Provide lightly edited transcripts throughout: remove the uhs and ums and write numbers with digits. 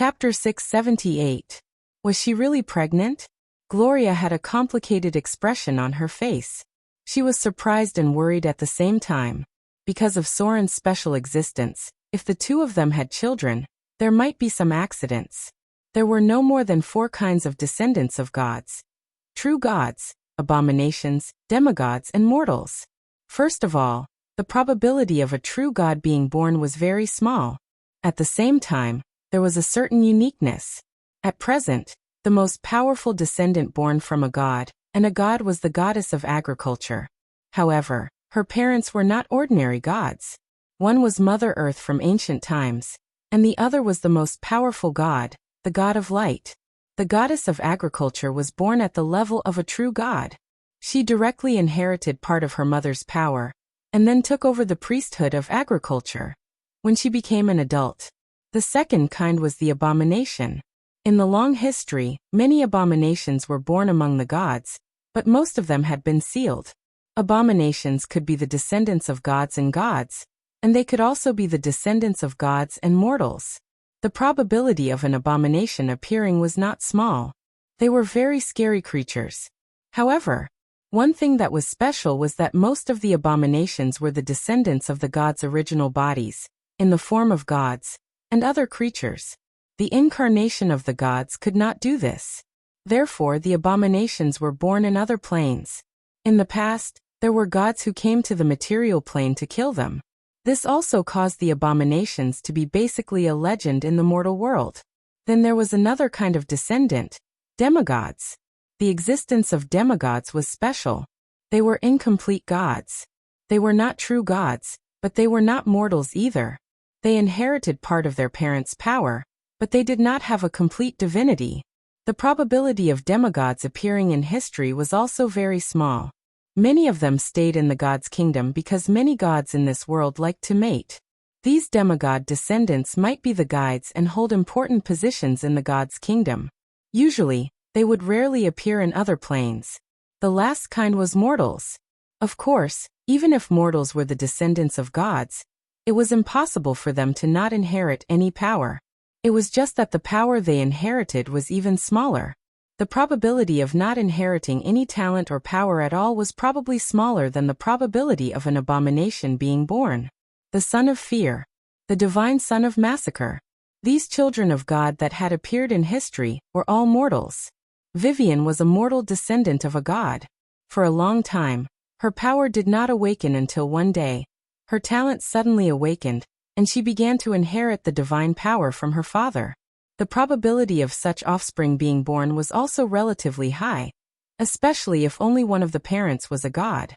Chapter 678. Was she really pregnant? Gloria had a complicated expression on her face. She was surprised and worried at the same time. Because of Soren's special existence, if the two of them had children, there might be some accidents. There were no more than 4 kinds of descendants of gods. True gods, abominations, demigods, and mortals. First of all, the probability of a true god being born was very small. At the same time, there was a certain uniqueness. At present, the most powerful descendant born from a god, and a god was the goddess of agriculture. However, her parents were not ordinary gods. One was Mother Earth from ancient times, and the other was the most powerful god, the god of light. The goddess of agriculture was born at the level of a true god. She directly inherited part of her mother's power, and then took over the priesthood of agriculture. When she became an adult, the second kind was the abomination. In the long history, many abominations were born among the gods, but most of them had been sealed. Abominations could be the descendants of gods, and they could also be the descendants of gods and mortals. The probability of an abomination appearing was not small. They were very scary creatures. However, one thing that was special was that most of the abominations were the descendants of the gods' original bodies, in the form of gods and other creatures. The incarnation of the gods could not do this. Therefore, the abominations were born in other planes. In the past, there were gods who came to the material plane to kill them. This also caused the abominations to be basically a legend in the mortal world. Then there was another kind of descendant, demigods. The existence of demigods was special. They were incomplete gods. They were not true gods, but they were not mortals either. They inherited part of their parents' power, but they did not have a complete divinity. The probability of demigods appearing in history was also very small. Many of them stayed in the gods' kingdom because many gods in this world liked to mate. These demigod descendants might be the guides and hold important positions in the gods' kingdom. Usually, they would rarely appear in other planes. The last kind was mortals. Of course, even if mortals were the descendants of gods, it was impossible for them to not inherit any power. It was just that the power they inherited was even smaller. The probability of not inheriting any talent or power at all was probably smaller than the probability of an abomination being born. The son of fear. The divine son of massacre. These children of God that had appeared in history were all mortals. Vivian was a mortal descendant of a god. For a long time, her power did not awaken until one day. Her talent suddenly awakened, and she began to inherit the divine power from her father. The probability of such offspring being born was also relatively high, especially if only one of the parents was a god.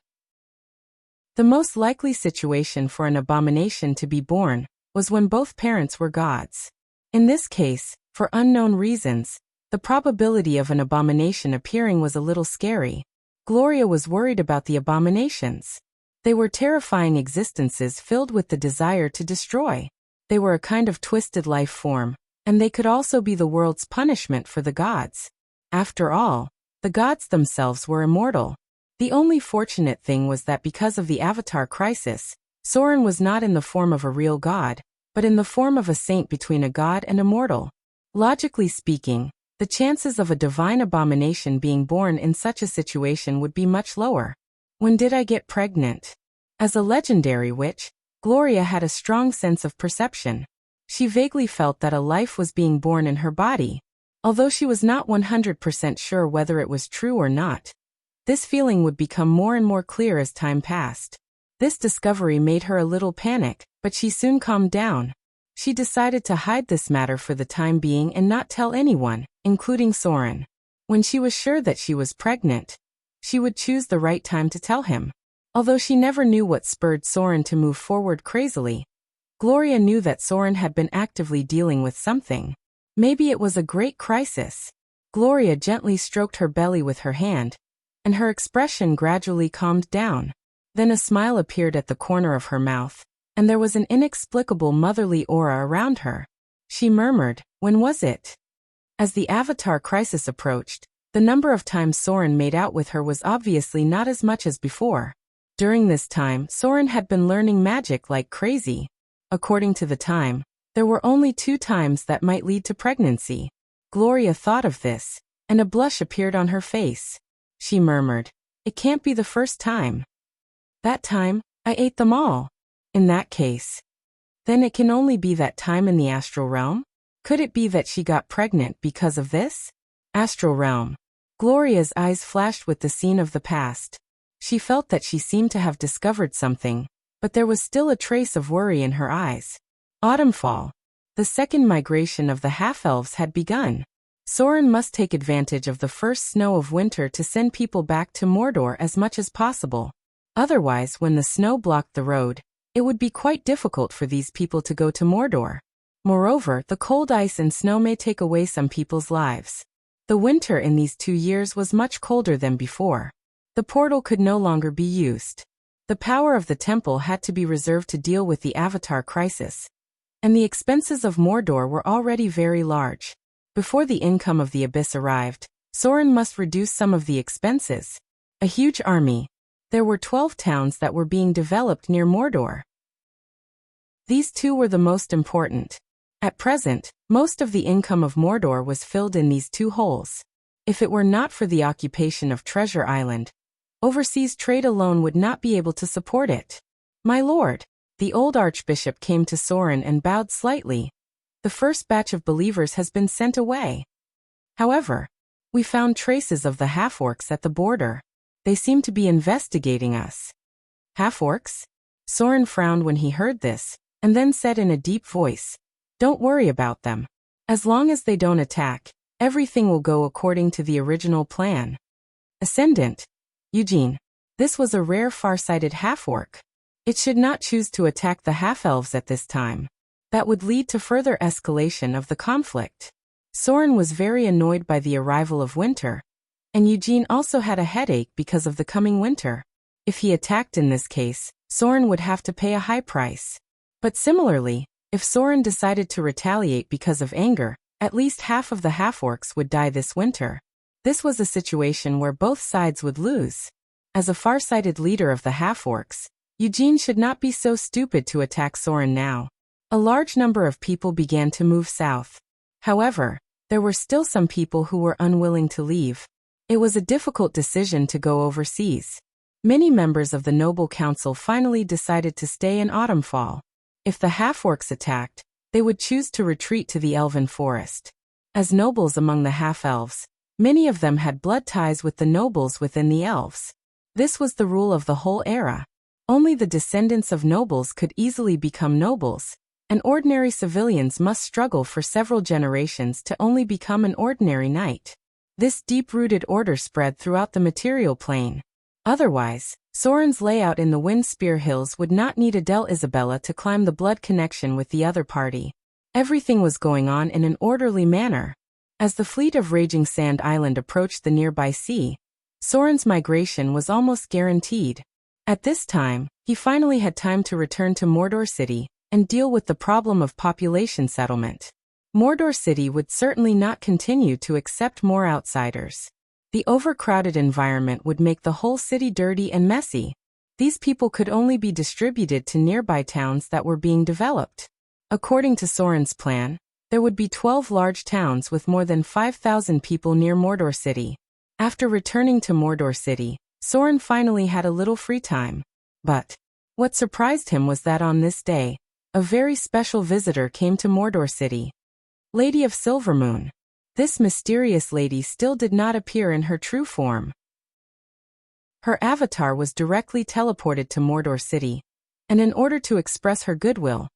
The most likely situation for an abomination to be born was when both parents were gods. In this case, for unknown reasons, the probability of an abomination appearing was a little scary. Gloria was worried about the abominations. They were terrifying existences filled with the desire to destroy. They were a kind of twisted life form, and they could also be the world's punishment for the gods. After all, the gods themselves were immortal. The only fortunate thing was that because of the Avatar crisis, Soren was not in the form of a real god, but in the form of a saint between a god and a mortal. Logically speaking, the chances of a divine abomination being born in such a situation would be much lower. When did I get pregnant? As a legendary witch, Gloria had a strong sense of perception. She vaguely felt that a life was being born in her body, although she was not 100% sure whether it was true or not. This feeling would become more and more clear as time passed. This discovery made her a little panic, but she soon calmed down. She decided to hide this matter for the time being and not tell anyone, including Soren. When she was sure that she was pregnant, she would choose the right time to tell him. Although she never knew what spurred Soren to move forward crazily, Gloria knew that Soren had been actively dealing with something. Maybe it was a great crisis. Gloria gently stroked her belly with her hand, and her expression gradually calmed down. Then a smile appeared at the corner of her mouth, and there was an inexplicable motherly aura around her. She murmured, "When was it?" As the Avatar crisis approached, the number of times Soren made out with her was obviously not as much as before. During this time, Soren had been learning magic like crazy. According to the time, There were only 2 times that might lead to pregnancy. Gloria thought of this, and a blush appeared on her face. She murmured, "It can't be the first time. That time, I ate them all. In that case, then it can only be that time in the astral realm? Could it be that she got pregnant because of this? Astral realm." Gloria's eyes flashed with the scene of the past. She felt that she seemed to have discovered something, but there was still a trace of worry in her eyes. Autumnfall. The second migration of the half-elves had begun. Soren must take advantage of the first snow of winter to send people back to Mordor as much as possible. Otherwise, when the snow blocked the road, it would be quite difficult for these people to go to Mordor. Moreover, the cold ice and snow may take away some people's lives. The winter in these 2 years was much colder than before. The portal could no longer be used. The power of the temple had to be reserved to deal with the Avatar crisis. And the expenses of Mordor were already very large. Before the income of the Abyss arrived, Soren must reduce some of the expenses. A huge army. There were 12 towns that were being developed near Mordor. These 2 were the most important. At present, most of the income of Mordor was filled in these 2 holes. If it were not for the occupation of Treasure Island, overseas trade alone would not be able to support it. "My lord," the old archbishop came to Soren and bowed slightly. "The first batch of believers has been sent away. However, we found traces of the half-orcs at the border. They seem to be investigating us." "Half-orcs?" Soren frowned when he heard this, and then said in a deep voice, "Don't worry about them. As long as they don't attack, everything will go according to the original plan." Ascendant. Eugene. This was a rare far-sighted half-orc. It should not choose to attack the half-elves at this time. That would lead to further escalation of the conflict. Soren was very annoyed by the arrival of winter, and Eugene also had a headache because of the coming winter. If he attacked in this case, Soren would have to pay a high price. But similarly, if Soren decided to retaliate because of anger, at least half of the half-orcs would die this winter. This was a situation where both sides would lose. As a far-sighted leader of the half-orcs, Eugene should not be so stupid to attack Soren now. A large number of people began to move south. However, there were still some people who were unwilling to leave. It was a difficult decision to go overseas. Many members of the Noble Council finally decided to stay in Autumnfall. If the half-orcs attacked, they would choose to retreat to the Elven Forest. As nobles among the half-elves, many of them had blood ties with the nobles within the elves. This was the rule of the whole era. Only the descendants of nobles could easily become nobles, and ordinary civilians must struggle for several generations to only become an ordinary knight. This deep-rooted order spread throughout the material plane. Otherwise, Soren's layout in the Windspear Hills would not need Adele Isabella to climb the blood connection with the other party. Everything was going on in an orderly manner. As the fleet of Raging Sand Island approached the nearby sea, Soren's migration was almost guaranteed. At this time, he finally had time to return to Mordor City and deal with the problem of population settlement. Mordor City would certainly not continue to accept more outsiders. The overcrowded environment would make the whole city dirty and messy. These people could only be distributed to nearby towns that were being developed. According to Soren's plan, there would be 12 large towns with more than 5,000 people near Mordor City. After returning to Mordor City, Soren finally had a little free time. But what surprised him was that on this day, a very special visitor came to Mordor City. Lady of Silvermoon. This mysterious lady still did not appear in her true form. Her avatar was directly teleported to Mordor City, and in order to express her goodwill,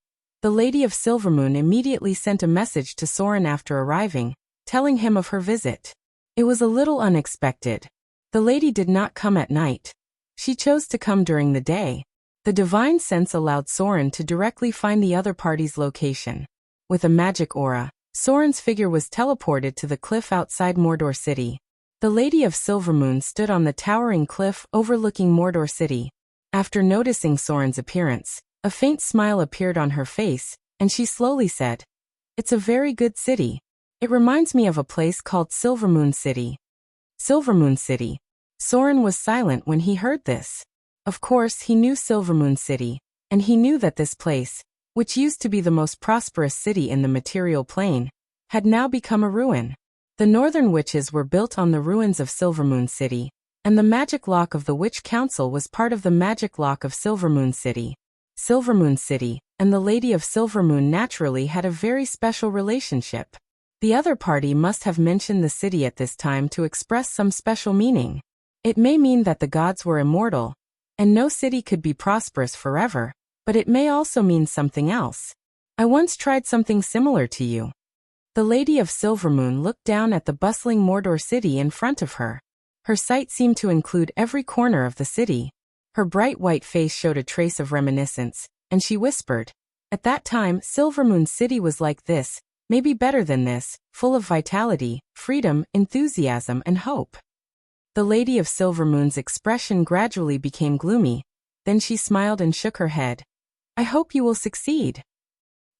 the Lady of Silvermoon immediately sent a message to Soren after arriving, telling him of her visit. It was a little unexpected. The lady did not come at night. She chose to come during the day. The divine sense allowed Soren to directly find the other party's location. With a magic aura, Soren's figure was teleported to the cliff outside Mordor City. The Lady of Silvermoon stood on the towering cliff overlooking Mordor City. After noticing Soren's appearance, a faint smile appeared on her face, and she slowly said, "It's a very good city. It reminds me of a place called Silvermoon City." Silvermoon City. Soren was silent when he heard this. Of course, he knew Silvermoon City, and he knew that this place, which used to be the most prosperous city in the material plane, had now become a ruin. The northern witches were built on the ruins of Silvermoon City, and the magic lock of the Witch Council was part of the magic lock of Silvermoon City. Silvermoon City and the Lady of Silvermoon naturally had a very special relationship. The other party must have mentioned the city at this time to express some special meaning. It may mean that the gods were immortal, and no city could be prosperous forever, but it may also mean something else. I once tried something similar to you. The Lady of Silvermoon looked down at the bustling Mordor city in front of her. Her sight seemed to include every corner of the city. Her bright white face showed a trace of reminiscence, and she whispered, "At that time, Silvermoon City was like this, maybe better than this, full of vitality, freedom, enthusiasm, and hope." The Lady of Silvermoon's expression gradually became gloomy. Then she smiled and shook her head. "I hope you will succeed."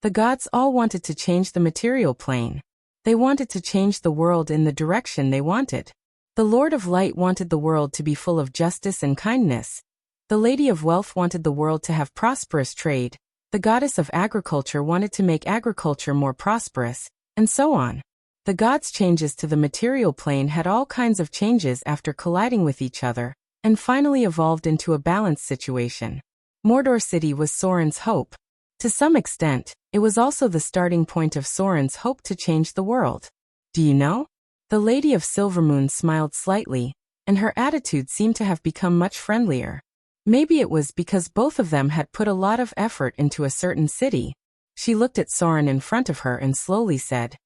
The gods all wanted to change the material plane. They wanted to change the world in the direction they wanted. The Lord of Light wanted the world to be full of justice and kindness. The Lady of Wealth wanted the world to have prosperous trade. The Goddess of Agriculture wanted to make agriculture more prosperous, and so on. The gods' changes to the material plane had all kinds of changes after colliding with each other, and finally evolved into a balanced situation. Mordor City was Sauron's hope. To some extent, it was also the starting point of Sauron's hope to change the world. Do you know? The Lady of Silvermoon smiled slightly, and her attitude seemed to have become much friendlier. Maybe it was because both of them had put a lot of effort into a certain city. She looked at Sauron in front of her and slowly said,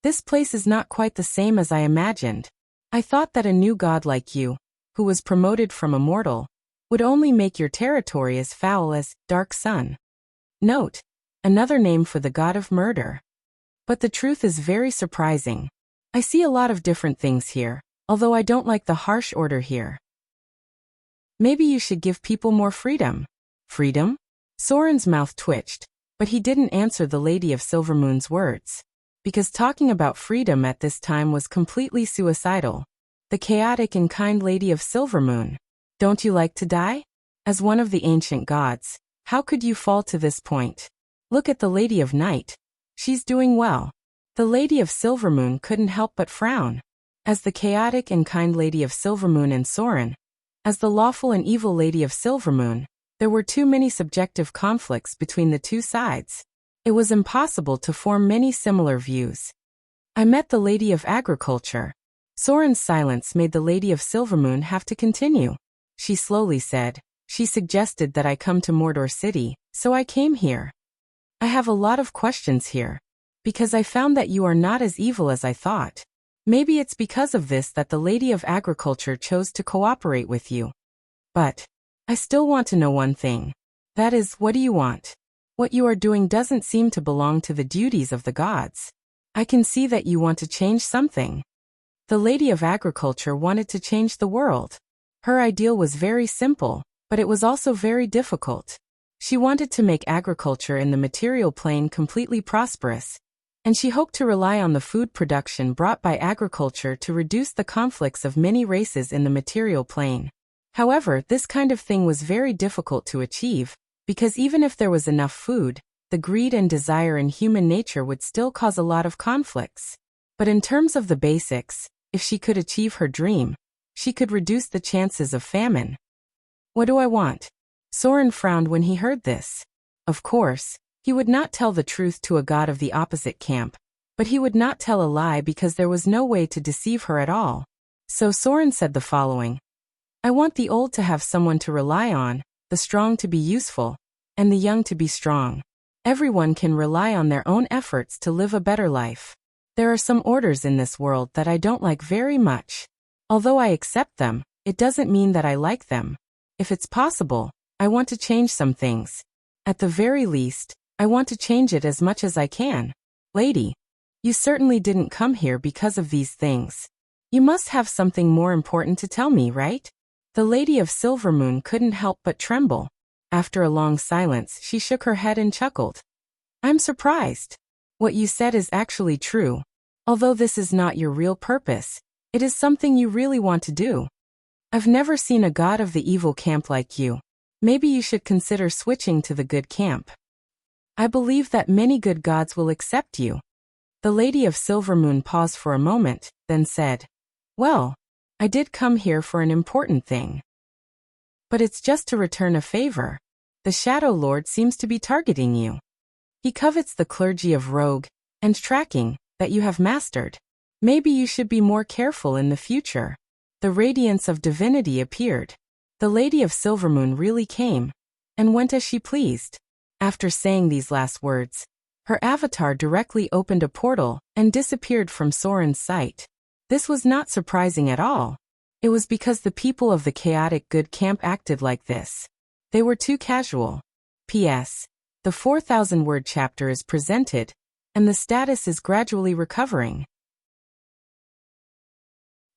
"This place is not quite the same as I imagined. I thought that a new god like you, who was promoted from a mortal, would only make your territory as foul as Dark Sun." Note: another name for the god of murder. But the truth is very surprising. I see a lot of different things here, although I don't like the harsh order here. Maybe you should give people more freedom. Freedom? Sauron's mouth twitched, but he didn't answer the Lady of Silvermoon's words. Because talking about freedom at this time was completely suicidal. The chaotic and kind Lady of Silvermoon. Don't you like to die? As one of the ancient gods, how could you fall to this point? Look at the Lady of Night. She's doing well. The Lady of Silvermoon couldn't help but frown. As the chaotic and kind Lady of Silvermoon and Sauron, as the lawful and evil Lady of Silvermoon, there were too many subjective conflicts between the two sides. It was impossible to form many similar views. I met the Lady of Agriculture. Sauron's silence made the Lady of Silvermoon have to continue. She slowly said, "She suggested that I come to Mordor City, so I came here. I have a lot of questions here. Because I found that you are not as evil as I thought. Maybe it's because of this that the Lady of Agriculture chose to cooperate with you. But I still want to know one thing. That is, what do you want? What you are doing doesn't seem to belong to the duties of the gods. I can see that you want to change something." The Lady of Agriculture wanted to change the world. Her ideal was very simple, but it was also very difficult. She wanted to make agriculture in the material plane completely prosperous, and she hoped to rely on the food production brought by agriculture to reduce the conflicts of many races in the material plane. However, this kind of thing was very difficult to achieve, because even if there was enough food, the greed and desire in human nature would still cause a lot of conflicts. But in terms of the basics, if she could achieve her dream, she could reduce the chances of famine. What do I want? Sauron frowned when he heard this. Of course, he would not tell the truth to a god of the opposite camp, but he would not tell a lie because there was no way to deceive her at all. So Sauron said the following. I want the old to have someone to rely on, the strong to be useful, and the young to be strong. Everyone can rely on their own efforts to live a better life. There are some orders in this world that I don't like very much. Although I accept them, it doesn't mean that I like them. If it's possible, I want to change some things. At the very least, I want to change it as much as I can. Lady, you certainly didn't come here because of these things. You must have something more important to tell me, right? The Lady of Silvermoon couldn't help but tremble. After a long silence, she shook her head and chuckled. I'm surprised. What you said is actually true. Although this is not your real purpose, it is something you really want to do. I've never seen a god of the evil camp like you. Maybe you should consider switching to the good camp. I believe that many good gods will accept you. The Lady of Silvermoon paused for a moment, then said, Well, I did come here for an important thing. But it's just to return a favor. The Shadow Lord seems to be targeting you. He covets the clergy of Rogue and Tracking that you have mastered. Maybe you should be more careful in the future. The radiance of divinity appeared. The Lady of Silvermoon really came and went as she pleased. After saying these last words, her avatar directly opened a portal and disappeared from Soren's sight. This was not surprising at all. It was because the people of the chaotic good camp acted like this. They were too casual. P.S. The 4,000-word chapter is presented, and the status is gradually recovering.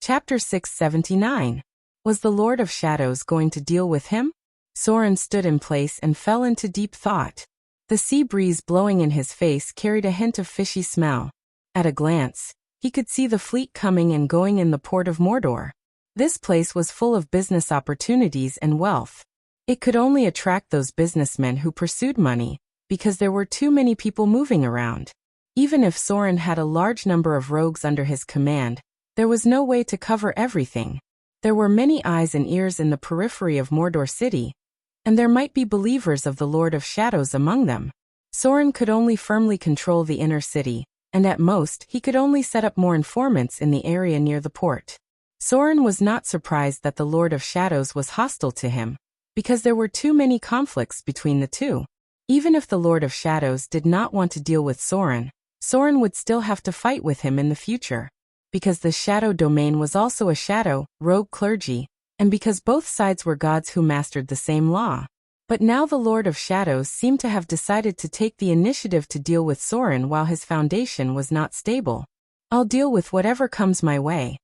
Chapter 679. Was the Lord of Shadows going to deal with him? Soren stood in place and fell into deep thought. The sea breeze blowing in his face carried a hint of fishy smell. At a glance, he could see the fleet coming and going in the port of Mordor. This place was full of business opportunities and wealth. It could only attract those businessmen who pursued money, because there were too many people moving around. Even if Soren had a large number of rogues under his command, there was no way to cover everything. There were many eyes and ears in the periphery of Mordor City, and there might be believers of the Lord of Shadows among them. Soren could only firmly control the inner city, and at most he could only set up more informants in the area near the port. Soren was not surprised that the Lord of Shadows was hostile to him, because there were too many conflicts between the two. Even if the Lord of Shadows did not want to deal with Soren, Soren would still have to fight with him in the future. Because the Shadow Domain was also a shadow, rogue clergy, and because both sides were gods who mastered the same law. But now the Lord of Shadows seemed to have decided to take the initiative to deal with Soren while his foundation was not stable. I'll deal with whatever comes my way.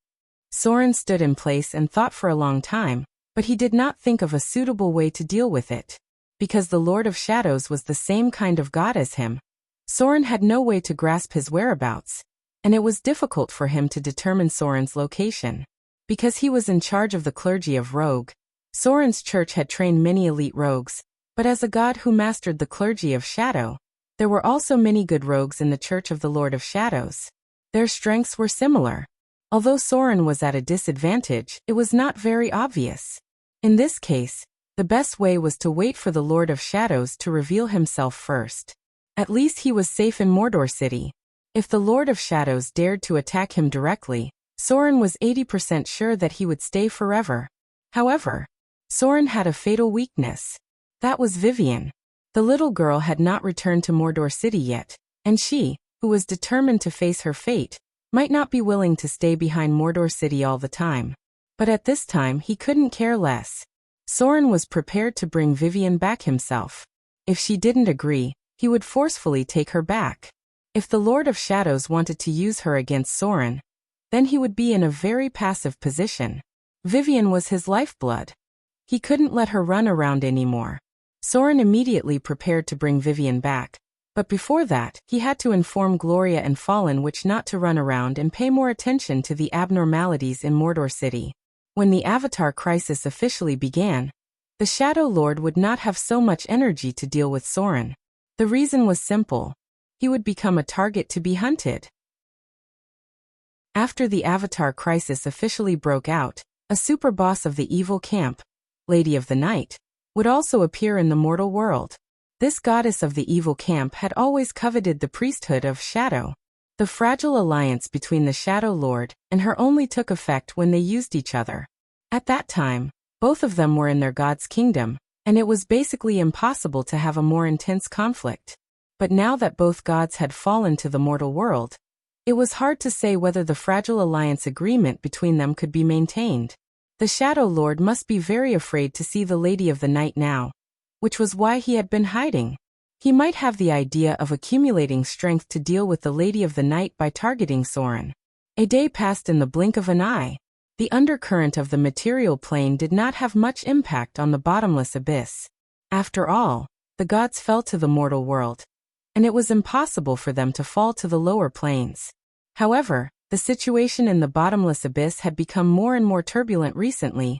Soren stood in place and thought for a long time, but he did not think of a suitable way to deal with it. Because the Lord of Shadows was the same kind of god as him, Soren had no way to grasp his whereabouts, and it was difficult for him to determine Soren's location. Because he was in charge of the clergy of Rogue, Soren's church had trained many elite rogues, but as a god who mastered the clergy of Shadow, there were also many good rogues in the church of the Lord of Shadows. Their strengths were similar. Although Soren was at a disadvantage, it was not very obvious. In this case, the best way was to wait for the Lord of Shadows to reveal himself first. At least he was safe in Mordor City. If the Lord of Shadows dared to attack him directly, Soren was 80% sure that he would stay forever. However, Soren had a fatal weakness. That was Vivian. The little girl had not returned to Mordor City yet, and she, who was determined to face her fate, might not be willing to stay behind Mordor City all the time. But at this time he couldn't care less. Soren was prepared to bring Vivian back himself. If she didn't agree, he would forcefully take her back. If the Lord of Shadows wanted to use her against Soren, then he would be in a very passive position. Vivian was his lifeblood. He couldn't let her run around anymore. Soren immediately prepared to bring Vivian back. But before that, he had to inform Gloria and Fallen which not to run around and pay more attention to the abnormalities in Mordor City. When the Avatar crisis officially began, the Shadow Lord would not have so much energy to deal with Soren. The reason was simple. He would become a target to be hunted. After the Avatar crisis officially broke out, a super boss of the evil camp, Lady of the Night, would also appear in the mortal world. This goddess of the evil camp had always coveted the priesthood of Shadow. The fragile alliance between the Shadow Lord and her only took effect when they used each other. At that time, both of them were in their god's kingdom, and it was basically impossible to have a more intense conflict. But now that both gods had fallen to the mortal world, it was hard to say whether the fragile alliance agreement between them could be maintained. The Shadow Lord must be very afraid to see the Lady of the Night now, which was why he had been hiding. He might have the idea of accumulating strength to deal with the Lady of the Night by targeting Soren. A day passed in the blink of an eye. The undercurrent of the material plane did not have much impact on the bottomless abyss. After all, the gods fell to the mortal world, and it was impossible for them to fall to the lower planes. However, the situation in the bottomless abyss had become more and more turbulent recently.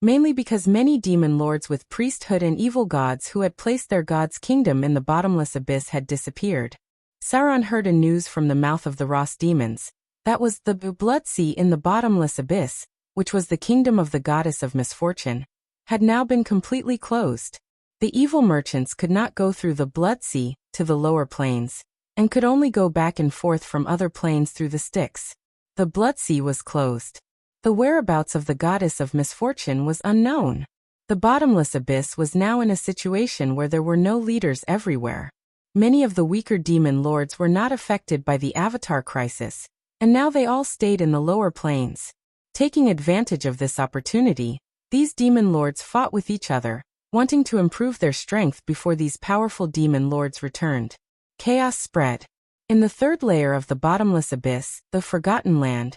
mainly because many demon lords with priesthood and evil gods who had placed their god's kingdom in the bottomless abyss had disappeared. Sauron heard a news from the mouth of the Ross demons. That was the blood sea in the bottomless abyss, which was the kingdom of the goddess of misfortune, had now been completely closed. The evil merchants could not go through the blood sea to the lower planes, and could only go back and forth from other planes through the Styx. The blood sea was closed. The whereabouts of the goddess of misfortune was unknown. The bottomless abyss was now in a situation where there were no leaders everywhere. Many of the weaker demon lords were not affected by the Avatar crisis, and now they all stayed in the lower planes. Taking advantage of this opportunity, these demon lords fought with each other, wanting to improve their strength before these powerful demon lords returned. Chaos spread. In the third layer of the bottomless abyss, the Forgotten Land,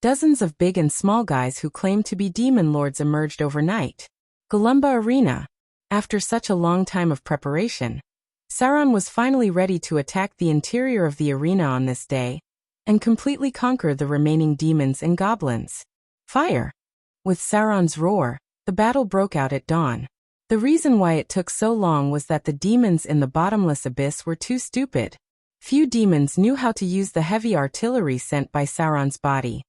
dozens of big and small guys who claimed to be demon lords emerged overnight. Golumba Arena. After such a long time of preparation, Sauron was finally ready to attack the interior of the arena on this day, and completely conquer the remaining demons and goblins. Fire. With Sauron's roar, the battle broke out at dawn. The reason why it took so long was that the demons in the bottomless abyss were too stupid. Few demons knew how to use the heavy artillery sent by Sauron's body.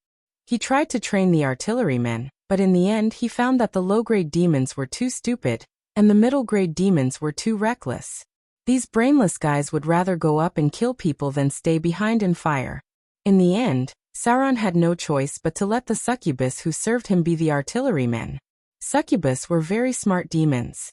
He tried to train the artillerymen, but in the end he found that the low-grade demons were too stupid, and the middle-grade demons were too reckless. These brainless guys would rather go up and kill people than stay behind and fire. In the end, Sauron had no choice but to let the succubus who served him be the artillerymen. Succubus were very smart demons.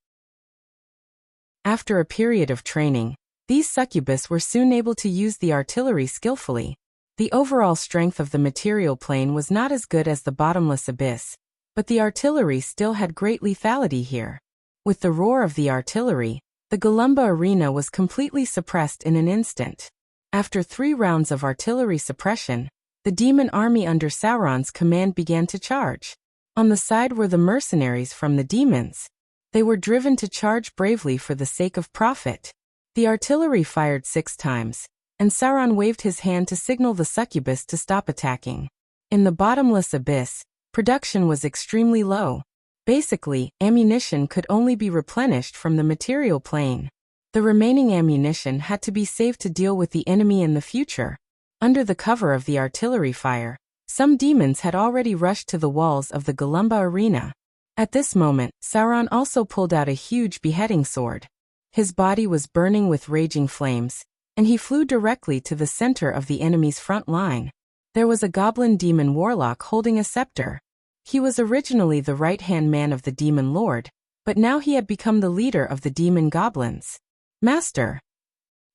After a period of training, these succubus were soon able to use the artillery skillfully. The overall strength of the material plane was not as good as the bottomless abyss, but the artillery still had great lethality here. With the roar of the artillery, the Golumba arena was completely suppressed in an instant. After 3 rounds of artillery suppression, the demon army under Sauron's command began to charge. On the side were the mercenaries from the demons. They were driven to charge bravely for the sake of profit. The artillery fired 6 times, and Sauron waved his hand to signal the succubus to stop attacking. In the bottomless abyss, production was extremely low. Basically, ammunition could only be replenished from the material plane. The remaining ammunition had to be saved to deal with the enemy in the future. Under the cover of the artillery fire, some demons had already rushed to the walls of the Golumba arena. At this moment, Sauron also pulled out a huge beheading sword. His body was burning with raging flames, and he flew directly to the center of the enemy's front line. There was a goblin demon warlock holding a scepter. He was originally the right-hand man of the demon lord, but now he had become the leader of the demon goblins. "Master,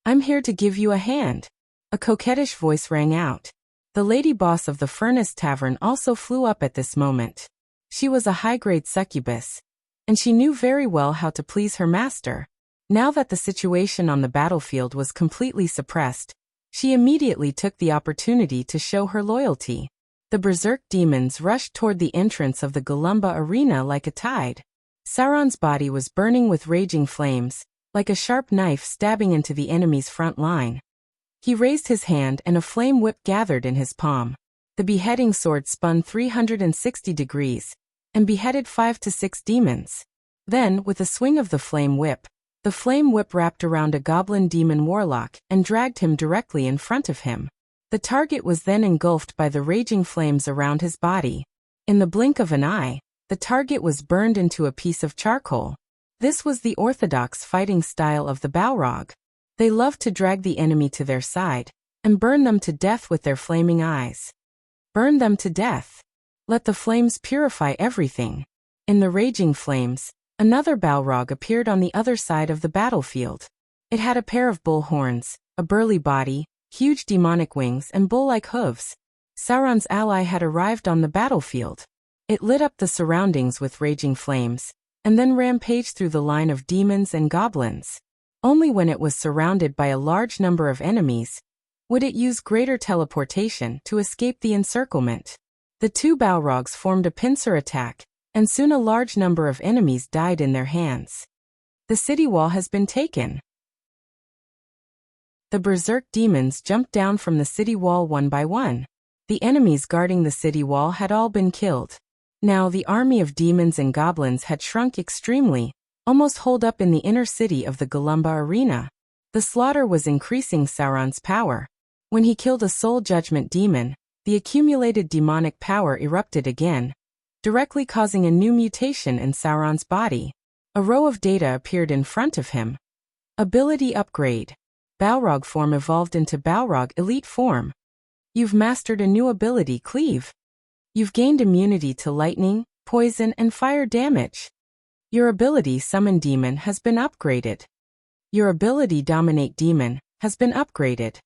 I'm here to give you a hand." A coquettish voice rang out. The lady boss of the Furnace Tavern also flew up at this moment. She was a high-grade succubus, and she knew very well how to please her master. Now that the situation on the battlefield was completely suppressed, she immediately took the opportunity to show her loyalty. The berserk demons rushed toward the entrance of the Golumba arena like a tide. Sauron's body was burning with raging flames, like a sharp knife stabbing into the enemy's front line. He raised his hand and a flame whip gathered in his palm. The beheading sword spun 360 degrees, and beheaded 5 to 6 demons. Then, with a swing of the flame whip wrapped around a goblin demon warlock and dragged him directly in front of him. The target was then engulfed by the raging flames around his body. In the blink of an eye, the target was burned into a piece of charcoal. This was the orthodox fighting style of the Balrog. They loved to drag the enemy to their side and burn them to death with their flaming eyes. Burn them to death. Let the flames purify everything. In the raging flames, another Balrog appeared on the other side of the battlefield. It had a pair of bull horns, a burly body, huge demonic wings and bull-like hooves. Sauron's ally had arrived on the battlefield. It lit up the surroundings with raging flames, and then rampaged through the line of demons and goblins. Only when it was surrounded by a large number of enemies would it use greater teleportation to escape the encirclement. The 2 Balrogs formed a pincer attack, and soon a large number of enemies died in their hands. The city wall has been taken. The berserk demons jumped down from the city wall one by one. The enemies guarding the city wall had all been killed. Now the army of demons and goblins had shrunk extremely, almost holed up in the inner city of the Golumba arena. The slaughter was increasing Sauron's power. When he killed a soul judgment demon, the accumulated demonic power erupted again, directly causing a new mutation in Sauron's body. A row of data appeared in front of him. Ability upgrade. Balrog form evolved into Balrog elite form. You've mastered a new ability, Cleave. You've gained immunity to lightning, poison, and fire damage. Your ability Summon Demon has been upgraded. Your ability Dominate Demon has been upgraded.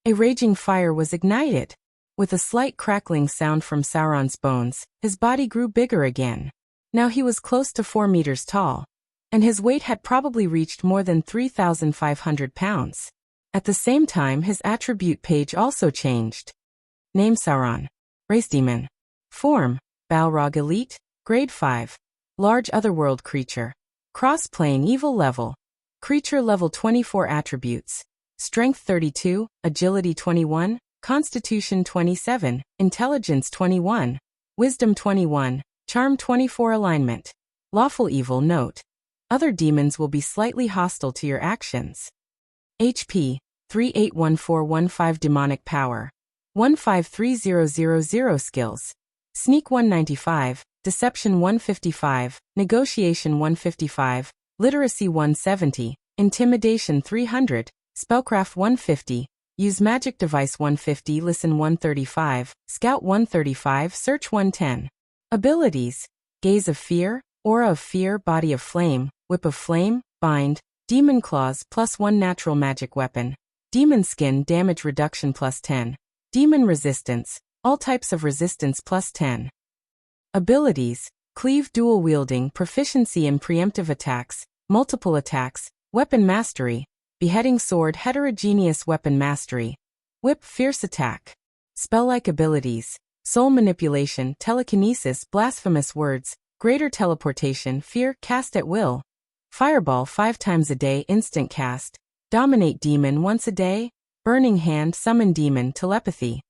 A raging fire was ignited. With a slight crackling sound from Sauron's bones, his body grew bigger again. Now he was close to 4 meters tall, and his weight had probably reached more than 3,500 pounds. At the same time, his attribute page also changed. Name Sauron. Race Demon. Form, Balrog Elite, Grade 5. Large Otherworld Creature. Cross-Plane Evil Level. Creature Level 24 Attributes. Strength 32, Agility 21, Constitution 27, Intelligence 21, Wisdom 21, Charm 24 Alignment. Lawful Evil Note. Other demons will be slightly hostile to your actions. HP, 381415 Demonic Power. 153000 Skills. Sneak 195, Deception 155, Negotiation 155, Literacy 170, Intimidation 300, Spellcraft 150, Use Magic Device 150, Listen 135, Scout 135, Search 110. Abilities: Gaze of Fear, Aura of Fear, Body of Flame, Whip of Flame, Bind, Demon Claws +1 Natural Magic Weapon, Demon Skin Damage Reduction +10, Demon Resistance, all types of resistance +10. Abilities: Cleave Dual Wielding, Proficiency in Preemptive Attacks, Multiple Attacks, Weapon Mastery, Beheading Sword, Heterogeneous Weapon Mastery, Whip, Fierce Attack. Spell-like abilities: Soul Manipulation, Telekinesis, Blasphemous Words, Greater Teleportation, Fear, Cast at Will, Fireball 5 times a day, Instant Cast, Dominate Demon once a day, Burning Hand, Summon Demon, Telepathy.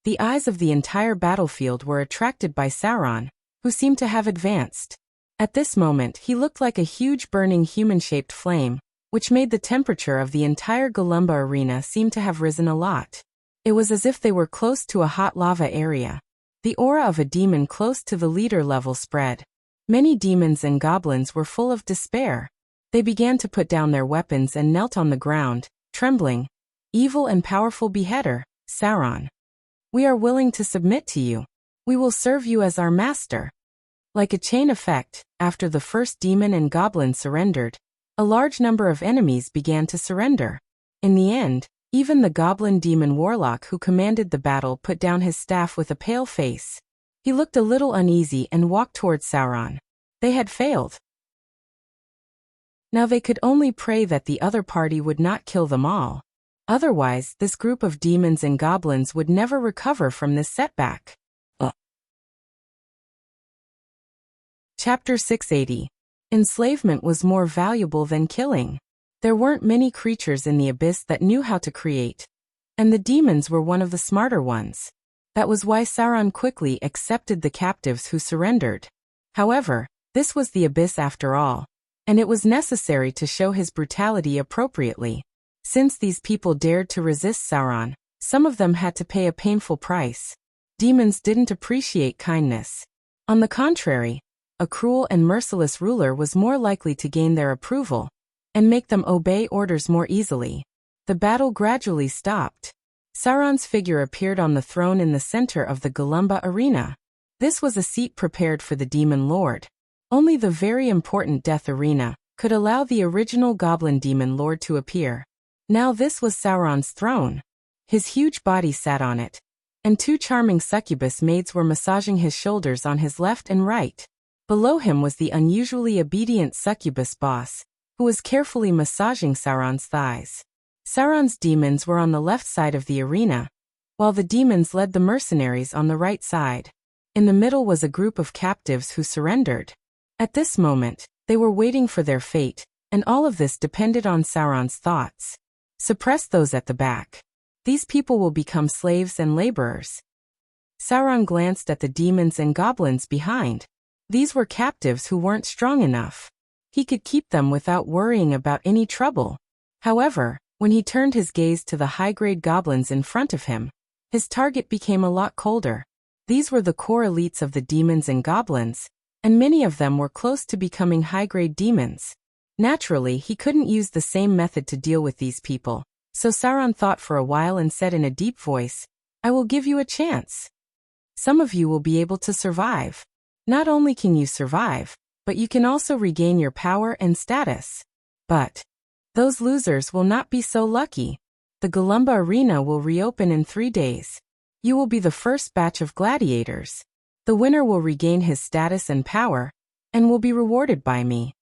The eyes of the entire battlefield were attracted by Sauron, who seemed to have advanced. At this moment he looked like a huge burning human-shaped flame, which made the temperature of the entire Golumba arena seem to have risen a lot. It was as if they were close to a hot lava area. The aura of a demon close to the leader level spread. Many demons and goblins were full of despair. They began to put down their weapons and knelt on the ground, trembling. Evil and powerful beheader, Sauron. We are willing to submit to you. We will serve you as our master. Like a chain effect, after the first demon and goblin surrendered, a large number of enemies began to surrender. In the end, even the goblin demon warlock who commanded the battle put down his staff with a pale face. He looked a little uneasy and walked towards Sauron. They had failed. Now they could only pray that the other party would not kill them all. Otherwise, this group of demons and goblins would never recover from this setback. Chapter 680. Enslavement was more valuable than killing. There weren't many creatures in the abyss that knew how to create, and the demons were one of the smarter ones. That was why Sauron quickly accepted the captives who surrendered. However, this was the abyss after all, and it was necessary to show his brutality appropriately. Since these people dared to resist Sauron, some of them had to pay a painful price. Demons didn't appreciate kindness. On the contrary, a cruel and merciless ruler was more likely to gain their approval and make them obey orders more easily. The battle gradually stopped. Sauron's figure appeared on the throne in the center of the Golumba arena. This was a seat prepared for the demon lord. Only the very important death arena could allow the original goblin demon lord to appear. Now this was Sauron's throne. His huge body sat on it, and 2 charming succubus maids were massaging his shoulders on his left and right. Below him was the unusually obedient succubus boss, who was carefully massaging Sauron's thighs. Sauron's demons were on the left side of the arena, while the demons led the mercenaries on the right side. In the middle was a group of captives who surrendered. At this moment, they were waiting for their fate, and all of this depended on Sauron's thoughts. Suppress those at the back. These people will become slaves and laborers. Sauron glanced at the demons and goblins behind. These were captives who weren't strong enough. He could keep them without worrying about any trouble. However, when he turned his gaze to the high-grade goblins in front of him, his target became a lot colder. These were the core elites of the demons and goblins, and many of them were close to becoming high-grade demons. Naturally, he couldn't use the same method to deal with these people, so Sauron thought for a while and said in a deep voice, "I will give you a chance. Some of you will be able to survive. Not only can you survive, but you can also regain your power and status. But those losers will not be so lucky. The Galumba Arena will reopen in 3 days. You will be the first batch of gladiators. The winner will regain his status and power, and will be rewarded by me.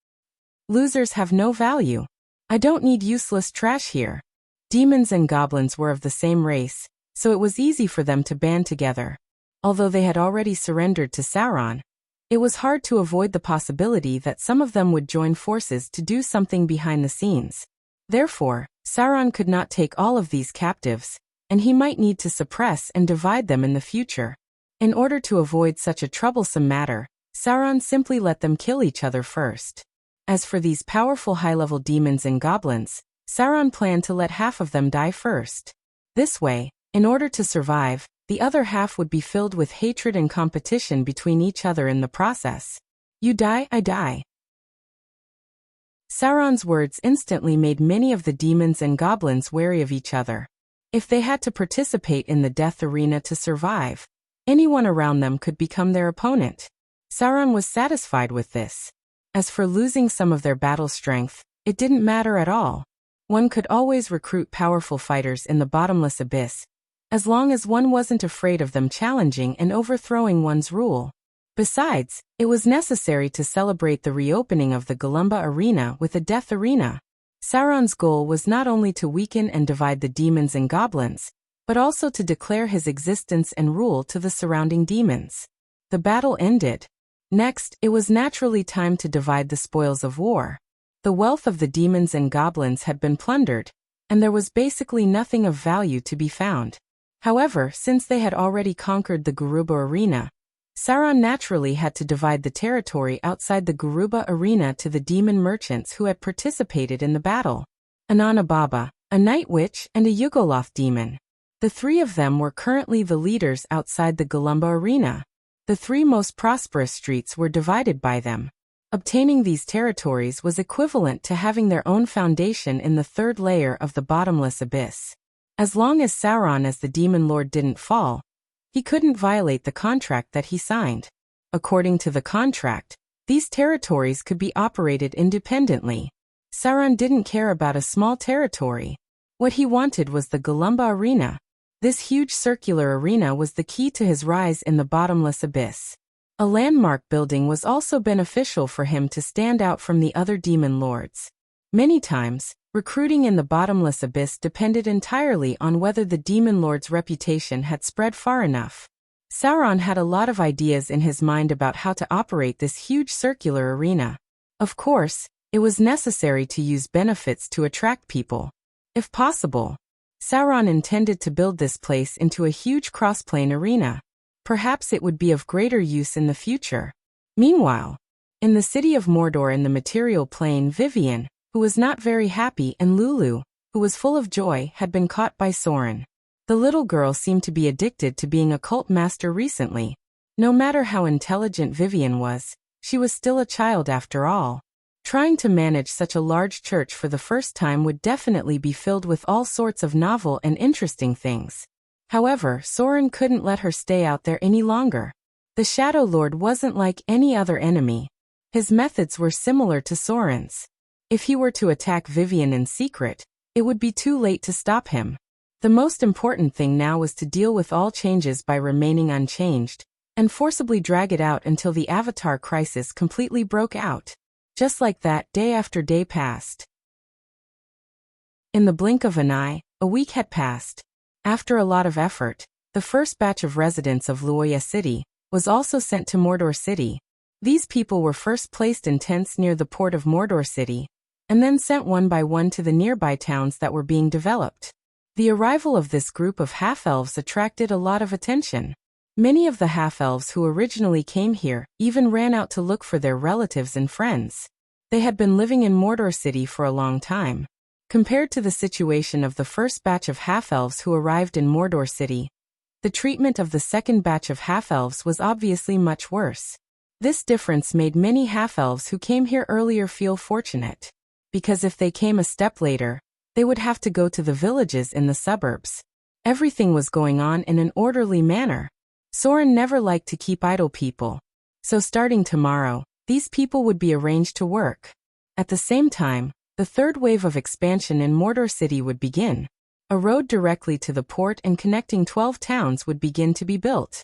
Losers have no value. I don't need useless trash here." Demons and goblins were of the same race, so it was easy for them to band together. Although they had already surrendered to Sauron, it was hard to avoid the possibility that some of them would join forces to do something behind the scenes. Therefore, Sauron could not take all of these captives, and he might need to suppress and divide them in the future. In order to avoid such a troublesome matter, Sauron simply let them kill each other first. As for these powerful high-level demons and goblins, Sauron planned to let half of them die first. This way, in order to survive, the other half would be filled with hatred and competition between each other in the process. You die, I die. Sauron's words instantly made many of the demons and goblins wary of each other. If they had to participate in the death arena to survive, anyone around them could become their opponent. Sauron was satisfied with this. As for losing some of their battle strength, it didn't matter at all. One could always recruit powerful fighters in the bottomless abyss, as long as one wasn't afraid of them challenging and overthrowing one's rule. Besides, it was necessary to celebrate the reopening of the Galumba Arena with a death arena. Sauron's goal was not only to weaken and divide the demons and goblins, but also to declare his existence and rule to the surrounding demons. The battle ended. Next, it was naturally time to divide the spoils of war. The wealth of the demons and goblins had been plundered, and there was basically nothing of value to be found. However, since they had already conquered the Garuba Arena, Sauron naturally had to divide the territory outside the Garuba Arena to the demon merchants who had participated in the battle. Anana Baba, a night witch, and a Yugoloth demon. The 3 of them were currently the leaders outside the Galumba Arena. The 3 most prosperous streets were divided by them. Obtaining these territories was equivalent to having their own foundation in the 3rd layer of the bottomless abyss. As long as Sauron as the Demon Lord didn't fall, he couldn't violate the contract that he signed. According to the contract, these territories could be operated independently. Sauron didn't care about a small territory. What he wanted was the Galumba Arena. This huge circular arena was the key to his rise in the bottomless abyss. A landmark building was also beneficial for him to stand out from the other demon lords. Many times, recruiting in the bottomless abyss depended entirely on whether the demon lord's reputation had spread far enough. Sauron had a lot of ideas in his mind about how to operate this huge circular arena. Of course, it was necessary to use benefits to attract people. If possible, Sauron intended to build this place into a huge crossplane arena. Perhaps it would be of greater use in the future. Meanwhile, in the city of Mordor in the material plane, Vivian, who was not very happy, and Lulu, who was full of joy, had been caught by Sauron. The little girl seemed to be addicted to being a cult master recently. No matter how intelligent Vivian was, she was still a child after all. Trying to manage such a large church for the first time would definitely be filled with all sorts of novel and interesting things. However, Sauron couldn't let her stay out there any longer. The Shadow Lord wasn't like any other enemy. His methods were similar to Sauron's. If he were to attack Vivian in secret, it would be too late to stop him. The most important thing now was to deal with all changes by remaining unchanged, and forcibly drag it out until the Avatar crisis completely broke out. Just like that, day after day passed. In the blink of an eye, a week had passed. After a lot of effort, the first batch of residents of Luoya City was also sent to Mordor City. These people were first placed in tents near the port of Mordor City, and then sent one by one to the nearby towns that were being developed. The arrival of this group of half-elves attracted a lot of attention. Many of the half-elves who originally came here even ran out to look for their relatives and friends. They had been living in Mordor City for a long time. Compared to the situation of the first batch of half-elves who arrived in Mordor City, the treatment of the second batch of half-elves was obviously much worse. This difference made many half-elves who came here earlier feel fortunate, because if they came a step later, they would have to go to the villages in the suburbs. Everything was going on in an orderly manner. Soren never liked to keep idle people, so starting tomorrow, these people would be arranged to work. At the same time, the third wave of expansion in Mordor City would begin. A road directly to the port and connecting 12 towns would begin to be built.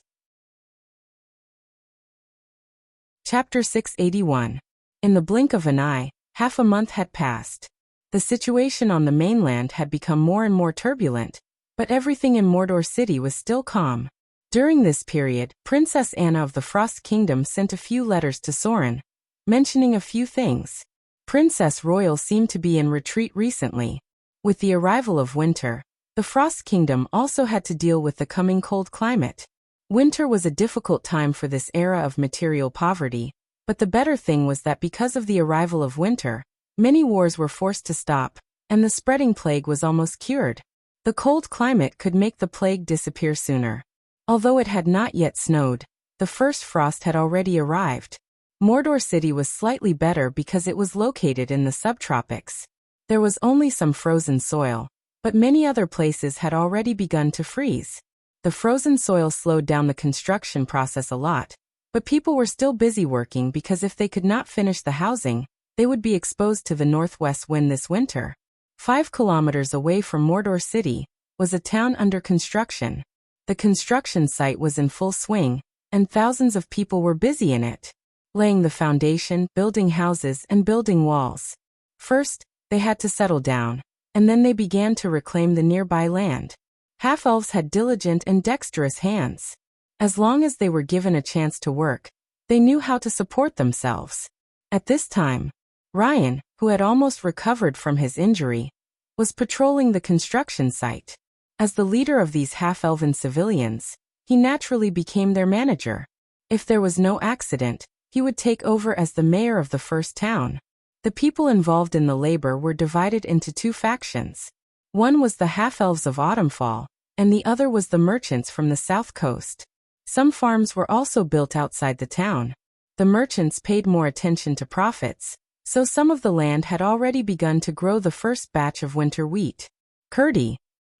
Chapter 681. In the blink of an eye, half a month had passed. The situation on the mainland had become more and more turbulent, but everything in Mordor City was still calm. During this period, Princess Anna of the Frost Kingdom sent a few letters to Soren, mentioning a few things. Princess Royal seemed to be in retreat recently. With the arrival of winter, the Frost Kingdom also had to deal with the coming cold climate. Winter was a difficult time for this era of material poverty, but the better thing was that because of the arrival of winter, many wars were forced to stop, and the spreading plague was almost cured. The cold climate could make the plague disappear sooner. Although it had not yet snowed, the first frost had already arrived. Mordor City was slightly better because it was located in the subtropics. There was only some frozen soil, but many other places had already begun to freeze. The frozen soil slowed down the construction process a lot, but people were still busy working because if they could not finish the housing, they would be exposed to the northwest wind this winter. 5 kilometers away from Mordor City was a town under construction. The construction site was in full swing, and thousands of people were busy in it, laying the foundation, building houses, and building walls. First, they had to settle down, and then they began to reclaim the nearby land. Half-elves had diligent and dexterous hands. As long as they were given a chance to work, they knew how to support themselves. At this time, Ryan, who had almost recovered from his injury, was patrolling the construction site. As the leader of these half-elven civilians, he naturally became their manager. If there was no accident, he would take over as the mayor of the first town. The people involved in the labor were divided into 2 factions. One was the half-elves of Autumnfall, and the other was the merchants from the south coast. Some farms were also built outside the town. The merchants paid more attention to profits, so some of the land had already begun to grow the first batch of winter wheat. Curdy.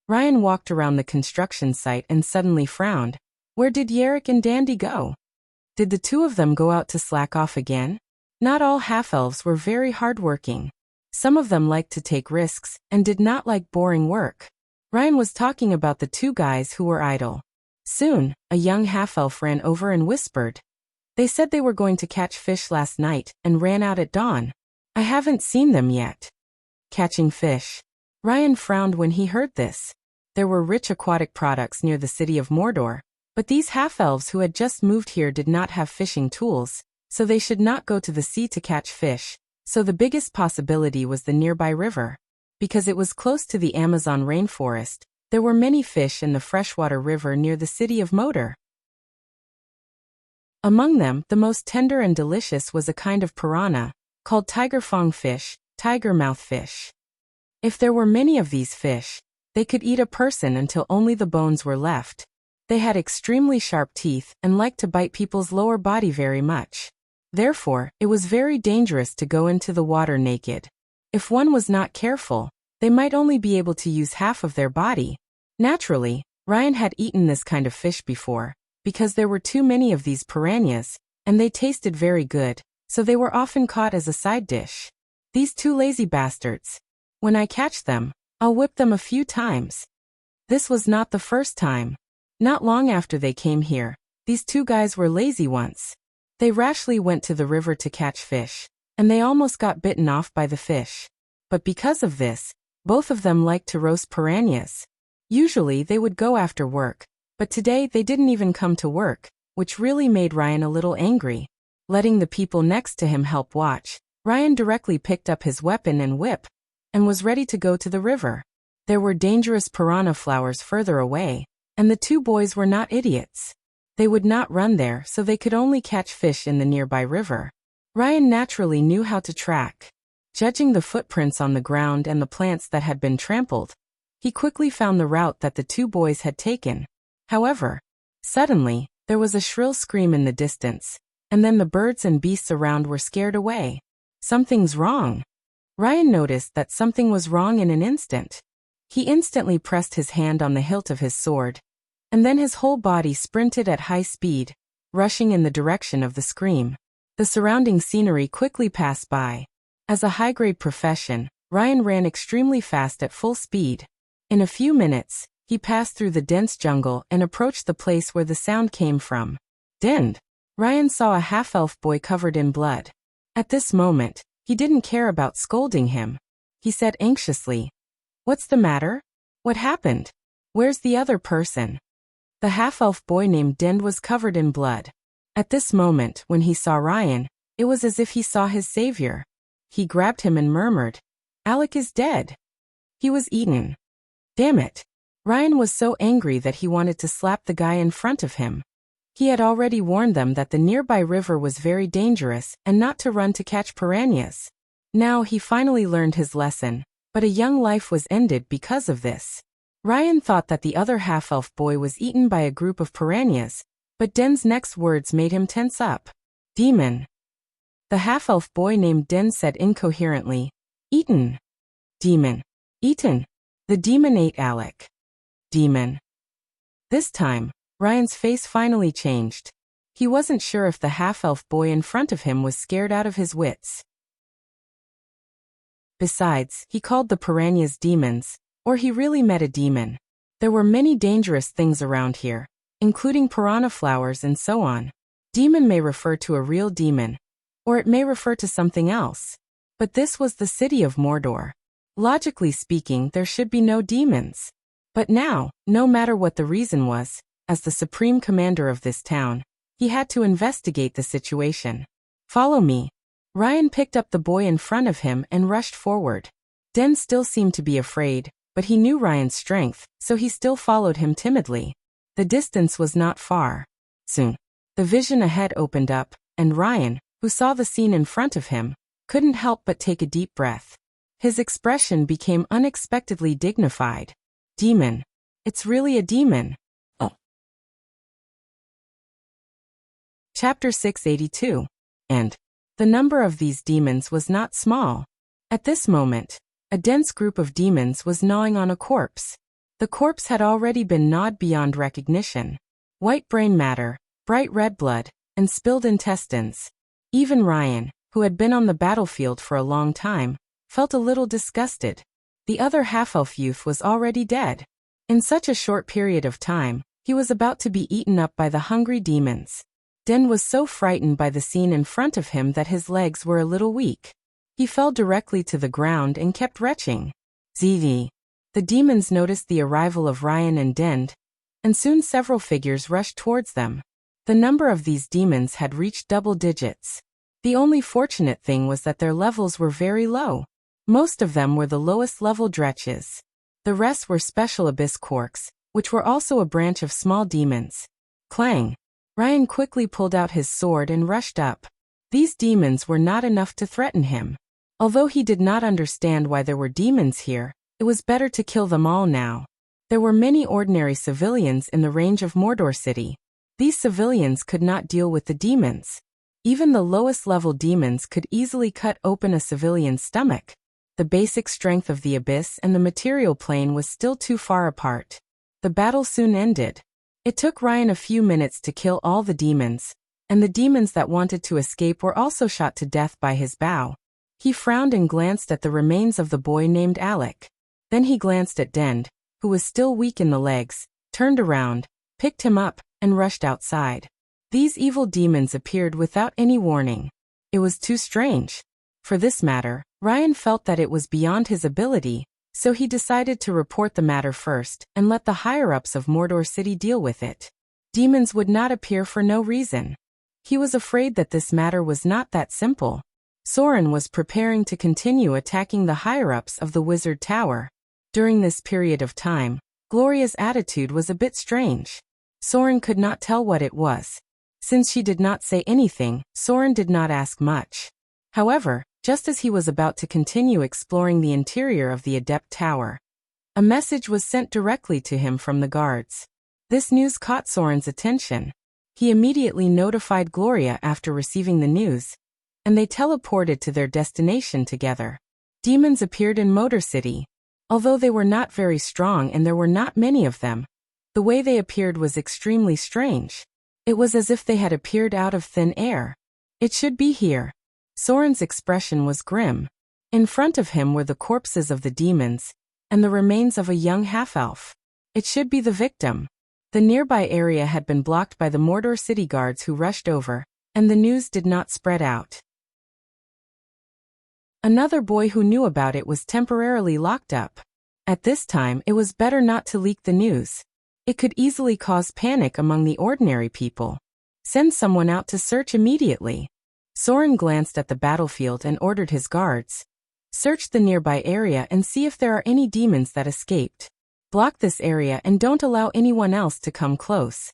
Ryan walked around the construction site and suddenly frowned. Where did Yerrick and Dandy go? Did the 2 of them go out to slack off again? Not all half-elves were very hardworking. Some of them liked to take risks and did not like boring work. Ryan was talking about the 2 guys who were idle. Soon, a young half-elf ran over and whispered. They said they were going to catch fish last night and ran out at dawn. I haven't seen them yet. Catching fish. Ryan frowned when he heard this. There were rich aquatic products near the city of Mordor, but these half-elves who had just moved here did not have fishing tools, so they should not go to the sea to catch fish, so the biggest possibility was the nearby river. Because it was close to the Amazon rainforest, there were many fish in the freshwater river near the city of Mordor. Among them, the most tender and delicious was a kind of piranha, called tiger fong fish, tiger mouth fish. If there were many of these fish, they could eat a person until only the bones were left. They had extremely sharp teeth and liked to bite people's lower body very much. Therefore, it was very dangerous to go into the water naked. If one was not careful, they might only be able to use half of their body. Naturally, Ryan had eaten this kind of fish before, because there were too many of these piranhas, and they tasted very good, so they were often caught as a side dish. These 2 lazy bastards. When I catch them, I'll whip them a few times. This was not the first time. Not long after they came here, these 2 guys were lazy once. They rashly went to the river to catch fish, and they almost got bitten off by the fish. But because of this, both of them liked to roast piranhas. Usually they would go after work, but today they didn't even come to work, which really made Ryan a little angry. Letting the people next to him help watch, Ryan directly picked up his weapon and whip, and was ready to go to the river. There were dangerous piranha flowers further away, and the 2 boys were not idiots. They would not run there, so they could only catch fish in the nearby river. Ryan naturally knew how to track. Judging the footprints on the ground and the plants that had been trampled, he quickly found the route that the two boys had taken. However, suddenly, there was a shrill scream in the distance, and then the birds and beasts around were scared away. Something's wrong. Ryan noticed that something was wrong in an instant. He instantly pressed his hand on the hilt of his sword, and then his whole body sprinted at high speed, rushing in the direction of the scream. The surrounding scenery quickly passed by. As a high-grade profession, Ryan ran extremely fast at full speed. In a few minutes, he passed through the dense jungle and approached the place where the sound came from. Then, Ryan saw a half-elf boy covered in blood. At this moment, he didn't care about scolding him. He said anxiously, "What's the matter? What happened? Where's the other person?" The half-elf boy named Dend was covered in blood. At this moment, when he saw Ryan, it was as if he saw his savior. He grabbed him and murmured, "Alec is dead. He was eaten." Damn it. Ryan was so angry that he wanted to slap the guy in front of him. He had already warned them that the nearby river was very dangerous and not to run to catch piranhas. Now he finally learned his lesson, but a young life was ended because of this. Ryan thought that the other half-elf boy was eaten by a group of piranhas, but Den's next words made him tense up. "Demon." The half-elf boy named Den said incoherently, "Eaten." "Demon." "Eaten." "The demon ate Alec." "Demon." This time, Ryan's face finally changed. He wasn't sure if the half-elf boy in front of him was scared out of his wits. Besides, he called the piranhas demons, or he really met a demon. There were many dangerous things around here, including piranha flowers and so on. Demon may refer to a real demon, or it may refer to something else. But this was the city of Mordor. Logically speaking, there should be no demons. But now, no matter what the reason was, as the supreme commander of this town, he had to investigate the situation. "Follow me." Ryan picked up the boy in front of him and rushed forward. Den still seemed to be afraid, but he knew Ryan's strength, so he still followed him timidly. The distance was not far. Soon, the vision ahead opened up, and Ryan, who saw the scene in front of him, couldn't help but take a deep breath. His expression became unexpectedly dignified. "Demon. It's really a demon." Oh. Chapter 682. And the number of these demons was not small. At this moment, a dense group of demons was gnawing on a corpse. The corpse had already been gnawed beyond recognition. White brain matter, bright red blood, and spilled intestines. Even Ryan, who had been on the battlefield for a long time, felt a little disgusted. The other half-elf youth was already dead. In such a short period of time, he was about to be eaten up by the hungry demons. Den was so frightened by the scene in front of him that his legs were a little weak. He fell directly to the ground and kept retching. ZD. The demons noticed the arrival of Ryan and Dend, and soon several figures rushed towards them. The number of these demons had reached double digits. The only fortunate thing was that their levels were very low. Most of them were the lowest level dretches. The rest were special abyss quarks, which were also a branch of small demons. Clang! Ryan quickly pulled out his sword and rushed up. These demons were not enough to threaten him. Although he did not understand why there were demons here, it was better to kill them all now. There were many ordinary civilians in the range of Mordor City. These civilians could not deal with the demons. Even the lowest level demons could easily cut open a civilian's stomach. The basic strength of the abyss and the material plane was still too far apart. The battle soon ended. It took Ryan a few minutes to kill all the demons, and the demons that wanted to escape were also shot to death by his bow. He frowned and glanced at the remains of the boy named Alec. Then he glanced at Dend, who was still weak in the legs, turned around, picked him up, and rushed outside. These evil demons appeared without any warning. It was too strange. For this matter, Ryan felt that it was beyond his ability, so he decided to report the matter first and let the higher-ups of Mordor City deal with it. Demons would not appear for no reason. He was afraid that this matter was not that simple. Soren was preparing to continue attacking the higher-ups of the Wizard Tower. During this period of time, Gloria's attitude was a bit strange. Soren could not tell what it was. Since she did not say anything, Soren did not ask much. However, just as he was about to continue exploring the interior of the Adept Tower, a message was sent directly to him from the guards. This news caught Soren's attention. He immediately notified Gloria after receiving the news, and they teleported to their destination together. Demons appeared in Motor City. Although they were not very strong and there were not many of them, the way they appeared was extremely strange. It was as if they had appeared out of thin air. It should be here. Soren's expression was grim. In front of him were the corpses of the demons, and the remains of a young half-elf. It should be the victim. The nearby area had been blocked by the Mordor city guards who rushed over, and the news did not spread out. Another boy who knew about it was temporarily locked up. At this time, it was better not to leak the news. It could easily cause panic among the ordinary people. Send someone out to search immediately. Soren glanced at the battlefield and ordered his guards. Search the nearby area and see if there are any demons that escaped. Block this area and don't allow anyone else to come close.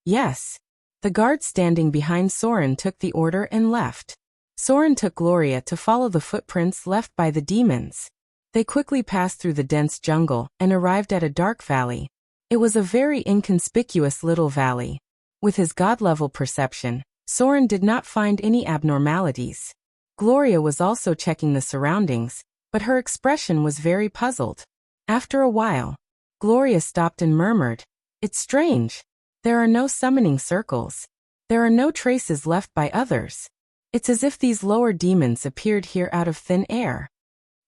Yes. The guards standing behind Soren took the order and left. Soren took Gloria to follow the footprints left by the demons. They quickly passed through the dense jungle and arrived at a dark valley. It was a very inconspicuous little valley. With his god-level perception, Soren did not find any abnormalities. Gloria was also checking the surroundings, but her expression was very puzzled. After a while, Gloria stopped and murmured, "It's strange. There are no summoning circles. There are no traces left by others. It's as if these lower demons appeared here out of thin air."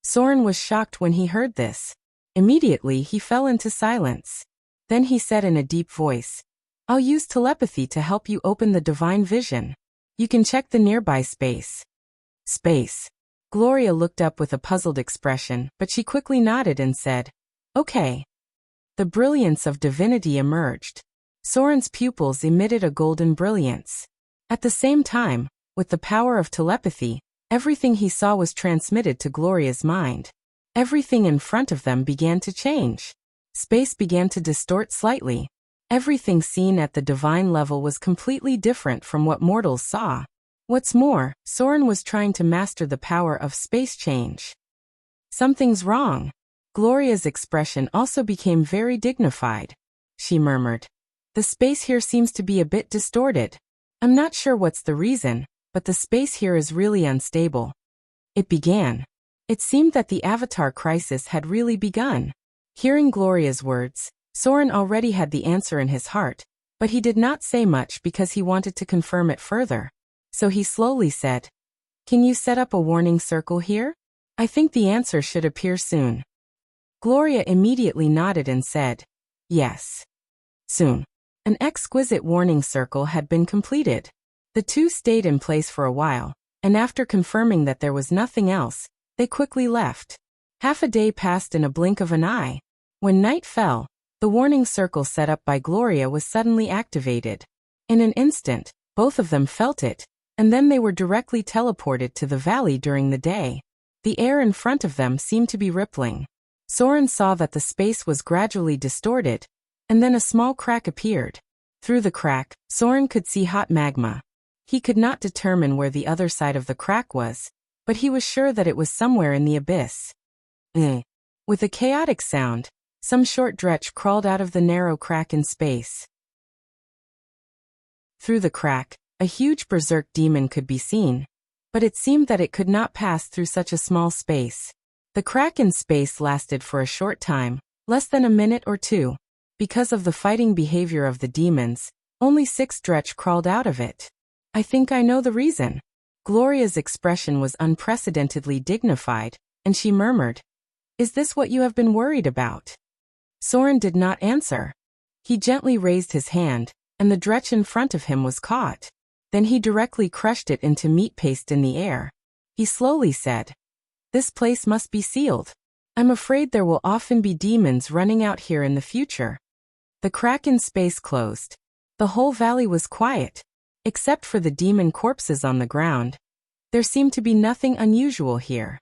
Soren was shocked when he heard this. Immediately he fell into silence. Then he said in a deep voice, "I'll use telepathy to help you open the divine vision. You can check the nearby space." Space. Gloria looked up with a puzzled expression, but she quickly nodded and said, "Okay." The brilliance of divinity emerged. Soren's pupils emitted a golden brilliance. At the same time, with the power of telepathy, everything he saw was transmitted to Gloria's mind. Everything in front of them began to change. Space began to distort slightly. Everything seen at the divine level was completely different from what mortals saw. What's more, Soren was trying to master the power of space change. "Something's wrong." Gloria's expression also became very dignified. She murmured, "The space here seems to be a bit distorted. I'm not sure what's the reason, but the space here is really unstable." It began. It seemed that the Avatar crisis had really begun. Hearing Gloria's words, Soren already had the answer in his heart, but he did not say much because he wanted to confirm it further. So he slowly said, "Can you set up a warning circle here? I think the answer should appear soon." Gloria immediately nodded and said, "Yes. Soon." An exquisite warning circle had been completed. The two stayed in place for a while, and after confirming that there was nothing else, they quickly left. Half a day passed in a blink of an eye. When night fell, the warning circle set up by Gloria was suddenly activated. In an instant, both of them felt it, and then they were directly teleported to the valley during the day. The air in front of them seemed to be rippling. Soren saw that the space was gradually distorted, and then a small crack appeared. Through the crack, Soren could see hot magma. He could not determine where the other side of the crack was, but he was sure that it was somewhere in the abyss. With a chaotic sound, some short dretch crawled out of the narrow crack in space. Through the crack, a huge berserk demon could be seen, but it seemed that it could not pass through such a small space. The crack in space lasted for a short time, less than a minute or two. Because of the fighting behavior of the demons, only 6 dretch crawled out of it. "I think I know the reason." Gloria's expression was unprecedentedly dignified, and she murmured, "Is this what you have been worried about?" Soren did not answer. He gently raised his hand, and the dretch in front of him was caught. Then he directly crushed it into meat paste in the air. He slowly said, "This place must be sealed. I'm afraid there will often be demons running out here in the future." The crack in space closed. The whole valley was quiet, except for the demon corpses on the ground. There seemed to be nothing unusual here.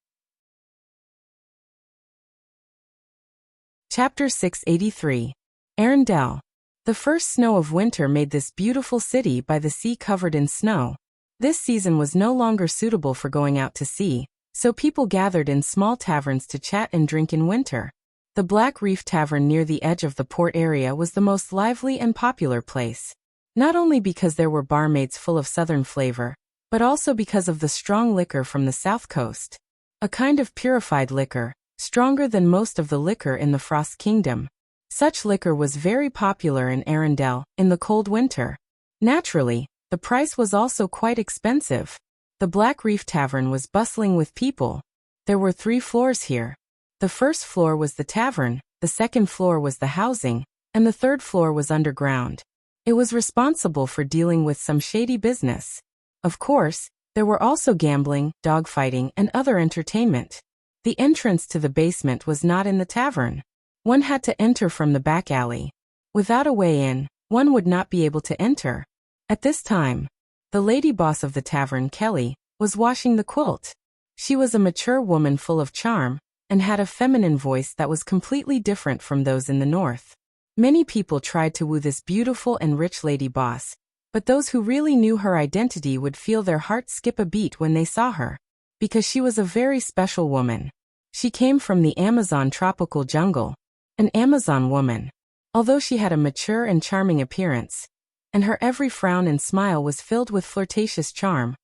Chapter 683. Arendelle. The first snow of winter made this beautiful city by the sea covered in snow. This season was no longer suitable for going out to sea, so people gathered in small taverns to chat and drink in winter. The Black Reef Tavern near the edge of the port area was the most lively and popular place. Not only because there were barmaids full of southern flavor, but also because of the strong liquor from the south coast. A kind of purified liquor, stronger than most of the liquor in the Frost Kingdom. Such liquor was very popular in Arendelle in the cold winter. Naturally, the price was also quite expensive. The Black Reef Tavern was bustling with people. There were 3 floors here. The first floor was the tavern, the second floor was the housing, and the third floor was underground. It was responsible for dealing with some shady business. Of course, there were also gambling, dogfighting, and other entertainment. The entrance to the basement was not in the tavern. One had to enter from the back alley. Without a way in, one would not be able to enter. At this time, the lady boss of the tavern, Kelly, was washing the quilt. She was a mature woman full of charm, and had a feminine voice that was completely different from those in the north. Many people tried to woo this beautiful and rich lady boss, but those who really knew her identity would feel their hearts skip a beat when they saw her. Because she was a very special woman. She came from the Amazon tropical jungle. An Amazon woman. Although she had a mature and charming appearance, and her every frown and smile was filled with flirtatious charm,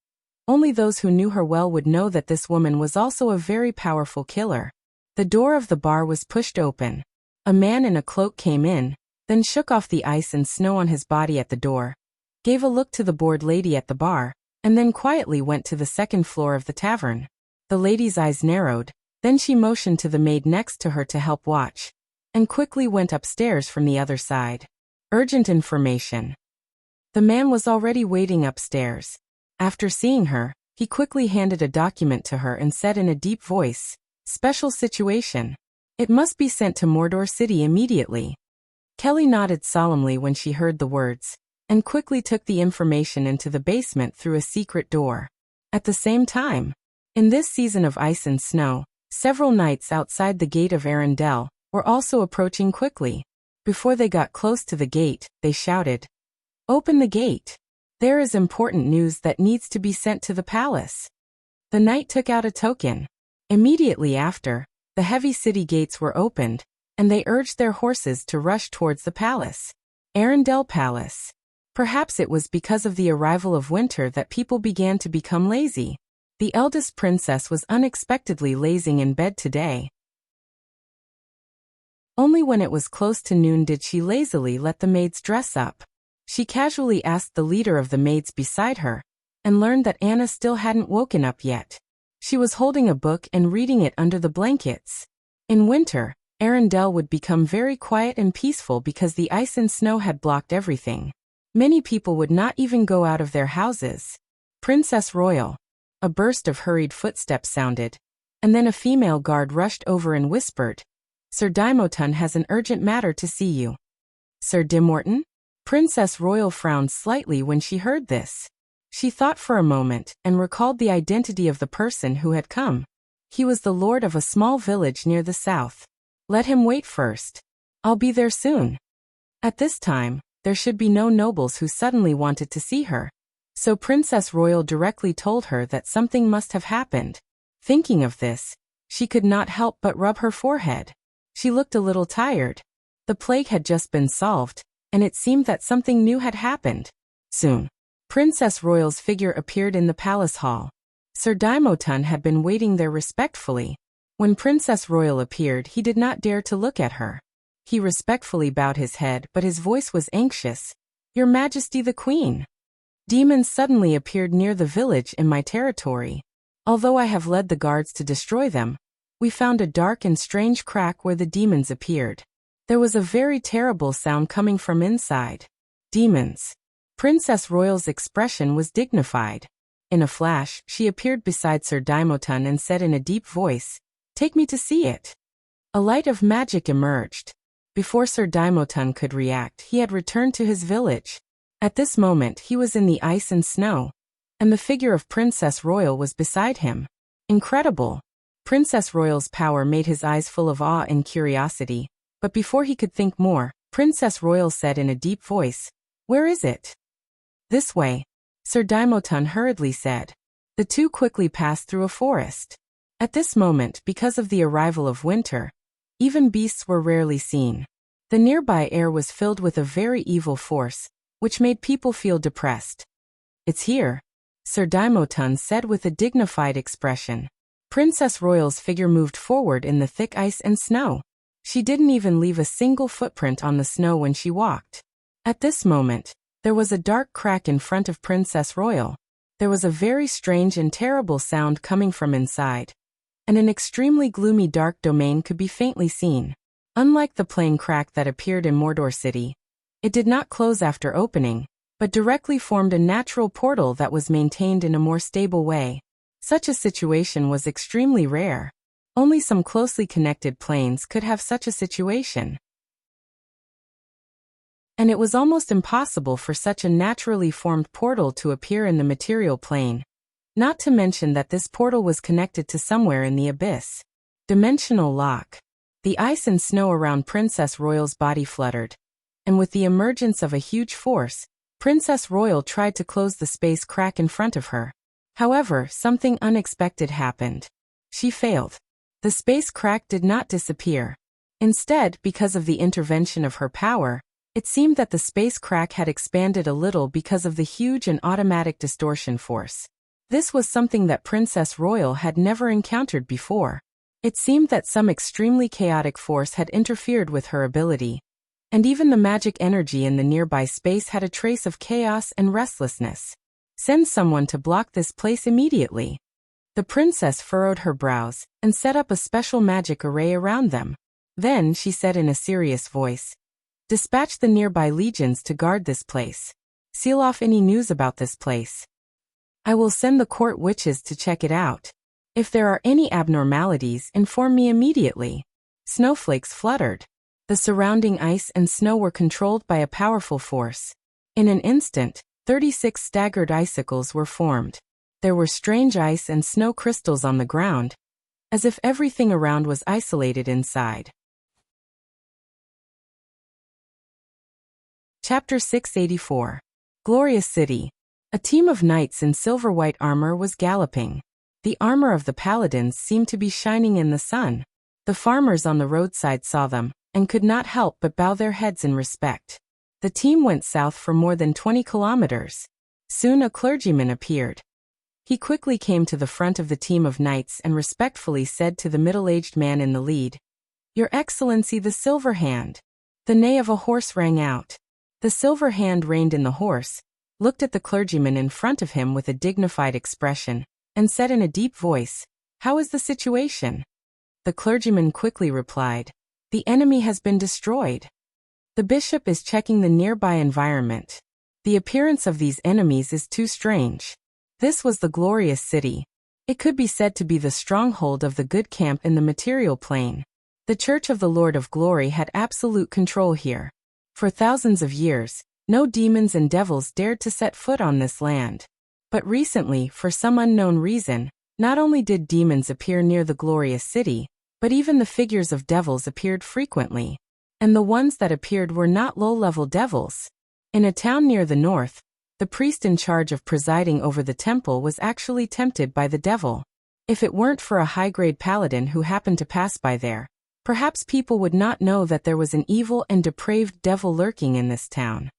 only those who knew her well would know that this woman was also a very powerful killer. The door of the bar was pushed open. A man in a cloak came in, then shook off the ice and snow on his body at the door, gave a look to the bored lady at the bar, and then quietly went to the second floor of the tavern. The lady's eyes narrowed, then she motioned to the maid next to her to help watch, and quickly went upstairs from the other side. Urgent information. The man was already waiting upstairs. After seeing her, he quickly handed a document to her and said in a deep voice, "Special situation. It must be sent to Mordor City immediately." Kelly nodded solemnly when she heard the words, and quickly took the information into the basement through a secret door. At the same time, in this season of ice and snow, several knights outside the gate of Arendelle were also approaching quickly. Before they got close to the gate, they shouted, "Open the gate! There is important news that needs to be sent to the palace." The knight took out a token. Immediately after, the heavy city gates were opened, and they urged their horses to rush towards the palace. Arendelle Palace. Perhaps it was because of the arrival of winter that people began to become lazy. The eldest princess was unexpectedly lazing in bed today. Only when it was close to noon did she lazily let the maids dress up. She casually asked the leader of the maids beside her, and learned that Anna still hadn't woken up yet. She was holding a book and reading it under the blankets. In winter, Arendelle would become very quiet and peaceful because the ice and snow had blocked everything. Many people would not even go out of their houses. Princess Royal. A burst of hurried footsteps sounded, and then a female guard rushed over and whispered, "Sir Dimorton has an urgent matter to see you." Sir Dimorton? Princess Royal frowned slightly when she heard this. She thought for a moment and recalled the identity of the person who had come. He was the lord of a small village near the south. Let him wait first. I'll be there soon. At this time, there should be no nobles who suddenly wanted to see her. So Princess Royal directly told her that something must have happened. Thinking of this, she could not help but rub her forehead. She looked a little tired. The plague had just been solved, and it seemed that something new had happened. Soon, Princess Royal's figure appeared in the palace hall. Sir Dimorton had been waiting there respectfully. When Princess Royal appeared, he did not dare to look at her. He respectfully bowed his head, but his voice was anxious. "Your Majesty the Queen. Demons suddenly appeared near the village in my territory. Although I have led the guards to destroy them, we found a dark and strange crack where the demons appeared. There was a very terrible sound coming from inside." Demons. Princess Royal's expression was dignified. In a flash, she appeared beside Sir Dimorton and said in a deep voice, "Take me to see it." A light of magic emerged. Before Sir Dimorton could react, he had returned to his village. At this moment he was in the ice and snow, and the figure of Princess Royal was beside him. Incredible! Princess Royal's power made his eyes full of awe and curiosity, but before he could think more, Princess Royal said in a deep voice. Where is it? This way, Sir Daimotun hurriedly said. The two quickly passed through a forest. At this moment, because of the arrival of winter, even beasts were rarely seen. The nearby air was filled with a very evil force, which made people feel depressed. It's here, Sir Daimotun said with a dignified expression. Princess Royal's figure moved forward in the thick ice and snow. She didn't even leave a single footprint on the snow when she walked. At this moment, there was a dark crack in front of Princess Royal. There was a very strange and terrible sound coming from inside, and an extremely gloomy dark domain could be faintly seen. Unlike the plain crack that appeared in Mordor City, it did not close after opening, but directly formed a natural portal that was maintained in a more stable way. Such a situation was extremely rare. Only some closely connected planes could have such a situation. And it was almost impossible for such a naturally formed portal to appear in the material plane. Not to mention that this portal was connected to somewhere in the abyss. Dimensional lock. The ice and snow around Princess Royal's body fluttered, and with the emergence of a huge force, Princess Royal tried to close the space crack in front of her. However, something unexpected happened. She failed. The space crack did not disappear. Instead, because of the intervention of her power, it seemed that the space crack had expanded a little because of the huge and automatic distortion force. This was something that Princess Royal had never encountered before. It seemed that some extremely chaotic force had interfered with her ability, and even the magic energy in the nearby space had a trace of chaos and restlessness. Send someone to block this place immediately. The princess furrowed her brows and set up a special magic array around them. Then she said in a serious voice, "Dispatch the nearby legions to guard this place. Seal off any news about this place. I will send the court witches to check it out. If there are any abnormalities, inform me immediately." Snowflakes fluttered. The surrounding ice and snow were controlled by a powerful force. In an instant, 36 staggered icicles were formed. There were strange ice and snow crystals on the ground, as if everything around was isolated inside. Chapter 684. Glorious City. A team of knights in silver-white armor was galloping. The armor of the paladins seemed to be shining in the sun. The farmers on the roadside saw them, and could not help but bow their heads in respect. The team went south for more than 20 kilometers. Soon a clergyman appeared. He quickly came to the front of the team of knights and respectfully said to the middle-aged man in the lead, "Your Excellency, the Silver Hand." The neigh of a horse rang out. The Silver Hand reined in the horse, looked at the clergyman in front of him with a dignified expression, and said in a deep voice, "How is the situation?" The clergyman quickly replied, "The enemy has been destroyed. The bishop is checking the nearby environment. The appearance of these enemies is too strange." This was the glorious city. It could be said to be the stronghold of the good camp in the material plane. The Church of the Lord of Glory had absolute control here. For thousands of years, no demons and devils dared to set foot on this land. But recently, for some unknown reason, not only did demons appear near the glorious city, but even the figures of devils appeared frequently. And the ones that appeared were not low-level devils. In a town near the north, the priest in charge of presiding over the temple was actually tempted by the devil. If it weren't for a high-grade paladin who happened to pass by there, perhaps people would not know that there was an evil and depraved devil lurking in this town.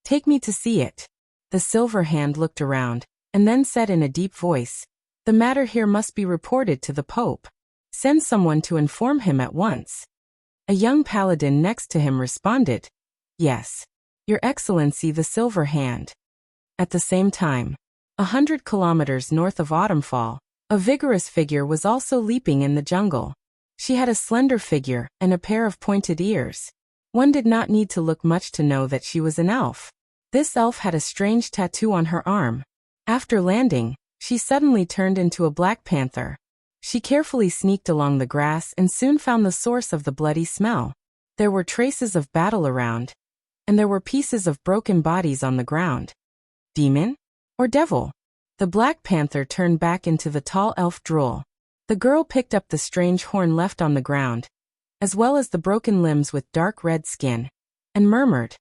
"Take me to see it." The Silver Hand looked around, and then said in a deep voice, "The matter here must be reported to the Pope. Send someone to inform him at once." A young paladin next to him responded, "Yes, Your Excellency, the Silver Hand." At the same time, 100 kilometers north of Autumnfall, a vigorous figure was also leaping in the jungle. She had a slender figure and a pair of pointed ears. One did not need to look much to know that she was an elf. This elf had a strange tattoo on her arm. After landing, she suddenly turned into a black panther. She carefully sneaked along the grass and soon found the source of the bloody smell. There were traces of battle around, and there were pieces of broken bodies on the ground. Demon? Or devil? The Black Panther turned back into the tall elf drool. The girl picked up the strange horn left on the ground, as well as the broken limbs with dark red skin, and murmured,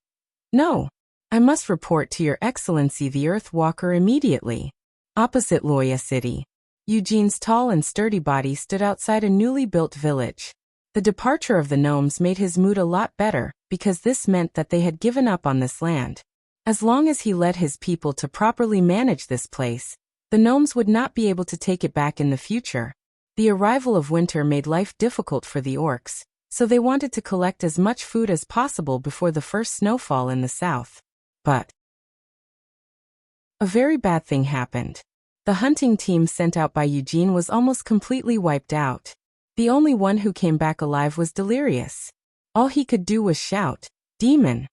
"No, I must report to Your Excellency the Earth Walker immediately." Opposite Loya City, Eugene's tall and sturdy body stood outside a newly built village. The departure of the gnomes made his mood a lot better, because this meant that they had given up on this land. As long as he led his people to properly manage this place, the gnomes would not be able to take it back in the future. The arrival of winter made life difficult for the orcs, so they wanted to collect as much food as possible before the first snowfall in the south. But a very bad thing happened. The hunting team sent out by Eugene was almost completely wiped out. The only one who came back alive was Delirious. All he could do was shout, "Demon!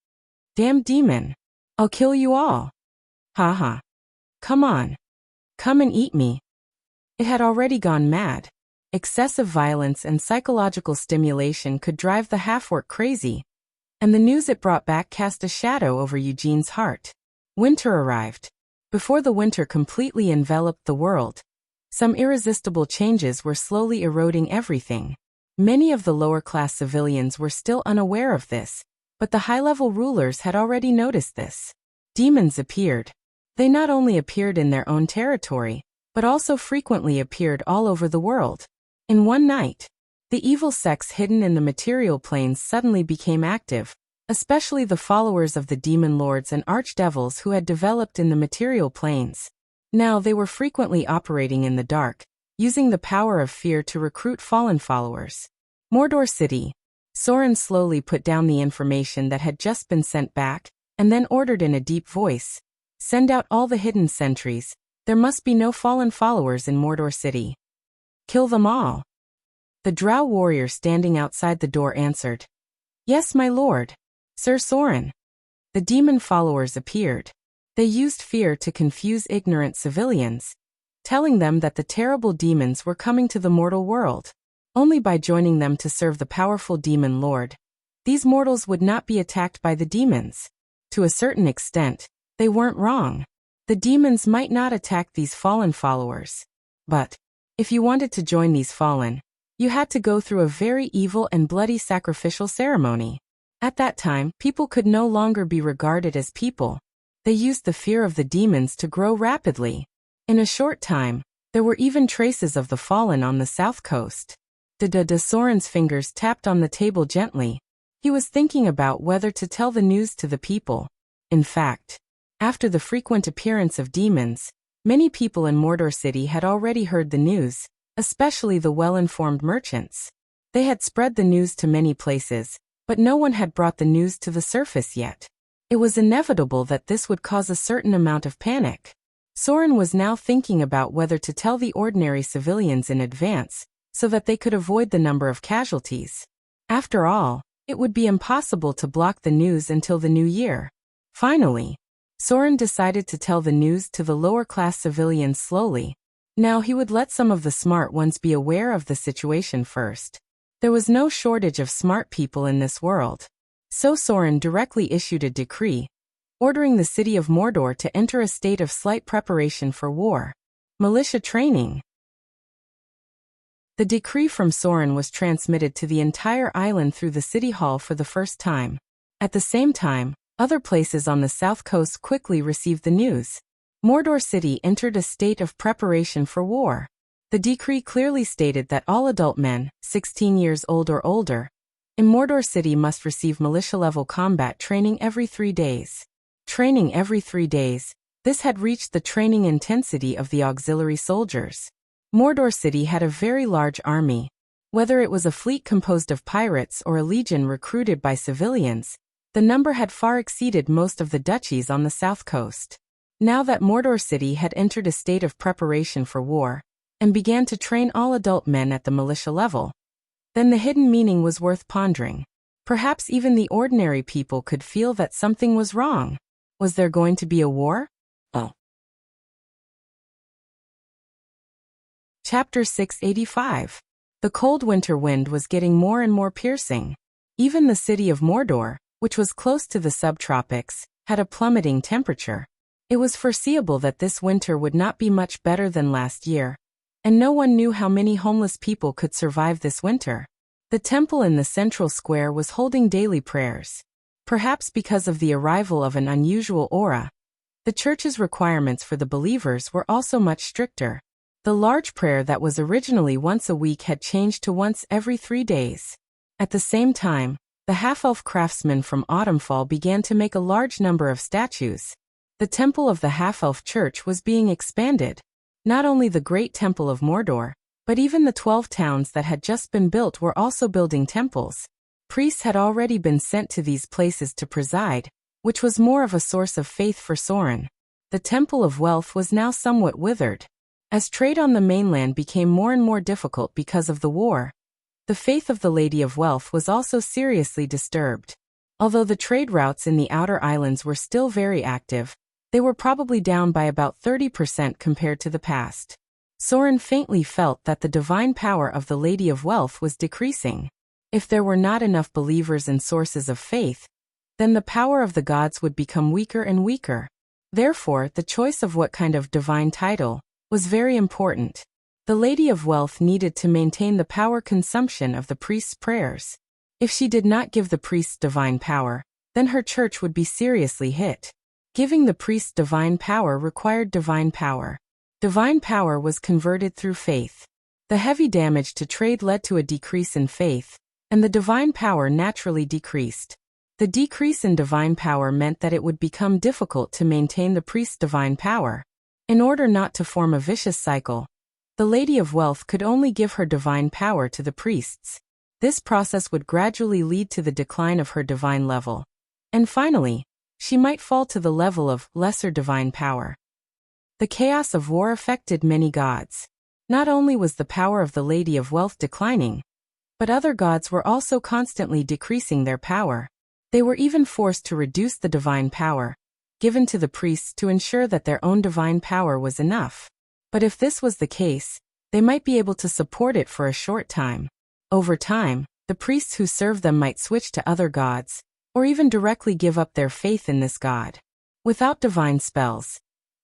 Damn demon! I'll kill you all! Ha. Come on! Come and eat me!" It had already gone mad. Excessive violence and psychological stimulation could drive the half-orc crazy, and the news it brought back cast a shadow over Eugene's heart. Winter arrived. Before the winter completely enveloped the world, some irresistible changes were slowly eroding everything. Many of the lower-class civilians were still unaware of this, but the high-level rulers had already noticed this. Demons appeared. They not only appeared in their own territory, but also frequently appeared all over the world. In one night, the evil sects hidden in the material planes suddenly became active, especially the followers of the demon lords and archdevils who had developed in the material planes. Now they were frequently operating in the dark, using the power of fear to recruit fallen followers. Mordor City. Soren slowly put down the information that had just been sent back, and then ordered in a deep voice, "Send out all the hidden sentries. There must be no fallen followers in Mordor City. Kill them all." The drow warrior standing outside the door answered, "Yes, my lord. Sir Soren." The demon followers appeared. They used fear to confuse ignorant civilians, telling them that the terrible demons were coming to the mortal world. Only by joining them to serve the powerful demon lord, these mortals would not be attacked by the demons. To a certain extent, they weren't wrong. The demons might not attack these fallen followers. But if you wanted to join these fallen, you had to go through a very evil and bloody sacrificial ceremony. At that time, people could no longer be regarded as people. They used the fear of the demons to grow rapidly. In a short time, there were even traces of the fallen on the south coast. Soren's fingers tapped on the table gently. He was thinking about whether to tell the news to the people. In fact, after the frequent appearance of demons, many people in Mordor City had already heard the news, especially the well-informed merchants. They had spread the news to many places, but no one had brought the news to the surface yet. It was inevitable that this would cause a certain amount of panic. Soren was now thinking about whether to tell the ordinary civilians in advance, so that they could avoid the number of casualties. After all, it would be impossible to block the news until the new year. Finally, Soren decided to tell the news to the lower-class civilians slowly. Now he would let some of the smart ones be aware of the situation first. There was no shortage of smart people in this world. So Soren directly issued a decree, ordering the city of Mordor to enter a state of slight preparation for war. Militia training. The decree from Soren was transmitted to the entire island through the city hall for the first time. At the same time, other places on the south coast quickly received the news. Mordor City entered a state of preparation for war. The decree clearly stated that all adult men, 16 years old or older, in Mordor City must receive militia-level combat training every 3 days. Training every 3 days, this had reached the training intensity of the auxiliary soldiers. Mordor City had a very large army. Whether it was a fleet composed of pirates or a legion recruited by civilians, the number had far exceeded most of the duchies on the south coast. Now that Mordor City had entered a state of preparation for war, and began to train all adult men at the militia level, then the hidden meaning was worth pondering. Perhaps even the ordinary people could feel that something was wrong. Was there going to be a war? Chapter 685. The cold winter wind was getting more and more piercing. Even the city of Mordor, which was close to the subtropics, had a plummeting temperature. It was foreseeable that this winter would not be much better than last year, and no one knew how many homeless people could survive this winter. The temple in the central square was holding daily prayers. Perhaps because of the arrival of an unusual aura, the church's requirements for the believers were also much stricter. The large prayer that was originally once a week had changed to once every 3 days. At the same time, the half-elf craftsmen from Autumnfall began to make a large number of statues. The temple of the half-elf church was being expanded. Not only the great temple of Mordor, but even the 12 towns that had just been built were also building temples. Priests had already been sent to these places to preside, which was more of a source of faith for Soren. The Temple of Wealth was now somewhat withered. As trade on the mainland became more and more difficult because of the war, the faith of the Lady of Wealth was also seriously disturbed. Although the trade routes in the outer islands were still very active, they were probably down by about 30% compared to the past. Soren faintly felt that the divine power of the Lady of Wealth was decreasing. If there were not enough believers and sources of faith, then the power of the gods would become weaker and weaker. Therefore, the choice of what kind of divine title was very important. The Lady of Wealth needed to maintain the power consumption of the priest's prayers. If she did not give the priests divine power, then her church would be seriously hit. Giving the priests divine power required divine power. Divine power was converted through faith. The heavy damage to trade led to a decrease in faith, and the divine power naturally decreased. The decrease in divine power meant that it would become difficult to maintain the priest's divine power. In order not to form a vicious cycle, the Lady of Wealth could only give her divine power to the priests. This process would gradually lead to the decline of her divine level. And finally, she might fall to the level of lesser divine power. The chaos of war affected many gods. Not only was the power of the Lady of Wealth declining, but other gods were also constantly decreasing their power. They were even forced to reduce the divine power given to the priests to ensure that their own divine power was enough. But if this was the case, they might be able to support it for a short time. Over time, the priests who served them might switch to other gods, or even directly give up their faith in this god. Without divine spells,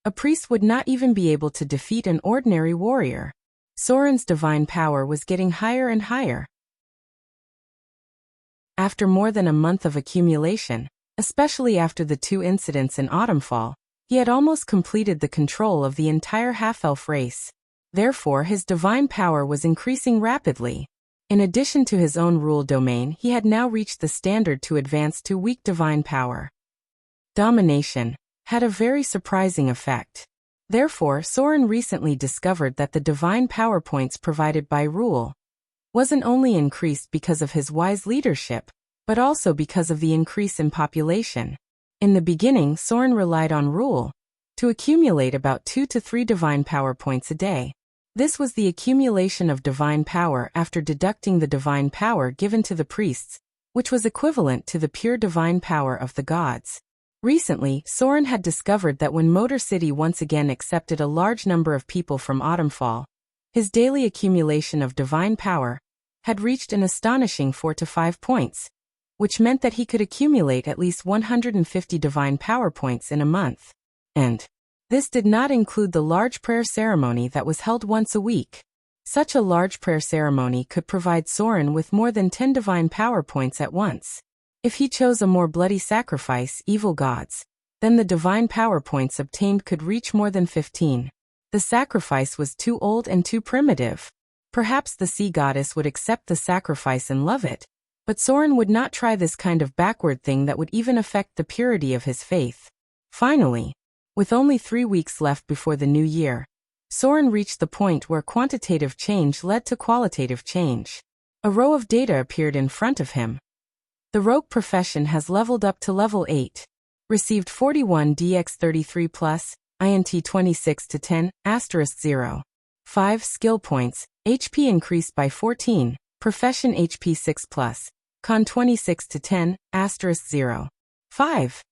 a priest would not even be able to defeat an ordinary warrior. Soren's divine power was getting higher and higher. After more than a month of accumulation, especially after the 2 incidents in Autumnfall, he had almost completed the control of the entire half-elf race. Therefore, his divine power was increasing rapidly. In addition to his own rule domain, he had now reached the standard to advance to weak divine power. Domination had a very surprising effect. Therefore, Soren recently discovered that the divine power points provided by rule wasn't only increased because of his wise leadership, but also because of the increase in population. In the beginning, Soren relied on rule to accumulate about 2 to 3 divine power points a day. This was the accumulation of divine power after deducting the divine power given to the priests, which was equivalent to the pure divine power of the gods. Recently, Soren had discovered that when Motor City once again accepted a large number of people from Autumnfall, his daily accumulation of divine power had reached an astonishing 4 to 5 points, which meant that he could accumulate at least 150 divine power points in a month. And this did not include the large prayer ceremony that was held once a week. Such a large prayer ceremony could provide Soren with more than 10 divine power points at once. If he chose a more bloody sacrifice, evil gods, then the divine power points obtained could reach more than 15. The sacrifice was too old and too primitive. Perhaps the sea goddess would accept the sacrifice and love it. But Soren would not try this kind of backward thing that would even affect the purity of his faith. Finally, with only 3 weeks left before the new year, Soren reached the point where quantitative change led to qualitative change. A row of data appeared in front of him. The rogue profession has leveled up to level 8. Received 41 DX33 plus, INT 26 to 10, *0. 5 skill points, HP increased by 14, profession HP 6 plus, con 26 to 10, *0. 5.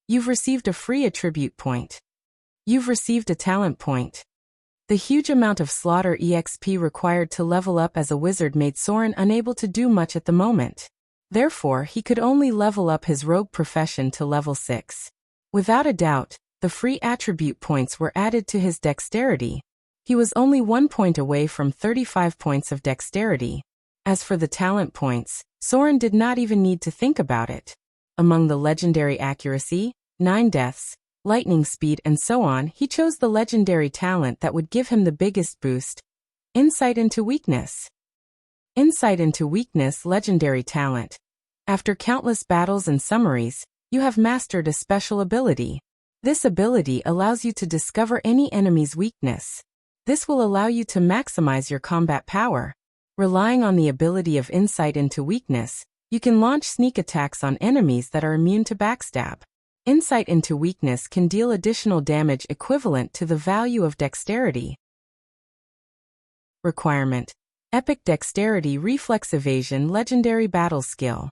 You've received a free attribute point. You've received a talent point. The huge amount of slaughter EXP required to level up as a wizard made Soren unable to do much at the moment. Therefore, he could only level up his rogue profession to level 6. Without a doubt, the free attribute points were added to his dexterity. He was only 1 point away from 35 points of dexterity. As for the talent points, Soren did not even need to think about it. Among the legendary accuracy, 9 deaths, lightning speed and so on, he chose the legendary talent that would give him the biggest boost: insight into weakness. Insight into weakness legendary talent. After countless battles and summaries, you have mastered a special ability. This ability allows you to discover any enemy's weakness. This will allow you to maximize your combat power. Relying on the ability of insight into weakness, you can launch sneak attacks on enemies that are immune to backstab. Insight into weakness can deal additional damage equivalent to the value of dexterity. Requirement: Epic Dexterity Reflex Evasion Legendary Battle Skill.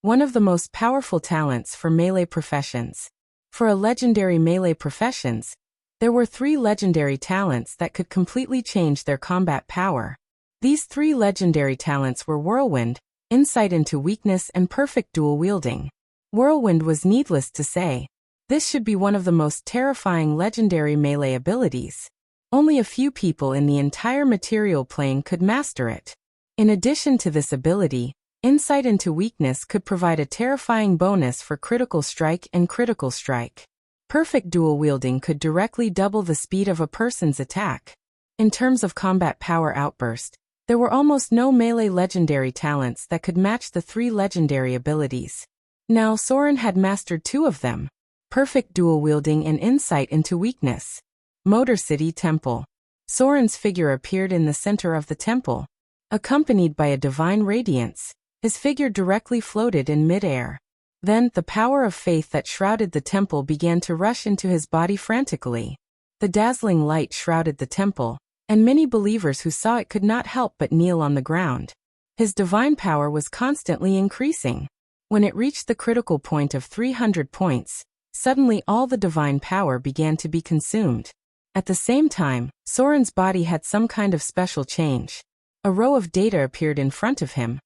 One of the most powerful talents for melee professions. For a legendary melee professions, there were 3 legendary talents that could completely change their combat power. These 3 legendary talents were Whirlwind, Insight into Weakness and Perfect Dual Wielding. Whirlwind was needless to say. This should be one of the most terrifying legendary melee abilities. Only a few people in the entire material plane could master it. In addition to this ability, Insight into Weakness could provide a terrifying bonus for critical strike and critical strike. Perfect Dual Wielding could directly double the speed of a person's attack. In terms of combat power outburst, there were almost no melee legendary talents that could match the 3 legendary abilities. Now Soren had mastered 2 of them: Perfect Dual Wielding and Insight into Weakness. Motor City Temple. Soren's figure appeared in the center of the temple. Accompanied by a divine radiance, his figure directly floated in mid-air. Then, the power of faith that shrouded the temple began to rush into his body frantically. The dazzling light shrouded the temple, and many believers who saw it could not help but kneel on the ground. His divine power was constantly increasing. When it reached the critical point of 300 points, suddenly all the divine power began to be consumed. At the same time, Soren's body had some kind of special change. A row of data appeared in front of him.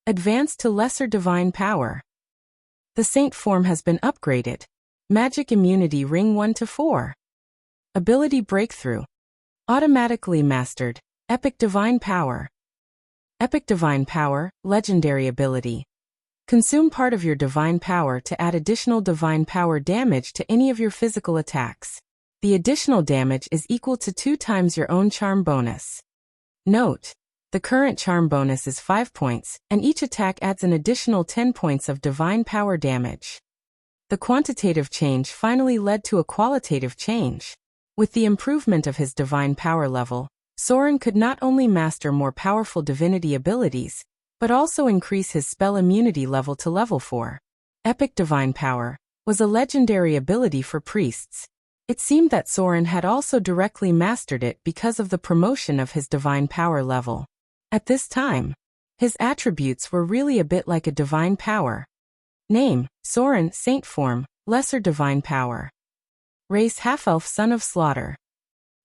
Advanced to lesser divine power. The saint form has been upgraded. Magic immunity ring 1 to 4. Ability breakthrough. Automatically mastered. Epic divine power. Epic divine power, legendary ability. Consume part of your divine power to add additional divine power damage to any of your physical attacks. The additional damage is equal to 2 times your own charm bonus. Note: the current charm bonus is 5 points, and each attack adds an additional 10 points of divine power damage. The quantitative change finally led to a qualitative change. With the improvement of his divine power level, Soren could not only master more powerful divinity abilities, but also increase his spell immunity level to level 4. Epic divine power was a legendary ability for priests. It seemed that Soren had also directly mastered it because of the promotion of his divine power level. At this time, his attributes were really a bit like a divine power. Name: Soren, Saint Form, Lesser Divine Power. Race: Half-Elf, Son of Slaughter.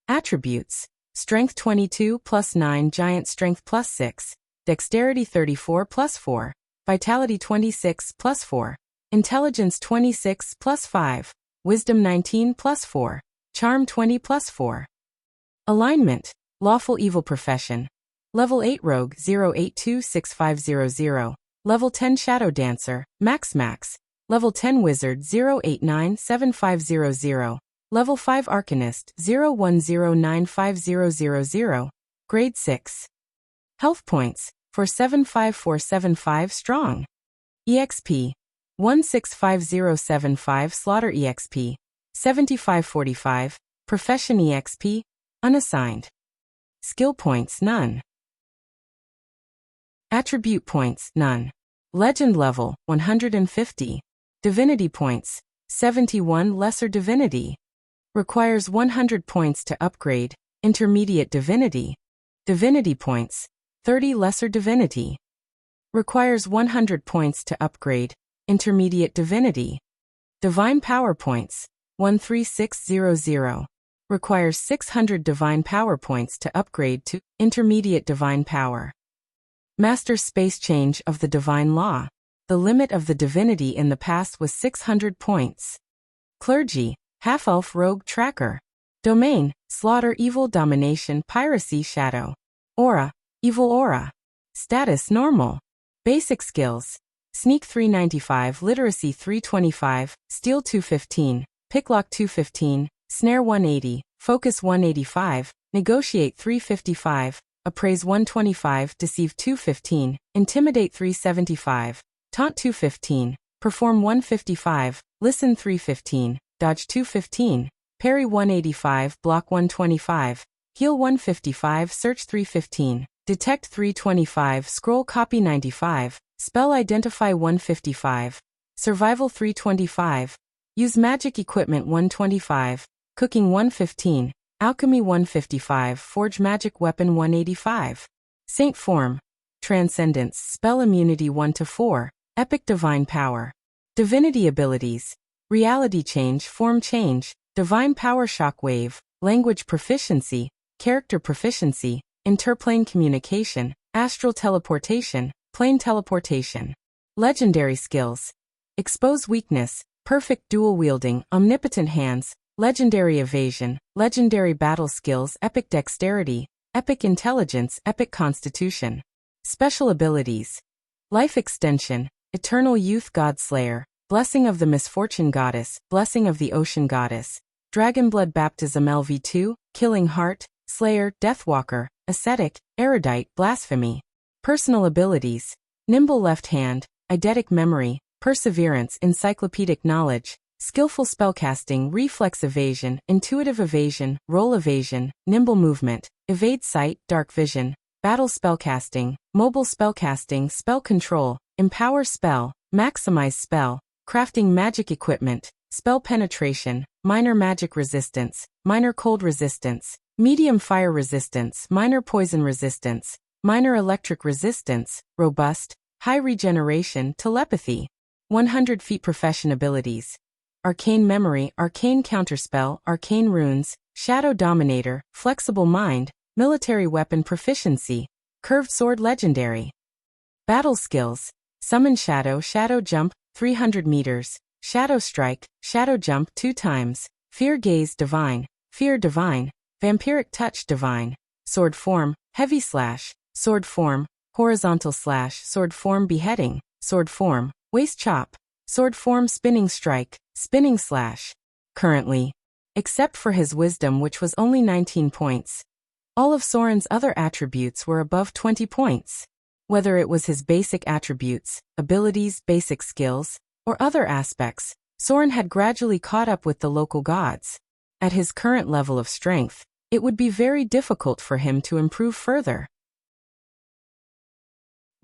Attributes: Strength 22 plus 9, Giant Strength plus 6, Dexterity 34 plus 4, Vitality 26 plus 4, Intelligence 26 plus 5, Wisdom 19 plus 4, Charm 20 plus 4. Alignment: Lawful Evil Profession. Level 8 Rogue 0826500. Level 10 Shadow Dancer, Max. Level 10 Wizard 0897500. Level 5 Arcanist 01095000. Grade 6. Health points: 475475 strong. EXP: 165075 Slaughter. EXP: 7545. Profession. EXP: unassigned. Skill points: none. Attribute points: none. Legend level: 150. Divinity points: 71. Lesser Divinity. Requires 100 points to upgrade. Intermediate Divinity. Divinity points: 30. Lesser Divinity. Requires 100 points to upgrade. Intermediate Divinity. Divine Power points: 13600. Requires 600 Divine Power points to upgrade to Intermediate Divine Power. Master Space Change of the Divine Law. The limit of the divinity in the past was 600 points. Clergy: Half-Elf, Rogue, Tracker. Domain: Slaughter, Evil, Domination, Piracy, Shadow. Aura: Evil Aura. Status: Normal. Basic skills: Sneak 395, Literacy 325, Steal 215, Picklock 215, Snare 180, Focus 185, Negotiate 355, Appraise 125, Deceive 215, Intimidate 375, Taunt 215, Perform 155, Listen 315, Dodge 215, Parry 185, Block 125, Heal 155, Search 315, Detect 325, Scroll Copy 95, Spell Identify 155, Survival 325, Use Magic Equipment 125, Cooking 115, Alchemy 155, Forge Magic Weapon 185. Saint Form, Transcendence, Spell Immunity 1-4, Epic Divine Power. Divinity Abilities, Reality Change, Form Change, Divine Power Shockwave, Language Proficiency, Character Proficiency, Interplane Communication, Astral Teleportation, Plane Teleportation. Legendary Skills, Expose Weakness, Perfect Dual Wielding, Omnipotent Hands, Legendary Evasion, Legendary Battle Skills, Epic Dexterity, Epic Intelligence, Epic Constitution. Special Abilities, Life Extension, Eternal Youth Godslayer, Blessing of the Misfortune Goddess, Blessing of the Ocean Goddess, Dragonblood Baptism LV2, Killing Heart, Slayer, Deathwalker, Ascetic, Erudite, Blasphemy. Personal Abilities, Nimble Left Hand, Eidetic Memory, Perseverance, Encyclopedic Knowledge, Skillful Spellcasting, Reflex Evasion, Intuitive Evasion, Roll Evasion, Nimble Movement, Evade Sight, Dark Vision, Battle Spellcasting, Mobile Spellcasting, Spell Control, Empower Spell, Maximize Spell, Crafting Magic Equipment, Spell Penetration, Minor Magic Resistance, Minor Cold Resistance, Medium Fire Resistance, Minor Poison Resistance, Minor Electric Resistance, Robust, High Regeneration, Telepathy. 100 Feet Profession Abilities, Arcane Memory, Arcane Counterspell, Arcane Runes, Shadow Dominator, Flexible Mind, Military Weapon Proficiency, Curved Sword Legendary. Battle Skills, Summon Shadow, Shadow Jump, 300 meters, Shadow Strike, Shadow Jump 2 times, Fear Gaze Divine, Fear Divine, Vampiric Touch Divine, Sword Form, Heavy Slash, Sword Form, Horizontal Slash, Sword Form Beheading, Sword Form, Waist Chop, Sword Form Spinning Strike, Spinning Slash. Currently, except for his wisdom which was only 19 points, all of Soren's other attributes were above 20 points. Whether it was his basic attributes, abilities, basic skills, or other aspects, Soren had gradually caught up with the local gods. At his current level of strength, it would be very difficult for him to improve further.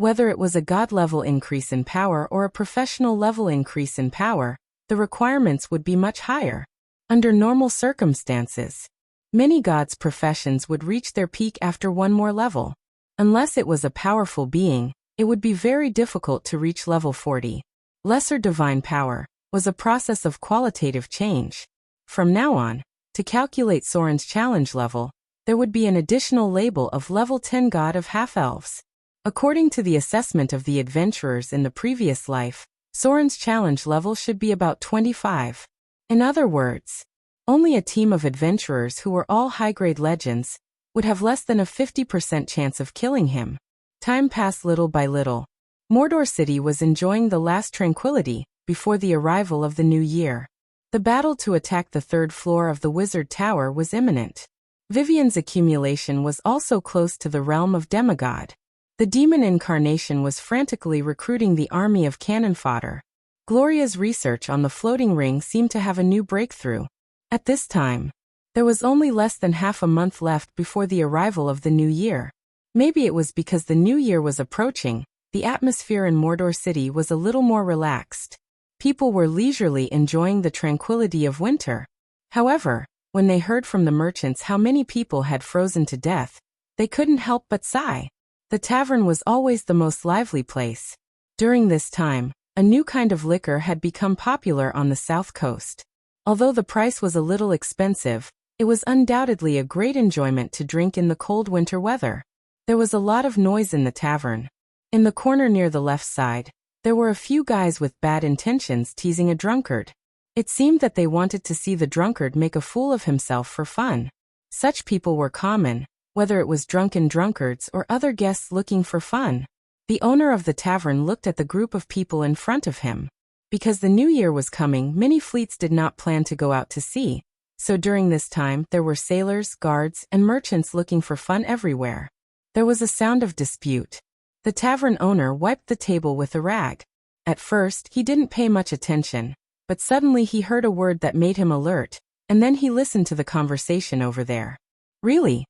Whether it was a god-level increase in power or a professional-level increase in power, the requirements would be much higher. Under normal circumstances, many gods' professions would reach their peak after one more level. Unless it was a powerful being, it would be very difficult to reach level 40. Lesser divine power was a process of qualitative change. From now on, to calculate Soren's challenge level, there would be an additional label of level 10 God of Half-Elves. According to the assessment of the adventurers in the previous life, Soren's challenge level should be about 25. In other words, only a team of adventurers who were all high-grade legends would have less than a 50% chance of killing him. Time passed little by little. Mordor City was enjoying the last tranquility before the arrival of the new year. The battle to attack the third floor of the Wizard Tower was imminent. Vivian's accumulation was also close to the realm of demigod. The demon incarnation was frantically recruiting the army of cannon fodder. Gloria's research on the floating ring seemed to have a new breakthrough. At this time, there was only less than half a month left before the arrival of the new year. Maybe it was because the new year was approaching, the atmosphere in Mordor City was a little more relaxed. People were leisurely enjoying the tranquility of winter. However, when they heard from the merchants how many people had frozen to death, they couldn't help but sigh. The tavern was always the most lively place. During this time, a new kind of liquor had become popular on the south coast. Although the price was a little expensive, it was undoubtedly a great enjoyment to drink in the cold winter weather. There was a lot of noise in the tavern. In the corner near the left side, there were a few guys with bad intentions teasing a drunkard. It seemed that they wanted to see the drunkard make a fool of himself for fun. Such people were common, whether it was drunken drunkards or other guests looking for fun. The owner of the tavern looked at the group of people in front of him. Because the new year was coming, many fleets did not plan to go out to sea, so during this time there were sailors, guards, and merchants looking for fun everywhere. There was a sound of dispute. The tavern owner wiped the table with a rag. At first, he didn't pay much attention, but suddenly he heard a word that made him alert, and then he listened to the conversation over there. Really?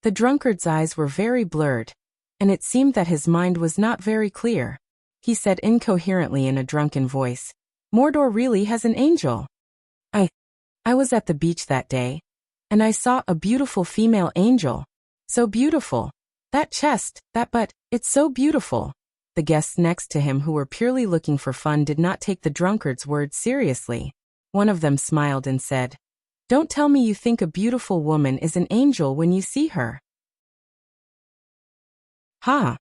The drunkard's eyes were very blurred, and it seemed that his mind was not very clear. He said incoherently in a drunken voice, "Mordor really has an angel. I was at the beach that day, and I saw a beautiful female angel. So beautiful. That chest, that butt, it's so beautiful." The guests next to him who were purely looking for fun did not take the drunkard's words seriously. One of them smiled and said, "Don't tell me you think a beautiful woman is an angel when you see her. Ha!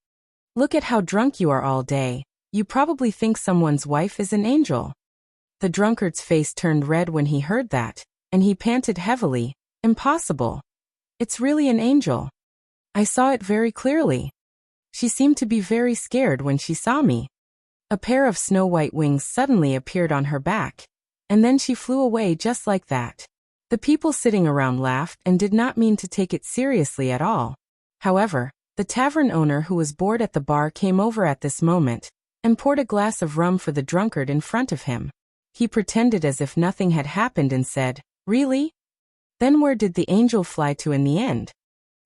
Look at how drunk you are all day. You probably think someone's wife is an angel." The drunkard's face turned red when he heard that, and he panted heavily, "Impossible. It's really an angel. I saw it very clearly. She seemed to be very scared when she saw me. A pair of snow-white wings suddenly appeared on her back, and then she flew away just like that." The people sitting around laughed and did not mean to take it seriously at all. However, the tavern owner who was bored at the bar came over at this moment and poured a glass of rum for the drunkard in front of him. He pretended as if nothing had happened and said, "Really? Then where did the angel fly to in the end?"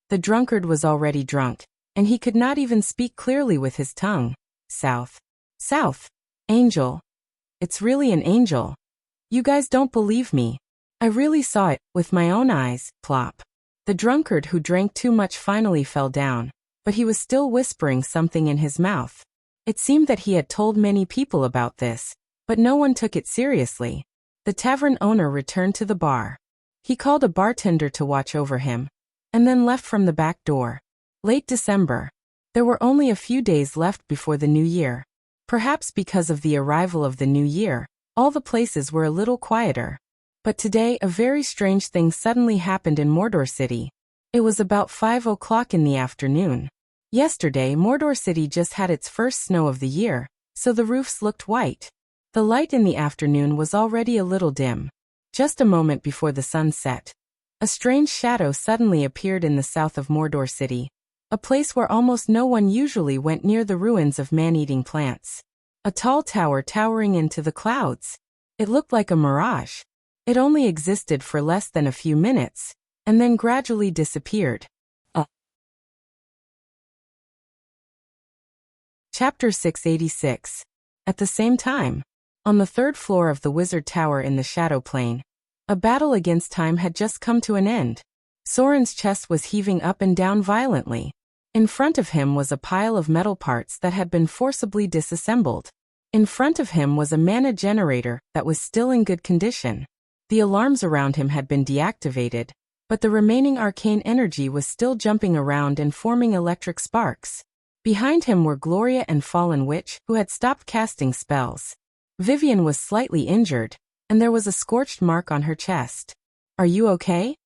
The drunkard was already drunk, and he could not even speak clearly with his tongue. "South. South. Angel. It's really an angel. You guys don't believe me. I really saw it, with my own eyes." Plop. The drunkard who drank too much finally fell down, but he was still whispering something in his mouth. It seemed that he had told many people about this, but no one took it seriously. The tavern owner returned to the bar. He called a bartender to watch over him, and then left from the back door. Late December. There were only a few days left before the new year. Perhaps because of the arrival of the new year, all the places were a little quieter. But today a very strange thing suddenly happened in Mordor City. It was about 5 o'clock in the afternoon. Yesterday Mordor City just had its first snow of the year, so the roofs looked white. The light in the afternoon was already a little dim. Just a moment before the sun set, a strange shadow suddenly appeared in the south of Mordor City, a place where almost no one usually went near the ruins of man-eating plants. A tall tower towering into the clouds. It looked like a mirage. It only existed for less than a few minutes, and then gradually disappeared. Chapter 686. At the same time, on the third floor of the Wizard Tower in the Shadow Plane, a battle against time had just come to an end. Soren's chest was heaving up and down violently. In front of him was a pile of metal parts that had been forcibly disassembled. In front of him was a mana generator that was still in good condition. The alarms around him had been deactivated, but the remaining arcane energy was still jumping around and forming electric sparks. Behind him were Gloria and Fallen Witch, who had stopped casting spells. Vivian was slightly injured, and there was a scorched mark on her chest. "Are you okay?"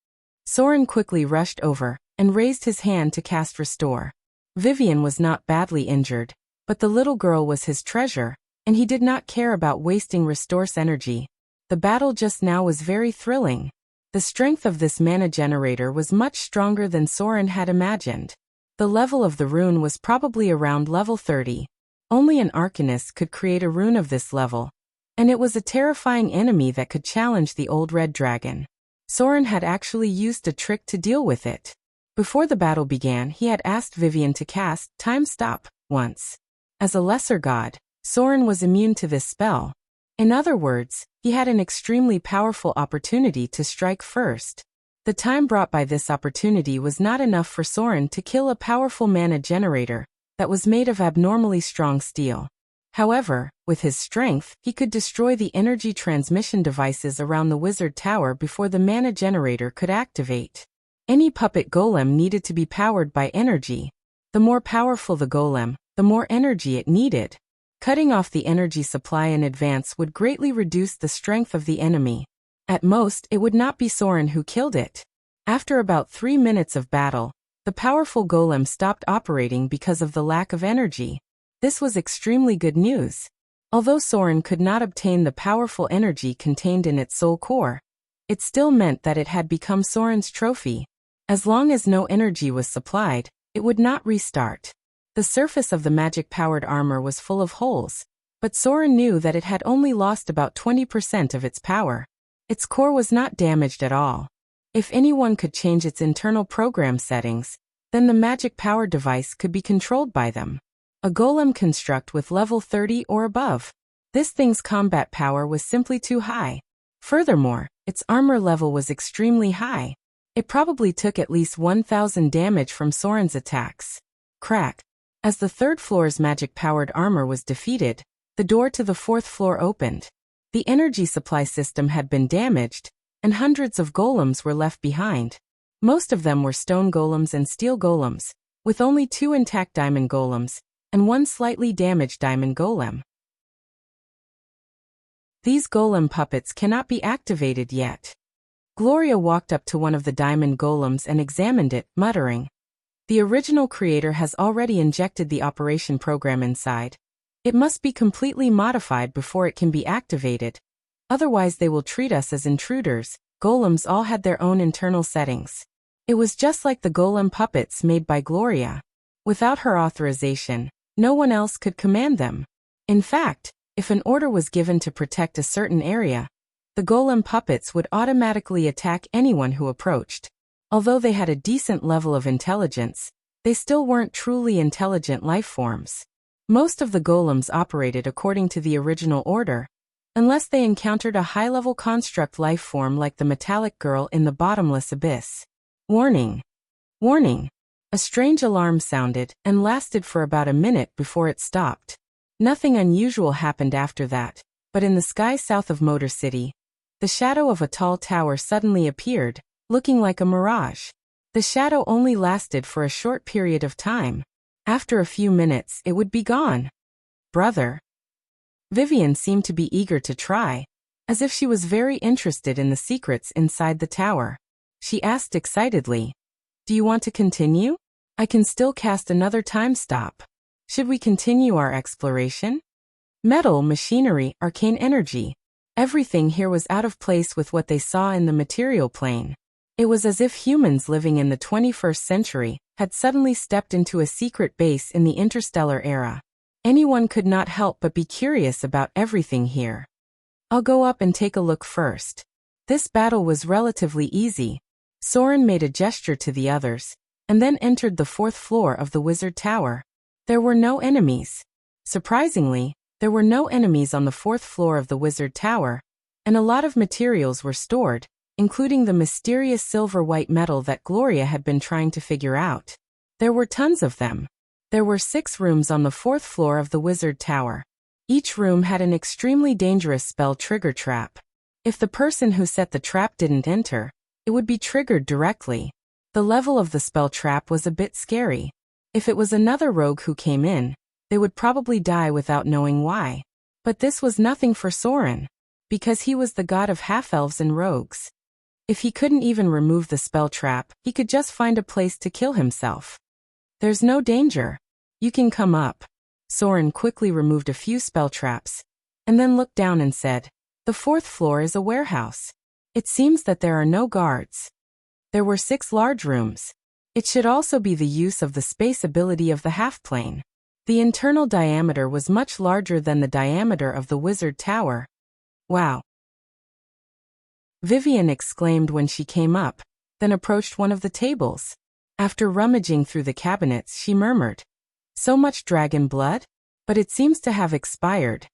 Soren quickly rushed over and raised his hand to cast Restore. Vivian was not badly injured, but the little girl was his treasure, and he did not care about wasting Restore's energy. The battle just now was very thrilling. The strength of this mana generator was much stronger than Soren had imagined. The level of the rune was probably around level 30. Only an Arcanist could create a rune of this level, and it was a terrifying enemy that could challenge the old red dragon. Soren had actually used a trick to deal with it. Before the battle began, he had asked Vivian to cast Time Stop once. As a lesser god, Soren was immune to this spell. In other words, he had an extremely powerful opportunity to strike first. The time brought by this opportunity was not enough for Soren to kill a powerful mana generator that was made of abnormally strong steel. However, with his strength, he could destroy the energy transmission devices around the Wizard Tower before the mana generator could activate. Any puppet golem needed to be powered by energy. The more powerful the golem, the more energy it needed. Cutting off the energy supply in advance would greatly reduce the strength of the enemy. At most, it would not be Soren who killed it. After about 3 minutes of battle, the powerful golem stopped operating because of the lack of energy. This was extremely good news. Although Soren could not obtain the powerful energy contained in its soul core, it still meant that it had become Soren's trophy. As long as no energy was supplied, it would not restart. The surface of the magic-powered armor was full of holes, but Soren knew that it had only lost about 20% of its power. Its core was not damaged at all. If anyone could change its internal program settings, then the magic-powered device could be controlled by them. A golem construct with level 30 or above. This thing's combat power was simply too high. Furthermore, its armor level was extremely high. It probably took at least 1,000 damage from Soren's attacks. Crack. As the third floor's magic-powered armor was defeated, the door to the fourth floor opened. The energy supply system had been damaged, and hundreds of golems were left behind. Most of them were stone golems and steel golems, with only 2 intact diamond golems, and 1 slightly damaged diamond golem. These golem puppets cannot be activated yet. Gloria walked up to one of the diamond golems and examined it, muttering, "The original creator has already injected the operation program inside. It must be completely modified before it can be activated. Otherwise they will treat us as intruders." Golems all had their own internal settings. It was just like the golem puppets made by Gloria. Without her authorization, no one else could command them. In fact, if an order was given to protect a certain area, the golem puppets would automatically attack anyone who approached. Although they had a decent level of intelligence, they still weren't truly intelligent life forms. Most of the golems operated according to the original order, unless they encountered a high-level construct life form like the metallic girl in the bottomless abyss. Warning! Warning! A strange alarm sounded and lasted for about a minute before it stopped. Nothing unusual happened after that, but in the sky south of Motor City, the shadow of a tall tower suddenly appeared, looking like a mirage. The shadow only lasted for a short period of time. After a few minutes, it would be gone. "Brother." Vivian seemed to be eager to try, as if she was very interested in the secrets inside the tower. She asked excitedly, "Do you want to continue? I can still cast another time stop. Should we continue our exploration?" Metal, machinery, arcane energy. Everything here was out of place with what they saw in the material plane. It was as if humans living in the 21st century had suddenly stepped into a secret base in the interstellar era. Anyone could not help but be curious about everything here. "I'll go up and take a look first." This battle was relatively easy. Soren made a gesture to the others, and then entered the 4th floor of the wizard tower. There were no enemies. Surprisingly, there were no enemies on the 4th floor of the wizard tower, and a lot of materials were stored, including the mysterious silver-white metal that Gloria had been trying to figure out. There were tons of them. There were 6 rooms on the 4th floor of the wizard tower. Each room had an extremely dangerous spell trigger trap. If the person who set the trap didn't enter, it would be triggered directly. The level of the spell trap was a bit scary. If it was another rogue who came in, they would probably die without knowing why. But this was nothing for Soren, because he was the god of half-elves and rogues. If he couldn't even remove the spell trap, he could just find a place to kill himself. "There's no danger. You can come up." Soren quickly removed a few spell traps, and then looked down and said, "The 4th floor is a warehouse. It seems that there are no guards." There were 6 large rooms. It should also be the use of the space ability of the half-plane. The internal diameter was much larger than the diameter of the wizard tower. "Wow!" Vivian exclaimed when she came up, then approached one of the tables. After rummaging through the cabinets, she murmured, "So much dragon blood? But it seems to have expired."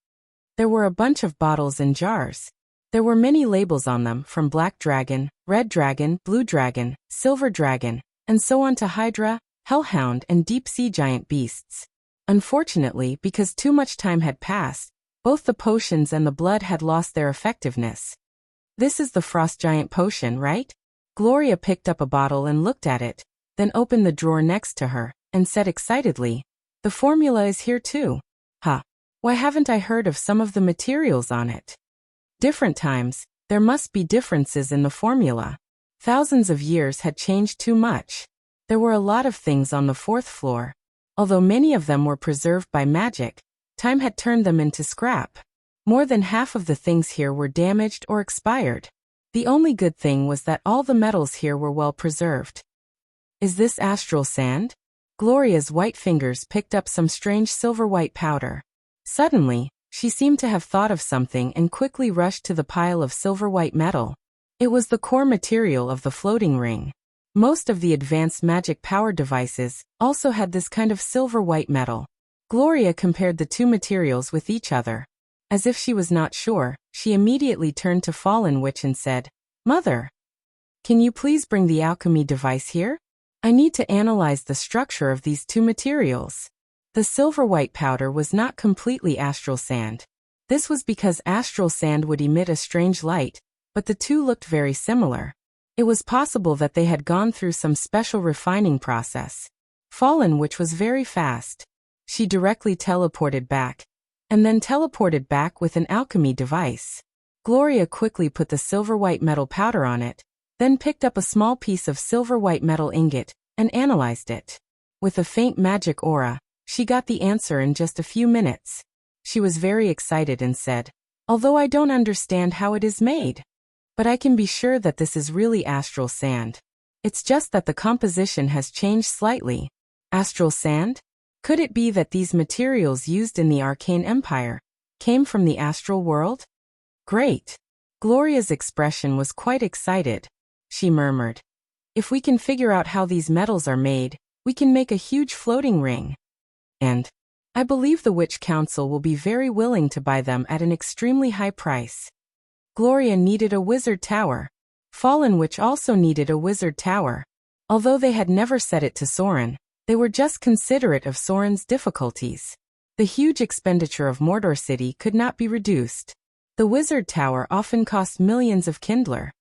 There were a bunch of bottles and jars. There were many labels on them, from black dragon, red dragon, blue dragon, silver dragon, and so on to hydra, hellhound, and deep-sea giant beasts. Unfortunately, because too much time had passed, both the potions and the blood had lost their effectiveness. "This is the frost giant potion, right?" Gloria picked up a bottle and looked at it, then opened the drawer next to her, and said excitedly, "The formula is here too. Huh. Why haven't I heard of some of the materials on it?" Different times, there must be differences in the formula. Thousands of years had changed too much. There were a lot of things on the 4th floor. Although many of them were preserved by magic, time had turned them into scrap. More than half of the things here were damaged or expired. The only good thing was that all the metals here were well preserved. Is this astral sand? Gloria's white fingers picked up some strange silver-white powder. Suddenly, she seemed to have thought of something and quickly rushed to the pile of silver-white metal. It was the core material of the floating ring. Most of the advanced magic power devices also had this kind of silver-white metal. Gloria compared the two materials with each other. As if she was not sure, she immediately turned to Fallen Witch and said, "Mother, can you please bring the alchemy device here? I need to analyze the structure of these two materials." The silver-white powder was not completely astral sand. This was because astral sand would emit a strange light, but the two looked very similar. It was possible that they had gone through some special refining process. Fallen Witch was very fast. She directly teleported back, and then teleported back with an alchemy device. Gloria quickly put the silver-white metal powder on it, then picked up a small piece of silver-white metal ingot, and analyzed it. With a faint magic aura, she got the answer in just a few minutes. She was very excited and said, "Although I don't understand how it is made, but I can be sure that this is really astral sand. It's just that the composition has changed slightly." Astral sand? Could it be that these materials used in the Arcane Empire came from the astral world? Great! Gloria's expression was quite excited. She murmured, "If we can figure out how these metals are made, we can make a huge floating ring. And I believe the Witch Council will be very willing to buy them at an extremely high price." Gloria needed a wizard tower. Fallen Witch also needed a wizard tower. Although they had never said it to Soren, they were just considerate of Soren's difficulties. The huge expenditure of Mordor City could not be reduced. The wizard tower often cost millions of Kindler.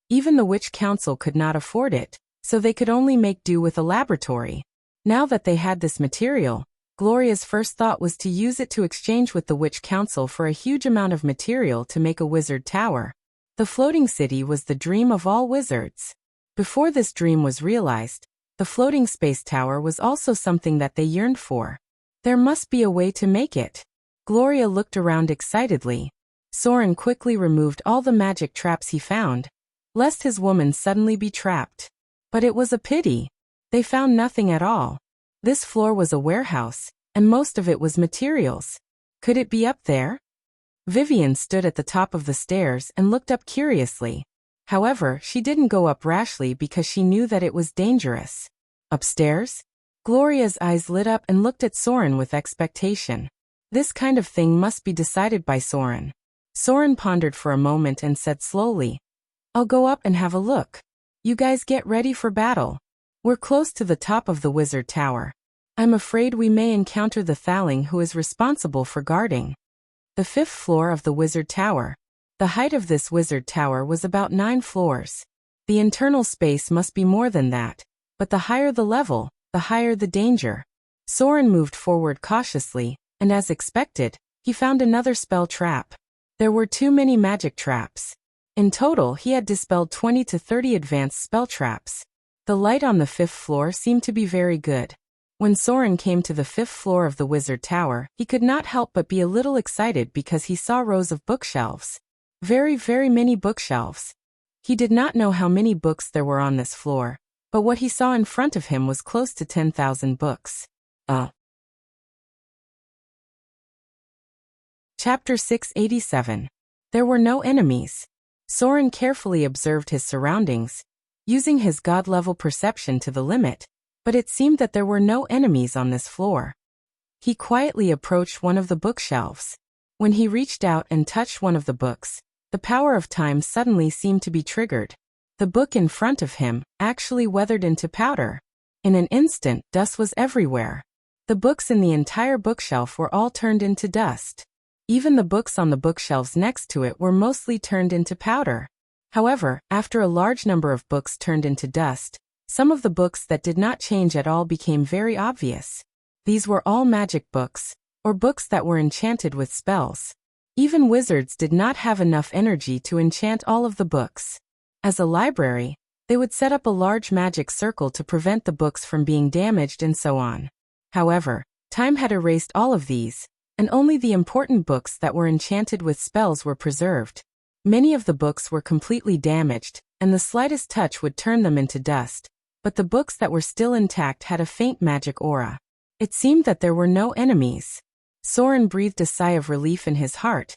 Even the Witch Council could not afford it, so they could only make do with a laboratory. Now that they had this material, Gloria's first thought was to use it to exchange with the Witch Council for a huge amount of material to make a wizard tower. The floating city was the dream of all wizards. Before this dream was realized, the floating space tower was also something that they yearned for. There must be a way to make it. Gloria looked around excitedly. Soren quickly removed all the magic traps he found, lest his woman suddenly be trapped. But it was a pity. They found nothing at all. This floor was a warehouse, and most of it was materials. Could it be up there? Vivian stood at the top of the stairs and looked up curiously. However, she didn't go up rashly because she knew that it was dangerous. Upstairs? Gloria's eyes lit up and looked at Soren with expectation. This kind of thing must be decided by Soren. Soren pondered for a moment and said slowly, "I'll go up and have a look. You guys get ready for battle. We're close to the top of the wizard tower. I'm afraid we may encounter the Thaling who is responsible for guarding." The 5th floor of the wizard tower. The height of this wizard tower was about 9 floors. The internal space must be more than that, but the higher the level, the higher the danger. Soren moved forward cautiously, and as expected, he found another spell trap. There were too many magic traps. In total, he had dispelled 20 to 30 advanced spell traps. The light on the 5th floor seemed to be very good. When Soren came to the 5th floor of the wizard tower, he could not help but be a little excited because he saw rows of bookshelves. Very, very many bookshelves. He did not know how many books there were on this floor, but what he saw in front of him was close to 10,000 books. Chapter 687. There were no enemies. Soren carefully observed his surroundings, using his god-level perception to the limit, but it seemed that there were no enemies on this floor. He quietly approached one of the bookshelves. When he reached out and touched one of the books, the power of time suddenly seemed to be triggered. The book in front of him actually weathered into powder. In an instant, dust was everywhere. The books in the entire bookshelf were all turned into dust. Even the books on the bookshelves next to it were mostly turned into powder. However, after a large number of books turned into dust, some of the books that did not change at all became very obvious. These were all magic books, or books that were enchanted with spells. Even wizards did not have enough energy to enchant all of the books. As a library, They would set up a large magic circle to prevent the books from being damaged and so on. However, time had erased all of these, and only the important books that were enchanted with spells were preserved. Many of the books were completely damaged, and the slightest touch would turn them into dust, but the books that were still intact had a faint magic aura. It seemed that there were no enemies. Soren breathed a sigh of relief in his heart,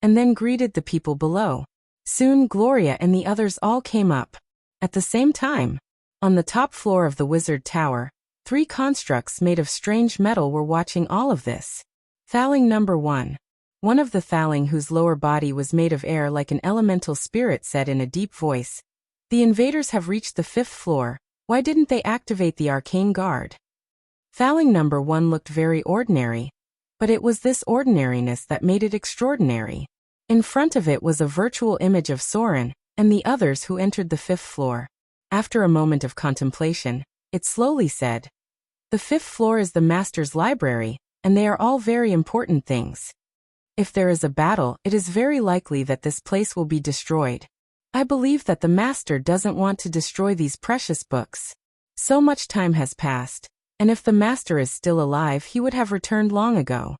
and then greeted the people below. Soon Gloria and the others all came up. At the same time, on the top floor of the wizard tower, 3 constructs made of strange metal were watching all of this. Thaling number 1. One of the Thaling, whose lower body was made of air like an elemental spirit, said in a deep voice, "The invaders have reached the 5th floor. Why didn't they activate the arcane guard?" Thaling number 1 looked very ordinary, but it was this ordinariness that made it extraordinary. In front of it was a virtual image of Soren and the others who entered the 5th floor. After a moment of contemplation, it slowly said, "The 5th floor is the Master's library, and they are all very important things. If there is a battle, it is very likely that this place will be destroyed. I believe that the Master doesn't want to destroy these precious books. So much time has passed, and if the Master is still alive, he would have returned long ago.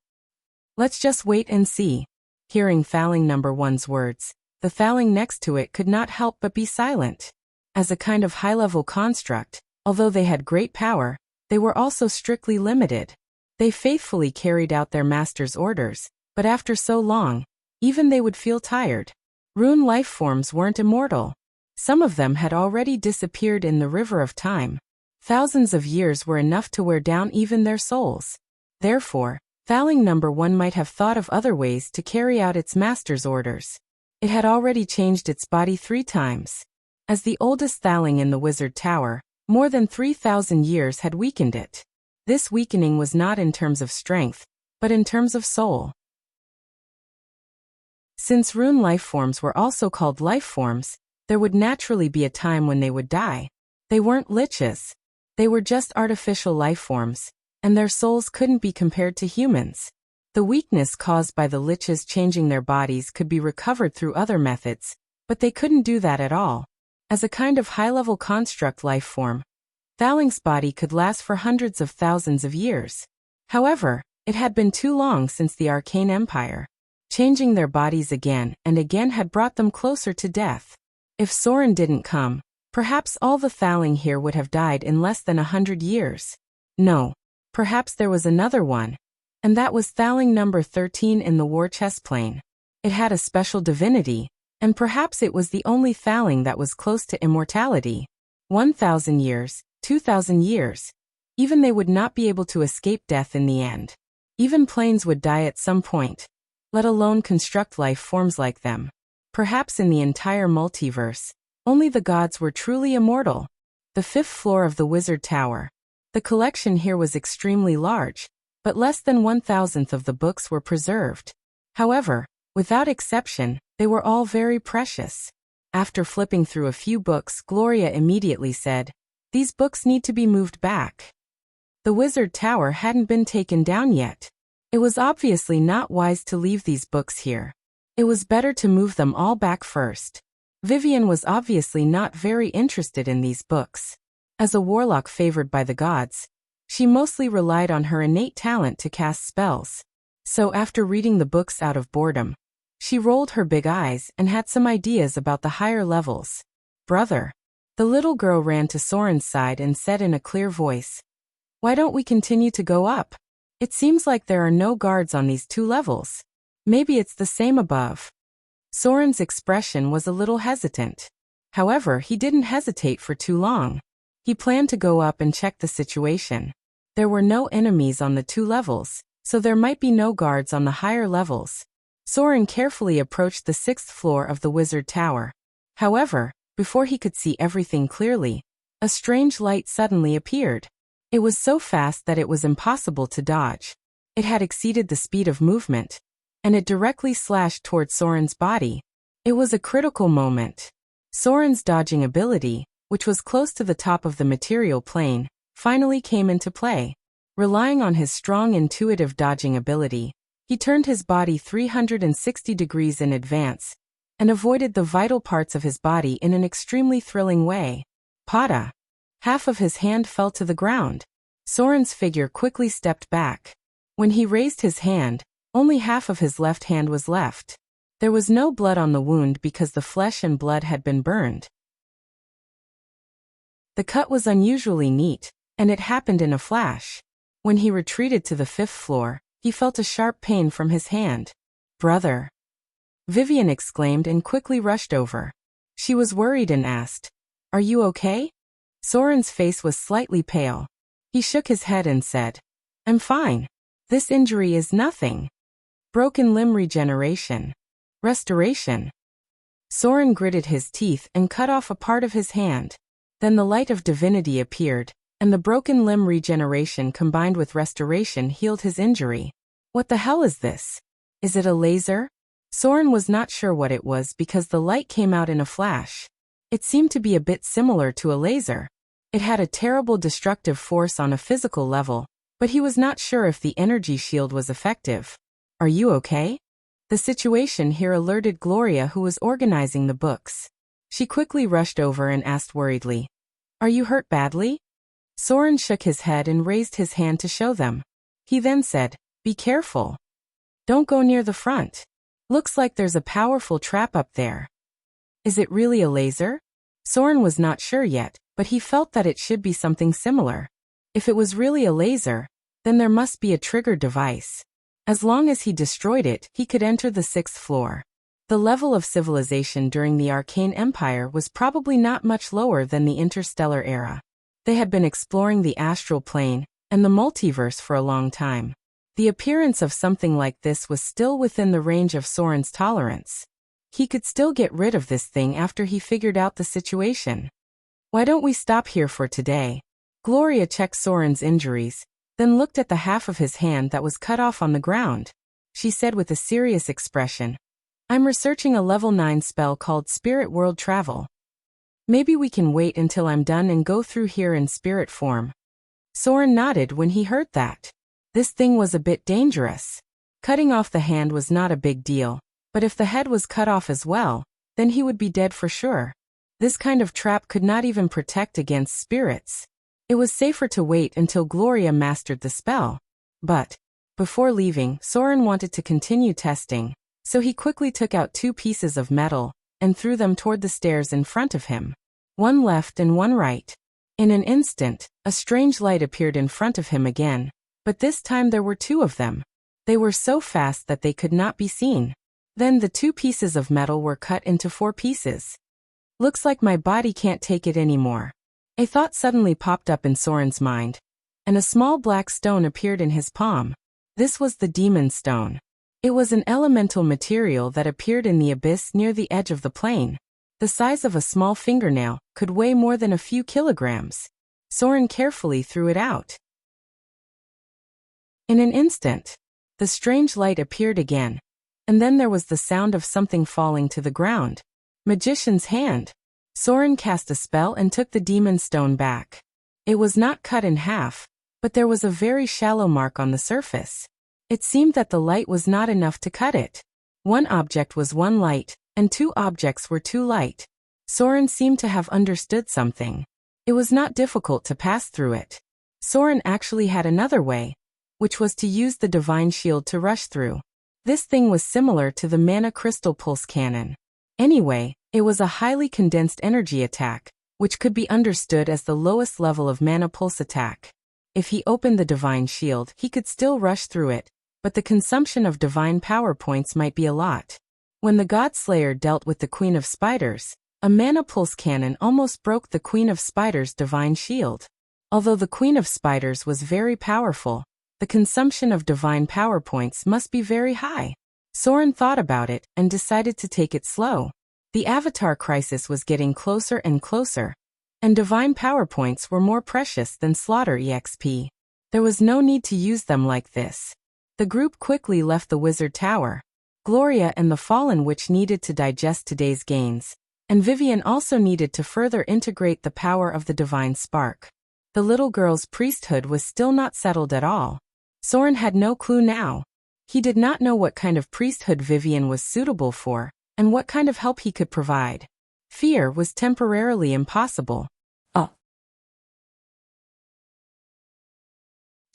Let's just wait and see." Hearing Thaling number 1's words, the Thaling next to it could not help but be silent. As a kind of high-level construct, although they had great power, they were also strictly limited. They faithfully carried out their master's orders, but after so long, even they would feel tired. Rune life forms weren't immortal. Some of them had already disappeared in the river of time. Thousands of years were enough to wear down even their souls. Therefore, Thaling number 1 might have thought of other ways to carry out its master's orders. It had already changed its body 3 times. As the oldest Thaling in the wizard tower, more than 3,000 years had weakened it. This weakening was not in terms of strength, but in terms of soul. Since rune life forms were also called life forms, there would naturally be a time when they would die. They weren't liches. They were just artificial life forms, and their souls couldn't be compared to humans. The weakness caused by the liches changing their bodies could be recovered through other methods, but they couldn't do that at all. As a kind of high-level construct life form, Thaling's body could last for hundreds of thousands of years. However, it had been too long since the Arcane Empire. Changing their bodies again and again had brought them closer to death. If Soren didn't come, perhaps all the Thaling here would have died in less than 100 years. No, perhaps there was another one, and that was Thaling number 13 in the war chess plane. It had a special divinity, and perhaps it was the only Thaling that was close to immortality. 1,000 years, 2,000 years. Even they would not be able to escape death in the end. Even planes would die at some point, let alone construct life forms like them. Perhaps in the entire multiverse, only the gods were truly immortal. The 5th floor of the Wizard Tower. The collection here was extremely large, but less than 1,000th of the books were preserved. However, without exception, they were all very precious. After flipping through a few books, Gloria immediately said, "These books need to be moved back." The Wizard Tower hadn't been taken down yet. It was obviously not wise to leave these books here. It was better to move them all back first. Vivian was obviously not very interested in these books. As a warlock favored by the gods, she mostly relied on her innate talent to cast spells. So after reading the books out of boredom, she rolled her big eyes and had some ideas about the higher levels. "Brother." The little girl ran to Soren's side and said in a clear voice, "Why don't we continue to go up? It seems like there are no guards on these 2 levels. Maybe it's the same above." Soren's expression was a little hesitant. However, he didn't hesitate for too long. He planned to go up and check the situation. There were no enemies on the 2 levels, so there might be no guards on the higher levels. Soren carefully approached the 6th floor of the Wizard Tower. However, before he could see everything clearly, a strange light suddenly appeared. It was so fast that it was impossible to dodge. It had exceeded the speed of movement, and it directly slashed toward Soren's body. It was a critical moment. Soren's dodging ability, which was close to the top of the material plane, finally came into play. Relying on his strong intuitive dodging ability, he turned his body 360 degrees in advance, and avoided the vital parts of his body in an extremely thrilling way. Pada. Half of his hand fell to the ground. Soren's figure quickly stepped back. When he raised his hand, only half of his left hand was left. There was no blood on the wound because the flesh and blood had been burned. The cut was unusually neat, and it happened in a flash. When he retreated to the 5th floor, he felt a sharp pain from his hand. "Brother!" Vivian exclaimed and quickly rushed over. She was worried and asked, "Are you okay?" Soren's face was slightly pale. He shook his head and said, "I'm fine. This injury is nothing. Broken limb regeneration. Restoration." Soren gritted his teeth and cut off a part of his hand. Then the light of divinity appeared, and the broken limb regeneration combined with restoration healed his injury. What the hell is this? Is it a laser? Soren was not sure what it was because the light came out in a flash. It seemed to be a bit similar to a laser. It had a terrible destructive force on a physical level, but he was not sure if the energy shield was effective. "Are you okay?" The situation here alerted Gloria, who was organizing the books. She quickly rushed over and asked worriedly, "Are you hurt badly?" Soren shook his head and raised his hand to show them. He then said, "Be careful. Don't go near the front. Looks like there's a powerful trap up there." "Is it really a laser?" Soren was not sure yet, but he felt that it should be something similar. If it was really a laser, then there must be a trigger device. As long as he destroyed it, he could enter the 6th floor. The level of civilization during the Arcane Empire was probably not much lower than the interstellar era. They had been exploring the astral plane and the multiverse for a long time. The appearance of something like this was still within the range of Soren's tolerance. He could still get rid of this thing after he figured out the situation. "Why don't we stop here for today?" Gloria checked Soren's injuries, then looked at the half of his hand that was cut off on the ground. She said with a serious expression, "I'm researching a level 9 spell called Spirit World Travel. Maybe we can wait until I'm done and go through here in spirit form." Soren nodded when he heard that. This thing was a bit dangerous. Cutting off the hand was not a big deal, but if the head was cut off as well, then he would be dead for sure. This kind of trap could not even protect against spirits. It was safer to wait until Gloria mastered the spell. But, before leaving, Soren wanted to continue testing, so he quickly took out 2 pieces of metal and threw them toward the stairs in front of him. One left and one right. In an instant, a strange light appeared in front of him again, but this time there were 2 of them. They were so fast that they could not be seen. Then the 2 pieces of metal were cut into 4 pieces. "Looks like my body can't take it anymore." A thought suddenly popped up in Soren's mind, and a small black stone appeared in his palm. This was the demon stone. It was an elemental material that appeared in the abyss near the edge of the plane. The size of a small fingernail, could weigh more than a few kilograms. Soren carefully threw it out. In an instant, the strange light appeared again, and then there was the sound of something falling to the ground. Magician's hand. Soren cast a spell and took the demon stone back. It was not cut in half, but there was a very shallow mark on the surface. It seemed that the light was not enough to cut it. One object was 1 light, and 2 objects were 2 light. Soren seemed to have understood something. It was not difficult to pass through it. Soren actually had another way, which was to use the divine shield to rush through. This thing was similar to the mana crystal pulse cannon. Anyway, it was a highly condensed energy attack, which could be understood as the lowest level of mana pulse attack. If he opened the divine shield, he could still rush through it, but the consumption of divine power points might be a lot. When the God Slayer dealt with the Queen of Spiders, a mana pulse cannon almost broke the Queen of Spiders' divine shield. Although the Queen of Spiders was very powerful, the consumption of divine power points must be very high. Soren thought about it and decided to take it slow. The Avatar crisis was getting closer and closer, and divine power points were more precious than slaughter EXP. There was no need to use them like this. The group quickly left the Wizard Tower. Gloria and the Fallen Witch needed to digest today's gains, and Vivian also needed to further integrate the power of the divine spark. The little girl's priesthood was still not settled at all. Soren had no clue now. He did not know what kind of priesthood Vivian was suitable for, and what kind of help he could provide. Fear was temporarily impossible.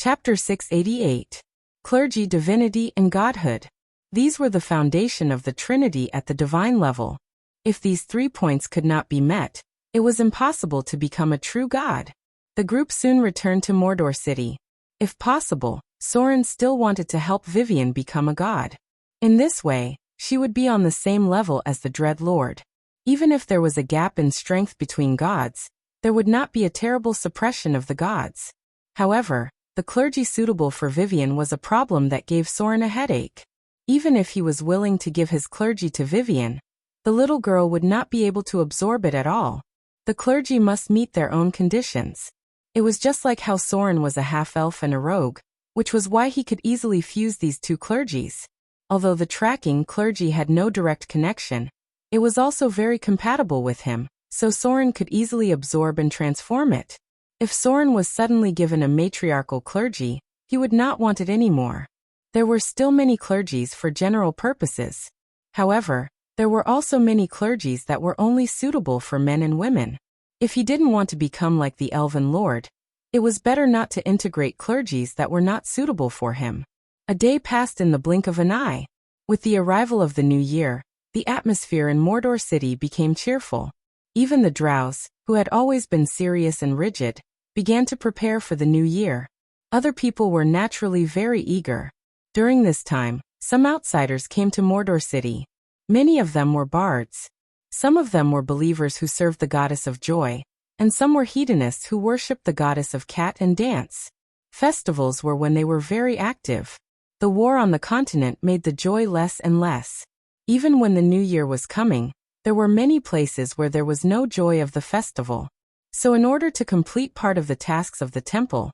Chapter 688. Clergy, Divinity, and Godhood. These were the foundation of the Trinity at the divine level. If these 3 points could not be met, it was impossible to become a true god. The group soon returned to Mordor City. If possible, Soren still wanted to help Vivian become a god. In this way, she would be on the same level as the Dread Lord. Even if there was a gap in strength between gods, there would not be a terrible suppression of the gods. However, the clergy suitable for Vivian was a problem that gave Soren a headache. Even if he was willing to give his clergy to Vivian, the little girl would not be able to absorb it at all. The clergy must meet their own conditions. It was just like how Soren was a half-elf and a rogue, which was why he could easily fuse these 2 clergies. Although the tracking clergy had no direct connection, it was also very compatible with him, so Soren could easily absorb and transform it. If Soren was suddenly given a matriarchal clergy, he would not want it anymore. There were still many clergies for general purposes. However, there were also many clergies that were only suitable for men and women. If he didn't want to become like the Elven Lord, it was better not to integrate clergies that were not suitable for him. A day passed in the blink of an eye. With the arrival of the new year, the atmosphere in Mordor City became cheerful. Even the drows, who had always been serious and rigid, began to prepare for the new year. Other people were naturally very eager. During this time, some outsiders came to Mordor City. Many of them were bards. Some of them were believers who served the goddess of joy, and some were hedonists who worshipped the goddess of cat and dance. Festivals were when they were very active. The war on the continent made the joy less and less. Even when the new year was coming, there were many places where there was no joy of the festival. So in order to complete part of the tasks of the temple,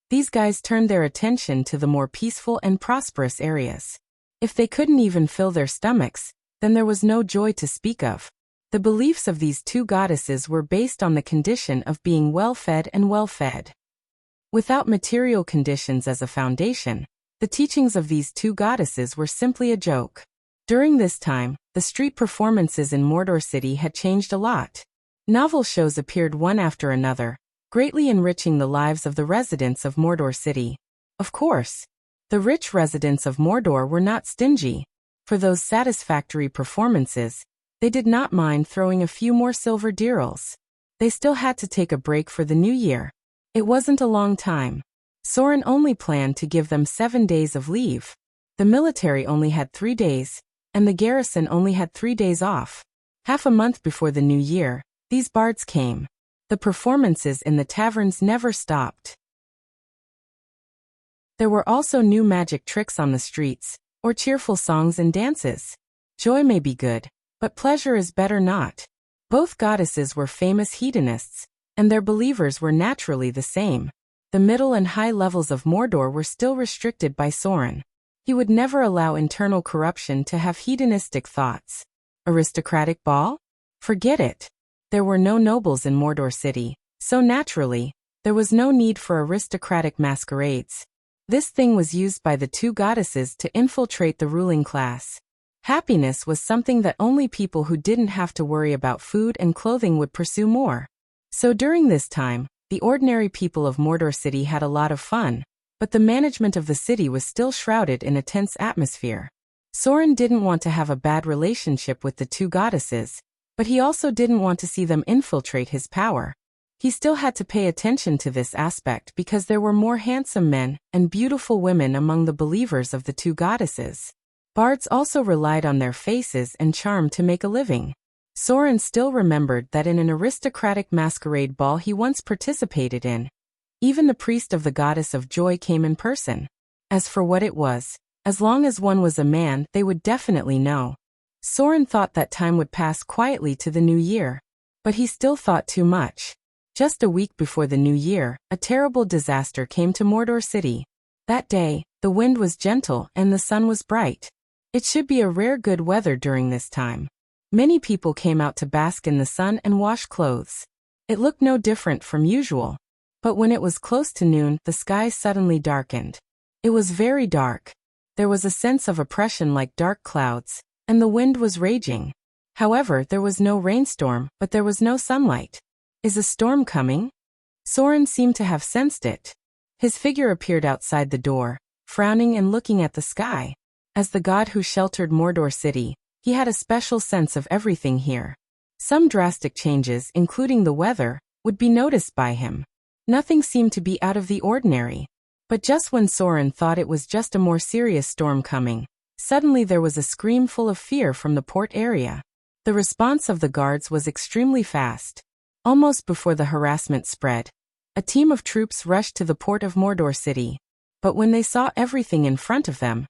these guys turned their attention to the more peaceful and prosperous areas. If they couldn't even fill their stomachs, then there was no joy to speak of. The beliefs of these 2 goddesses were based on the condition of being well-fed and well-fed. Without material conditions as a foundation, the teachings of these 2 goddesses were simply a joke. During this time, the street performances in Mordor City had changed a lot. Novel shows appeared one after another, greatly enriching the lives of the residents of Mordor City. Of course, the rich residents of Mordor were not stingy. For those satisfactory performances, they did not mind throwing a few more silver dirhams. They still had to take a break for the new year. It wasn't a long time. Soren only planned to give them 7 days of leave. The military only had 3 days, and the garrison only had 3 days off. Half a month before the new year, these bards came. The performances in the taverns never stopped. There were also new magic tricks on the streets, or cheerful songs and dances. Joy may be good, but pleasure is better not. Both goddesses were famous hedonists, and their believers were naturally the same. The middle and high levels of Mordor were still restricted by Soren. He would never allow internal corruption to have hedonistic thoughts. Aristocratic ball? Forget it. There were no nobles in Mordor City, so naturally, there was no need for aristocratic masquerades. This thing was used by the 2 goddesses to infiltrate the ruling class. Happiness was something that only people who didn't have to worry about food and clothing would pursue more. So during this time, the ordinary people of Mordor City had a lot of fun, but the management of the city was still shrouded in a tense atmosphere. Soren didn't want to have a bad relationship with the 2 goddesses, but he also didn't want to see them infiltrate his power. He still had to pay attention to this aspect because there were more handsome men and beautiful women among the believers of the 2 goddesses. Bards also relied on their faces and charm to make a living. Soren still remembered that in an aristocratic masquerade ball he once participated in, even the priest of the goddess of joy came in person. As for what it was, as long as one was a man, they would definitely know. Soren thought that time would pass quietly to the new year, but he still thought too much. Just a week before the new year, a terrible disaster came to Mordor City. That day, the wind was gentle and the sun was bright. It should be a rare good weather during this time. Many people came out to bask in the sun and wash clothes. It looked no different from usual. But when it was close to noon, the sky suddenly darkened. It was very dark. There was a sense of oppression like dark clouds, and the wind was raging. However, there was no rainstorm, but there was no sunlight. Is a storm coming? Soren seemed to have sensed it. His figure appeared outside the door, frowning and looking at the sky. As the god who sheltered Mordor City, he had a special sense of everything here. Some drastic changes, including the weather, would be noticed by him. Nothing seemed to be out of the ordinary. But just when Soren thought it was just a more serious storm coming, suddenly there was a scream full of fear from the port area. The response of the guards was extremely fast. Almost before the harassment spread, a team of troops rushed to the port of Mordor City. But when they saw everything in front of them,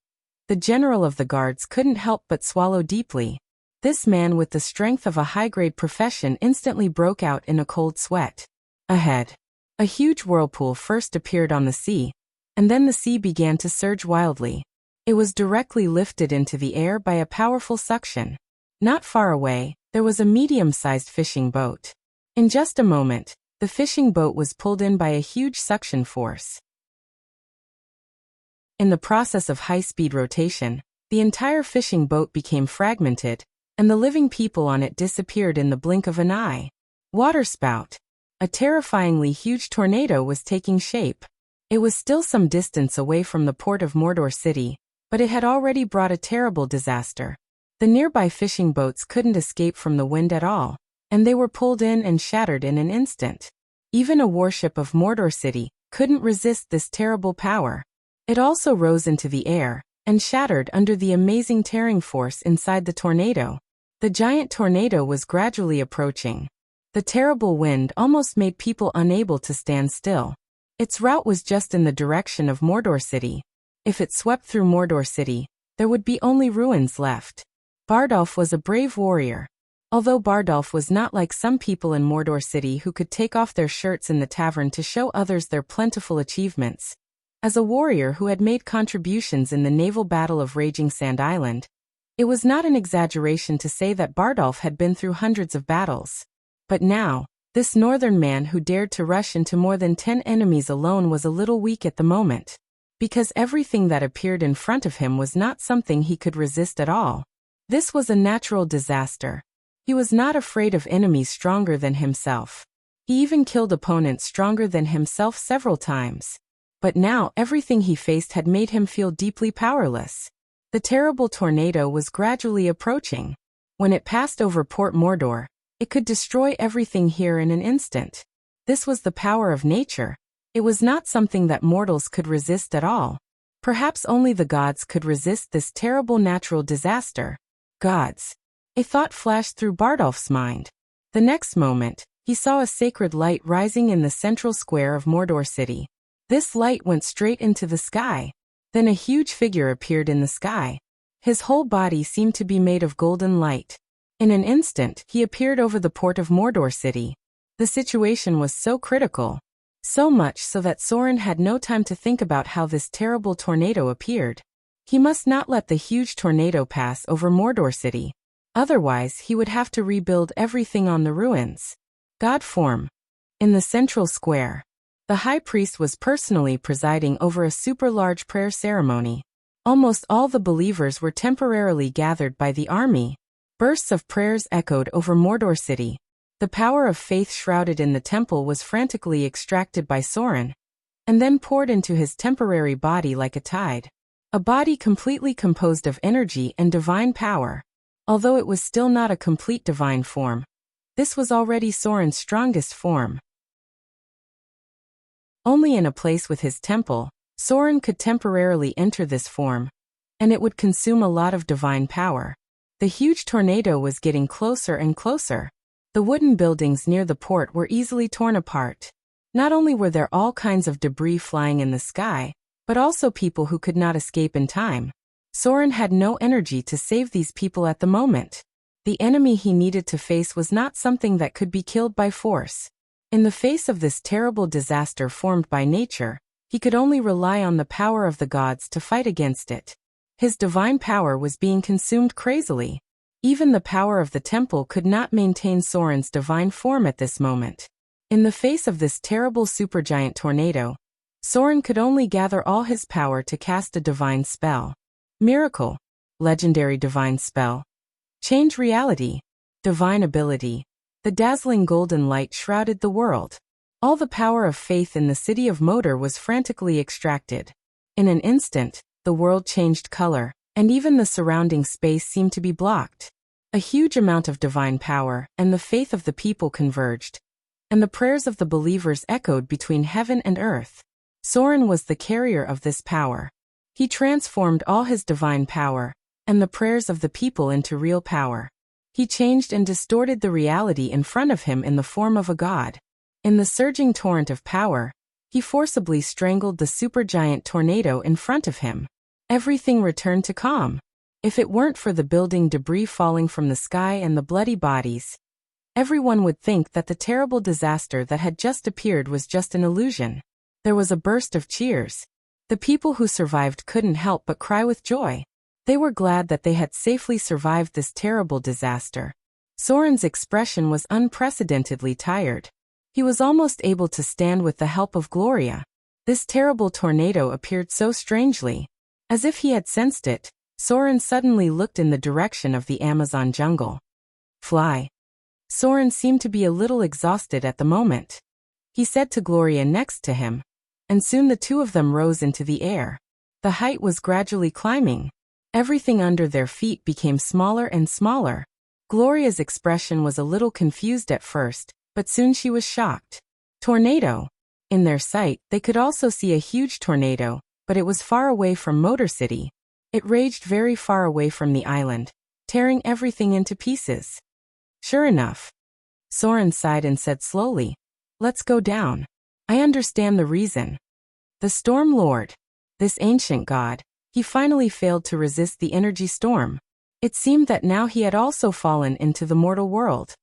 the general of the guards couldn't help but swallow deeply. This man with the strength of a high-grade profession instantly broke out in a cold sweat. Ahead, a huge whirlpool first appeared on the sea, and then the sea began to surge wildly. It was directly lifted into the air by a powerful suction. Not far away, there was a medium-sized fishing boat. In just a moment, the fishing boat was pulled in by a huge suction force. In the process of high-speed rotation, the entire fishing boat became fragmented, and the living people on it disappeared in the blink of an eye. Waterspout. A terrifyingly huge tornado was taking shape. It was still some distance away from the port of Mordor City, but it had already brought a terrible disaster. The nearby fishing boats couldn't escape from the wind at all, and they were pulled in and shattered in an instant. Even a warship of Mordor City couldn't resist this terrible power. It also rose into the air and shattered under the amazing tearing force inside the tornado. The giant tornado was gradually approaching. The terrible wind almost made people unable to stand still. Its route was just in the direction of Mordor City. If it swept through Mordor City, there would be only ruins left. Bardolph was a brave warrior. Although Bardolph was not like some people in Mordor City who could take off their shirts in the tavern to show others their plentiful achievements. As a warrior who had made contributions in the naval battle of Raging Sand Island, it was not an exaggeration to say that Bardolph had been through hundreds of battles. But now, this northern man who dared to rush into more than 10 enemies alone was a little weak at the moment. Because everything that appeared in front of him was not something he could resist at all. This was a natural disaster. He was not afraid of enemies stronger than himself. He even killed opponents stronger than himself several times. But now everything he faced had made him feel deeply powerless. The terrible tornado was gradually approaching. When it passed over Port Mordor, it could destroy everything here in an instant. This was the power of nature. It was not something that mortals could resist at all. Perhaps only the gods could resist this terrible natural disaster. Gods. A thought flashed through Bardolph's mind. The next moment, he saw a sacred light rising in the central square of Mordor City. This light went straight into the sky. Then a huge figure appeared in the sky. His whole body seemed to be made of golden light. In an instant, he appeared over the port of Mordor City. The situation was so critical. So much so that Soren had no time to think about how this terrible tornado appeared. He must not let the huge tornado pass over Mordor City. Otherwise, he would have to rebuild everything on the ruins. God form. In the central square, the high priest was personally presiding over a super large prayer ceremony. Almost all the believers were temporarily gathered by the army. Bursts of prayers echoed over Mordor City. The power of faith shrouded in the temple was frantically extracted by Soren, and then poured into his temporary body like a tide. A body completely composed of energy and divine power. Although it was still not a complete divine form, this was already Soren's strongest form. Only in a place with his temple, Soren could temporarily enter this form, and it would consume a lot of divine power. The huge tornado was getting closer and closer. The wooden buildings near the port were easily torn apart. Not only were there all kinds of debris flying in the sky, but also people who could not escape in time. Soren had no energy to save these people at the moment. The enemy he needed to face was not something that could be killed by force. In the face of this terrible disaster formed by nature, he could only rely on the power of the gods to fight against it. His divine power was being consumed crazily. Even the power of the temple could not maintain Soren's divine form at this moment. In the face of this terrible supergiant tornado, Soren could only gather all his power to cast a divine spell. Miracle. Legendary divine spell. Change reality. Divine ability. The dazzling golden light shrouded the world. All the power of faith in the city of Moder was frantically extracted. In an instant, the world changed color, and even the surrounding space seemed to be blocked. A huge amount of divine power and the faith of the people converged, and the prayers of the believers echoed between heaven and earth. Soren was the carrier of this power. He transformed all his divine power and the prayers of the people into real power. He changed and distorted the reality in front of him in the form of a god. In the surging torrent of power, he forcibly strangled the supergiant tornado in front of him. Everything returned to calm. If it weren't for the building debris falling from the sky and the bloody bodies, everyone would think that the terrible disaster that had just appeared was just an illusion. There was a burst of cheers. The people who survived couldn't help but cry with joy. They were glad that they had safely survived this terrible disaster. Soren's expression was unprecedentedly tired. He was almost able to stand with the help of Gloria. This terrible tornado appeared so strangely. As if he had sensed it, Soren suddenly looked in the direction of the Amazon jungle. Fly. Soren seemed to be a little exhausted at the moment. He said to Gloria next to him, and soon the two of them rose into the air. The height was gradually climbing. Everything under their feet became smaller and smaller. Gloria's expression was a little confused at first, but soon she was shocked. Tornado. In their sight, they could also see a huge tornado, but it was far away from Motor City. It raged very far away from the island, tearing everything into pieces. Sure enough. Soren sighed and said slowly, "Let's go down. I understand the reason. The Storm Lord. This ancient god, he finally failed to resist the energy storm. It seemed that now he had also fallen into the mortal world."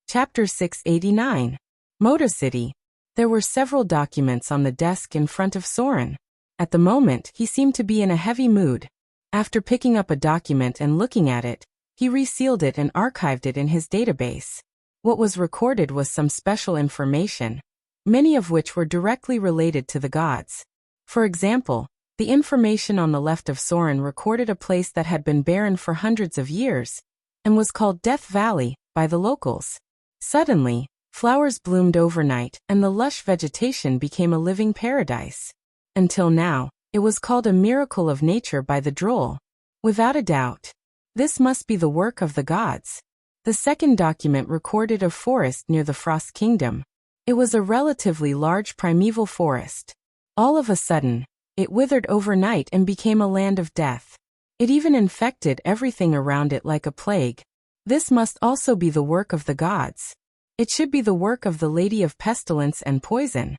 Chapter 689. Motor City. There were several documents on the desk in front of Soren. At the moment, he seemed to be in a heavy mood. After picking up a document and looking at it, he resealed it and archived it in his database. What was recorded was some special information, many of which were directly related to the gods. For example, the information on the left of Soren recorded a place that had been barren for hundreds of years, and was called Death Valley by the locals. Suddenly, flowers bloomed overnight and the lush vegetation became a living paradise. Until now, it was called a miracle of nature by the droll. Without a doubt, this must be the work of the gods. The second document recorded a forest near the Frost Kingdom. It was a relatively large primeval forest. All of a sudden, it withered overnight and became a land of death. It even infected everything around it like a plague. This must also be the work of the gods. It should be the work of the Lady of Pestilence and Poison.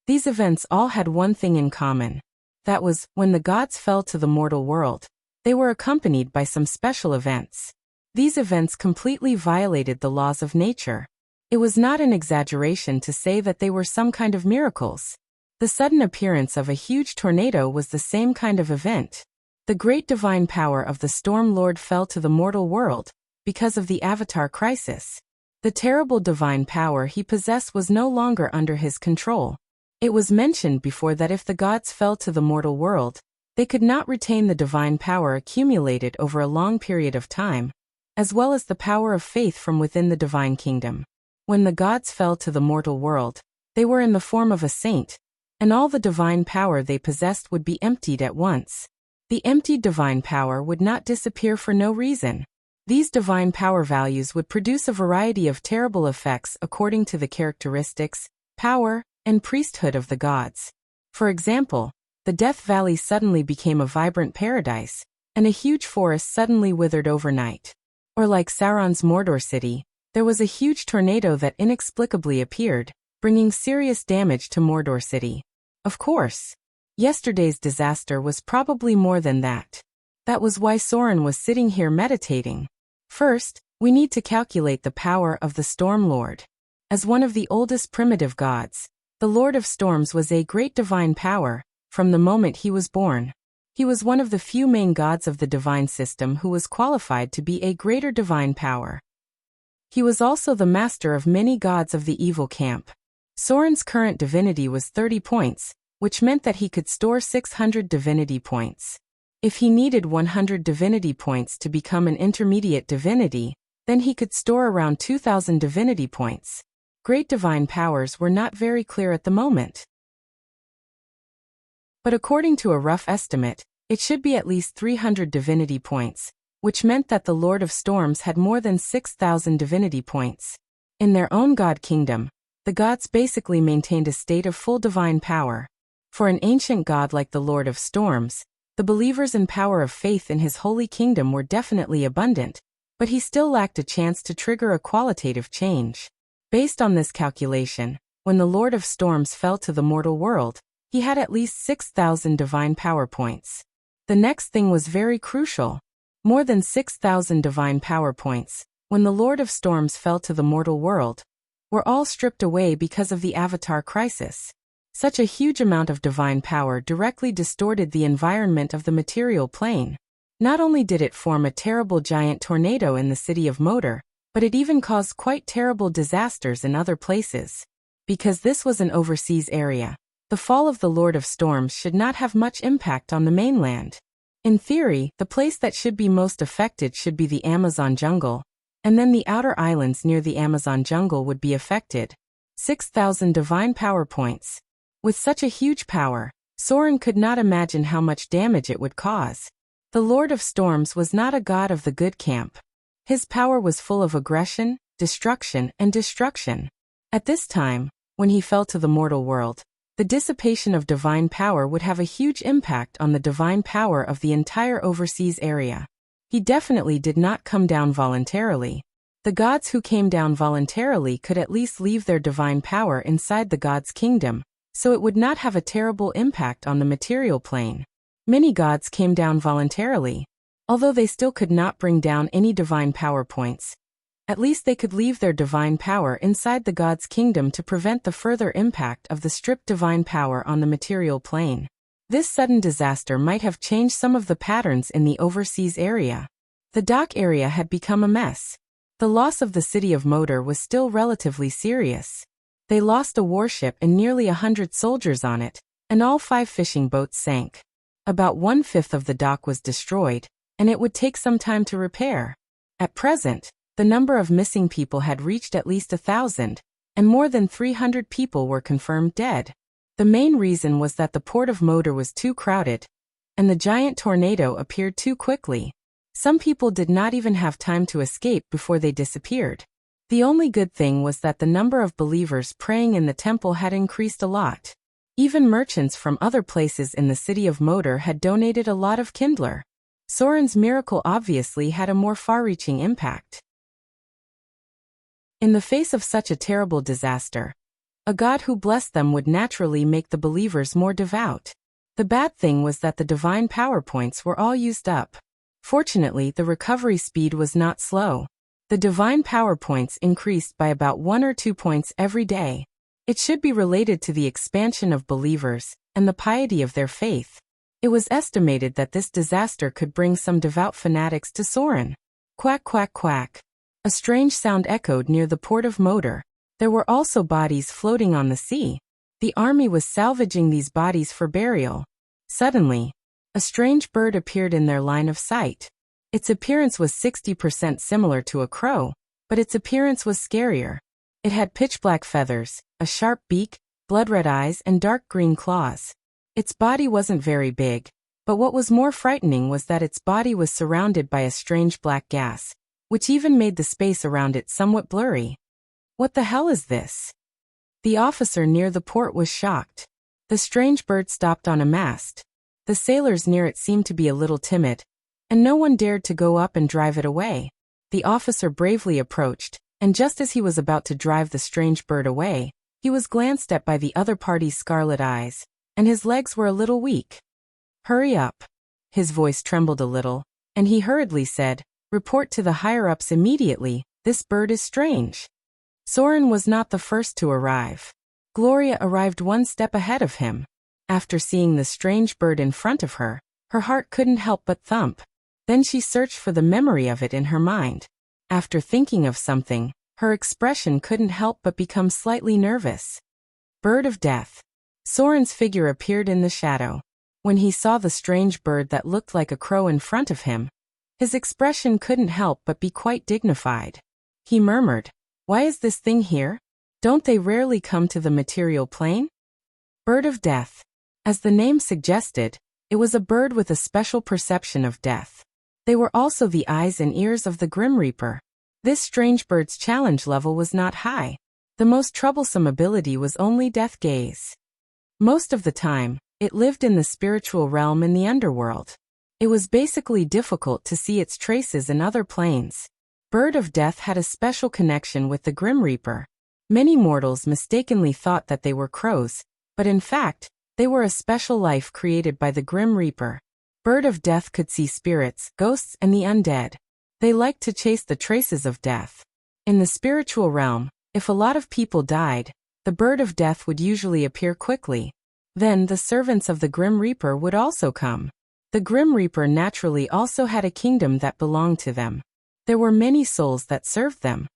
These events all had one thing in common. That was, when the gods fell to the mortal world, they were accompanied by some special events. These events completely violated the laws of nature. It was not an exaggeration to say that they were some kind of miracles. The sudden appearance of a huge tornado was the same kind of event. The great divine power of the Storm Lord fell to the mortal world because of the Avatar crisis. The terrible divine power he possessed was no longer under his control. It was mentioned before that if the gods fell to the mortal world, they could not retain the divine power accumulated over a long period of time, as well as the power of faith from within the divine kingdom. When the gods fell to the mortal world, they were in the form of a saint, and all the divine power they possessed would be emptied at once. The emptied divine power would not disappear for no reason. These divine power values would produce a variety of terrible effects according to the characteristics, power, and priesthood of the gods. For example, the Death Valley suddenly became a vibrant paradise, and a huge forest suddenly withered overnight. Or like Sauron's Mordor city, there was a huge tornado that inexplicably appeared, bringing serious damage to Mordor city. Of course, yesterday's disaster was probably more than that. That was why Soren was sitting here meditating. First, we need to calculate the power of the Storm Lord. As one of the oldest primitive gods, the Lord of Storms was a great divine power from the moment he was born. He was one of the few main gods of the divine system who was qualified to be a greater divine power. He was also the master of many gods of the evil camp. Soren's current divinity was 30 points, which meant that he could store 600 divinity points. If he needed 100 divinity points to become an intermediate divinity, Then he could store around 2,000 divinity points. Great divine powers were not very clear at the moment. But according to a rough estimate, it should be at least 300 divinity points, which meant that the Lord of Storms had more than 6,000 divinity points. In their own god kingdom, the gods basically maintained a state of full divine power. For an ancient god like the Lord of Storms, the believers and power of faith in his holy kingdom were definitely abundant, but he still lacked a chance to trigger a qualitative change. Based on this calculation, when the Lord of Storms fell to the mortal world, he had at least 6,000 divine power points. The next thing was very crucial. More than 6,000 divine power points, when the Lord of Storms fell to the mortal world, were all stripped away because of the Avatar crisis. Such a huge amount of divine power directly distorted the environment of the material plane. Not only did it form a terrible giant tornado in the city of Moder, but it even caused quite terrible disasters in other places. Because this was an overseas area, the fall of the Lord of Storms should not have much impact on the mainland. In theory, the place that should be most affected should be the Amazon jungle, and then the outer islands near the Amazon jungle would be affected. 6,000 divine power points. With such a huge power, Soren could not imagine how much damage it would cause. The Lord of Storms was not a god of the good camp. His power was full of aggression, destruction, and destruction. At this time, when he fell to the mortal world, the dissipation of divine power would have a huge impact on the divine power of the entire overseas area. He definitely did not come down voluntarily. The gods who came down voluntarily could at least leave their divine power inside the god's kingdom, so it would not have a terrible impact on the material plane. Many gods came down voluntarily. Although they still could not bring down any divine power points, at least they could leave their divine power inside the god's kingdom to prevent the further impact of the stripped divine power on the material plane. This sudden disaster might have changed some of the patterns in the overseas area. The dock area had become a mess. The loss of the city of Moder was still relatively serious. They lost a warship and nearly 100 soldiers on it, and all 5 fishing boats sank. About 1/5 of the dock was destroyed, and it would take some time to repair. At present, the number of missing people had reached at least 1,000, and more than 300 people were confirmed dead. The main reason was that the port of Moder was too crowded, and the giant tornado appeared too quickly. Some people did not even have time to escape before they disappeared. The only good thing was that the number of believers praying in the temple had increased a lot. Even merchants from other places in the city of Moder had donated a lot of kindler. Soren's miracle obviously had a more far-reaching impact. In the face of such a terrible disaster, a god who blessed them would naturally make the believers more devout. The bad thing was that the divine power points were all used up. Fortunately, the recovery speed was not slow. The divine power points increased by about 1 or 2 points every day. It should be related to the expansion of believers and the piety of their faith. It was estimated that this disaster could bring some devout fanatics to Soren. Quack, quack, quack. A strange sound echoed near the port of Moder. There were also bodies floating on the sea. The army was salvaging these bodies for burial. Suddenly, a strange bird appeared in their line of sight. Its appearance was 60% similar to a crow, but its appearance was scarier. It had pitch-black feathers, a sharp beak, blood-red eyes, and dark green claws. Its body wasn't very big, but what was more frightening was that its body was surrounded by a strange black gas, which even made the space around it somewhat blurry. What the hell is this? The officer near the port was shocked. The strange bird stopped on a mast. The sailors near it seemed to be a little timid, and no one dared to go up and drive it away. The officer bravely approached, and just as he was about to drive the strange bird away, he was glanced at by the other party's scarlet eyes, and his legs were a little weak. "Hurry up." His voice trembled a little, and he hurriedly said, "Report to the higher-ups immediately, this bird is strange." Soren was not the first to arrive. Gloria arrived 1 step ahead of him. After seeing the strange bird in front of her, her heart couldn't help but thump. Then she searched for the memory of it in her mind. After thinking of something, her expression couldn't help but become slightly nervous. Bird of Death. Soren's figure appeared in the shadow. When he saw the strange bird that looked like a crow in front of him, His expression couldn't help but be quite dignified. He murmured, "Why is this thing here? Don't they rarely come to the material plane?" Bird of Death. As the name suggested, it was a bird with a special perception of death. They were also the eyes and ears of the Grim Reaper. This strange bird's challenge level was not high. The most troublesome ability was only death gaze. Most of the time, it lived in the spiritual realm in the underworld. It was basically difficult to see its traces in other planes. Bird of Death had a special connection with the Grim Reaper. Many mortals mistakenly thought that they were crows, but in fact, they were a special life created by the Grim Reaper. Bird of Death could see spirits, ghosts, and the undead. They liked to chase the traces of death. In the spiritual realm, if a lot of people died, the Bird of Death would usually appear quickly. Then the servants of the Grim Reaper would also come. The Grim Reaper naturally also had a kingdom that belonged to them. There were many souls that served them.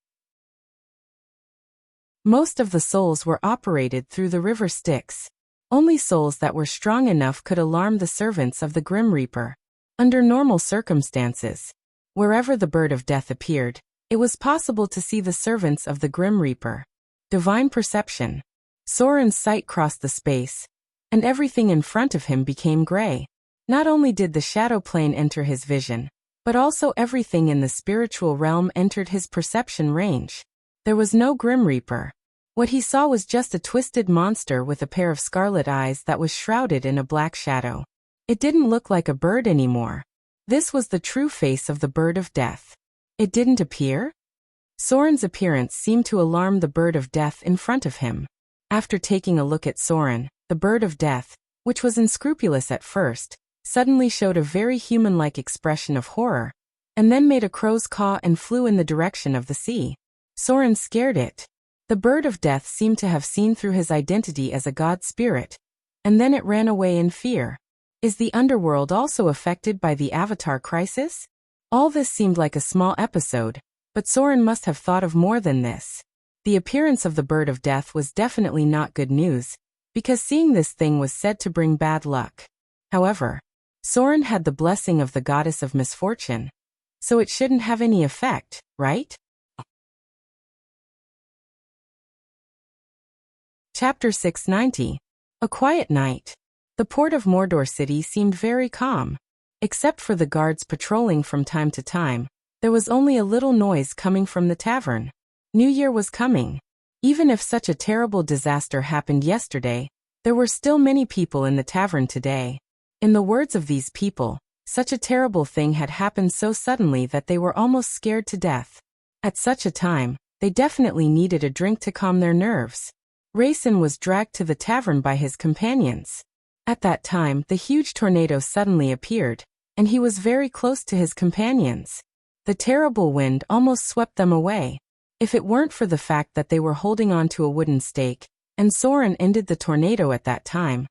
Most of the souls were operated through the river Styx. Only souls that were strong enough could alarm the servants of the Grim Reaper. Under normal circumstances, wherever the Bird of Death appeared, it was possible to see the servants of the Grim Reaper. Divine perception. Soren's sight crossed the space, and everything in front of him became gray. Not only did the shadow plane enter his vision, but also everything in the spiritual realm entered his perception range. There was no Grim Reaper. What he saw was just a twisted monster with a pair of scarlet eyes that was shrouded in a black shadow. It didn't look like a bird anymore. This was the true face of the Bird of Death. It didn't appear? Soren's appearance seemed to alarm the Bird of Death in front of him. After taking a look at Soren, the Bird of Death, which was unscrupulous at first, suddenly showed a very human-like expression of horror, and then made a crow's caw and flew in the direction of the sea. Soren scared it. The Bird of Death seemed to have seen through his identity as a god spirit, and then it ran away in fear. Is the underworld also affected by the Avatar crisis? All this seemed like a small episode, but Soren must have thought of more than this. The appearance of the Bird of Death was definitely not good news, because seeing this thing was said to bring bad luck. However, Soren had the blessing of the goddess of misfortune, so it shouldn't have any effect, right? Chapter 690. A quiet night. The port of Mordor City seemed very calm. Except for the guards patrolling from time to time, there was only a little noise coming from the tavern. New Year was coming. Even if such a terrible disaster happened yesterday, there were still many people in the tavern today. In the words of these people, such a terrible thing had happened so suddenly that they were almost scared to death. At such a time, they definitely needed a drink to calm their nerves. Raisin was dragged to the tavern by his companions. At that time, the huge tornado suddenly appeared, and he was very close to his companions. The terrible wind almost swept them away. If it weren't for the fact that they were holding on to a wooden stake, and Soren ended the tornado at that time,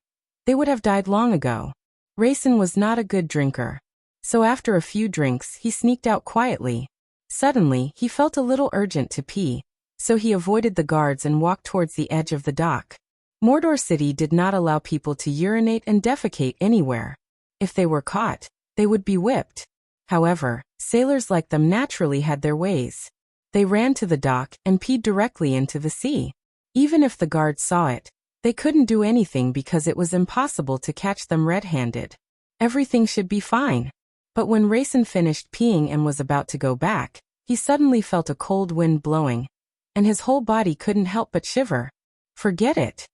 they would have died long ago. Raisin was not a good drinker, so after a few drinks he sneaked out quietly. Suddenly, he felt a little urgent to pee, so he avoided the guards and walked towards the edge of the dock. Mordor City did not allow people to urinate and defecate anywhere. If they were caught, they would be whipped. However, sailors like them naturally had their ways. They ran to the dock and peed directly into the sea. Even if the guards saw it, they couldn't do anything because it was impossible to catch them red-handed. Everything should be fine. But when Raisin finished peeing and was about to go back, he suddenly felt a cold wind blowing, and his whole body couldn't help but shiver. Forget it.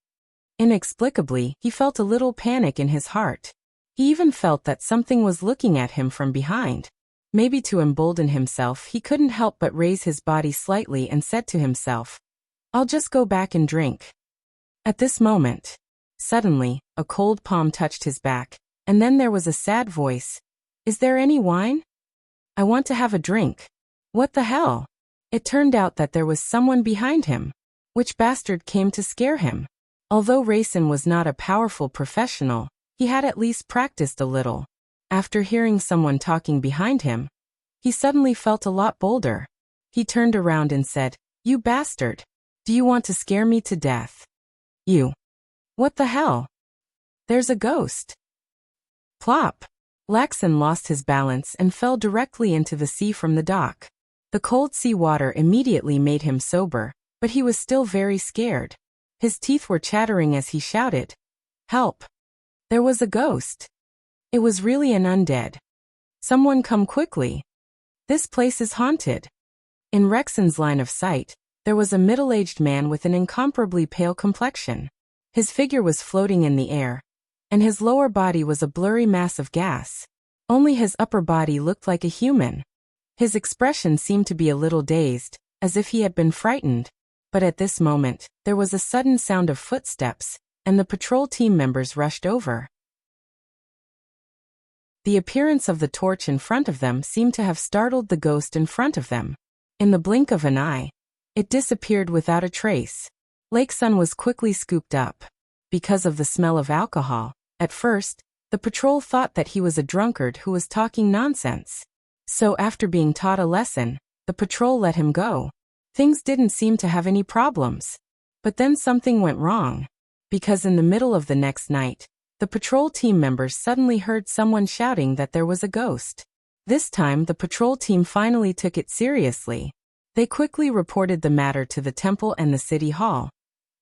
Inexplicably, he felt a little panic in his heart. He even felt that something was looking at him from behind. Maybe to embolden himself, he couldn't help but raise his body slightly and said to himself, "I'll just go back and drink." At this moment, suddenly, a cold palm touched his back, and then there was a sad voice. "Is there any wine? I want to have a drink." What the hell? It turned out that there was someone behind him. Which bastard came to scare him? Although Raisin was not a powerful professional, he had at least practiced a little. After hearing someone talking behind him, he suddenly felt a lot bolder. He turned around and said, "You bastard! Do you want to scare me to death? You. What the hell? There's a ghost." Plop. Laxon lost his balance and fell directly into the sea from the dock. The cold sea water immediately made him sober, but he was still very scared. His teeth were chattering as he shouted, "Help! There was a ghost! It was really an undead. Someone come quickly! This place is haunted!" In Rexon's line of sight, there was a middle-aged man with an incomparably pale complexion. His figure was floating in the air, and his lower body was a blurry mass of gas. Only his upper body looked like a human. His expression seemed to be a little dazed, as if he had been frightened. But at this moment, there was a sudden sound of footsteps, and the patrol team members rushed over. The appearance of the torch in front of them seemed to have startled the ghost in front of them. In the blink of an eye, it disappeared without a trace. Lakeson was quickly scooped up. Because of the smell of alcohol, at first, the patrol thought that he was a drunkard who was talking nonsense. So after being taught a lesson, the patrol let him go. Things didn't seem to have any problems. But then something went wrong. Because in the middle of the next night, the patrol team members suddenly heard someone shouting that there was a ghost. This time the patrol team finally took it seriously. They quickly reported the matter to the temple and the city hall.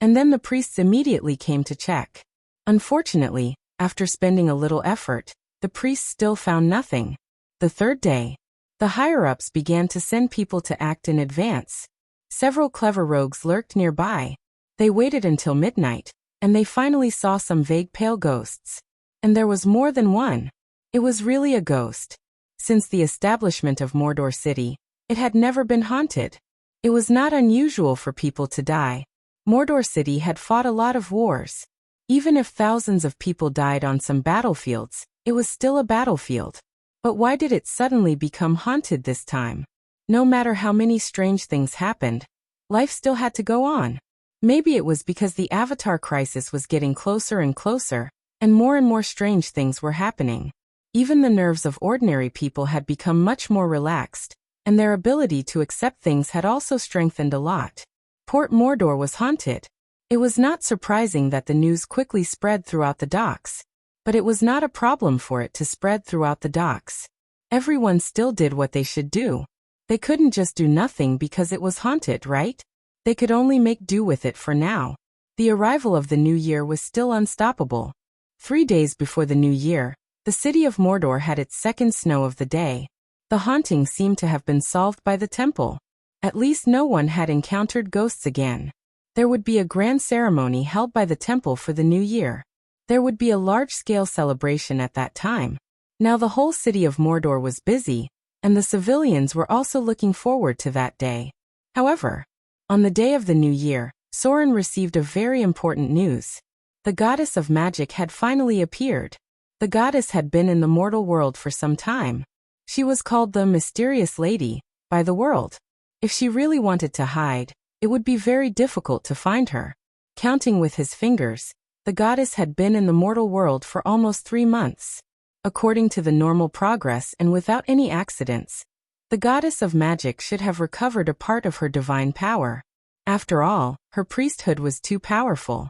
And then the priests immediately came to check. Unfortunately, after spending a little effort, the priests still found nothing. The third day, the higher-ups began to send people to act in advance. Several clever rogues lurked nearby. They waited until midnight, and they finally saw some vague pale ghosts. And there was more than one. It was really a ghost. Since the establishment of Mordor City, it had never been haunted. It was not unusual for people to die. Mordor City had fought a lot of wars. Even if thousands of people died on some battlefields, it was still a battlefield. But why did it suddenly become haunted this time? No matter how many strange things happened, life still had to go on. Maybe it was because the Avatar crisis was getting closer and closer, and more strange things were happening. Even the nerves of ordinary people had become much more relaxed, and their ability to accept things had also strengthened a lot. Port Mordor was haunted. It was not surprising that the news quickly spread throughout the docks. But it was not a problem for it to spread throughout the docks. Everyone still did what they should do. They couldn't just do nothing because it was haunted, right? They could only make do with it for now. The arrival of the new year was still unstoppable. 3 days before the new year, the city of Mordor had its second snow of the day. The haunting seemed to have been solved by the temple. At least no one had encountered ghosts again. There would be a grand ceremony held by the temple for the new year. There would be a large-scale celebration at that time. Now the whole city of Mordor was busy, and the civilians were also looking forward to that day. However, on the day of the new year, Soren received a very important news. The goddess of magic had finally appeared. The goddess had been in the mortal world for some time. She was called the Mysterious Lady by the world. If she really wanted to hide, it would be very difficult to find her. Counting with his fingers, the goddess had been in the mortal world for almost 3 months. According to the normal progress and without any accidents, the goddess of magic should have recovered a part of her divine power. After all, her priesthood was too powerful.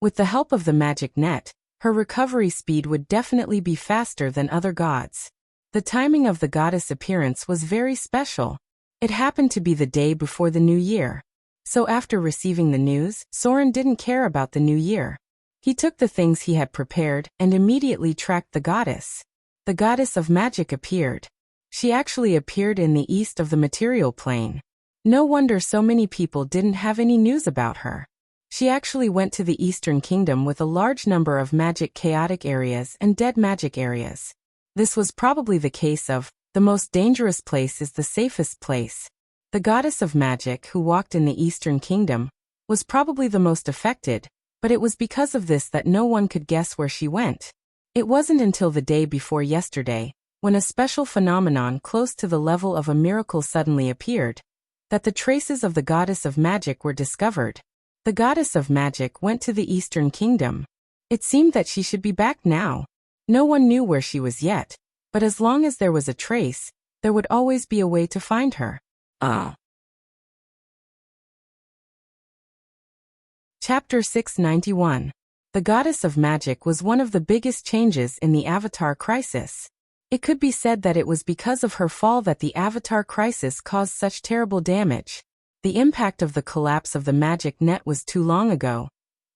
With the help of the magic net, her recovery speed would definitely be faster than other gods. The timing of the goddess' appearance was very special. It happened to be the day before the new year. So after receiving the news, Soren didn't care about the new year. He took the things he had prepared and immediately tracked the goddess. The goddess of magic appeared. She actually appeared in the east of the material plane. No wonder so many people didn't have any news about her. She actually went to the Eastern Kingdom with a large number of magic chaotic areas and dead magic areas. This was probably the case of, the most dangerous place is the safest place. The goddess of magic who walked in the Eastern Kingdom was probably the most affected, but it was because of this that no one could guess where she went. It wasn't until the day before yesterday, when a special phenomenon close to the level of a miracle suddenly appeared, that the traces of the goddess of magic were discovered. The goddess of magic went to the Eastern Kingdom. It seemed that she should be back now. No one knew where she was yet, but as long as there was a trace, there would always be a way to find her. Chapter 691. The goddess of magic was one of the biggest changes in the Avatar crisis. It could be said that it was because of her fall that the Avatar crisis caused such terrible damage. The impact of the collapse of the magic net was too long ago,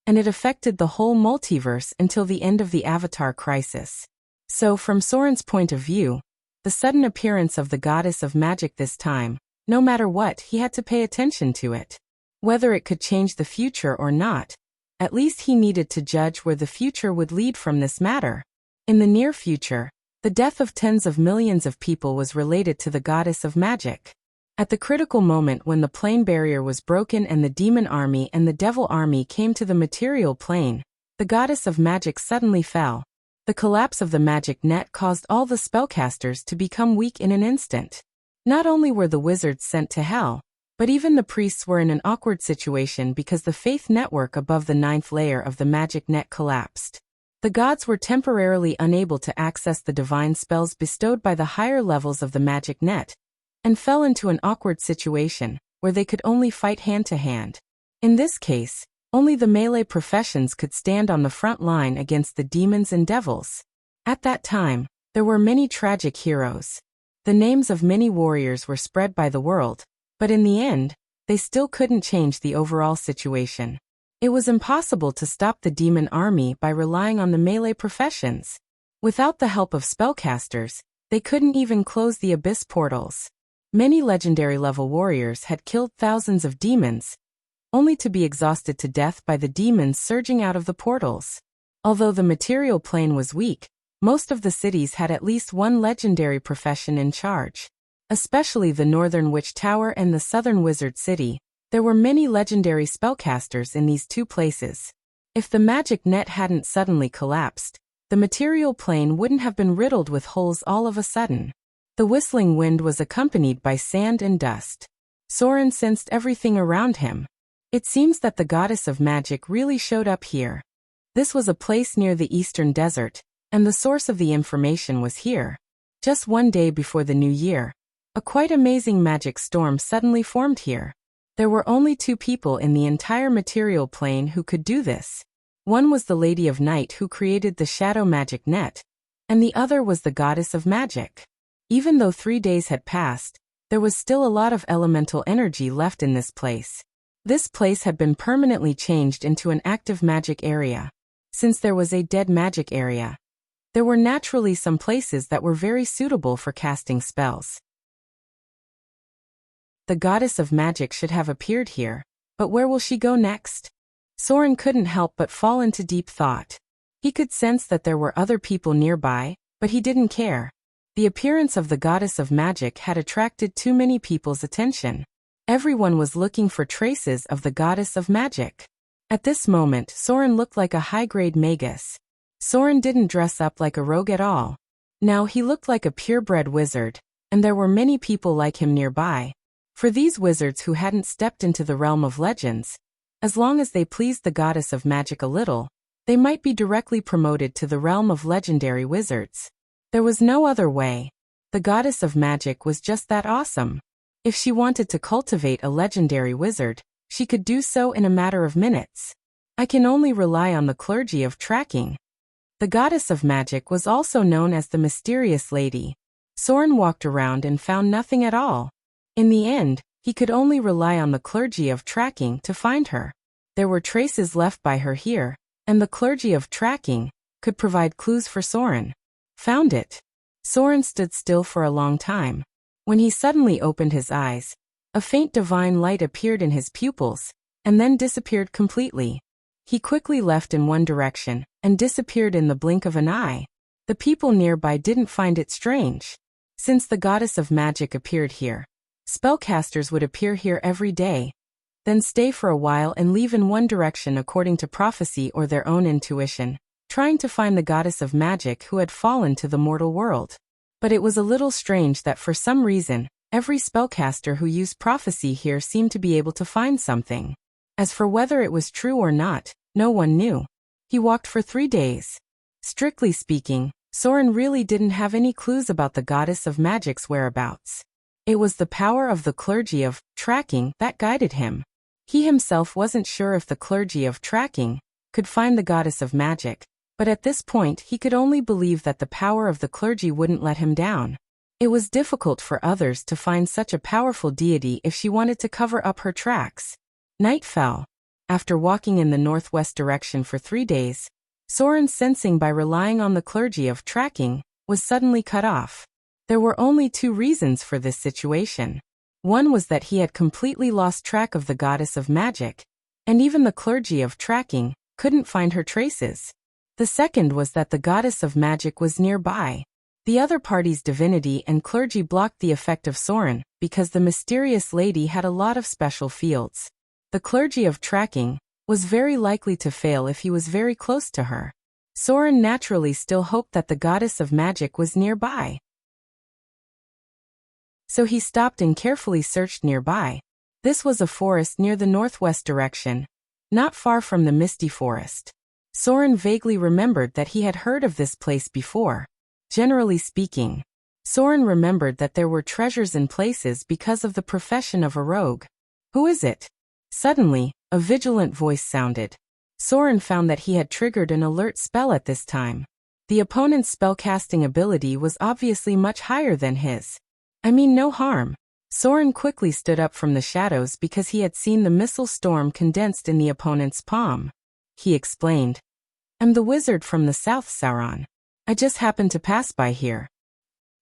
and it affected the whole multiverse until the end of the Avatar crisis. So, from Soren's point of view, the sudden appearance of the goddess of magic this time, no matter what, he had to pay attention to it. Whether it could change the future or not, at least he needed to judge where the future would lead from this matter. In the near future, the death of tens of millions of people was related to the goddess of magic. At the critical moment when the plane barrier was broken and the demon army and the devil army came to the material plane, the goddess of magic suddenly fell. The collapse of the magic net caused all the spellcasters to become weak in an instant. Not only were the wizards sent to hell, but even the priests were in an awkward situation because the faith network above the 9th layer of the magic net collapsed. The gods were temporarily unable to access the divine spells bestowed by the higher levels of the magic net, and fell into an awkward situation, where they could only fight hand-to-hand. In this case, only the melee professions could stand on the front line against the demons and devils. At that time, there were many tragic heroes. The names of many warriors were spread by the world, but in the end, they still couldn't change the overall situation. It was impossible to stop the demon army by relying on the melee professions. Without the help of spellcasters, they couldn't even close the abyss portals. Many legendary-level warriors had killed thousands of demons, only to be exhausted to death by the demons surging out of the portals. Although the material plane was weak, most of the cities had at least one legendary profession in charge. Especially the Northern Witch Tower and the Southern Wizard City, there were many legendary spellcasters in these two places. If the magic net hadn't suddenly collapsed, the material plane wouldn't have been riddled with holes all of a sudden. The whistling wind was accompanied by sand and dust. Soren sensed everything around him. It seems that the goddess of magic really showed up here. This was a place near the eastern desert, and the source of the information was here. Just one day before the new year, a quite amazing magic storm suddenly formed here. There were only 2 people in the entire material plane who could do this. One was the Lady of Night who created the shadow magic net, and the other was the goddess of magic. Even though 3 days had passed, there was still a lot of elemental energy left in this place. This place had been permanently changed into an active magic area. Since there was a dead magic area, there were naturally some places that were very suitable for casting spells. The goddess of magic should have appeared here, but where will she go next? Soren couldn't help but fall into deep thought. He could sense that there were other people nearby, but he didn't care. The appearance of the goddess of magic had attracted too many people's attention. Everyone was looking for traces of the goddess of magic. At this moment, Soren looked like a high-grade magus. Soren didn't dress up like a rogue at all. Now he looked like a purebred wizard, and there were many people like him nearby. For these wizards who hadn't stepped into the realm of legends, as long as they pleased the goddess of magic a little, they might be directly promoted to the realm of legendary wizards. There was no other way. The goddess of magic was just that awesome. If she wanted to cultivate a legendary wizard, she could do so in a matter of minutes. I can only rely on the clergy of tracking. The goddess of magic was also known as the mysterious lady. Soren walked around and found nothing at all. In the end, he could only rely on the clergy of tracking to find her. There were traces left by her here, and the clergy of tracking could provide clues for Soren. Found it. Soren stood still for a long time. When he suddenly opened his eyes, a faint divine light appeared in his pupils, and then disappeared completely. He quickly left in one direction, and disappeared in the blink of an eye. The people nearby didn't find it strange. Since the goddess of magic appeared here, spellcasters would appear here every day, then stay for a while and leave in one direction according to prophecy or their own intuition, trying to find the goddess of magic who had fallen to the mortal world. But it was a little strange that for some reason, every spellcaster who used prophecy here seemed to be able to find something. As for whether it was true or not, no one knew. He walked for 3 days. Strictly speaking, Soren really didn't have any clues about the goddess of magic's whereabouts. It was the power of the clergy of tracking that guided him. He himself wasn't sure if the clergy of tracking could find the goddess of magic, but at this point he could only believe that the power of the clergy wouldn't let him down. It was difficult for others to find such a powerful deity if she wanted to cover up her tracks. Night fell. After walking in the northwest direction for 3 days, Soren's sensing by relying on the clergy of tracking was suddenly cut off. There were only 2 reasons for this situation. One was that he had completely lost track of the goddess of magic, and even the clergy of tracking couldn't find her traces. The second was that the goddess of magic was nearby. The other party's divinity and clergy blocked the effect of Soren because the mysterious lady had a lot of special fields. The clergy of tracking was very likely to fail if he was very close to her. Soren naturally still hoped that the goddess of magic was nearby. So he stopped and carefully searched nearby. This was a forest near the northwest direction, not far from the misty forest. Soren vaguely remembered that he had heard of this place before. Generally speaking, Soren remembered that there were treasures in places because of the profession of a rogue. Who is it? Suddenly, a vigilant voice sounded. Soren found that he had triggered an alert spell at this time. The opponent's spellcasting ability was obviously much higher than his. I mean no harm. Soren quickly stood up from the shadows because he had seen the missile storm condensed in the opponent's palm. He explained, "I'm the wizard from the south, Sauron. I just happened to pass by here.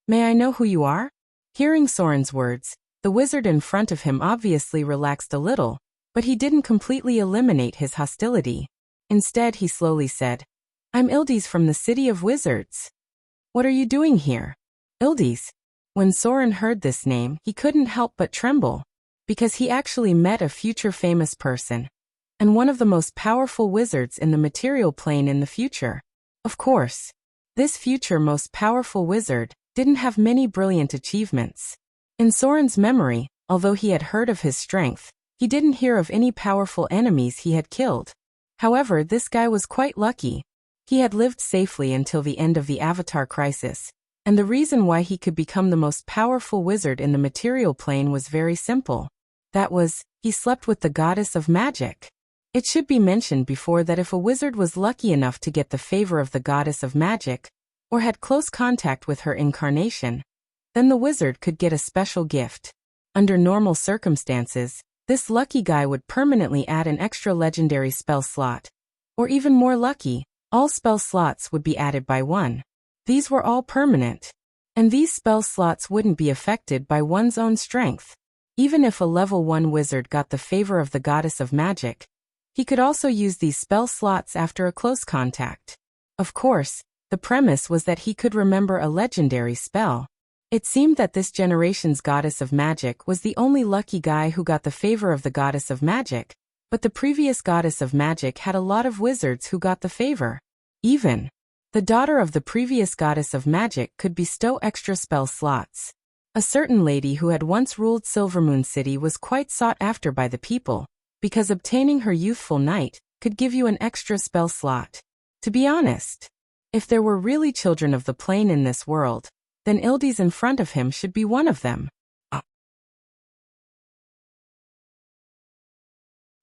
May I know who you are?" Hearing Soren's words, the wizard in front of him obviously relaxed a little, but he didn't completely eliminate his hostility. Instead, he slowly said, "I'm Ildes from the City of Wizards. What are you doing here?" Ildes. When Soren heard this name, he couldn't help but tremble, because he actually met a future famous person, and one of the most powerful wizards in the material plane in the future. Of course, this future most powerful wizard didn't have many brilliant achievements. In Soren's memory, although he had heard of his strength, he didn't hear of any powerful enemies he had killed. However, this guy was quite lucky. He had lived safely until the end of the Avatar crisis, and the reason why he could become the most powerful wizard in the material plane was very simple. That was, he slept with the goddess of magic. It should be mentioned before that if a wizard was lucky enough to get the favor of the goddess of magic, or had close contact with her incarnation, then the wizard could get a special gift. Under normal circumstances, this lucky guy would permanently add an extra legendary spell slot. Or even more lucky, all spell slots would be added by 1. These were all permanent. And these spell slots wouldn't be affected by one's own strength. Even if a level 1 wizard got the favor of the goddess of magic, he could also use these spell slots after a close contact. Of course, the premise was that he could remember a legendary spell. It seemed that this generation's goddess of magic was the only lucky guy who got the favor of the goddess of magic, but the previous goddess of magic had a lot of wizards who got the favor. Even the daughter of the previous goddess of magic could bestow extra spell slots. A certain lady who had once ruled Silvermoon City was quite sought after by the people, because obtaining her youthful knight could give you an extra spell slot. To be honest, if there were really children of the plane in this world, then Ildes in front of him should be one of them.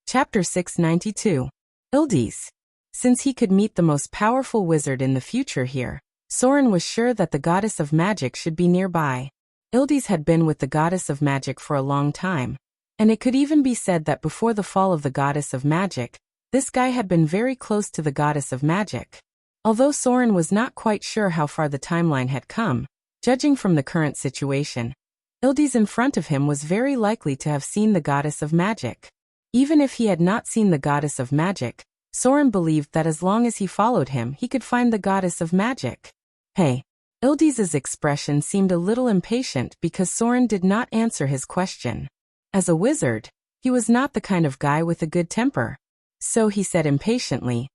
Chapter 692. Ildes. Since he could meet the most powerful wizard in the future here, Soren was sure that the goddess of magic should be nearby. Ildes had been with the goddess of magic for a long time, and it could even be said that before the fall of the goddess of magic, this guy had been very close to the goddess of magic. Although Soren was not quite sure how far the timeline had come, judging from the current situation, Ildes in front of him was very likely to have seen the goddess of magic. Even if he had not seen the goddess of magic, Soren believed that as long as he followed him, he could find the goddess of magic. Hey. Ildes's expression seemed a little impatient because Soren did not answer his question. As a wizard, he was not the kind of guy with a good temper. So he said impatiently,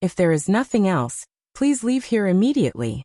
"If there is nothing else, please leave here immediately."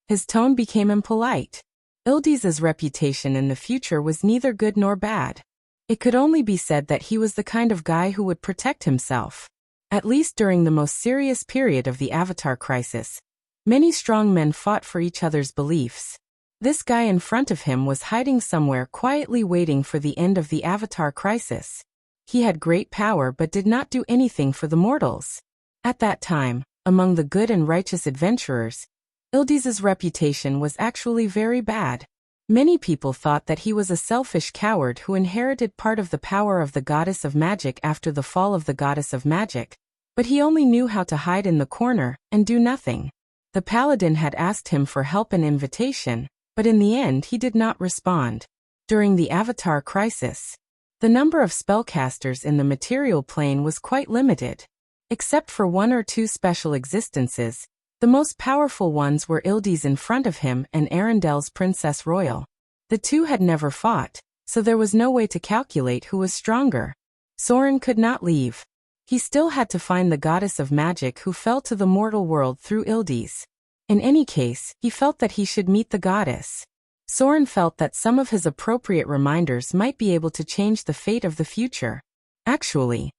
His tone became impolite. Ildes's reputation in the future was neither good nor bad. It could only be said that he was the kind of guy who would protect himself. At least during the most serious period of the Avatar crisis, many strong men fought for each other's beliefs. This guy in front of him was hiding somewhere quietly waiting for the end of the Avatar crisis. He had great power but did not do anything for the mortals. At that time, among the good and righteous adventurers, Ildiz's reputation was actually very bad. Many people thought that he was a selfish coward who inherited part of the power of the goddess of magic after the fall of the goddess of magic, but he only knew how to hide in the corner and do nothing. The paladin had asked him for help and invitation, but in the end he did not respond. During the Avatar crisis, the number of spellcasters in the material plane was quite limited. Except for one or two special existences, the most powerful ones were Ildiz in front of him and Arendelle's Princess Royal. The two had never fought, so there was no way to calculate who was stronger. Soren could not leave. He still had to find the goddess of magic who fell to the mortal world through Ildiz. In any case, he felt that he should meet the goddess. Soren felt that some of his appropriate reminders might be able to change the fate of the future. Actually,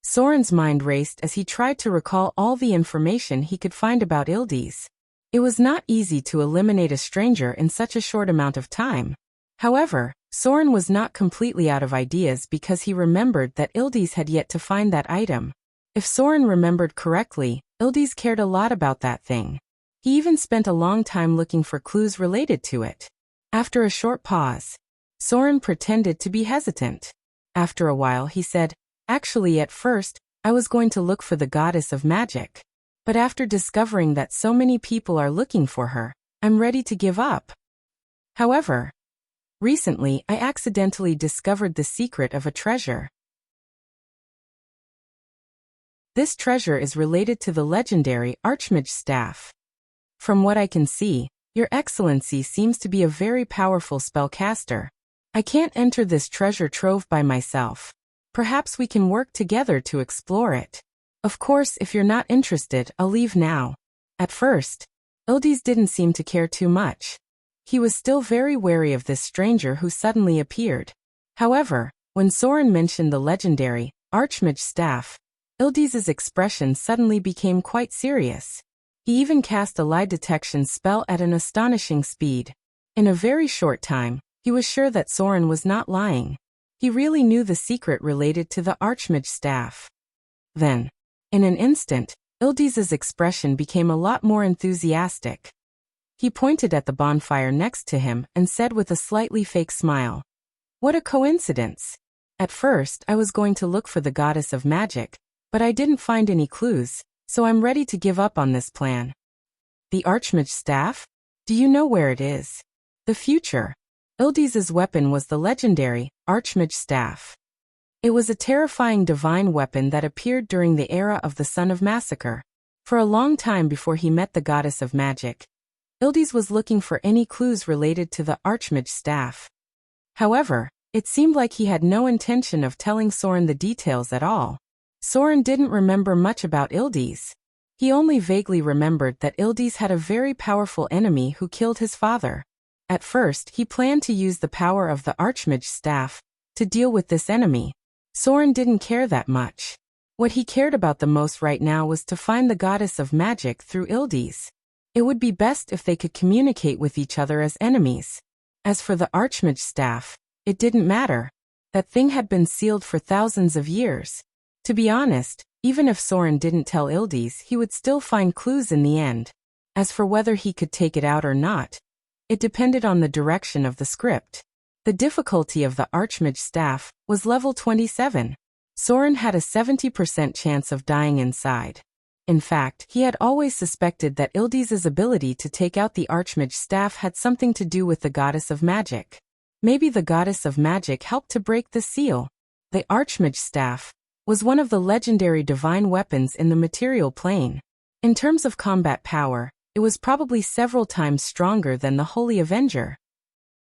Soren's mind raced as he tried to recall all the information he could find about Ildiz. It was not easy to eliminate a stranger in such a short amount of time. However, Soren was not completely out of ideas because he remembered that Ildiz had yet to find that item. If Soren remembered correctly, Ildiz cared a lot about that thing. He even spent a long time looking for clues related to it. After a short pause, Soren pretended to be hesitant. After a while he said, "Actually, at first, I was going to look for the goddess of magic. But after discovering that so many people are looking for her, I'm ready to give up. However, recently I accidentally discovered the secret of a treasure. This treasure is related to the legendary Archmage staff. From what I can see, Your Excellency seems to be a very powerful spellcaster. I can't enter this treasure trove by myself. Perhaps we can work together to explore it. Of course, if you're not interested, I'll leave now." At first, Ildiz didn't seem to care too much. He was still very wary of this stranger who suddenly appeared. However, when Soren mentioned the legendary Archmage staff, Ildiz's expression suddenly became quite serious. He even cast a lie detection spell at an astonishing speed. In a very short time, he was sure that Soren was not lying. He really knew the secret related to the Archmage staff. Then, in an instant, Ildiz's expression became a lot more enthusiastic. He pointed at the bonfire next to him and said with a slightly fake smile, "What a coincidence! At first, I was going to look for the goddess of magic, but I didn't find any clues, so I'm ready to give up on this plan." "The Archmage staff? Do you know where it is?" The future. Ildiz's weapon was the legendary Archmage staff. It was a terrifying divine weapon that appeared during the era of the Son of Massacre. For a long time before he met the goddess of magic, Ildiz was looking for any clues related to the Archmage staff. However, it seemed like he had no intention of telling Soren the details at all. Soren didn't remember much about Ildiz. He only vaguely remembered that Ildiz had a very powerful enemy who killed his father. At first, he planned to use the power of the Archmage staff to deal with this enemy. Soren didn't care that much. What he cared about the most right now was to find the goddess of magic through Ildiz. It would be best if they could communicate with each other as enemies. As for the Archmage staff, it didn't matter. That thing had been sealed for thousands of years. To be honest, even if Soren didn't tell Ildiz, he would still find clues in the end. As for whether he could take it out or not, it depended on the direction of the script. The difficulty of the Archmage staff was level 27. Soren had a 70% chance of dying inside. In fact, he had always suspected that Ildiz's ability to take out the Archmage staff had something to do with the goddess of magic. Maybe the goddess of magic helped to break the seal. The Archmage staff was one of the legendary divine weapons in the material plane. In terms of combat power, it was probably several times stronger than the Holy Avenger.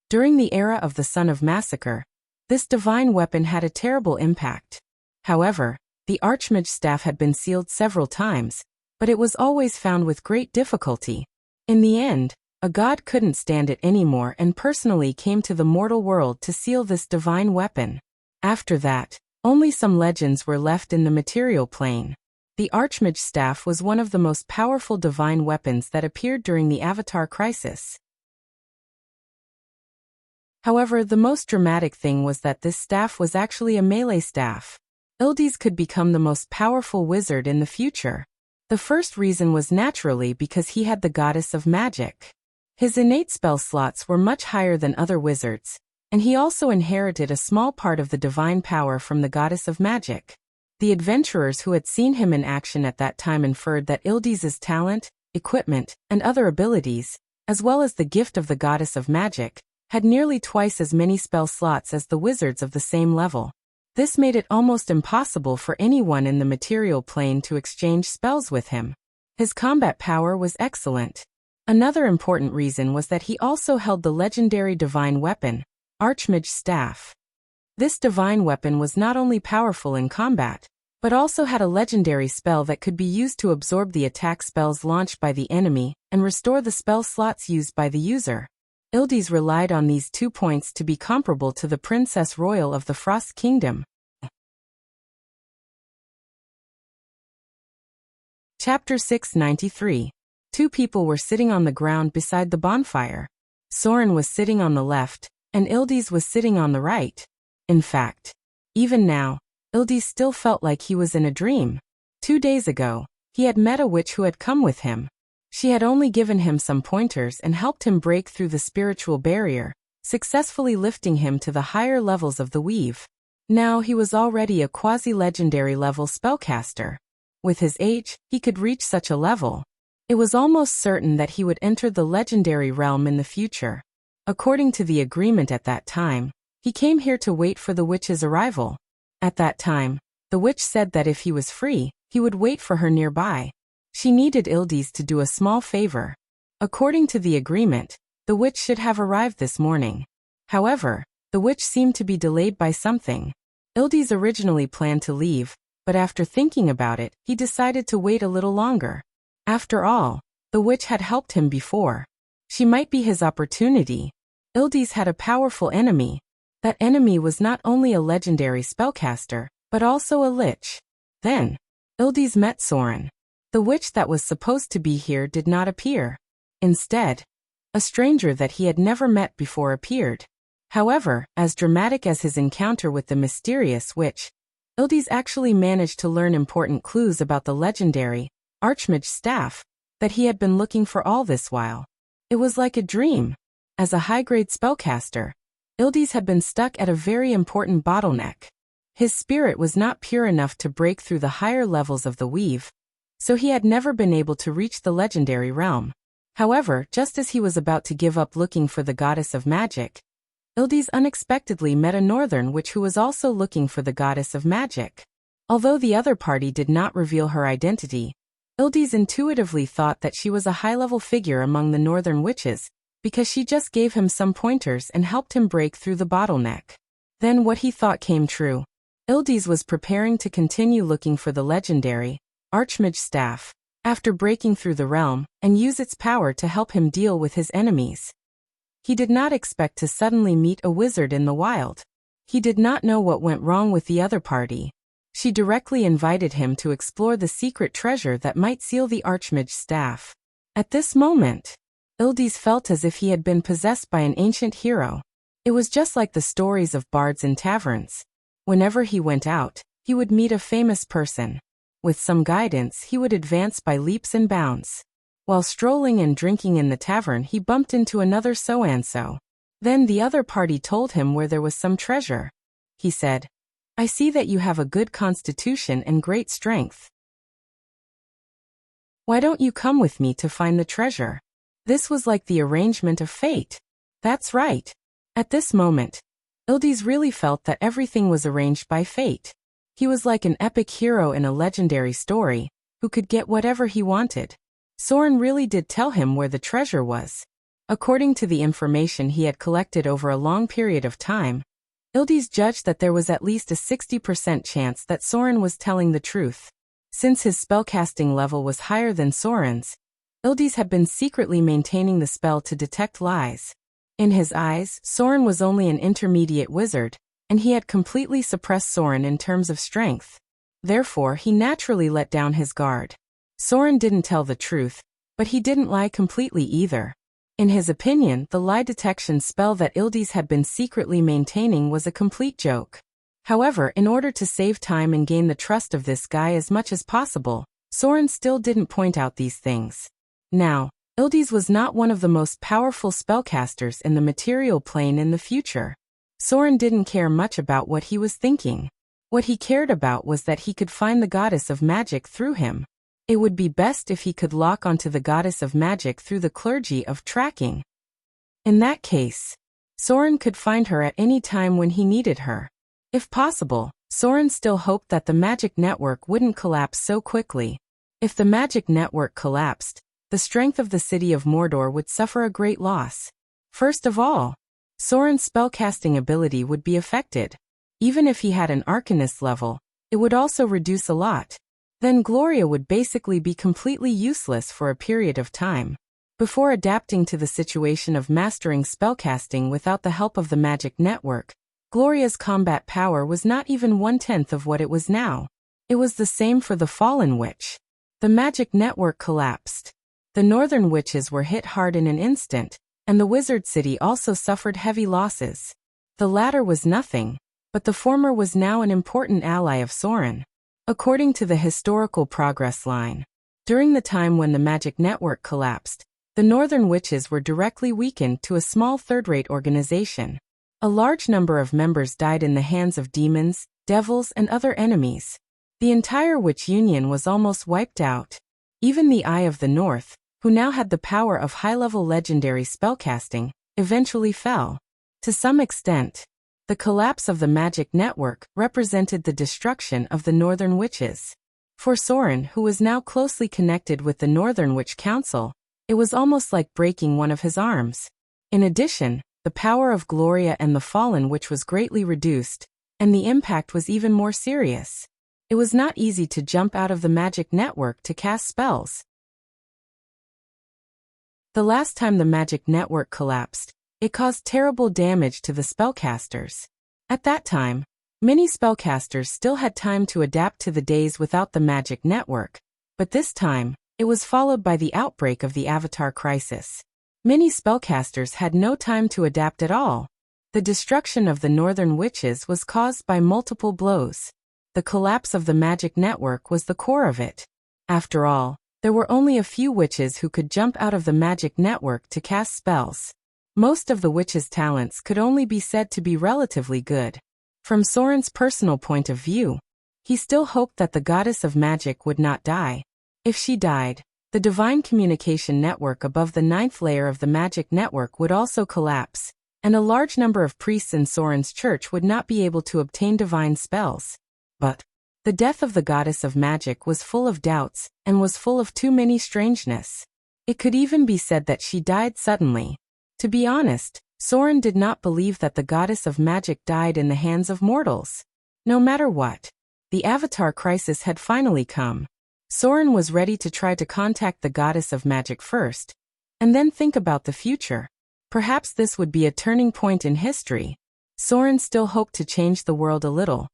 During the era of the Son of Massacre, this divine weapon had a terrible impact. However, the Archmage staff had been sealed several times, but it was always found with great difficulty. In the end, a god couldn't stand it anymore and personally came to the mortal world to seal this divine weapon. After that, only some legends were left in the material plane. The Archmage staff was one of the most powerful divine weapons that appeared during the Avatar crisis. However, the most dramatic thing was that this staff was actually a melee staff. Ildiz could become the most powerful wizard in the future. The first reason was naturally because he had the goddess of magic. His innate spell slots were much higher than other wizards, and he also inherited a small part of the divine power from the goddess of magic. The adventurers who had seen him in action at that time inferred that Ildiz's talent, equipment, and other abilities, as well as the gift of the goddess of magic, had nearly twice as many spell slots as the wizards of the same level. This made it almost impossible for anyone in the material plane to exchange spells with him. His combat power was excellent. Another important reason was that he also held the legendary divine weapon, Archmage's Staff. This divine weapon was not only powerful in combat, but also had a legendary spell that could be used to absorb the attack spells launched by the enemy and restore the spell slots used by the user. Ildiz relied on these 2 points to be comparable to the Princess Royal of the Frost Kingdom. Chapter 693. 2 people were sitting on the ground beside the bonfire. Soren was sitting on the left, and Ildiz was sitting on the right. In fact, even now, Ildiz still felt like he was in a dream. 2 days ago, he had met a witch who had come with him. She had only given him some pointers and helped him break through the spiritual barrier, successfully lifting him to the higher levels of the weave. Now he was already a quasi-legendary level spellcaster. With his age, he could reach such a level. It was almost certain that he would enter the legendary realm in the future. According to the agreement at that time, he came here to wait for the witch's arrival. At that time, the witch said that if he was free, he would wait for her nearby. She needed Ildiz to do a small favor. According to the agreement, the witch should have arrived this morning. However, the witch seemed to be delayed by something. Ildiz originally planned to leave, but after thinking about it, he decided to wait a little longer. After all, the witch had helped him before. She might be his opportunity. Ildiz had a powerful enemy. That enemy was not only a legendary spellcaster, but also a lich. Then, Ildiz met Soren. The witch that was supposed to be here did not appear. Instead, a stranger that he had never met before appeared. However, as dramatic as his encounter with the mysterious witch, Ildiz actually managed to learn important clues about the legendary Archmage's Staff that he had been looking for all this while. It was like a dream. As a high-grade spellcaster, Ildiz had been stuck at a very important bottleneck. His spirit was not pure enough to break through the higher levels of the weave, so he had never been able to reach the legendary realm. However, just as he was about to give up looking for the goddess of magic, Ildiz unexpectedly met a northern witch who was also looking for the goddess of magic. Although the other party did not reveal her identity, Ildiz intuitively thought that she was a high-level figure among the northern witches, because she just gave him some pointers and helped him break through the bottleneck. Then what he thought came true. Ildiz was preparing to continue looking for the legendary Archmage's Staff, after breaking through the realm, and use its power to help him deal with his enemies. He did not expect to suddenly meet a wizard in the wild. He did not know what went wrong with the other party. She directly invited him to explore the secret treasure that might seal the Archmage's Staff. At this moment, Ildiz felt as if he had been possessed by an ancient hero. It was just like the stories of bards in taverns. Whenever he went out, he would meet a famous person. With some guidance, he would advance by leaps and bounds. While strolling and drinking in the tavern, he bumped into another so-and-so. Then the other party told him where there was some treasure. He said, "I see that you have a good constitution and great strength. Why don't you come with me to find the treasure?" This was like the arrangement of fate. That's right. At this moment, Ildiz really felt that everything was arranged by fate. He was like an epic hero in a legendary story, who could get whatever he wanted. Soren really did tell him where the treasure was. According to the information he had collected over a long period of time, Ildiz judged that there was at least a 60% chance that Soren was telling the truth. Since his spellcasting level was higher than Soren's, Ildiz had been secretly maintaining the spell to detect lies. In his eyes, Soren was only an intermediate wizard, and he had completely suppressed Soren in terms of strength. Therefore, he naturally let down his guard. Soren didn't tell the truth, but he didn't lie completely either. In his opinion, the lie detection spell that Ildiz had been secretly maintaining was a complete joke. However, in order to save time and gain the trust of this guy as much as possible, Soren still didn't point out these things. Now, Ildes was not one of the most powerful spellcasters in the material plane in the future. Soren didn't care much about what he was thinking. What he cared about was that he could find the goddess of magic through him. It would be best if he could lock onto the goddess of magic through the clergy of tracking. In that case, Soren could find her at any time when he needed her. If possible, Soren still hoped that the magic network wouldn't collapse so quickly. If the magic network collapsed, the strength of the city of Mordor would suffer a great loss. First of all, Soren's spellcasting ability would be affected. Even if he had an Arcanist level, it would also reduce a lot. Then Gloria would basically be completely useless for a period of time. Before adapting to the situation of mastering spellcasting without the help of the magic network, Gloria's combat power was not even 1/10 of what it was now. It was the same for the Fallen Witch. The magic network collapsed. The Northern Witches were hit hard in an instant, and the Wizard City also suffered heavy losses. The latter was nothing, but the former was now an important ally of Soren. According to the historical progress line, during the time when the magic network collapsed, the Northern Witches were directly weakened to a small third-rate organization. A large number of members died in the hands of demons, devils, and other enemies. The entire Witch Union was almost wiped out. Even the Eye of the North, who now had the power of high-level legendary spellcasting, eventually fell. To some extent, the collapse of the magic network represented the destruction of the Northern Witches. For Soren, who was now closely connected with the Northern Witch Council, it was almost like breaking one of his arms. In addition, the power of Gloria and the Fallen Witch was greatly reduced, and the impact was even more serious. It was not easy to jump out of the magic network to cast spells. The last time the magic network collapsed, it caused terrible damage to the spellcasters. At that time, many spellcasters still had time to adapt to the days without the magic network, but this time, it was followed by the outbreak of the Avatar crisis. Many spellcasters had no time to adapt at all. The destruction of the Northern Witches was caused by multiple blows. The collapse of the magic network was the core of it. After all, there were only a few witches who could jump out of the magic network to cast spells. Most of the witches' talents could only be said to be relatively good. From Soren's personal point of view, he still hoped that the goddess of magic would not die. If she died, the divine communication network above the 9th layer of the magic network would also collapse, and a large number of priests in Soren's church would not be able to obtain divine spells. But the death of the goddess of magic was full of doubts, and was full of too many strangeness. It could even be said that she died suddenly. To be honest, Soren did not believe that the goddess of magic died in the hands of mortals. No matter what, the Avatar crisis had finally come. Soren was ready to try to contact the goddess of magic first, and then think about the future. Perhaps this would be a turning point in history. Soren still hoped to change the world a little.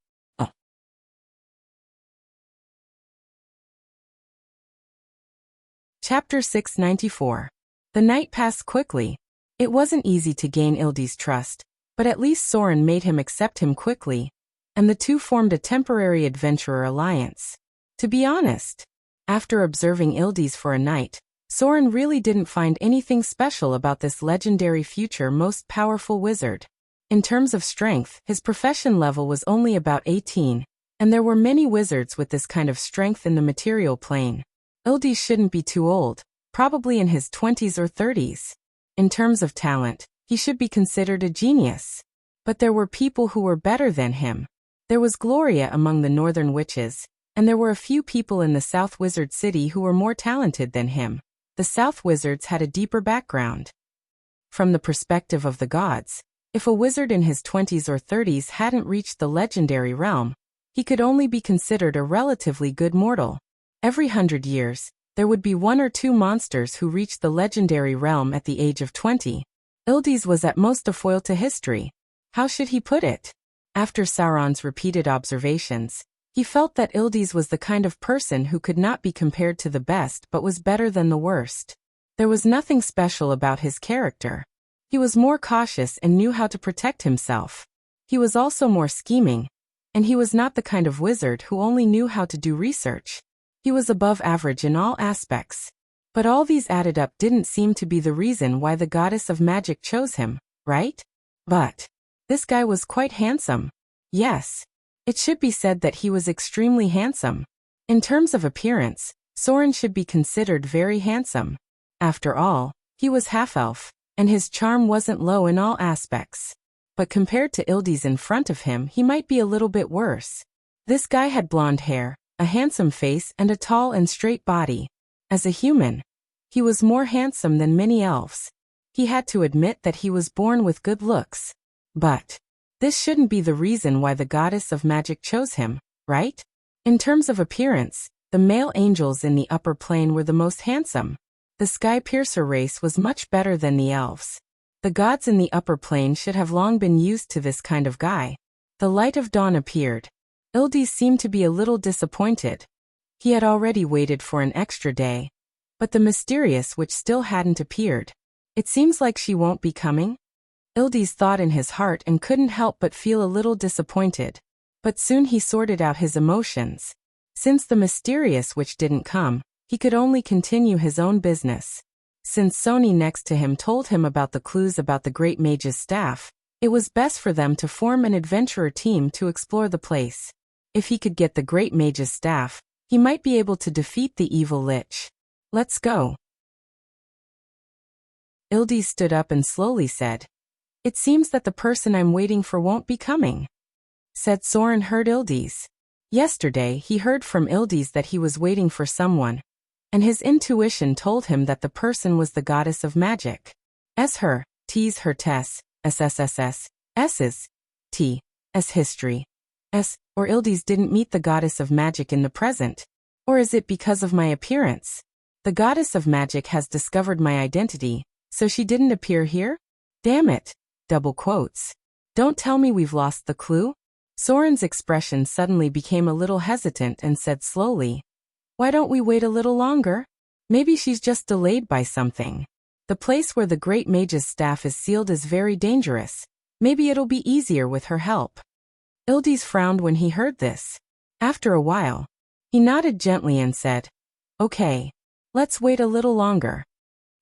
Chapter 694. The night passed quickly. It wasn't easy to gain Ildes' trust, but at least Soren made him accept him quickly, and the two formed a temporary adventurer alliance. To be honest, after observing Ildes for a night, Soren really didn't find anything special about this legendary future most powerful wizard. In terms of strength, his profession level was only about 18, and there were many wizards with this kind of strength in the material plane. Ildes shouldn't be too old, probably in his 20s or 30s. In terms of talent, he should be considered a genius. But there were people who were better than him. There was Gloria among the Northern Witches, and there were a few people in the South Wizard City who were more talented than him. The South Wizards had a deeper background. From the perspective of the gods, if a wizard in his 20s or 30s hadn't reached the legendary realm, he could only be considered a relatively good mortal. Every 100 years, there would be one or two monsters who reached the legendary realm at the age of 20. Ildes was at most a foil to history. How should he put it? After Sauron's repeated observations, he felt that Ildes was the kind of person who could not be compared to the best but was better than the worst. There was nothing special about his character. He was more cautious and knew how to protect himself. He was also more scheming, and he was not the kind of wizard who only knew how to do research. He was above average in all aspects. But all these added up didn't seem to be the reason why the goddess of magic chose him, right? But this guy was quite handsome. Yes. It should be said that he was extremely handsome. In terms of appearance, Soren should be considered very handsome. After all, he was half-elf, and his charm wasn't low in all aspects. But compared to Ildes in front of him, he might be a little bit worse. This guy had blonde hair, a handsome face, and a tall and straight body. As a human, he was more handsome than many elves. He had to admit that he was born with good looks. But this shouldn't be the reason why the goddess of magic chose him, right? In terms of appearance, the male angels in the upper plane were the most handsome. The Sky Piercer race was much better than the elves. The gods in the upper plane should have long been used to this kind of guy. The light of dawn appeared. Ildes seemed to be a little disappointed. He had already waited for an extra day. But the mysterious witch still hadn't appeared. It seems like she won't be coming? Ildes thought in his heart and couldn't help but feel a little disappointed. But soon he sorted out his emotions. Since the mysterious witch didn't come, he could only continue his own business. Since Sony next to him told him about the clues about the Great Mage's staff, it was best for them to form an adventurer team to explore the place. If he could get the Great Mage's staff, he might be able to defeat the evil lich. Let's go. Ildes stood up and slowly said, "It seems that the person I'm waiting for won't be coming." Said Soren heard Ildes. Yesterday he heard from Ildes that he was waiting for someone, and his intuition told him that the person was the goddess of magic. Her, T's her Tess, SSSS, S's, T, S history. Or Ildes didn't meet the goddess of magic in the present. Or is it because of my appearance? The goddess of magic has discovered my identity, so she didn't appear here? Damn it. Double quotes. Don't tell me we've lost the clue? Soren's expression suddenly became a little hesitant and said slowly, "Why don't we wait a little longer? Maybe she's just delayed by something. The place where the Great Mage's staff is sealed is very dangerous. Maybe it'll be easier with her help." Ildes frowned when he heard this. After a while, he nodded gently and said, "Okay, let's wait a little longer."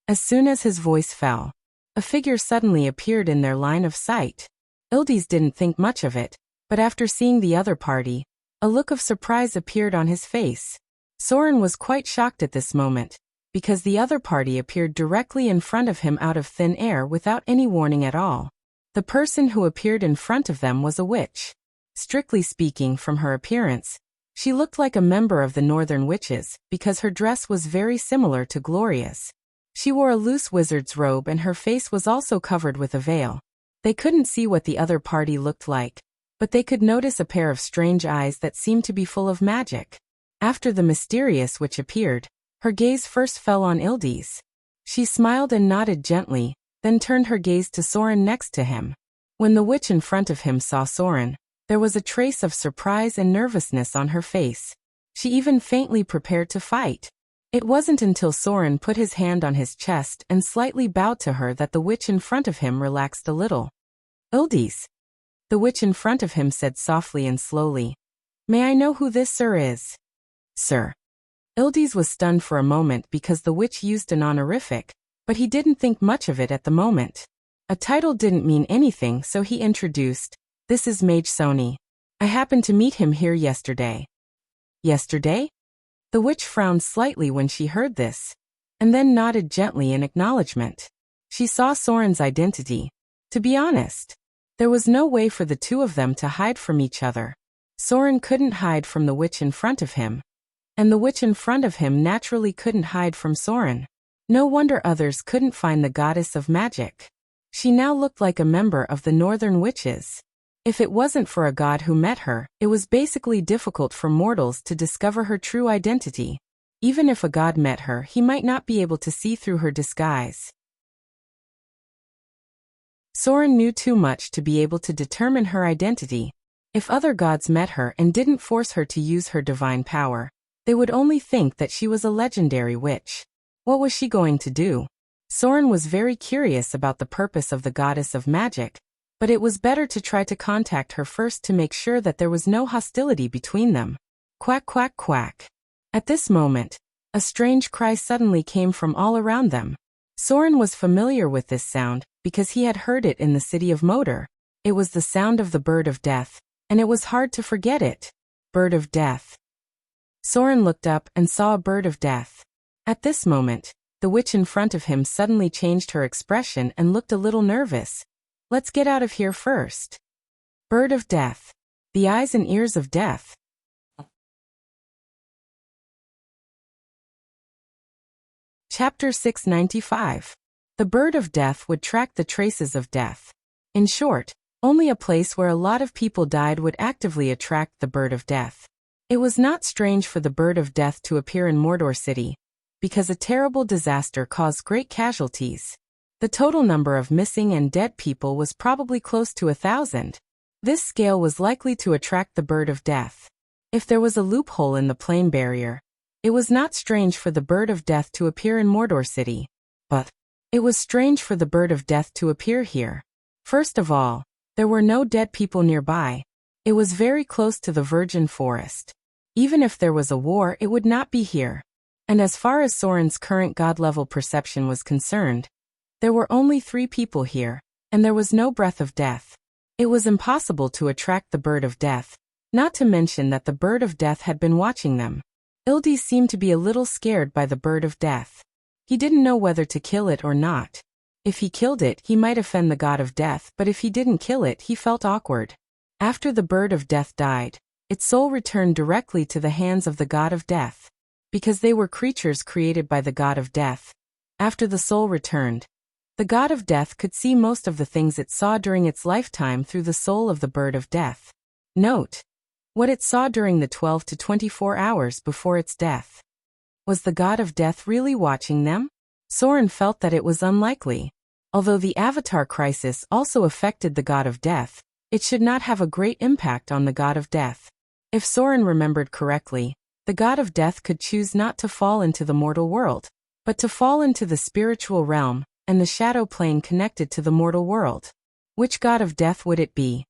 As soon as his voice fell, a figure suddenly appeared in their line of sight. Ildes didn't think much of it, but after seeing the other party, a look of surprise appeared on his face. Soren was quite shocked at this moment, because the other party appeared directly in front of him out of thin air without any warning at all. The person who appeared in front of them was a witch. Strictly speaking, from her appearance, she looked like a member of the Northern Witches, because her dress was very similar to Gloria's. She wore a loose wizard's robe and her face was also covered with a veil. They couldn't see what the other party looked like, but they could notice a pair of strange eyes that seemed to be full of magic. After the mysterious witch appeared, her gaze first fell on Ildes. She smiled and nodded gently, then turned her gaze to Soren next to him. When the witch in front of him saw Soren, there was a trace of surprise and nervousness on her face. She even faintly prepared to fight. It wasn't until Soren put his hand on his chest and slightly bowed to her that the witch in front of him relaxed a little. "Ildes," the witch in front of him said softly and slowly, "May I know who this sir is?" "Sir." Ildes was stunned for a moment because the witch used an honorific, but he didn't think much of it at the moment. A title didn't mean anything, so he introduced, "This is Mage Sony. I happened to meet him here yesterday." "Yesterday?" The witch frowned slightly when she heard this, and then nodded gently in acknowledgement. She saw Soren's identity. To be honest, there was no way for the two of them to hide from each other. Soren couldn't hide from the witch in front of him, and the witch in front of him naturally couldn't hide from Soren. No wonder others couldn't find the goddess of magic. She now looked like a member of the Northern Witches. If it wasn't for a god who met her, it was basically difficult for mortals to discover her true identity. Even if a god met her, he might not be able to see through her disguise. Soren knew too much to be able to determine her identity. If other gods met her and didn't force her to use her divine power, they would only think that she was a legendary witch. What was she going to do? Soren was very curious about the purpose of the goddess of magic, but it was better to try to contact her first to make sure that there was no hostility between them. Quack quack quack. At this moment, a strange cry suddenly came from all around them. Soren was familiar with this sound because he had heard it in the city of Moder. It was the sound of the bird of death, and it was hard to forget it. Bird of death. Soren looked up and saw a bird of death. At this moment, the witch in front of him suddenly changed her expression and looked a little nervous. Let's get out of here first. Bird of death. The eyes and ears of death. Chapter 695. The bird of death would track the traces of death. In short, only a place where a lot of people died would actively attract the bird of death. It was not strange for the bird of death to appear in Mordor City, because a terrible disaster caused great casualties. The total number of missing and dead people was probably close to 1,000. This scale was likely to attract the bird of death. If there was a loophole in the plane barrier, it was not strange for the bird of death to appear in Mordor City. But it was strange for the bird of death to appear here. First of all, there were no dead people nearby. It was very close to the virgin forest. Even if there was a war, it would not be here. And as far as Soren's current god-level perception was concerned, there were only 3 people here, and there was no breath of death. It was impossible to attract the bird of death, not to mention that the bird of death had been watching them. Ildi seemed to be a little scared by the bird of death. He didn't know whether to kill it or not. If he killed it, he might offend the god of death, but if he didn't kill it, he felt awkward. After the bird of death died, its soul returned directly to the hands of the god of death. Because they were creatures created by the god of death, after the soul returned, the god of death could see most of the things it saw during its lifetime through the soul of the bird of death. Note: what it saw during the 12 to 24 hours before its death. Was the god of death really watching them? Soren felt that it was unlikely. Although the Avatar crisis also affected the god of death, it should not have a great impact on the god of death. If Soren remembered correctly, the god of death could choose not to fall into the mortal world, but to fall into the spiritual realm and the shadow plane connected to the mortal world. Which god of death would it be?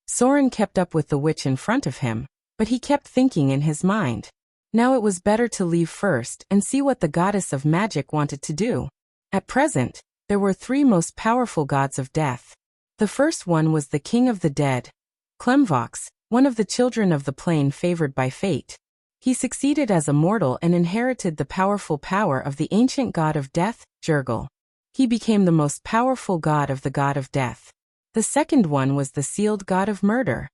Soren kept up with the witch in front of him, but he kept thinking in his mind. Now it was better to leave first and see what the goddess of magic wanted to do. At present, there were 3 most powerful gods of death. The first one was the king of the dead, Clemvox, one of the children of the plane favored by fate. He succeeded as a mortal and inherited the powerful power of the ancient god of death, Jurgil. He became the most powerful god of the god of death. The second one was the sealed god of murder.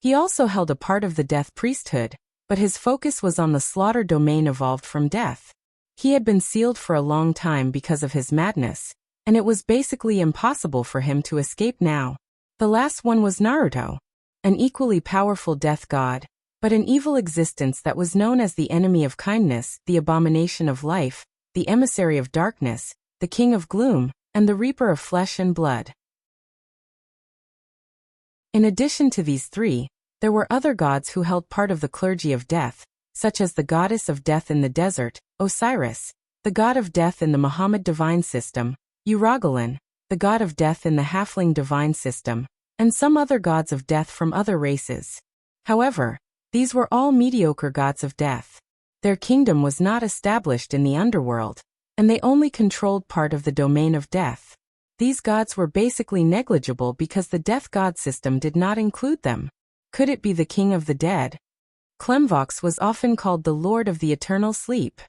He also held a part of the death priesthood, but his focus was on the slaughter domain evolved from death. He had been sealed for a long time because of his madness, and it was basically impossible for him to escape now. The last one was Naruto, an equally powerful death god, but an evil existence that was known as the enemy of kindness, the abomination of life, the emissary of darkness, the king of gloom, and the reaper of flesh and blood. In addition to these 3, there were other gods who held part of the clergy of death, such as the goddess of death in the desert, Osiris, the god of death in the Muhammad divine system, Uragalin, the god of death in the Halfling divine system, and some other gods of death from other races. However, these were all mediocre gods of death. Their kingdom was not established in the underworld, and they only controlled part of the domain of death. These gods were basically negligible because the death god system did not include them. Could it be the king of the dead? Clemvox was often called the Lord of the Eternal Sleep.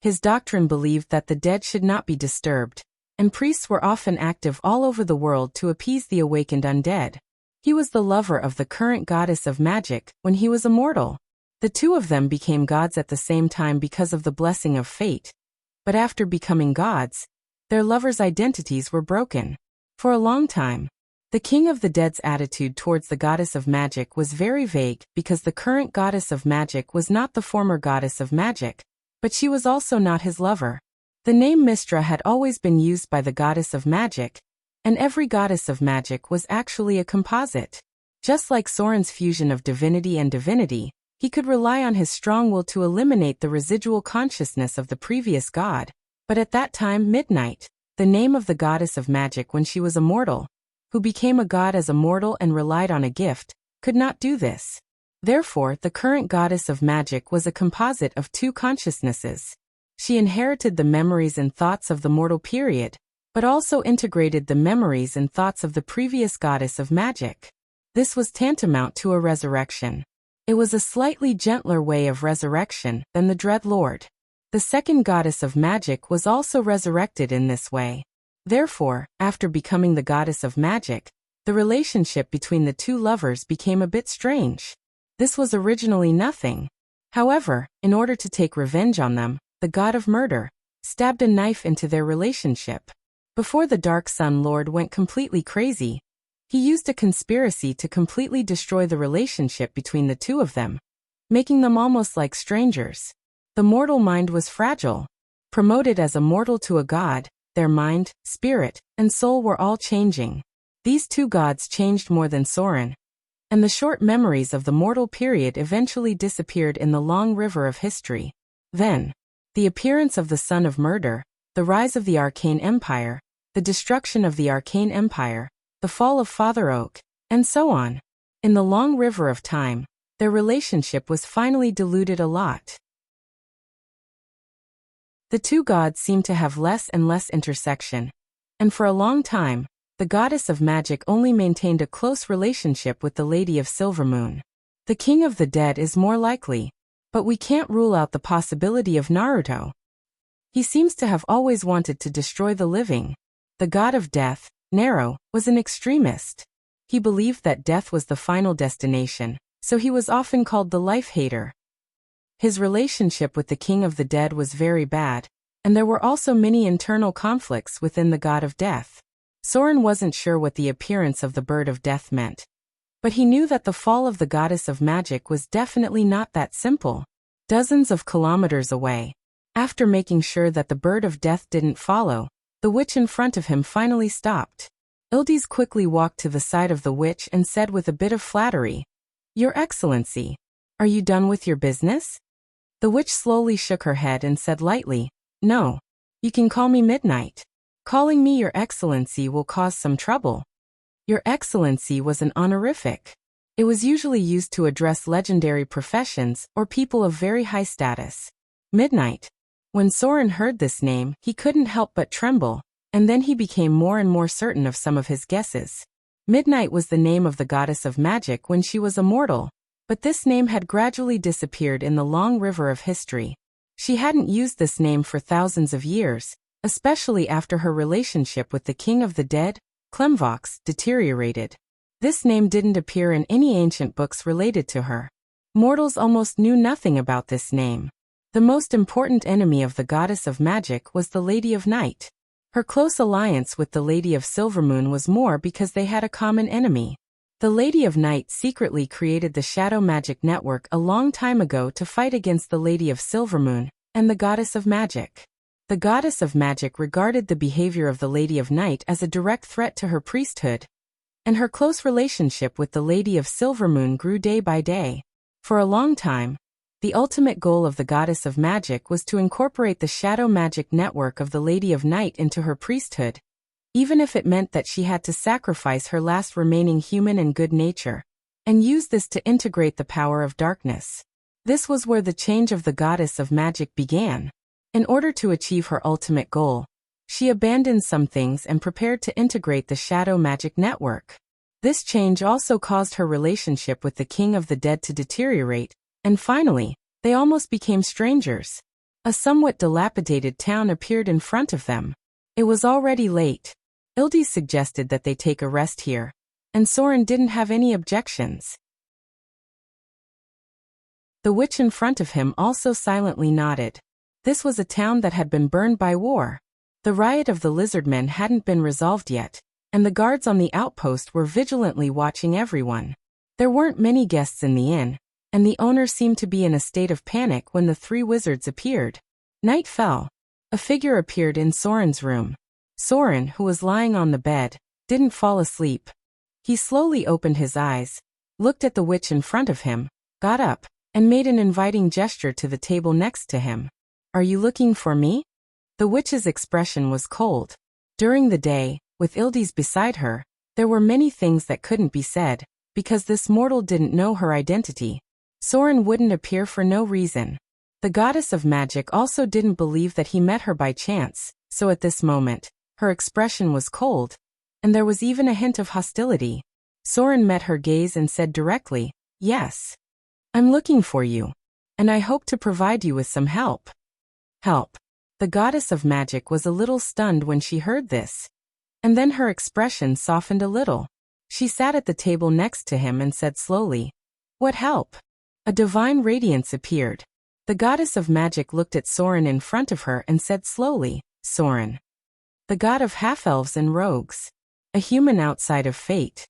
His doctrine believed that the dead should not be disturbed, and priests were often active all over the world to appease the awakened undead. He was the lover of the current goddess of magic when he was a mortal. The 2 of them became gods at the same time because of the blessing of fate. But after becoming gods, their lovers' identities were broken. For a long time, the king of the dead's attitude towards the goddess of magic was very vague because the current goddess of magic was not the former goddess of magic, but she was also not his lover. The name Mistra had always been used by the goddess of magic, and every goddess of magic was actually a composite. Just like Soren's fusion of divinity and divinity, he could rely on his strong will to eliminate the residual consciousness of the previous god. But at that time, Midnight, the name of the goddess of magic when she was a mortal, who became a god as a mortal and relied on a gift, could not do this. Therefore, the current goddess of magic was a composite of two consciousnesses. She inherited the memories and thoughts of the mortal period, but also integrated the memories and thoughts of the previous goddess of magic. This was tantamount to a resurrection. It was a slightly gentler way of resurrection than the Dread Lord. The second goddess of magic was also resurrected in this way. Therefore, after becoming the goddess of magic, the relationship between the two lovers became a bit strange. This was originally nothing. However, in order to take revenge on them, the god of murder stabbed a knife into their relationship. Before the Dark Sun Lord went completely crazy, he used a conspiracy to completely destroy the relationship between the two of them, making them almost like strangers. The mortal mind was fragile. Promoted as a mortal to a god, their mind, spirit, and soul were all changing. These two gods changed more than Soren, and the short memories of the mortal period eventually disappeared in the long river of history. Then, the appearance of the Son of Murder, the rise of the Arcane Empire, the destruction of the Arcane Empire, the fall of Father Oak, and so on. In the long river of time, their relationship was finally diluted a lot. The two gods seemed to have less and less intersection, and for a long time, the goddess of magic only maintained a close relationship with the Lady of Silvermoon. The King of the Dead is more likely, but we can't rule out the possibility of Naruto. He seems to have always wanted to destroy the living. The god of death, Nero, was an extremist. He believed that death was the final destination, so he was often called the life-hater. His relationship with the King of the Dead was very bad, and there were also many internal conflicts within the god of death. Soren wasn't sure what the appearance of the bird of death meant, but he knew that the fall of the goddess of magic was definitely not that simple. Dozens of kilometers away, after making sure that the bird of death didn't follow, the witch in front of him finally stopped. Ildes quickly walked to the side of the witch and said with a bit of flattery, "Your Excellency, are you done with your business?" The witch slowly shook her head and said lightly, "No. You can call me Midnight. Calling me Your Excellency will cause some trouble." Your Excellency was an honorific. It was usually used to address legendary professions or people of very high status. Midnight. When Soren heard this name, he couldn't help but tremble, and then he became more and more certain of some of his guesses. Midnight was the name of the goddess of magic when she was a mortal, but this name had gradually disappeared in the long river of history. She hadn't used this name for thousands of years, especially after her relationship with the King of the Dead, Klemvox, deteriorated. This name didn't appear in any ancient books related to her. Mortals almost knew nothing about this name. The most important enemy of the goddess of magic was the Lady of Night. Her close alliance with the Lady of Silvermoon was more because they had a common enemy. The Lady of Night secretly created the Shadow Magic Network a long time ago to fight against the Lady of Silvermoon and the Goddess of Magic. The Goddess of Magic regarded the behavior of the Lady of Night as a direct threat to her priesthood, and her close relationship with the Lady of Silvermoon grew day by day. For a long time, the ultimate goal of the Goddess of Magic was to incorporate the Shadow Magic Network of the Lady of Night into her priesthood, even if it meant that she had to sacrifice her last remaining human and good nature, and use this to integrate the power of darkness. This was where the change of the Goddess of Magic began. In order to achieve her ultimate goal, she abandoned some things and prepared to integrate the Shadow Magic Network. This change also caused her relationship with the King of the Dead to deteriorate, and finally, they almost became strangers. A somewhat dilapidated town appeared in front of them. It was already late. Ildes suggested that they take a rest here, and Soren didn't have any objections. The witch in front of him also silently nodded. This was a town that had been burned by war. The riot of the lizardmen hadn't been resolved yet, and the guards on the outpost were vigilantly watching everyone. There weren't many guests in the inn, and the owner seemed to be in a state of panic when the three wizards appeared. Night fell. A figure appeared in Soren's room. Soren, who was lying on the bed, didn't fall asleep. He slowly opened his eyes, looked at the witch in front of him, got up, and made an inviting gesture to the table next to him. "Are you looking for me?" The witch's expression was cold. During the day, with Ildes beside her, there were many things that couldn't be said, because this mortal didn't know her identity. Soren wouldn't appear for no reason. The goddess of magic also didn't believe that he met her by chance, so at this moment, her expression was cold, and there was even a hint of hostility. Soren met her gaze and said directly, "Yes. I'm looking for you. And I hope to provide you with some help." Help. The goddess of magic was a little stunned when she heard this. And then her expression softened a little. She sat at the table next to him and said slowly, "What help?" A divine radiance appeared. The goddess of magic looked at Soren in front of her and said slowly, "Soren. The god of half-elves and rogues. A human outside of fate.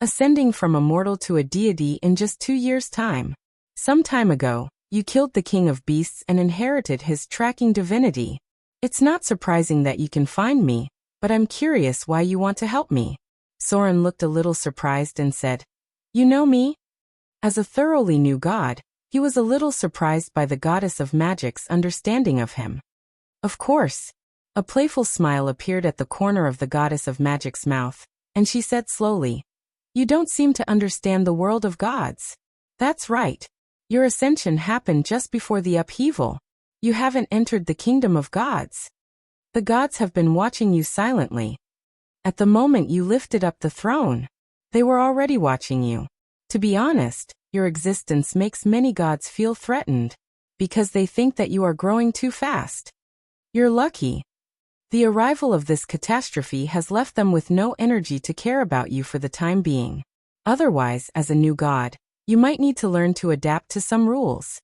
Ascending from a mortal to a deity in just 2 years' time. Some time ago, you killed the king of beasts and inherited his tracking divinity. It's not surprising that you can find me, but I'm curious why you want to help me." Soren looked a little surprised and said, "You know me?" As a thoroughly new god, he was a little surprised by the goddess of magic's understanding of him. Of course. A playful smile appeared at the corner of the goddess of magic's mouth, and she said slowly, "You don't seem to understand the world of gods." "That's right. Your ascension happened just before the upheaval. You haven't entered the kingdom of gods. The gods have been watching you silently. At the moment you lifted up the throne, they were already watching you. To be honest, your existence makes many gods feel threatened, because they think that you are growing too fast. You're lucky. The arrival of this catastrophe has left them with no energy to care about you for the time being. Otherwise, as a new god, you might need to learn to adapt to some rules."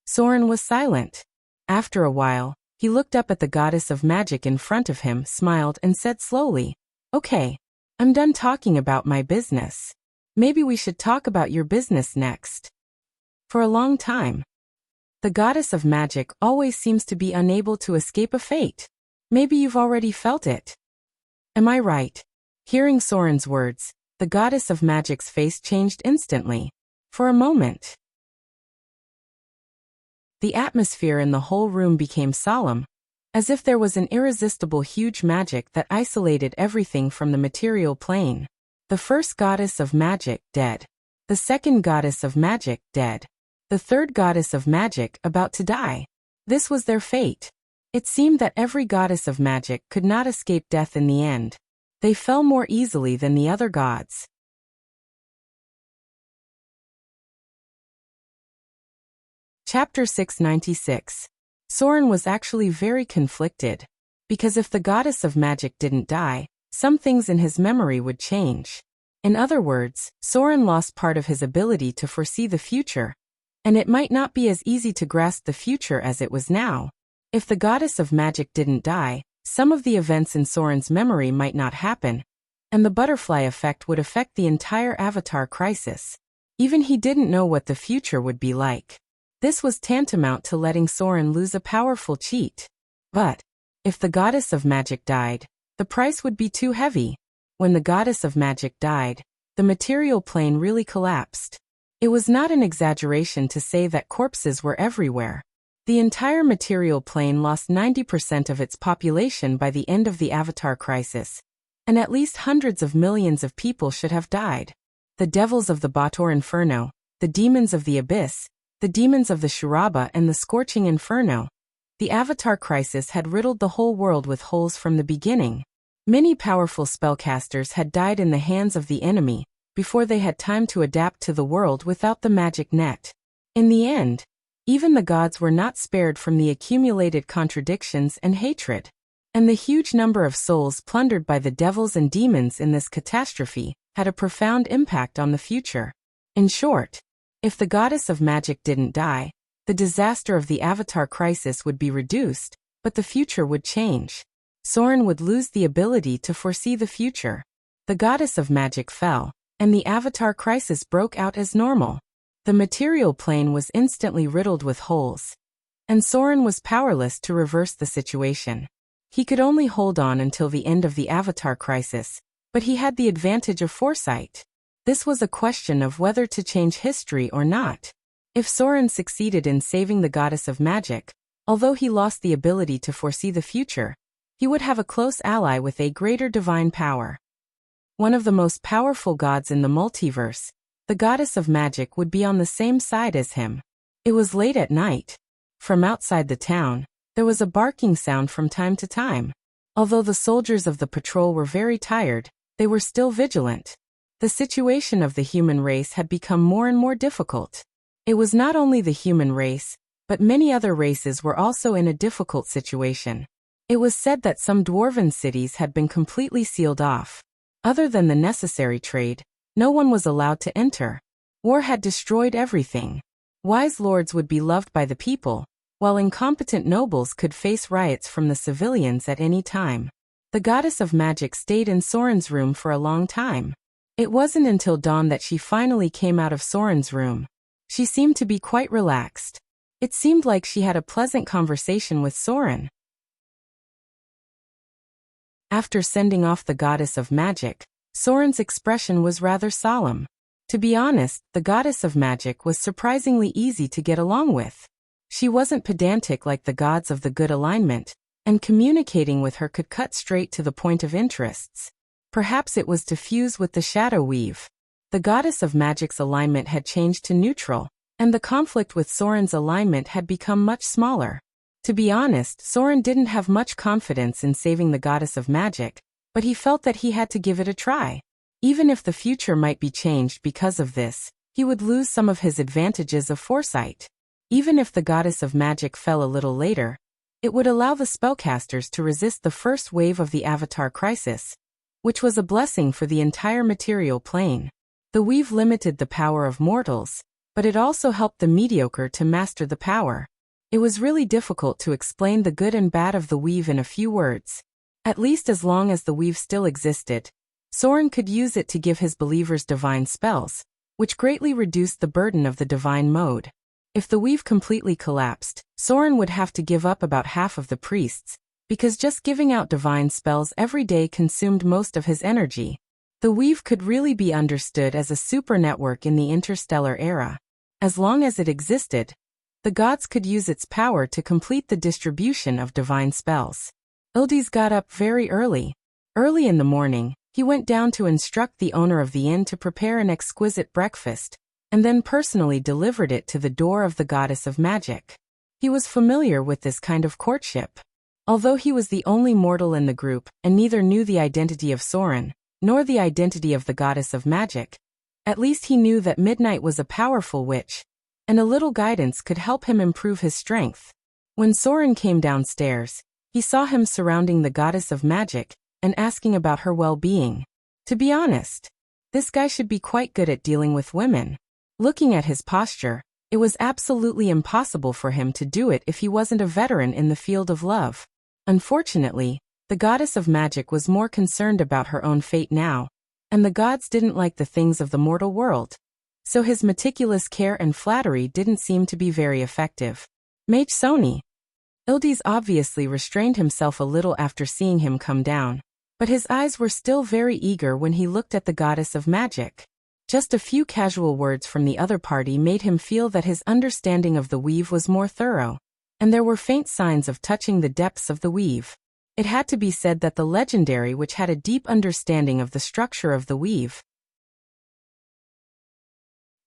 Soren was silent. After a while, he looked up at the goddess of magic in front of him, smiled, and said slowly, "Okay, I'm done talking about my business. Maybe we should talk about your business next." For a long time, the goddess of magic always seems to be unable to escape a fate. Maybe you've already felt it. Am I right? Hearing Soren's words, the goddess of magic's face changed instantly. For a moment, the atmosphere in the whole room became solemn, as if there was an irresistible huge magic that isolated everything from the material plane. The first goddess of magic, dead. The second goddess of magic, dead. The third goddess of magic, about to die. This was their fate. It seemed that every goddess of magic could not escape death in the end. They fell more easily than the other gods. Chapter 696. Soren was actually very conflicted. Because if the goddess of magic didn't die, some things in his memory would change. In other words, Soren lost part of his ability to foresee the future, and it might not be as easy to grasp the future as it was now. If the goddess of magic didn't die, some of the events in Soren's memory might not happen, and the butterfly effect would affect the entire Avatar crisis. Even he didn't know what the future would be like. This was tantamount to letting Soren lose a powerful cheat. But if the goddess of magic died, the price would be too heavy. When the goddess of magic died, the material plane really collapsed. It was not an exaggeration to say that corpses were everywhere. The entire material plane lost 90% of its population by the end of the Avatar crisis, and at least hundreds of millions of people should have died. The devils of the Bator Inferno, the demons of the Abyss, the demons of the Shuraba and the Scorching Inferno. The Avatar crisis had riddled the whole world with holes from the beginning. Many powerful spellcasters had died in the hands of the enemy before they had time to adapt to the world without the magic net. In the end, even the gods were not spared from the accumulated contradictions and hatred. And the huge number of souls plundered by the devils and demons in this catastrophe had a profound impact on the future. In short, if the goddess of magic didn't die, the disaster of the Avatar crisis would be reduced, but the future would change. Soren would lose the ability to foresee the future. The goddess of magic fell, and the Avatar crisis broke out as normal. The material plane was instantly riddled with holes, and Soren was powerless to reverse the situation. He could only hold on until the end of the Avatar crisis, but he had the advantage of foresight. This was a question of whether to change history or not. If Soren succeeded in saving the goddess of magic, although he lost the ability to foresee the future, he would have a close ally with a greater divine power. One of the most powerful gods in the multiverse, the goddess of magic would be on the same side as him. It was late at night. From outside the town, there was a barking sound from time to time. Although the soldiers of the patrol were very tired, they were still vigilant. The situation of the human race had become more and more difficult. It was not only the human race, but many other races were also in a difficult situation. It was said that some dwarven cities had been completely sealed off. Other than the necessary trade, no one was allowed to enter. War had destroyed everything. Wise lords would be loved by the people, while incompetent nobles could face riots from the civilians at any time. The goddess of magic stayed in Soren's room for a long time. It wasn't until dawn that she finally came out of Soren's room. She seemed to be quite relaxed. It seemed like she had a pleasant conversation with Soren. After sending off the goddess of magic, Soren's expression was rather solemn. To be honest, the goddess of magic was surprisingly easy to get along with. She wasn't pedantic like the gods of the good alignment, and communicating with her could cut straight to the point of interests. Perhaps it was to fuse with the shadow weave. The goddess of magic's alignment had changed to neutral, and the conflict with Soren's alignment had become much smaller. To be honest, Soren didn't have much confidence in saving the goddess of magic, but he felt that he had to give it a try. Even if the future might be changed because of this, he would lose some of his advantages of foresight. Even if the goddess of magic fell a little later, it would allow the spellcasters to resist the first wave of the Avatar crisis, which was a blessing for the entire material plane. The weave limited the power of mortals, but it also helped the mediocre to master the power. It was really difficult to explain the good and bad of the weave in a few words. At least as long as the weave still existed, Soren could use it to give his believers divine spells, which greatly reduced the burden of the divine mode. If the weave completely collapsed, Soren would have to give up about half of the priests, because just giving out divine spells every day consumed most of his energy. The weave could really be understood as a super network in the interstellar era. As long as it existed, the gods could use its power to complete the distribution of divine spells. Ildis got up very early. Early in the morning, he went down to instruct the owner of the inn to prepare an exquisite breakfast, and then personally delivered it to the door of the goddess of magic. He was familiar with this kind of courtship. Although he was the only mortal in the group, and neither knew the identity of Soren, nor the identity of the goddess of magic, at least he knew that Midnight was a powerful witch, and a little guidance could help him improve his strength. When Soren came downstairs, he saw him surrounding the goddess of magic, and asking about her well-being. To be honest, this guy should be quite good at dealing with women. Looking at his posture, it was absolutely impossible for him to do it if he wasn't a veteran in the field of love. Unfortunately, the goddess of magic was more concerned about her own fate now, and the gods didn't like the things of the mortal world. So his meticulous care and flattery didn't seem to be very effective. Mage Sony. Ildis obviously restrained himself a little after seeing him come down, but his eyes were still very eager when he looked at the goddess of magic. Just a few casual words from the other party made him feel that his understanding of the weave was more thorough, and there were faint signs of touching the depths of the weave. It had to be said that the legendary witch had a deep understanding of the structure of the weave.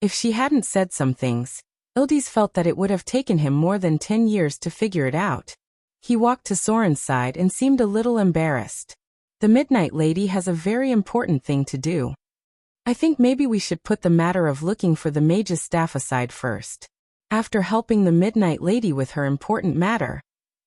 If she hadn't said some things, Ildis felt that it would have taken him more than 10 years to figure it out. He walked to Soren's side and seemed a little embarrassed. The Midnight Lady has a very important thing to do. I think maybe we should put the matter of looking for the mage's staff aside first. After helping the Midnight Lady with her important matter,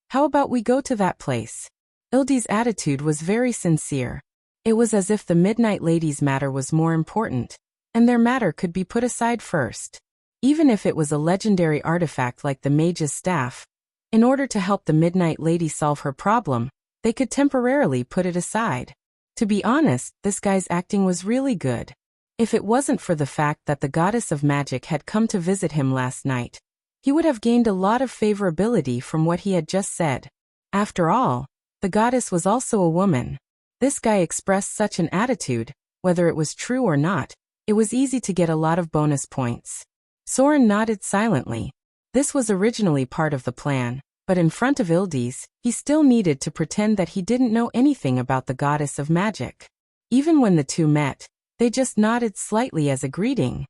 how about we go to that place? Ildis' attitude was very sincere. It was as if the Midnight Lady's matter was more important, and their matter could be put aside first. Even if it was a legendary artifact like the mage's staff, in order to help the Midnight Lady solve her problem, they could temporarily put it aside. To be honest, this guy's acting was really good. If it wasn't for the fact that the goddess of magic had come to visit him last night, he would have gained a lot of favorability from what he had just said. After all, the goddess was also a woman. This guy expressed such an attitude, whether it was true or not, it was easy to get a lot of bonus points. Soren nodded silently. This was originally part of the plan, but in front of Ildis, he still needed to pretend that he didn't know anything about the goddess of magic. Even when the two met, they just nodded slightly as a greeting.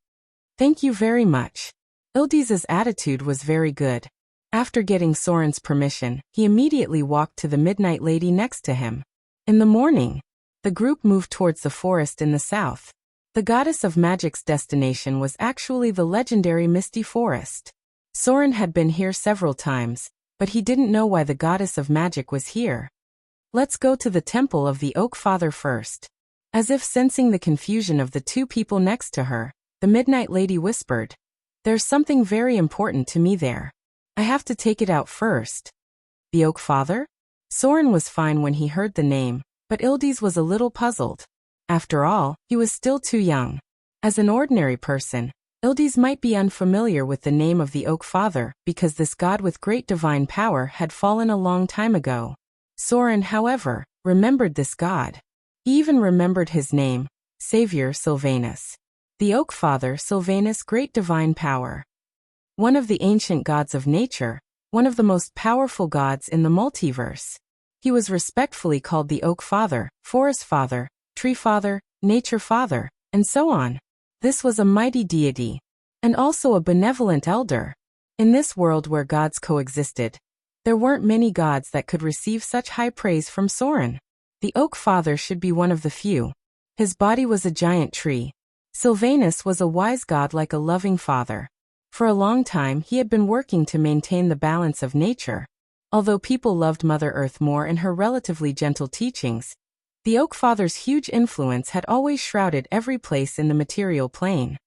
Thank you very much. Ildiz's attitude was very good. After getting Soren's permission, he immediately walked to the Midnight Lady next to him. In the morning, the group moved towards the forest in the south. The goddess of magic's destination was actually the legendary Misty Forest. Soren had been here several times, but he didn't know why the goddess of magic was here. Let's go to the temple of the Oak Father first. As if sensing the confusion of the two people next to her, the Midnight Lady whispered, "There's something very important to me there. I have to take it out first." The Oak Father? Soren was fine when he heard the name, but Ildiz was a little puzzled. After all, he was still too young. As an ordinary person, Ildiz might be unfamiliar with the name of the Oak Father because this god with great divine power had fallen a long time ago. Soren, however, remembered this god. He even remembered his name, Savior Sylvanus. The Oak Father, Sylvanus, great divine power. One of the ancient gods of nature, one of the most powerful gods in the multiverse. He was respectfully called the Oak Father, Forest Father, Tree Father, Nature Father, and so on. This was a mighty deity, and also a benevolent elder. In this world where gods coexisted, there weren't many gods that could receive such high praise from Soren. The Oak Father should be one of the few. His body was a giant tree. Sylvanus was a wise god like a loving father. For a long time he had been working to maintain the balance of nature. Although people loved Mother Earth more in her relatively gentle teachings, the Oak Father's huge influence had always shrouded every place in the material plane.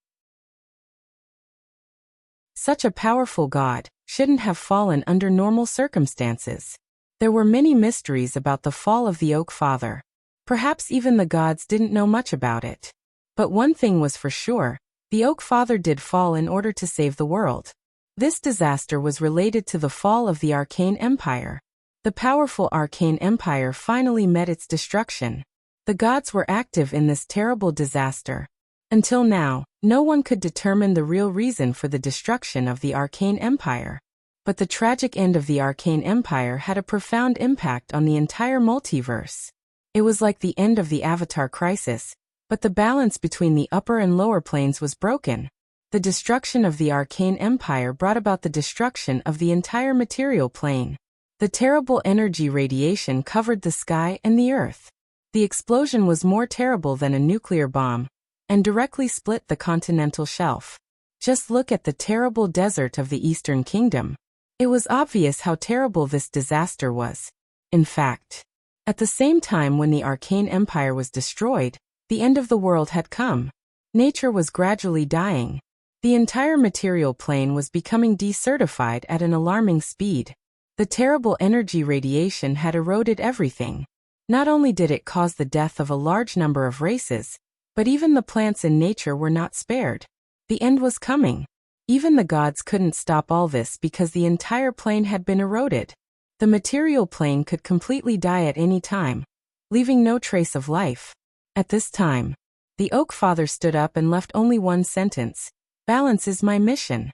Such a powerful god shouldn't have fallen under normal circumstances. There were many mysteries about the fall of the Oak Father. Perhaps even the gods didn't know much about it. But one thing was for sure, the Oak Father did fall in order to save the world. This disaster was related to the fall of the Arcane Empire. The powerful Arcane Empire finally met its destruction. The gods were active in this terrible disaster. Until now, no one could determine the real reason for the destruction of the Arcane Empire. But the tragic end of the Arcane Empire had a profound impact on the entire multiverse. It was like the end of the Avatar crisis, but the balance between the upper and lower planes was broken. The destruction of the Arcane Empire brought about the destruction of the entire material plane. The terrible energy radiation covered the sky and the earth. The explosion was more terrible than a nuclear bomb, and directly split the continental shelf. Just look at the terrible desert of the Eastern Kingdom. It was obvious how terrible this disaster was. In fact, at the same time when the Arcane Empire was destroyed, the end of the world had come. Nature was gradually dying. The entire material plane was becoming desertified at an alarming speed. The terrible energy radiation had eroded everything. Not only did it cause the death of a large number of races, but even the plants in nature were not spared. The end was coming. Even the gods couldn't stop all this because the entire plane had been eroded. The material plane could completely die at any time, leaving no trace of life. At this time, the Oak Father stood up and left only one sentence: "Balance is my mission."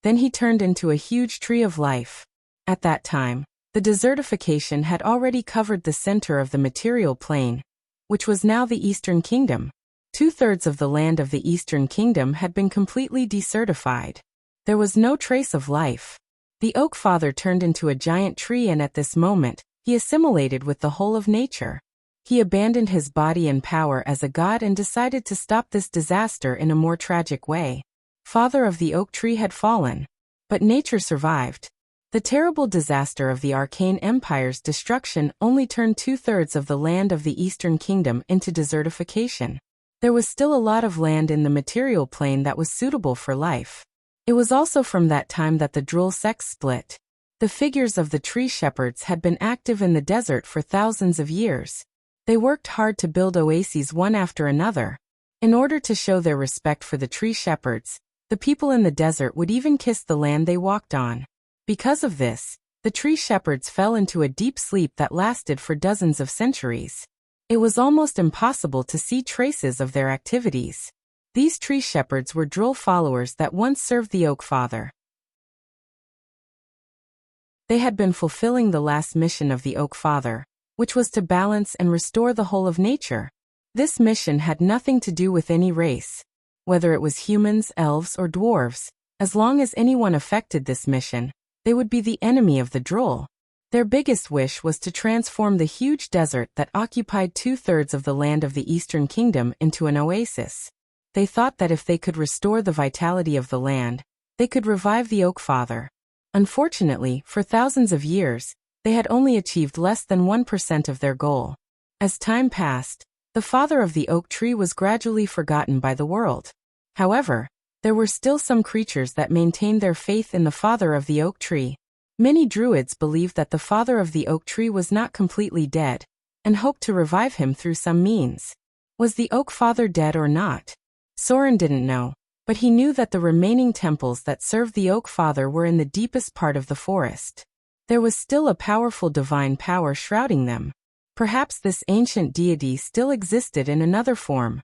Then he turned into a huge tree of life. At that time, the desertification had already covered the center of the material plane, which was now the Eastern Kingdom. 2/3 of the land of the Eastern Kingdom had been completely desertified. There was no trace of life. The Oak Father turned into a giant tree, and at this moment, he assimilated with the whole of nature. He abandoned his body and power as a god and decided to stop this disaster in a more tragic way. Father of the oak tree had fallen, but nature survived. The terrible disaster of the Arcane Empire's destruction only turned 2/3 of the land of the Eastern Kingdom into desertification. There was still a lot of land in the material plane that was suitable for life. It was also from that time that the Drool sects split. The figures of the tree shepherds had been active in the desert for thousands of years. They worked hard to build oases one after another. In order to show their respect for the tree shepherds, the people in the desert would even kiss the land they walked on. Because of this, the tree shepherds fell into a deep sleep that lasted for dozens of centuries. It was almost impossible to see traces of their activities. These tree shepherds were Drool followers that once served the Oak Father. They had been fulfilling the last mission of the Oak Father, which was to balance and restore the whole of nature. This mission had nothing to do with any race. Whether it was humans, elves, or dwarves, as long as anyone affected this mission, they would be the enemy of the droll. Their biggest wish was to transform the huge desert that occupied 2/3 of the land of the Eastern Kingdom into an oasis. They thought that if they could restore the vitality of the land, they could revive the Oak Father. Unfortunately, for thousands of years, they had only achieved less than 1% of their goal. As time passed, the father of the oak tree was gradually forgotten by the world. However, there were still some creatures that maintained their faith in the father of the oak tree. Many druids believed that the father of the oak tree was not completely dead, and hoped to revive him through some means. Was the oak father dead or not? Soren didn't know, but he knew that the remaining temples that served the oak father were in the deepest part of the forest. There was still a powerful divine power shrouding them. Perhaps this ancient deity still existed in another form.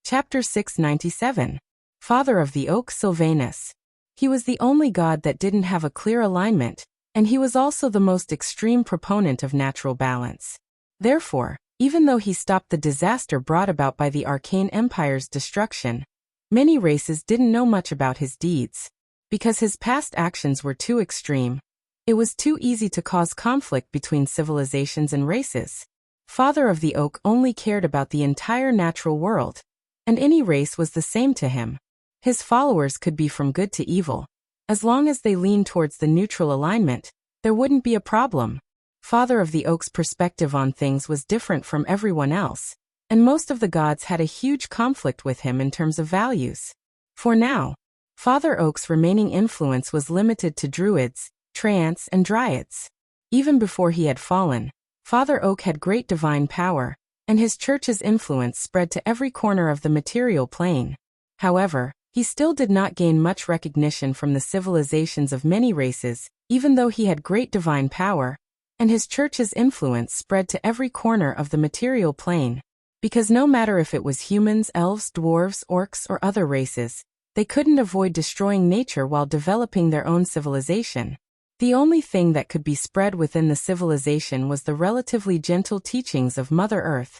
Chapter 697. Father of the Oak, Sylvanus. He was the only god that didn't have a clear alignment, and he was also the most extreme proponent of natural balance. Therefore, even though he stopped the disaster brought about by the Arcane Empire's destruction, many races didn't know much about his deeds. Because his past actions were too extreme, it was too easy to cause conflict between civilizations and races. Father of the Oak only cared about the entire natural world, and any race was the same to him. His followers could be from good to evil. As long as they leaned towards the neutral alignment, there wouldn't be a problem. Father of the Oak's perspective on things was different from everyone else, and most of the gods had a huge conflict with him in terms of values. For now, Father Oak's remaining influence was limited to druids, treants, and dryads. Even before he had fallen, Father Oak had great divine power, and his church's influence spread to every corner of the material plane. However, he still did not gain much recognition from the civilizations of many races, even though he had great divine power, and his church's influence spread to every corner of the material plane. Because no matter if it was humans, elves, dwarves, orcs, or other races, they couldn't avoid destroying nature while developing their own civilization. The only thing that could be spread within the civilization was the relatively gentle teachings of Mother Earth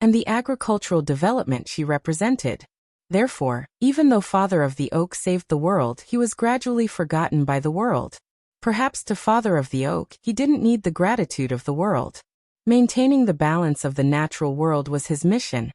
and the agricultural development she represented. Therefore, even though Father of the Oak saved the world, he was gradually forgotten by the world. Perhaps to Father of the Oak, he didn't need the gratitude of the world. Maintaining the balance of the natural world was his mission,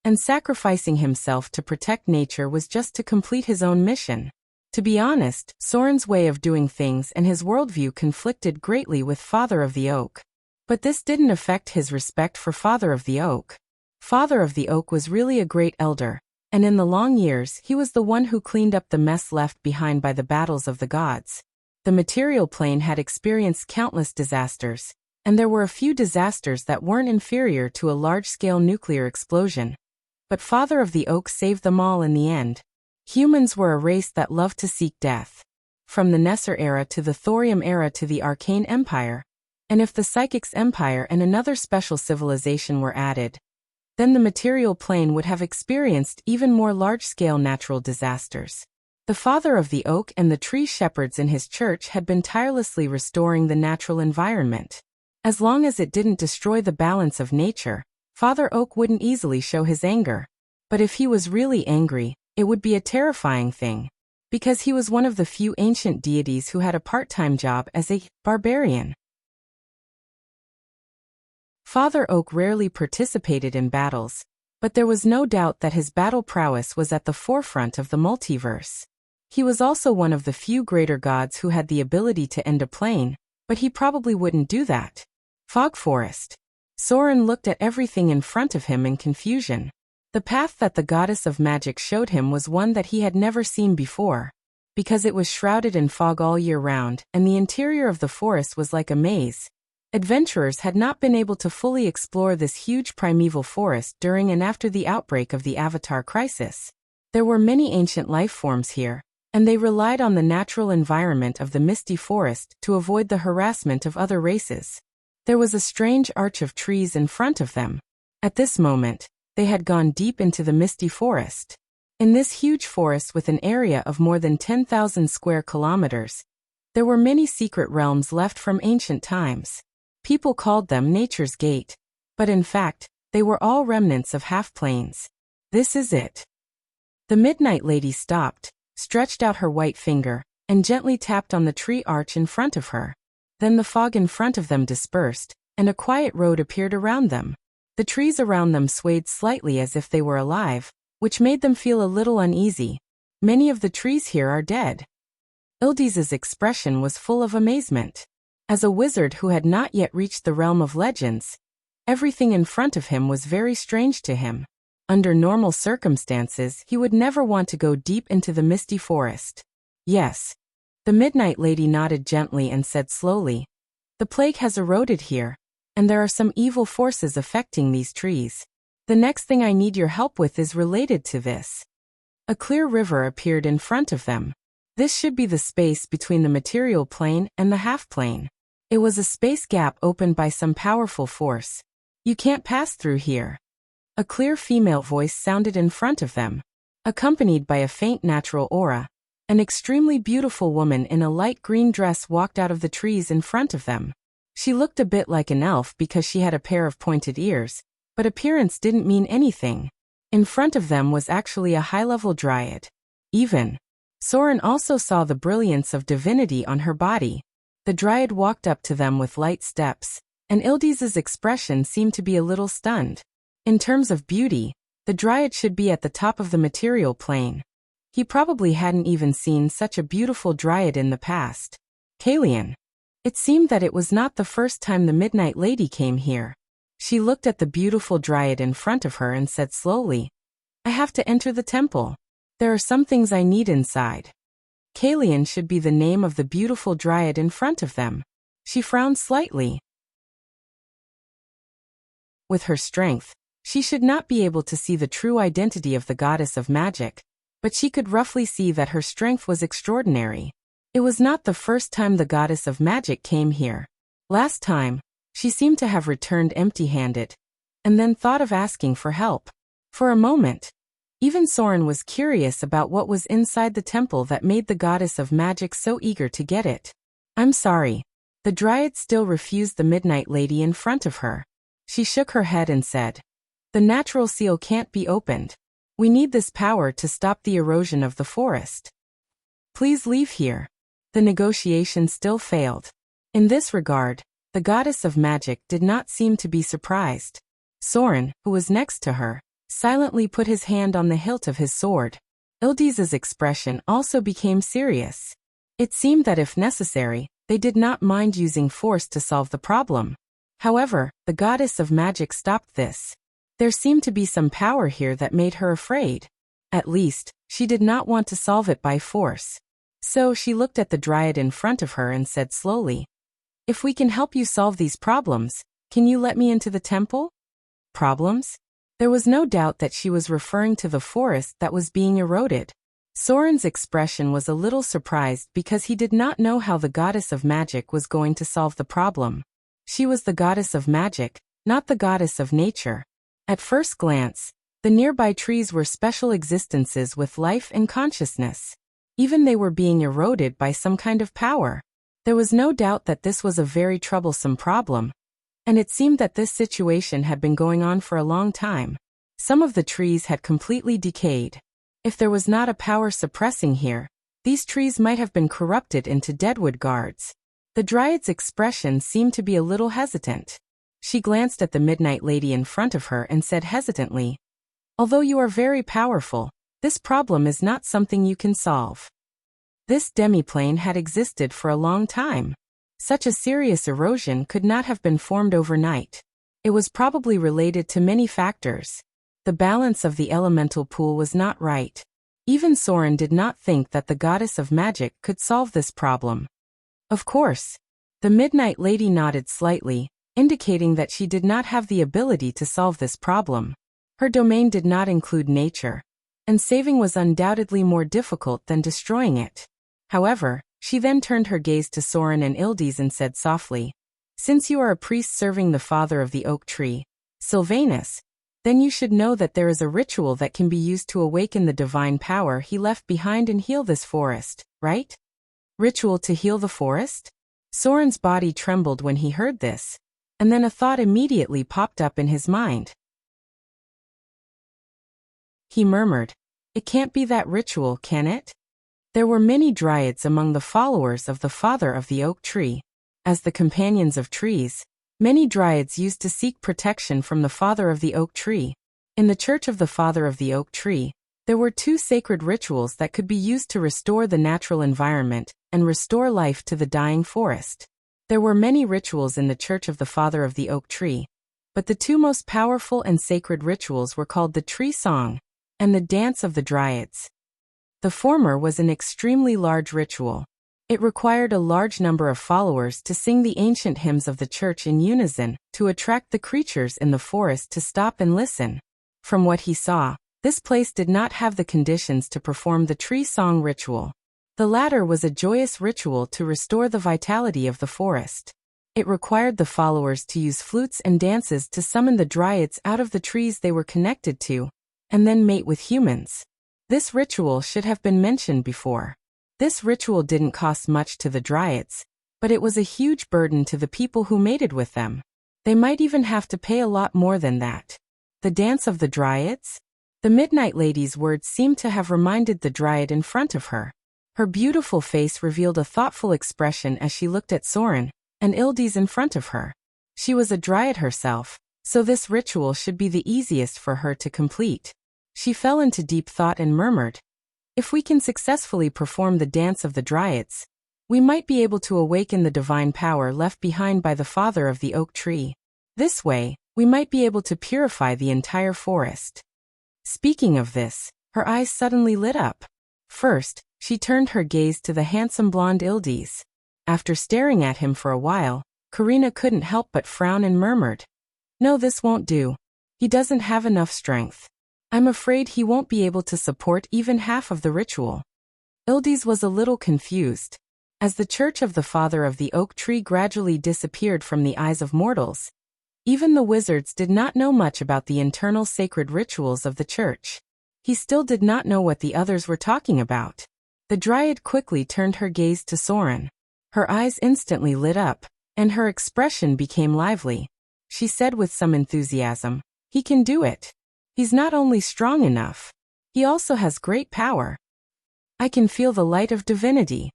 and sacrificing himself to protect nature was just to complete his own mission. To be honest, Soren's way of doing things and his worldview conflicted greatly with Father of the Oak. But this didn't affect his respect for Father of the Oak. Father of the Oak was really a great elder, and in the long years he was the one who cleaned up the mess left behind by the battles of the gods. The material plane had experienced countless disasters, and there were a few disasters that weren't inferior to a large-scale nuclear explosion. But Father of the Oak saved them all in the end. Humans were a race that loved to seek death. From the Nesser era to the Thorium era to the Arcane Empire, and if the Psychics Empire and another special civilization were added, then the material plane would have experienced even more large-scale natural disasters. The Father of the Oak and the tree shepherds in his church had been tirelessly restoring the natural environment. As long as it didn't destroy the balance of nature, Father Oak wouldn't easily show his anger. But if he was really angry, it would be a terrifying thing, because he was one of the few ancient deities who had a part-time job as a barbarian. Father Oak rarely participated in battles, but there was no doubt that his battle prowess was at the forefront of the multiverse. He was also one of the few greater gods who had the ability to end a plane, but he probably wouldn't do that. Fog Forest. Soren looked at everything in front of him in confusion. The path that the goddess of magic showed him was one that he had never seen before. Because it was shrouded in fog all year round, and the interior of the forest was like a maze, adventurers had not been able to fully explore this huge primeval forest during and after the outbreak of the Avatar crisis. There were many ancient life forms here, and they relied on the natural environment of the misty forest to avoid the harassment of other races. There was a strange arch of trees in front of them. At this moment, they had gone deep into the misty forest. In this huge forest with an area of more than 10,000 square kilometers, there were many secret realms left from ancient times. People called them Nature's Gate, But in fact, they were all remnants of half-planes. This is it. The Midnight Lady stopped, stretched out her white finger, and gently tapped on the tree arch in front of her. Then the fog in front of them dispersed, and a quiet road appeared around them. The trees around them swayed slightly as if they were alive, which made them feel a little uneasy. Many of the trees here are dead. Ildiz's expression was full of amazement. As a wizard who had not yet reached the realm of legends, everything in front of him was very strange to him. Under normal circumstances, he would never want to go deep into the misty forest. Yes. The Midnight Lady nodded gently and said slowly, "The plague has eroded here, and there are some evil forces affecting these trees. The next thing I need your help with is related to this." A clear river appeared in front of them. This should be the space between the material plane and the half-plane. It was a space gap opened by some powerful force. "You can't pass through here." A clear female voice sounded in front of them. Accompanied by a faint natural aura, an extremely beautiful woman in a light green dress walked out of the trees in front of them. She looked a bit like an elf because she had a pair of pointed ears, but appearance didn't mean anything. In front of them was actually a high-level dryad. Even Soren also saw the brilliance of divinity on her body. The dryad walked up to them with light steps, and Ildiz's expression seemed to be a little stunned. In terms of beauty, the dryad should be at the top of the material plane. He probably hadn't even seen such a beautiful dryad in the past. Kalian. It seemed that it was not the first time the Midnight Lady came here. She looked at the beautiful dryad in front of her and said slowly, "I have to enter the temple. There are some things I need inside." Kalian should be the name of the beautiful dryad in front of them. She frowned slightly. With her strength, she should not be able to see the true identity of the goddess of magic, but she could roughly see that her strength was extraordinary. It was not the first time the goddess of magic came here. Last time, she seemed to have returned empty-handed, and then thought of asking for help. For a moment, even Soren was curious about what was inside the temple that made the goddess of magic so eager to get it. "I'm sorry." The dryad still refused the Midnight Lady in front of her. She shook her head and said, "The natural seal can't be opened. We need this power to stop the erosion of the forest. Please leave here." The negotiation still failed. In this regard, the goddess of magic did not seem to be surprised. Soren, who was next to her, silently put his hand on the hilt of his sword. Ildiz's expression also became serious. It seemed that if necessary, they did not mind using force to solve the problem. However, the goddess of magic stopped this. There seemed to be some power here that made her afraid. At least, she did not want to solve it by force. So she looked at the dryad in front of her and said slowly, "If we can help you solve these problems, can you let me into the temple?" Problems? There was no doubt that she was referring to the forest that was being eroded. Soren's expression was a little surprised because he did not know how the goddess of magic was going to solve the problem. She was the goddess of magic, not the goddess of nature. At first glance, the nearby trees were special existences with life and consciousness. Even they were being eroded by some kind of power. There was no doubt that this was a very troublesome problem, and it seemed that this situation had been going on for a long time. Some of the trees had completely decayed. If there was not a power suppressing here, these trees might have been corrupted into deadwood guards. The dryad's expression seemed to be a little hesitant. She glanced at the Midnight Lady in front of her and said hesitantly, "Although you are very powerful, this problem is not something you can solve." This demiplane had existed for a long time. Such a serious erosion could not have been formed overnight. It was probably related to many factors. The balance of the elemental pool was not right. Even Soren did not think that the goddess of magic could solve this problem. Of course. The Midnight Lady nodded slightly, indicating that she did not have the ability to solve this problem. Her domain did not include nature, and saving was undoubtedly more difficult than destroying it. However, she then turned her gaze to Soren and Ildiz and said softly, "Since you are a priest serving the father of the oak tree, Sylvanus, then you should know that there is a ritual that can be used to awaken the divine power he left behind and heal this forest, right?" Ritual to heal the forest? Soren's body trembled when he heard this. And then a thought immediately popped up in his mind. He murmured, "It can't be that ritual, can it?" There were many dryads among the followers of the father of the oak tree. As the companions of trees, many dryads used to seek protection from the father of the oak tree. In the church of the father of the oak tree, there were two sacred rituals that could be used to restore the natural environment and restore life to the dying forest. There were many rituals in the church of the father of the oak tree, but the two most powerful and sacred rituals were called the tree song and the dance of the dryads. The former was an extremely large ritual. It required a large number of followers to sing the ancient hymns of the church in unison to attract the creatures in the forest to stop and listen. From what he saw, this place did not have the conditions to perform the tree song ritual. The latter was a joyous ritual to restore the vitality of the forest. It required the followers to use flutes and dances to summon the dryads out of the trees they were connected to, and then mate with humans. This ritual should have been mentioned before. This ritual didn't cost much to the dryads, but it was a huge burden to the people who mated with them. They might even have to pay a lot more than that. The dance of the dryads? The Midnight Lady's words seemed to have reminded the dryad in front of her. Her beautiful face revealed a thoughtful expression as she looked at Soren and Ildes in front of her. She was a dryad herself, so this ritual should be the easiest for her to complete. She fell into deep thought and murmured, "If we can successfully perform the dance of the dryads, we might be able to awaken the divine power left behind by the father of the oak tree. This way, we might be able to purify the entire forest." Speaking of this, her eyes suddenly lit up. First, she turned her gaze to the handsome blonde Ildes. After staring at him for a while, Karina couldn't help but frown and murmured, "No, this won't do. He doesn't have enough strength. I'm afraid he won't be able to support even half of the ritual." Ildes was a little confused. As the church of the father of the oak tree gradually disappeared from the eyes of mortals, even the wizards did not know much about the internal sacred rituals of the church. He still did not know what the others were talking about. The dryad quickly turned her gaze to Soren. Her eyes instantly lit up, and her expression became lively. She said with some enthusiasm, "He can do it. He's not only strong enough, he also has great power. I can feel the light of divinity.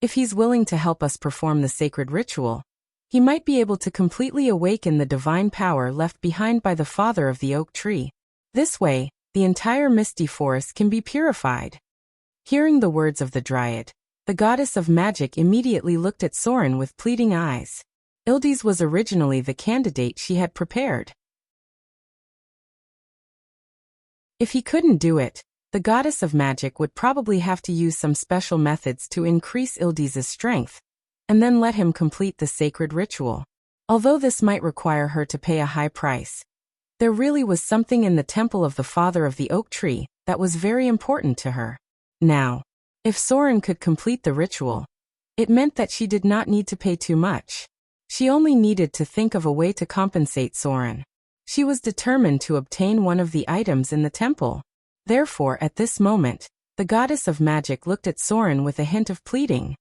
If he's willing to help us perform the sacred ritual, he might be able to completely awaken the divine power left behind by the father of the oak tree. This way, the entire misty forest can be purified." Hearing the words of the dryad, the goddess of magic immediately looked at Soren with pleading eyes. Ildes was originally the candidate she had prepared. If he couldn't do it, the goddess of magic would probably have to use some special methods to increase Ildes's strength, and then let him complete the sacred ritual. Although this might require her to pay a high price, there really was something in the temple of the father of the oak tree that was very important to her. Now, if Soren could complete the ritual, it meant that she did not need to pay too much. She only needed to think of a way to compensate Soren. She was determined to obtain one of the items in the temple. Therefore, at this moment, the goddess of magic looked at Soren with a hint of pleading.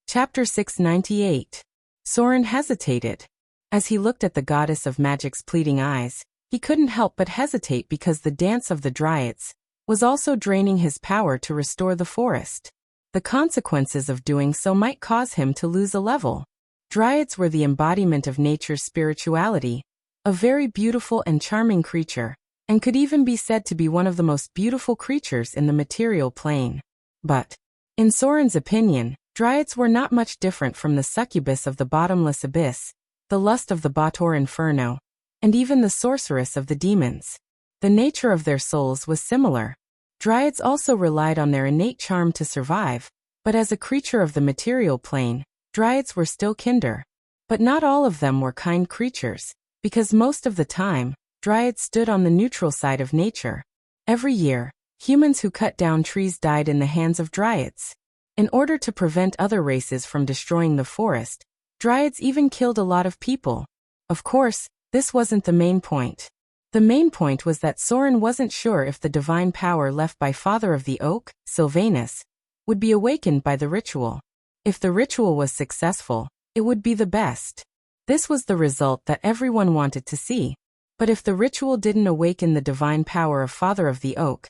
Chapter 698. Soren hesitated. As he looked at the goddess of magic's pleading eyes, he couldn't help but hesitate because the dance of the dryads was also draining his power to restore the forest. The consequences of doing so might cause him to lose a level. Dryads were the embodiment of nature's spirituality, a very beautiful and charming creature, and could even be said to be one of the most beautiful creatures in the material plane. But, in Soren's opinion, dryads were not much different from the succubus of the bottomless abyss, the lust of the Bator Inferno, and even the sorceress of the demons. The nature of their souls was similar. Dryads also relied on their innate charm to survive, but as a creature of the material plane, dryads were still kinder. But not all of them were kind creatures, because most of the time, dryads stood on the neutral side of nature. Every year, humans who cut down trees died in the hands of dryads. In order to prevent other races from destroying the forest, dryads even killed a lot of people. Of course, this wasn't the main point. The main point was that Soren wasn't sure if the divine power left by Father of the Oak, Sylvanus, would be awakened by the ritual. If the ritual was successful, it would be the best. This was the result that everyone wanted to see. But if the ritual didn't awaken the divine power of Father of the Oak,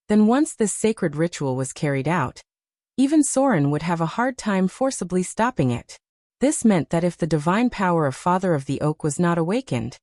then once this sacred ritual was carried out, even Soren would have a hard time forcibly stopping it. This meant that if the divine power of Father of the Oak was not awakened,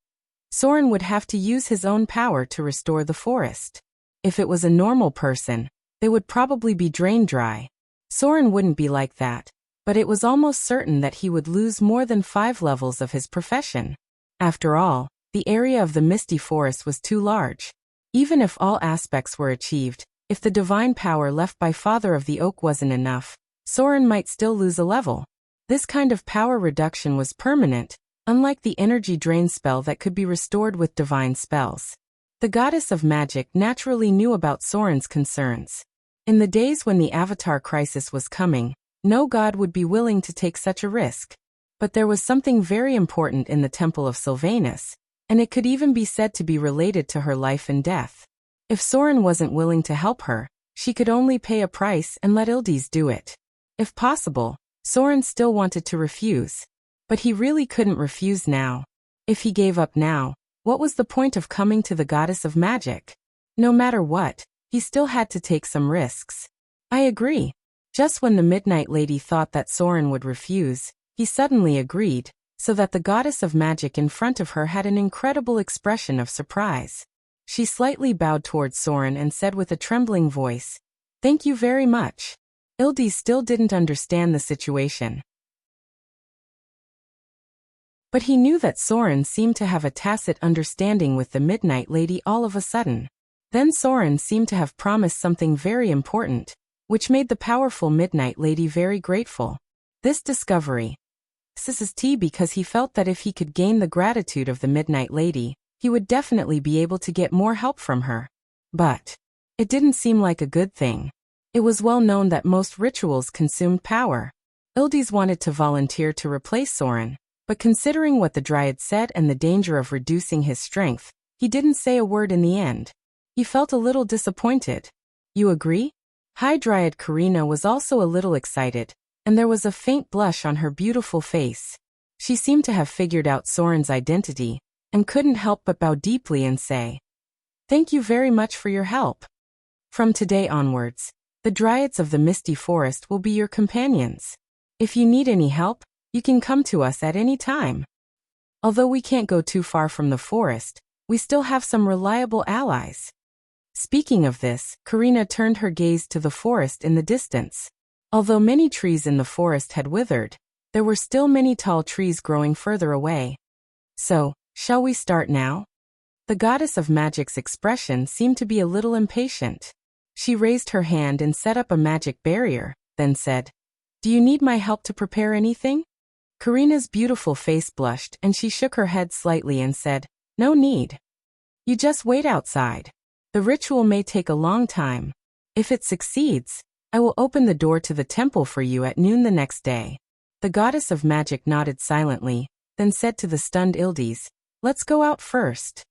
Soren would have to use his own power to restore the forest. If it was a normal person, they would probably be drained dry. Soren wouldn't be like that, but it was almost certain that he would lose more than 5 levels of his profession. After all, the area of the misty forest was too large. Even if all aspects were achieved, if the divine power left by Father of the Oak wasn't enough, Soren might still lose a level. This kind of power reduction was permanent, unlike the energy drain spell that could be restored with divine spells. The goddess of magic naturally knew about Soren's concerns. In the days when the Avatar crisis was coming, no god would be willing to take such a risk. But there was something very important in the Temple of Sylvanus, and it could even be said to be related to her life and death. If Soren wasn't willing to help her, she could only pay a price and let Ildes do it. If possible, Soren still wanted to refuse. But he really couldn't refuse now. If he gave up now, what was the point of coming to the goddess of magic? No matter what, he still had to take some risks. I agree. Just when the Midnight Lady thought that Soren would refuse, he suddenly agreed, so that the goddess of magic in front of her had an incredible expression of surprise. She slightly bowed towards Soren and said with a trembling voice, "Thank you very much." Ildes still didn't understand the situation. But he knew that Soren seemed to have a tacit understanding with the Midnight Lady all of a sudden. Then Soren seemed to have promised something very important, which made the powerful Midnight Lady very grateful. This discovery, because he felt that if he could gain the gratitude of the Midnight Lady, he would definitely be able to get more help from her. But it didn't seem like a good thing. It was well known that most rituals consumed power. Ildes wanted to volunteer to replace Soren, but considering what the Dryad said and the danger of reducing his strength, he didn't say a word in the end. He felt a little disappointed. You agree? High Dryad Karina was also a little excited, and there was a faint blush on her beautiful face. She seemed to have figured out Soren's identity, and couldn't help but bow deeply and say, "Thank you very much for your help. From today onwards, the Dryads of the Misty Forest will be your companions. If you need any help, you can come to us at any time. Although we can't go too far from the forest, we still have some reliable allies." Speaking of this, Karina turned her gaze to the forest in the distance. Although many trees in the forest had withered, there were still many tall trees growing further away. "So, shall we start now?" The goddess of magic's expression seemed to be a little impatient. She raised her hand and set up a magic barrier, then said, "Do you need my help to prepare anything?" Karina's beautiful face blushed and she shook her head slightly and said, "No need. You just wait outside. The ritual may take a long time. If it succeeds, I will open the door to the temple for you at noon the next day." The goddess of magic nodded silently, then said to the stunned Ildes, "Let's go out first."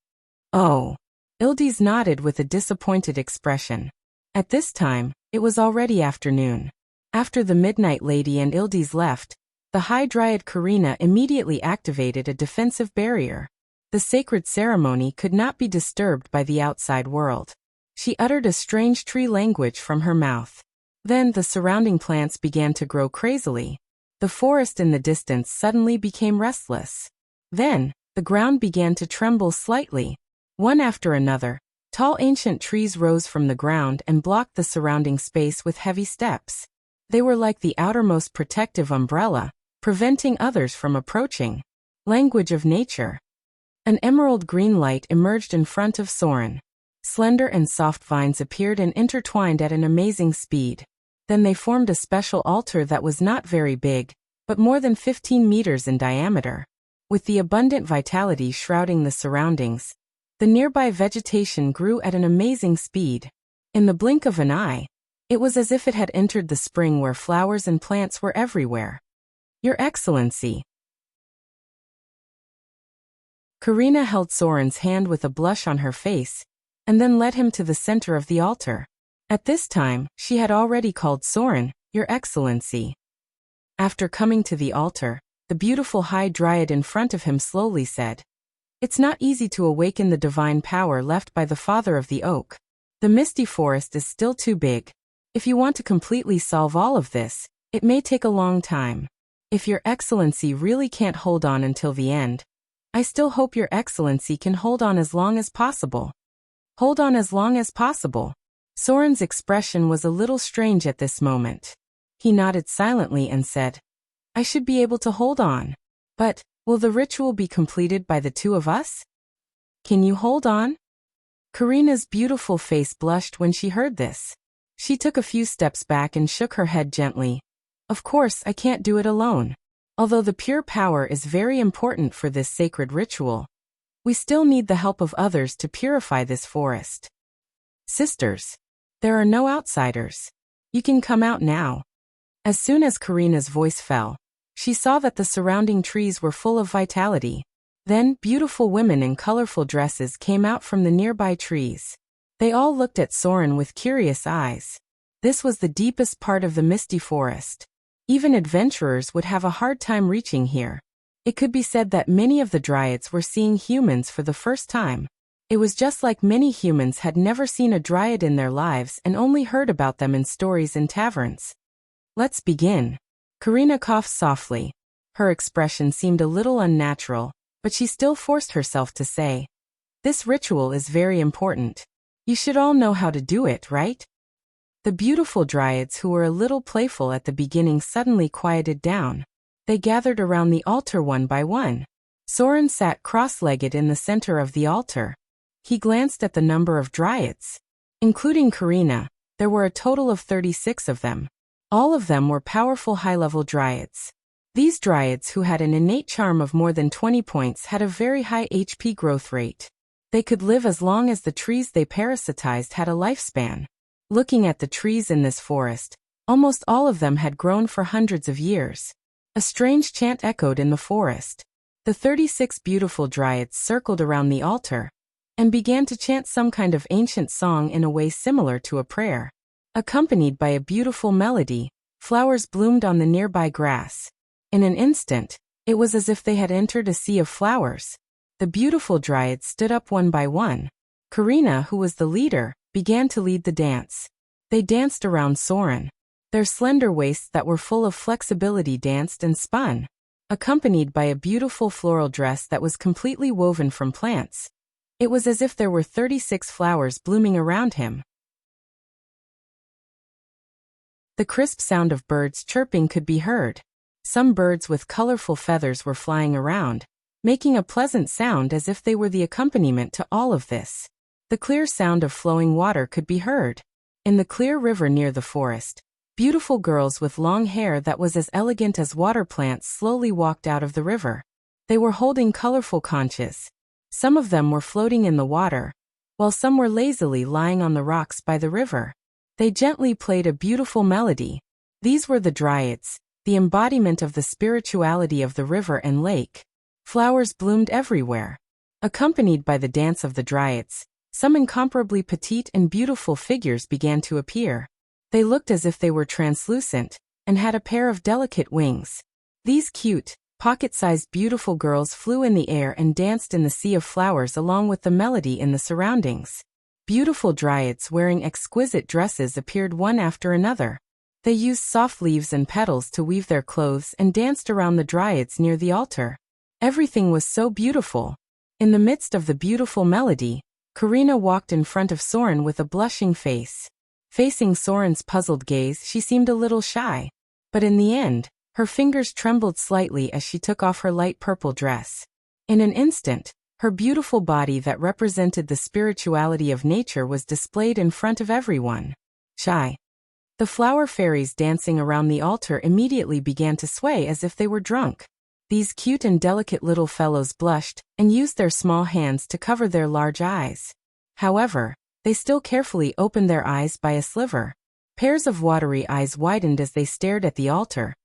"Oh." Ildes nodded with a disappointed expression. At this time, it was already afternoon. After the Midnight Lady and Ildes left, the High Dryad Karina immediately activated a defensive barrier. The sacred ceremony could not be disturbed by the outside world. She uttered a strange tree language from her mouth. Then the surrounding plants began to grow crazily. The forest in the distance suddenly became restless. Then, the ground began to tremble slightly. One after another, tall ancient trees rose from the ground and blocked the surrounding space with heavy steps. They were like the outermost protective umbrella, preventing others from approaching. Language of nature. An emerald green light emerged in front of Soren. Slender and soft vines appeared and intertwined at an amazing speed. Then they formed a special altar that was not very big, but more than 15 meters in diameter. With the abundant vitality shrouding the surroundings, the nearby vegetation grew at an amazing speed. In the blink of an eye, it was as if it had entered the spring where flowers and plants were everywhere. "Your Excellency." Karina held Soren's hand with a blush on her face, and then led him to the center of the altar. At this time, she had already called Soren, Your Excellency. After coming to the altar, the beautiful High Dryad in front of him slowly said, "It's not easy to awaken the divine power left by the father of the oak. The misty forest is still too big. If you want to completely solve all of this, it may take a long time. If Your Excellency really can't hold on until the end, I still hope Your Excellency can hold on as long as possible." Hold on as long as possible. Soren's expression was a little strange at this moment. He nodded silently and said, "I should be able to hold on. But, will the ritual be completed by the two of us? Can you hold on?" Karina's beautiful face blushed when she heard this. She took a few steps back and shook her head gently. "Of course, I can't do it alone. Although the pure power is very important for this sacred ritual, we still need the help of others to purify this forest. Sisters, there are no outsiders. You can come out now." As soon as Karina's voice fell, she saw that the surrounding trees were full of vitality. Then, beautiful women in colorful dresses came out from the nearby trees. They all looked at Soren with curious eyes. This was the deepest part of the misty forest. Even adventurers would have a hard time reaching here. It could be said that many of the dryads were seeing humans for the first time. It was just like many humans had never seen a dryad in their lives and only heard about them in stories in taverns. "Let's begin." Karina coughed softly. Her expression seemed a little unnatural, but she still forced herself to say, "This ritual is very important. You should all know how to do it, right?" The beautiful dryads who were a little playful at the beginning suddenly quieted down. They gathered around the altar one by one. Soren sat cross-legged in the center of the altar. He glanced at the number of dryads. Including Karina, there were a total of 36 of them. All of them were powerful high-level dryads. These dryads who had an innate charm of more than 20 points had a very high HP growth rate. They could live as long as the trees they parasitized had a lifespan. Looking at the trees in this forest, almost all of them had grown for hundreds of years. A strange chant echoed in the forest. The 36 beautiful dryads circled around the altar and began to chant some kind of ancient song in a way similar to a prayer. Accompanied by a beautiful melody, flowers bloomed on the nearby grass. In an instant, it was as if they had entered a sea of flowers. The beautiful dryads stood up one by one. Karina, who was the leader, began to lead the dance. They danced around Soren. Their slender waists that were full of flexibility danced and spun. Accompanied by a beautiful floral dress that was completely woven from plants. It was as if there were 36 flowers blooming around him. The crisp sound of birds chirping could be heard. Some birds with colorful feathers were flying around, making a pleasant sound as if they were the accompaniment to all of this. The clear sound of flowing water could be heard. In the clear river near the forest, beautiful girls with long hair that was as elegant as water plants slowly walked out of the river. They were holding colorful conches. Some of them were floating in the water, while some were lazily lying on the rocks by the river. They gently played a beautiful melody. These were the dryads, the embodiment of the spirituality of the river and lake. Flowers bloomed everywhere. Accompanied by the dance of the dryads, some incomparably petite and beautiful figures began to appear. They looked as if they were translucent, and had a pair of delicate wings. These cute, pocket-sized beautiful girls flew in the air and danced in the sea of flowers along with the melody in the surroundings. Beautiful dryads wearing exquisite dresses appeared one after another. They used soft leaves and petals to weave their clothes and danced around the dryads near the altar. Everything was so beautiful. In the midst of the beautiful melody, Karina walked in front of Soren with a blushing face. Facing Soren's puzzled gaze, she seemed a little shy. But in the end, her fingers trembled slightly as she took off her light purple dress. In an instant, her beautiful body that represented the spirituality of nature was displayed in front of everyone. Shy. The flower fairies dancing around the altar immediately began to sway as if they were drunk. These cute and delicate little fellows blushed and used their small hands to cover their large eyes. However, they still carefully opened their eyes by a sliver. Pairs of watery eyes widened as they stared at the altar,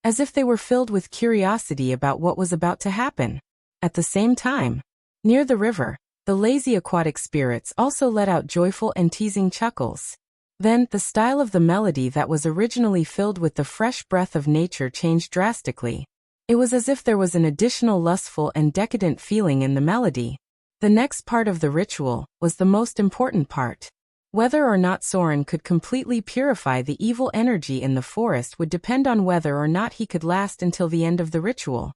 as if they were filled with curiosity about what was about to happen. At the same time, near the river, the lazy aquatic spirits also let out joyful and teasing chuckles. Then, the style of the melody that was originally filled with the fresh breath of nature changed drastically. It was as if there was an additional lustful and decadent feeling in the melody. The next part of the ritual was the most important part. Whether or not Soren could completely purify the evil energy in the forest would depend on whether or not he could last until the end of the ritual.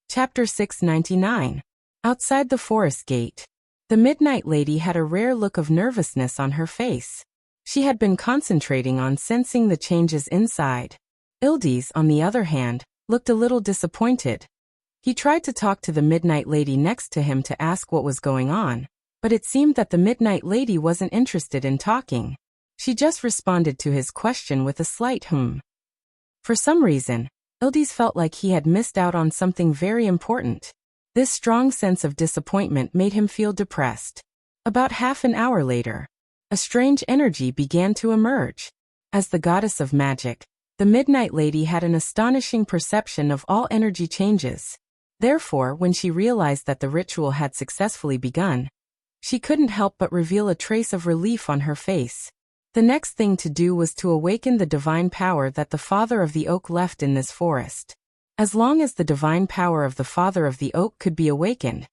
Chapter 699. Outside the forest gate. The Midnight Lady had a rare look of nervousness on her face. She had been concentrating on sensing the changes inside. Ildis, on the other hand, looked a little disappointed. He tried to talk to the Midnight Lady next to him to ask what was going on, but it seemed that the Midnight Lady wasn't interested in talking. She just responded to his question with a slight "hmm." For some reason, Ildis felt like he had missed out on something very important. This strong sense of disappointment made him feel depressed. About half an hour later, a strange energy began to emerge. As the goddess of magic, the Midnight Lady had an astonishing perception of all energy changes. Therefore, when she realized that the ritual had successfully begun, she couldn't help but reveal a trace of relief on her face. The next thing to do was to awaken the divine power that the Father of the Oak left in this forest. As long as the divine power of the Father of the Oak could be awakened,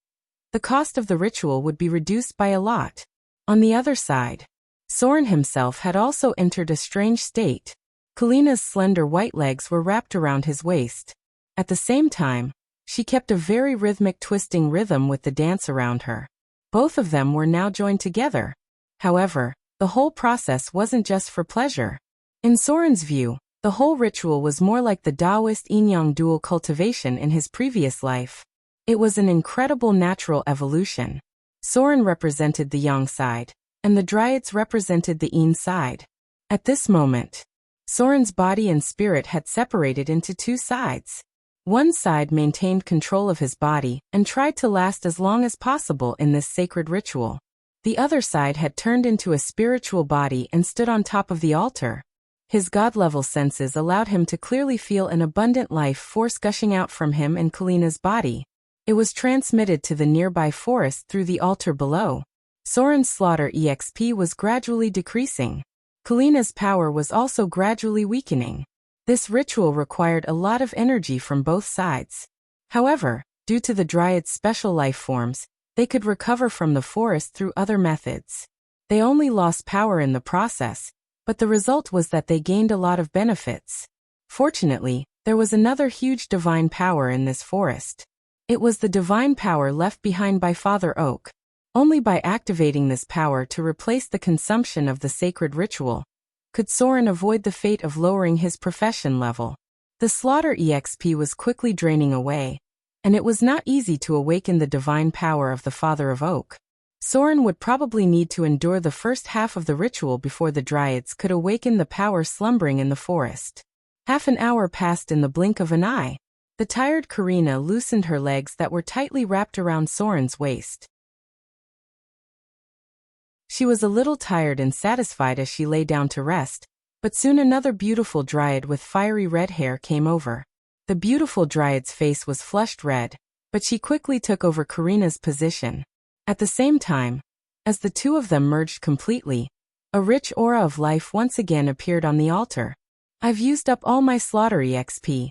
the cost of the ritual would be reduced by a lot. On the other side, Soren himself had also entered a strange state. Kalina's slender white legs were wrapped around his waist. At the same time, she kept a very rhythmic twisting rhythm with the dance around her. Both of them were now joined together. However, the whole process wasn't just for pleasure. In Soren's view, the whole ritual was more like the Taoist yin-yang dual cultivation in his previous life. It was an incredible natural evolution. Soren represented the yang side, and the dryads represented the yin side. At this moment, Soren's body and spirit had separated into two sides. One side maintained control of his body and tried to last as long as possible in this sacred ritual. The other side had turned into a spiritual body and stood on top of the altar. His god-level senses allowed him to clearly feel an abundant life force gushing out from him and Kalina's body. It was transmitted to the nearby forest through the altar below. Soren's slaughter EXP was gradually decreasing. Kalina's power was also gradually weakening. This ritual required a lot of energy from both sides. However, due to the Dryad's special life forms, they could recover from the forest through other methods. They only lost power in the process, but the result was that they gained a lot of benefits. Fortunately, there was another huge divine power in this forest. It was the divine power left behind by Father Oak. Only by activating this power to replace the consumption of the sacred ritual could Soren avoid the fate of lowering his profession level. The slaughter EXP was quickly draining away, and it was not easy to awaken the divine power of the Father of Oak. Soren would probably need to endure the first half of the ritual before the Dryads could awaken the power slumbering in the forest. Half an hour passed in the blink of an eye. The tired Karina loosened her legs that were tightly wrapped around Soren's waist. She was a little tired and satisfied as she lay down to rest, but soon another beautiful Dryad with fiery red hair came over. The beautiful Dryad's face was flushed red, but she quickly took over Karina's position. At the same time, as the two of them merged completely, a rich aura of life once again appeared on the altar. I've used up all my slaughter EXP.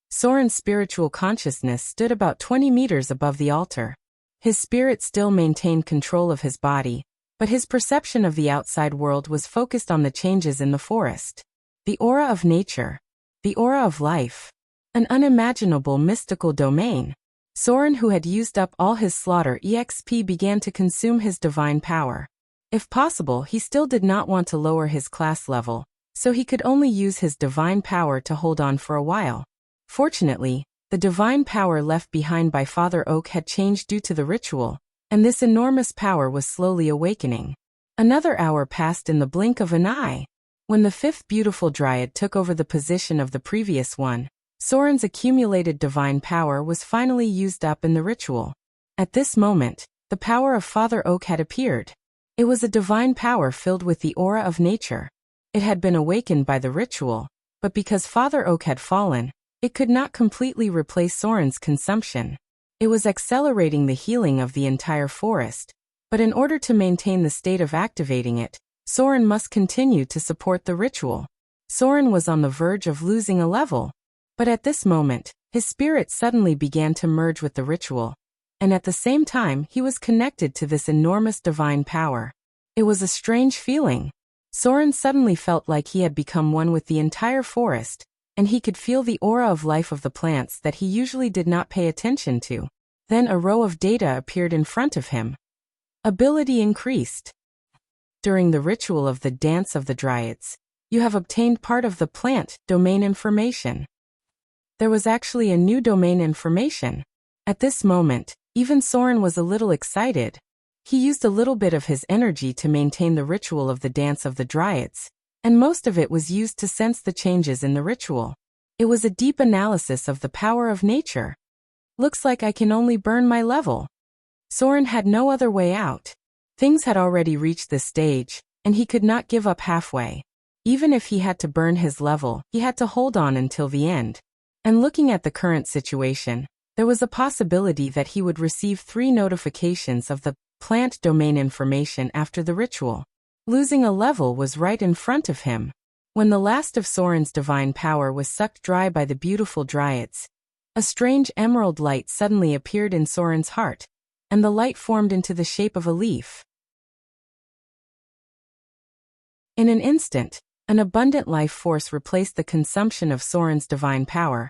Soren's spiritual consciousness stood about 20 meters above the altar. His spirit still maintained control of his body, but his perception of the outside world was focused on the changes in the forest. The aura of nature. The aura of life. An unimaginable mystical domain. Soren, who had used up all his slaughter EXP, began to consume his divine power. If possible, he still did not want to lower his class level, so he could only use his divine power to hold on for a while. Fortunately, the divine power left behind by Father Oak had changed due to the ritual, and this enormous power was slowly awakening. Another hour passed in the blink of an eye. When the fifth beautiful Dryad took over the position of the previous one, Soren's accumulated divine power was finally used up in the ritual. At this moment, the power of Father Oak had appeared. It was a divine power filled with the aura of nature. It had been awakened by the ritual, but because Father Oak had fallen, it could not completely replace Soren's consumption. It was accelerating the healing of the entire forest. But in order to maintain the state of activating it, Soren must continue to support the ritual. Soren was on the verge of losing a level. But at this moment, his spirit suddenly began to merge with the ritual. And at the same time, he was connected to this enormous divine power. It was a strange feeling. Soren suddenly felt like he had become one with the entire forest, and he could feel the aura of life of the plants that he usually did not pay attention to. Then a row of data appeared in front of him. Ability increased. During the ritual of the Dance of the Dryads, you have obtained part of the plant domain information. There was actually a new domain information. At this moment, even Soren was a little excited. He used a little bit of his energy to maintain the ritual of the Dance of the Dryads, and most of it was used to sense the changes in the ritual. It was a deep analysis of the power of nature. Looks like I can only burn my level. Soren had no other way out. Things had already reached this stage, and he could not give up halfway. Even if he had to burn his level, he had to hold on until the end. And looking at the current situation, there was a possibility that he would receive 3 notifications of the plant domain information after the ritual. Losing a level was right in front of him. When the last of Soren's divine power was sucked dry by the beautiful dryads, a strange emerald light suddenly appeared in Soren's heart, and the light formed into the shape of a leaf. In an instant, an abundant life force replaced the consumption of Soren's divine power,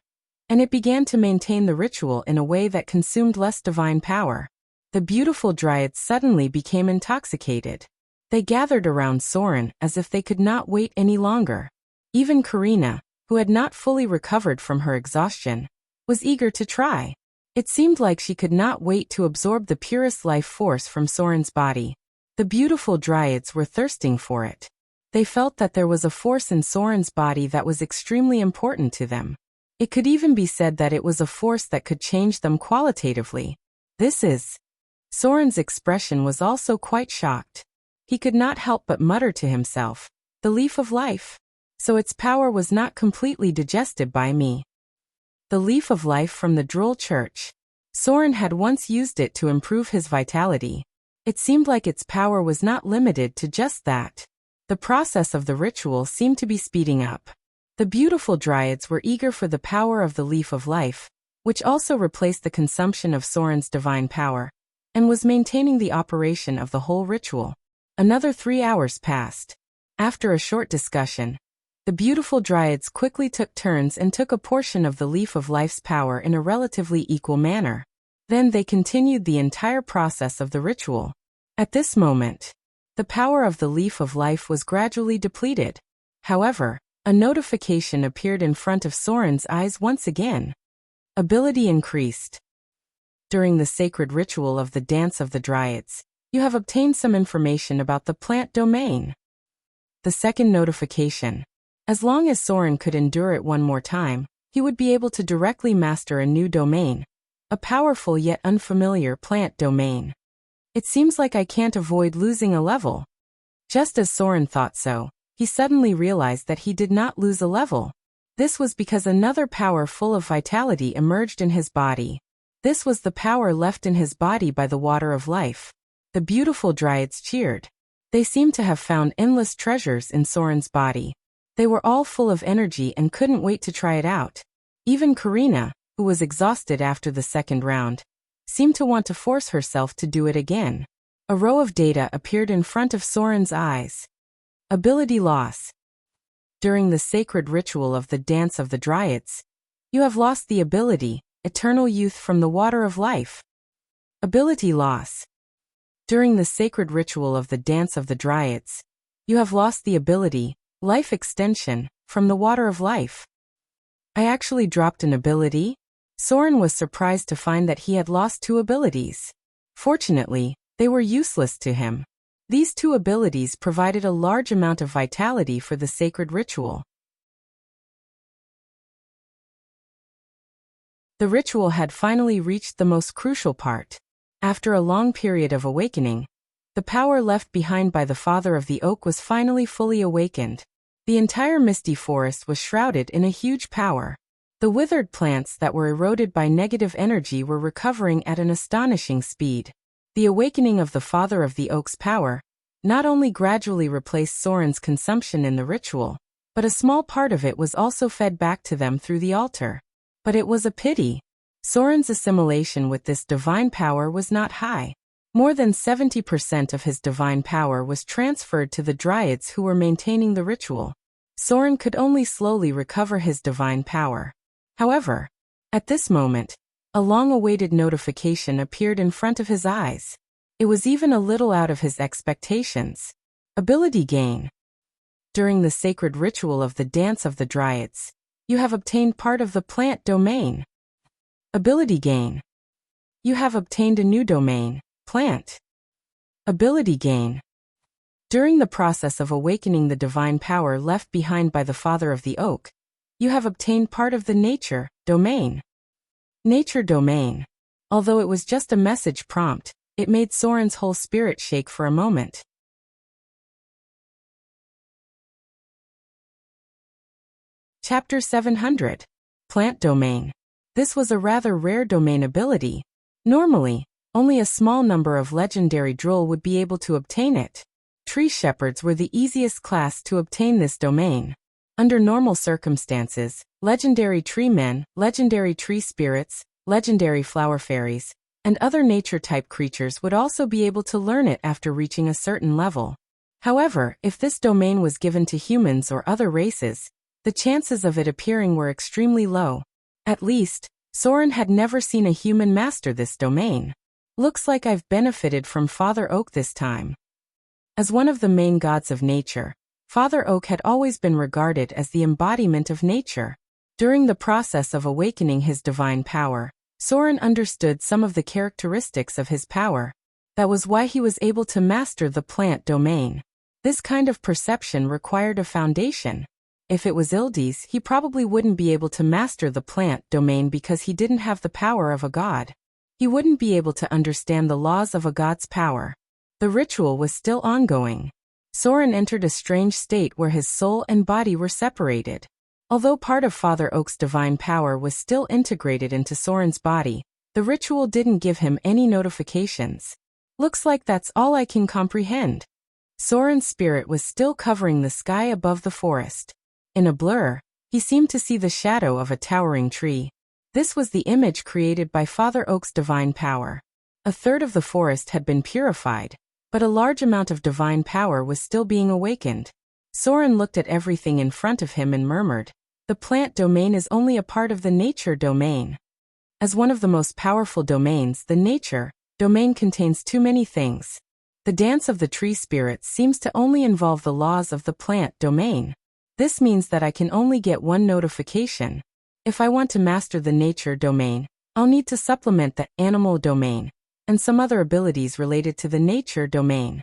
and it began to maintain the ritual in a way that consumed less divine power. The beautiful dryads suddenly became intoxicated. They gathered around Soren as if they could not wait any longer. Even Karina, who had not fully recovered from her exhaustion, was eager to try. It seemed like she could not wait to absorb the purest life force from Soren's body. The beautiful dryads were thirsting for it. They felt that there was a force in Soren's body that was extremely important to them. It could even be said that it was a force that could change them qualitatively. Soren's expression was also quite shocked. He could not help but mutter to himself, "The leaf of life. So its power was not completely digested by me." The leaf of life from the Droll Church. Soren had once used it to improve his vitality. It seemed like its power was not limited to just that. The process of the ritual seemed to be speeding up. The beautiful dryads were eager for the power of the leaf of life, which also replaced the consumption of Soren's divine power, and was maintaining the operation of the whole ritual. Another 3 hours passed. After a short discussion, the beautiful dryads quickly took turns and took a portion of the leaf of life's power in a relatively equal manner. Then they continued the entire process of the ritual. At this moment, the power of the leaf of life was gradually depleted. However, a notification appeared in front of Soren's eyes once again. Ability increased. During the sacred ritual of the Dance of the Dryads, you have obtained some information about the plant domain. The second notification. As long as Soren could endure it one more time, he would be able to directly master a new domain, a powerful yet unfamiliar plant domain. It seems like I can't avoid losing a level. Just as Soren thought so, he suddenly realized that he did not lose a level. This was because another power full of vitality emerged in his body. This was the power left in his body by the water of life. The beautiful dryads cheered. They seemed to have found endless treasures in Soren's body. They were all full of energy and couldn't wait to try it out. Even Karina, who was exhausted after the second round, seemed to want to force herself to do it again. A row of data appeared in front of Soren's eyes. Ability loss. During the sacred ritual of the Dance of the Dryads, you have lost the ability, Eternal Youth from the Water of Life. Ability loss. During the sacred ritual of the Dance of the Dryads, you have lost the ability, Life Extension, from the Water of Life. I actually dropped an ability? Soren was surprised to find that he had lost 2 abilities. Fortunately, they were useless to him. These 2 abilities provided a large amount of vitality for the sacred ritual. The ritual had finally reached the most crucial part. After a long period of awakening, the power left behind by the Father of the Oak was finally fully awakened. The entire misty forest was shrouded in a huge power. The withered plants that were eroded by negative energy were recovering at an astonishing speed. The awakening of the Father of the Oak's power not only gradually replaced Soren's consumption in the ritual, but a small part of it was also fed back to them through the altar. But it was a pity. Soren's assimilation with this divine power was not high. More than 70% of his divine power was transferred to the Dryads who were maintaining the ritual. Soren could only slowly recover his divine power. However, at this moment, a long-awaited notification appeared in front of his eyes. It was even a little out of his expectations. Ability gain. During the sacred ritual of the Dance of the Dryads, you have obtained part of the plant domain. Ability gain. You have obtained a new domain, plant. Ability gain. During the process of awakening the divine power left behind by the Father of the Oak, you have obtained part of the nature domain. Nature domain. Although it was just a message prompt, it made Soren's whole spirit shake for a moment. Chapter 700. Plant domain. This was a rather rare domain ability. Normally, only a small number of legendary droll would be able to obtain it. Tree shepherds were the easiest class to obtain this domain. Under normal circumstances, legendary tree men, legendary tree spirits, legendary flower fairies, and other nature-type creatures would also be able to learn it after reaching a certain level. However, if this domain was given to humans or other races, the chances of it appearing were extremely low. At least, Soren had never seen a human master this domain. Looks like I've benefited from Father Oak this time. As one of the main gods of nature, Father Oak had always been regarded as the embodiment of nature. During the process of awakening his divine power, Soren understood some of the characteristics of his power. That was why he was able to master the plant domain. This kind of perception required a foundation. If it was Ildes, he probably wouldn't be able to master the plant domain because he didn't have the power of a god. He wouldn't be able to understand the laws of a god's power. The ritual was still ongoing. Soren entered a strange state where his soul and body were separated. Although part of Father Oak's divine power was still integrated into Soren's body, the ritual didn't give him any notifications. Looks like that's all I can comprehend. Soren's spirit was still covering the sky above the forest. In a blur, he seemed to see the shadow of a towering tree. This was the image created by Father Oak's divine power. A third of the forest had been purified, but a large amount of divine power was still being awakened. Soren looked at everything in front of him and murmured, "The plant domain is only a part of the nature domain." As one of the most powerful domains, the nature domain contains too many things. The dance of the tree spirits seems to only involve the laws of the plant domain. This means that I can only get one notification. If I want to master the nature domain, I'll need to supplement the animal domain and some other abilities related to the nature domain.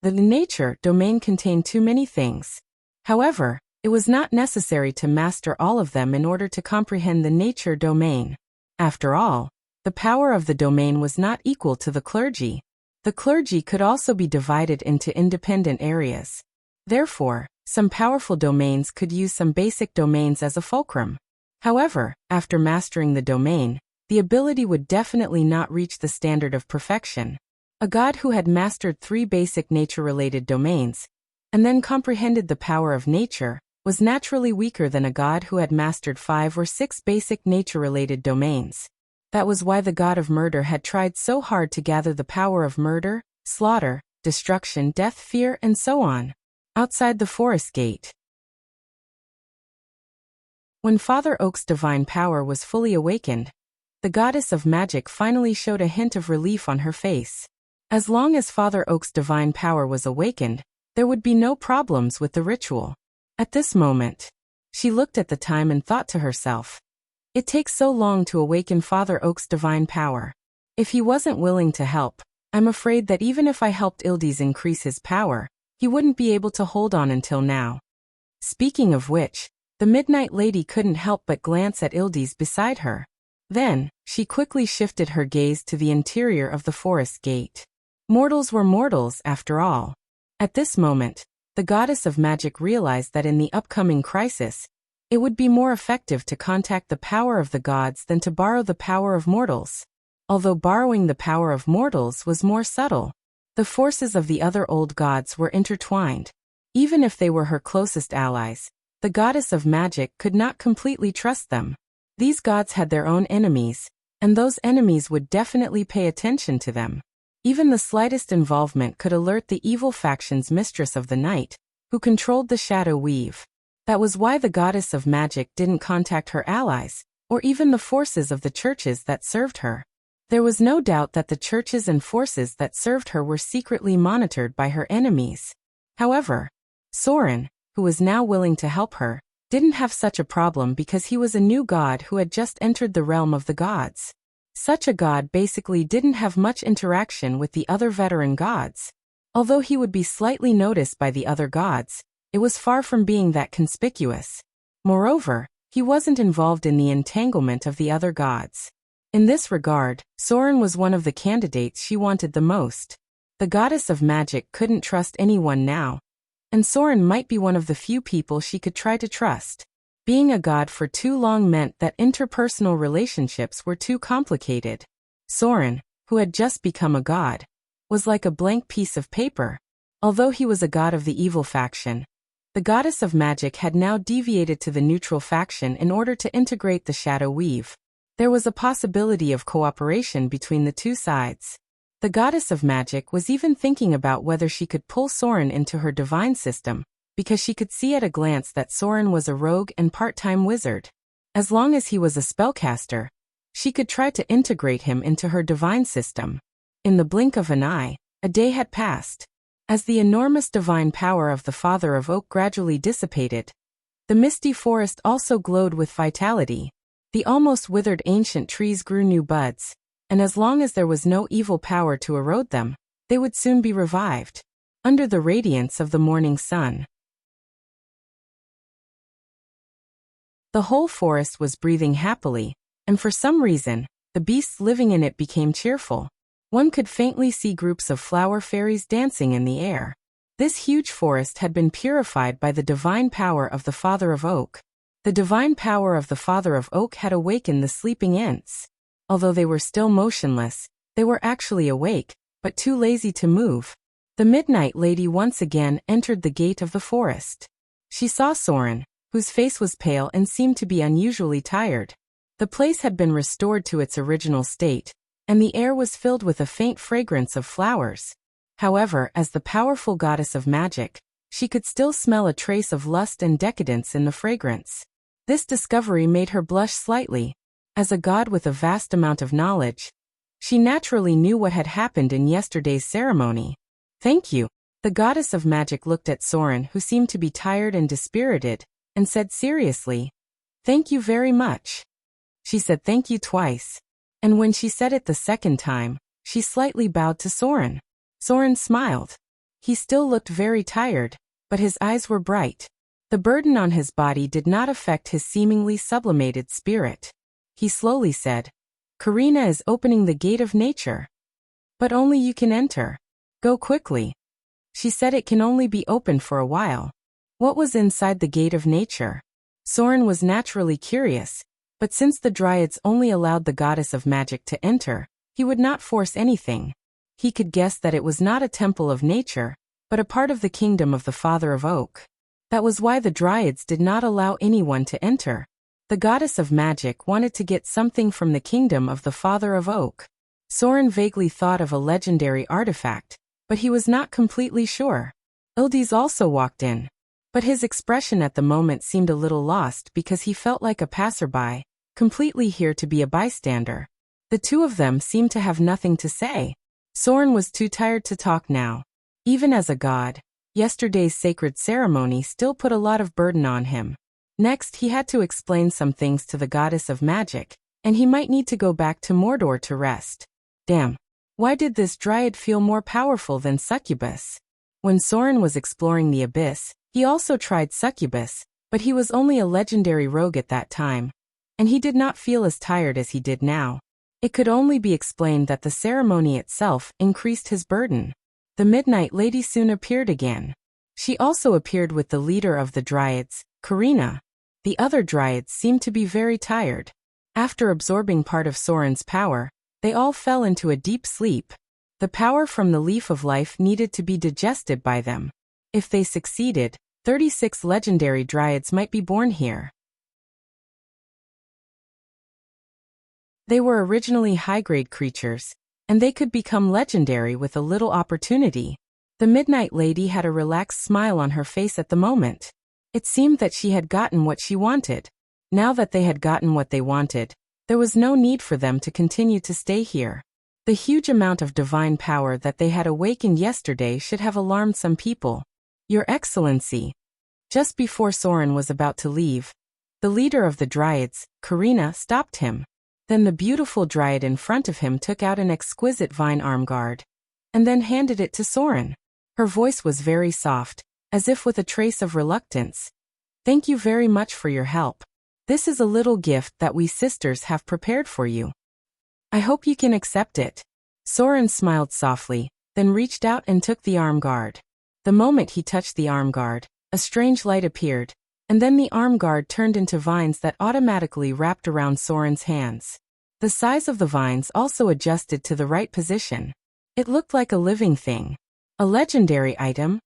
The nature domain contained too many things. However, it was not necessary to master all of them in order to comprehend the nature domain. After all, the power of the domain was not equal to the clergy. The clergy could also be divided into independent areas. Therefore, some powerful domains could use some basic domains as a fulcrum. However, after mastering the domain, the ability would definitely not reach the standard of perfection. A god who had mastered 3 basic nature-related domains, and then comprehended the power of nature, was naturally weaker than a god who had mastered 5 or 6 basic nature-related domains. That was why the god of murder had tried so hard to gather the power of murder, slaughter, destruction, death, fear, and so on, outside the forest gate. When Father Oak's divine power was fully awakened, the goddess of magic finally showed a hint of relief on her face. As long as Father Oak's divine power was awakened, there would be no problems with the ritual. At this moment, she looked at the time and thought to herself, "It takes so long to awaken Father Oak's divine power. If he wasn't willing to help, I'm afraid that even if I helped Ildes increase his power, he wouldn't be able to hold on until now." Speaking of which, the Midnight Lady couldn't help but glance at Ildes beside her. Then, she quickly shifted her gaze to the interior of the forest gate. Mortals were mortals, after all. At this moment, the goddess of magic realized that in the upcoming crisis, It would be more effective to contact the power of the gods than to borrow the power of mortals. Although borrowing the power of mortals was more subtle, the forces of the other old gods were intertwined. Even if they were her closest allies, the goddess of magic could not completely trust them. These gods had their own enemies, and those enemies would definitely pay attention to them. Even the slightest involvement could alert the evil faction's mistress of the night, who controlled the shadow weave. That was why the goddess of magic didn't contact her allies, or even the forces of the churches that served her. There was no doubt that the churches and forces that served her were secretly monitored by her enemies. However, Soren, who was now willing to help her, didn't have such a problem because he was a new god who had just entered the realm of the gods. Such a god basically didn't have much interaction with the other veteran gods. Although he would be slightly noticed by the other gods, it was far from being that conspicuous. Moreover, he wasn't involved in the entanglement of the other gods. In this regard, Soren was one of the candidates she wanted the most. The goddess of magic couldn't trust anyone now, and Soren might be one of the few people she could try to trust. Being a god for too long meant that interpersonal relationships were too complicated. Soren, who had just become a god, was like a blank piece of paper. Although he was a god of the evil faction, the goddess of magic had now deviated to the neutral faction in order to integrate the shadow weave. There was a possibility of cooperation between the two sides. The goddess of magic was even thinking about whether she could pull Soren into her divine system, because she could see at a glance that Soren was a rogue and part-time wizard. As long as he was a spellcaster, she could try to integrate him into her divine system. In the blink of an eye, a day had passed. As the enormous divine power of the Father of Oak gradually dissipated, the misty forest also glowed with vitality. The almost withered ancient trees grew new buds, and as long as there was no evil power to erode them, they would soon be revived. Under the radiance of the morning sun, the whole forest was breathing happily, and for some reason, the beasts living in it became cheerful. One could faintly see groups of flower fairies dancing in the air. This huge forest had been purified by the divine power of the Father of Oak. The divine power of the Father of Oak had awakened the sleeping Ents. Although they were still motionless, they were actually awake, but too lazy to move. The Midnight Lady once again entered the gate of the forest. She saw Soren, whose face was pale and seemed to be unusually tired. The place had been restored to its original state, and the air was filled with a faint fragrance of flowers. However, as the powerful goddess of magic, she could still smell a trace of lust and decadence in the fragrance. This discovery made her blush slightly. As a god with a vast amount of knowledge, she naturally knew what had happened in yesterday's ceremony. "Thank you." The goddess of magic looked at Soren, who seemed to be tired and dispirited, and said seriously, "Thank you very much." She said thank you twice, and when she said it the second time, she slightly bowed to Soren. Soren smiled. He still looked very tired, but his eyes were bright. The burden on his body did not affect his seemingly sublimated spirit. He slowly said, "Karina is opening the gate of nature. But only you can enter. Go quickly." She said it can only be opened for a while. What was inside the gate of nature? Soren was naturally curious, but since the Dryads only allowed the goddess of magic to enter, he would not force anything. He could guess that it was not a temple of nature, but a part of the kingdom of the Father of Oak. That was why the Dryads did not allow anyone to enter. The goddess of magic wanted to get something from the kingdom of the Father of Oak. Soren vaguely thought of a legendary artifact, but he was not completely sure. Ildes also walked in, but his expression at the moment seemed a little lost because he felt like a passerby, completely here to be a bystander. The two of them seemed to have nothing to say. Soren was too tired to talk now. Even as a god, yesterday's sacred ceremony still put a lot of burden on him. Next, he had to explain some things to the goddess of magic, and he might need to go back to Mordor to rest. Damn. Why did this Dryad feel more powerful than Succubus? When Soren was exploring the abyss, he also tried Succubus, but he was only a legendary rogue at that time, and he did not feel as tired as he did now. It could only be explained that the ceremony itself increased his burden. The Midnight Lady soon appeared again. She also appeared with the leader of the Dryads, Karina. The other dryads seemed to be very tired. After absorbing part of Soren's power, they all fell into a deep sleep. The power from the leaf of life needed to be digested by them. If they succeeded, 36 legendary dryads might be born here. They were originally high-grade creatures, and they could become legendary with a little opportunity. The Midnight Lady had a relaxed smile on her face at the moment. It seemed that she had gotten what she wanted. Now that they had gotten what they wanted, there was no need for them to continue to stay here. The huge amount of divine power that they had awakened yesterday should have alarmed some people. Your Excellency. Just before Soren was about to leave, the leader of the dryads, Karina, stopped him. Then the beautiful dryad in front of him took out an exquisite vine arm guard, and then handed it to Soren. Her voice was very soft, as if with a trace of reluctance. Thank you very much for your help. This is a little gift that we sisters have prepared for you. I hope you can accept it. Soren smiled softly, then reached out and took the arm guard. The moment he touched the arm guard, a strange light appeared, and then the arm guard turned into vines that automatically wrapped around Soren's hands. The size of the vines also adjusted to the right position. It looked like a living thing. A legendary item?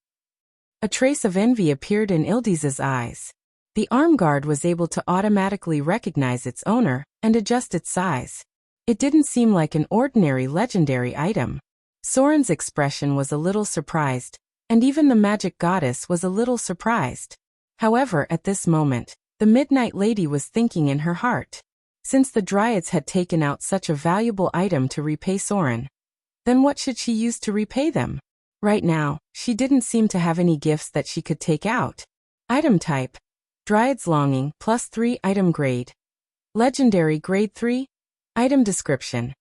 A trace of envy appeared in Ildiz's eyes. The arm guard was able to automatically recognize its owner and adjust its size. It didn't seem like an ordinary legendary item. Soren's expression was a little surprised, and even the magic goddess was a little surprised. However, at this moment, the Midnight Lady was thinking in her heart. Since the dryads had taken out such a valuable item to repay Soren, then what should she use to repay them? Right now, she didn't seem to have any gifts that she could take out. Item type: Dryad's Longing, +3 item grade. Legendary grade 3. Item description: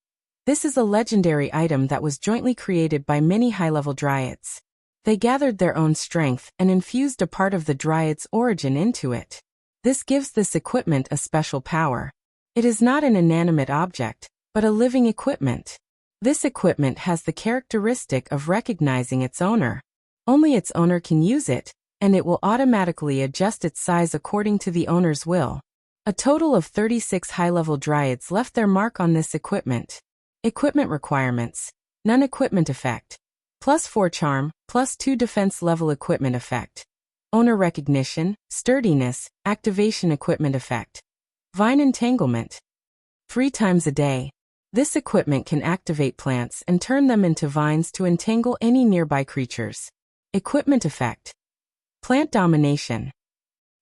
This is a legendary item that was jointly created by many high-level dryads. They gathered their own strength and infused a part of the dryad's origin into it. This gives this equipment a special power. It is not an inanimate object, but a living equipment. This equipment has the characteristic of recognizing its owner. Only its owner can use it, and it will automatically adjust its size according to the owner's will. A total of 36 high-level dryads left their mark on this equipment. Equipment requirements: None equipment effect. +4 charm, +2 defense level equipment effect. Owner recognition, sturdiness, activation equipment effect. Vine entanglement. 3 times a day. This equipment can activate plants and turn them into vines to entangle any nearby creatures. Equipment effect: Plant domination.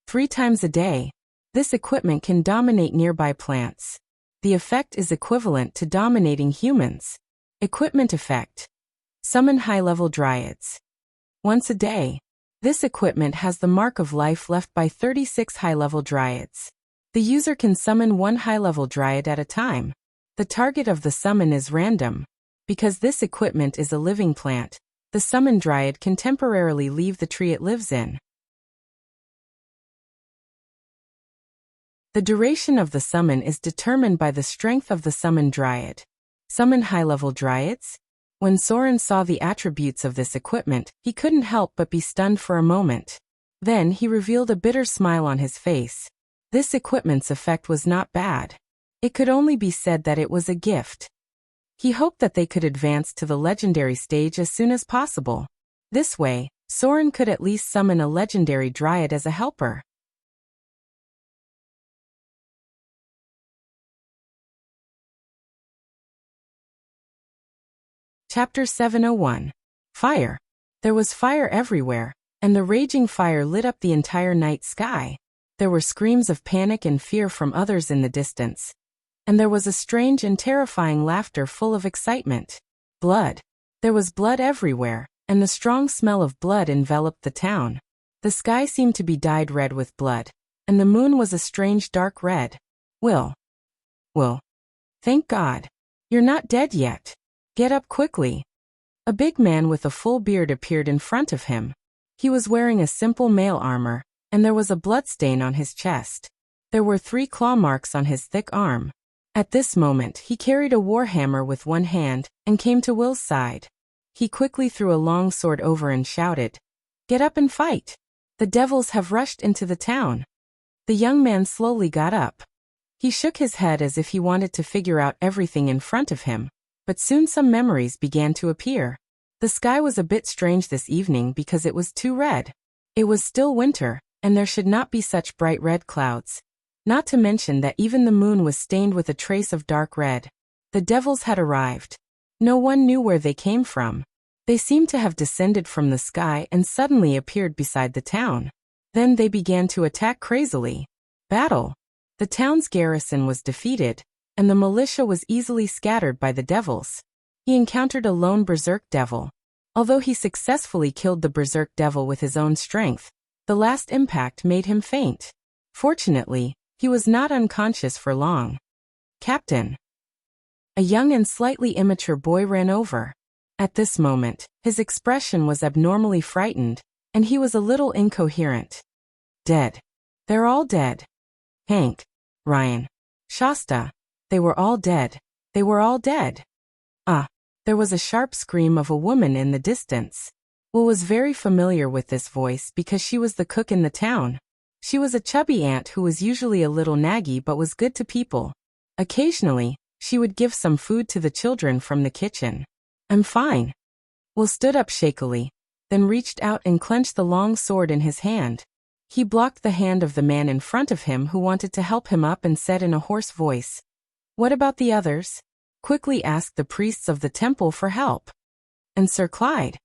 3 times a day. This equipment can dominate nearby plants. The effect is equivalent to dominating humans. Equipment effect: Summon high-level dryads. Once a day. This equipment has the mark of life left by 36 high-level dryads. The user can summon one high-level dryad at a time. The target of the summon is random. Because this equipment is a living plant, the summoned dryad can temporarily leave the tree it lives in. The duration of the summon is determined by the strength of the summoned dryad. Summon high-level dryads? When Soren saw the attributes of this equipment, he couldn't help but be stunned for a moment. Then he revealed a bitter smile on his face. This equipment's effect was not bad. It could only be said that it was a gift. He hoped that they could advance to the legendary stage as soon as possible. This way, Soren could at least summon a legendary dryad as a helper. Chapter 701. Fire. There was fire everywhere, and the raging fire lit up the entire night sky. There were screams of panic and fear from others in the distance. And there was a strange and terrifying laughter full of excitement. Blood. There was blood everywhere, and the strong smell of blood enveloped the town. The sky seemed to be dyed red with blood, and the moon was a strange dark red. Will. Thank God. You're not dead yet. Get up quickly. A big man with a full beard appeared in front of him. He was wearing a simple mail armor, and there was a bloodstain on his chest. There were 3 claw marks on his thick arm. At this moment, he carried a warhammer with one hand and came to Will's side. He quickly threw a long sword over and shouted, "Get up and fight! The devils have rushed into the town." The young man slowly got up. He shook his head as if he wanted to figure out everything in front of him, but soon some memories began to appear. The sky was a bit strange this evening because it was too red. It was still winter, and there should not be such bright red clouds. Not to mention that even the moon was stained with a trace of dark red. The devils had arrived. No one knew where they came from. They seemed to have descended from the sky and suddenly appeared beside the town. Then they began to attack crazily. Battle. The town's garrison was defeated, and the militia was easily scattered by the devils. He encountered a lone berserk devil. Although he successfully killed the berserk devil with his own strength, the last impact made him faint. Fortunately, he was not unconscious for long. Captain. A young and slightly immature boy ran over. At this moment, his expression was abnormally frightened, and he was a little incoherent. Dead. They're all dead. Hank, Ryan, Shasta, they were all dead. They were all dead. There was a sharp scream of a woman in the distance. Will was very familiar with this voice because she was the cook in the town. She was a chubby aunt who was usually a little naggy but was good to people. Occasionally, she would give some food to the children from the kitchen. I'm fine. Will stood up shakily, then reached out and clenched the long sword in his hand. He blocked the hand of the man in front of him who wanted to help him up and said in a hoarse voice, "What about the others?" Quickly asked the priests of the temple for help. And Sir Clyde?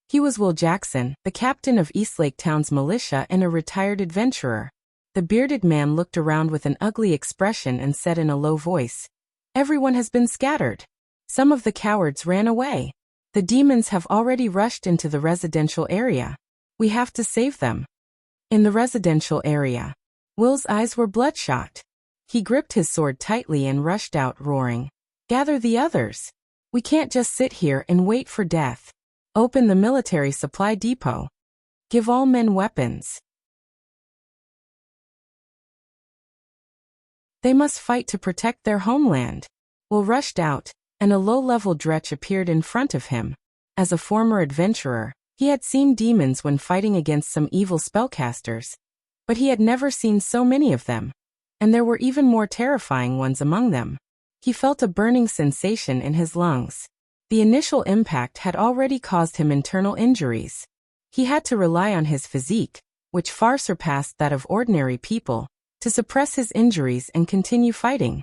He was Will Jackson, the captain of Eastlake Town's militia and a retired adventurer. The bearded man looked around with an ugly expression and said in a low voice, "Everyone has been scattered. Some of the cowards ran away. The demons have already rushed into the residential area. We have to save them." In the residential area, Will's eyes were bloodshot. He gripped his sword tightly and rushed out, roaring, "Gather the others. We can't just sit here and wait for death. Open the military supply depot. Give all men weapons. They must fight to protect their homeland." Will rushed out, and a low-level dretch appeared in front of him. As a former adventurer, he had seen demons when fighting against some evil spellcasters, but he had never seen so many of them, and there were even more terrifying ones among them. He felt a burning sensation in his lungs. The initial impact had already caused him internal injuries. He had to rely on his physique, which far surpassed that of ordinary people, to suppress his injuries and continue fighting.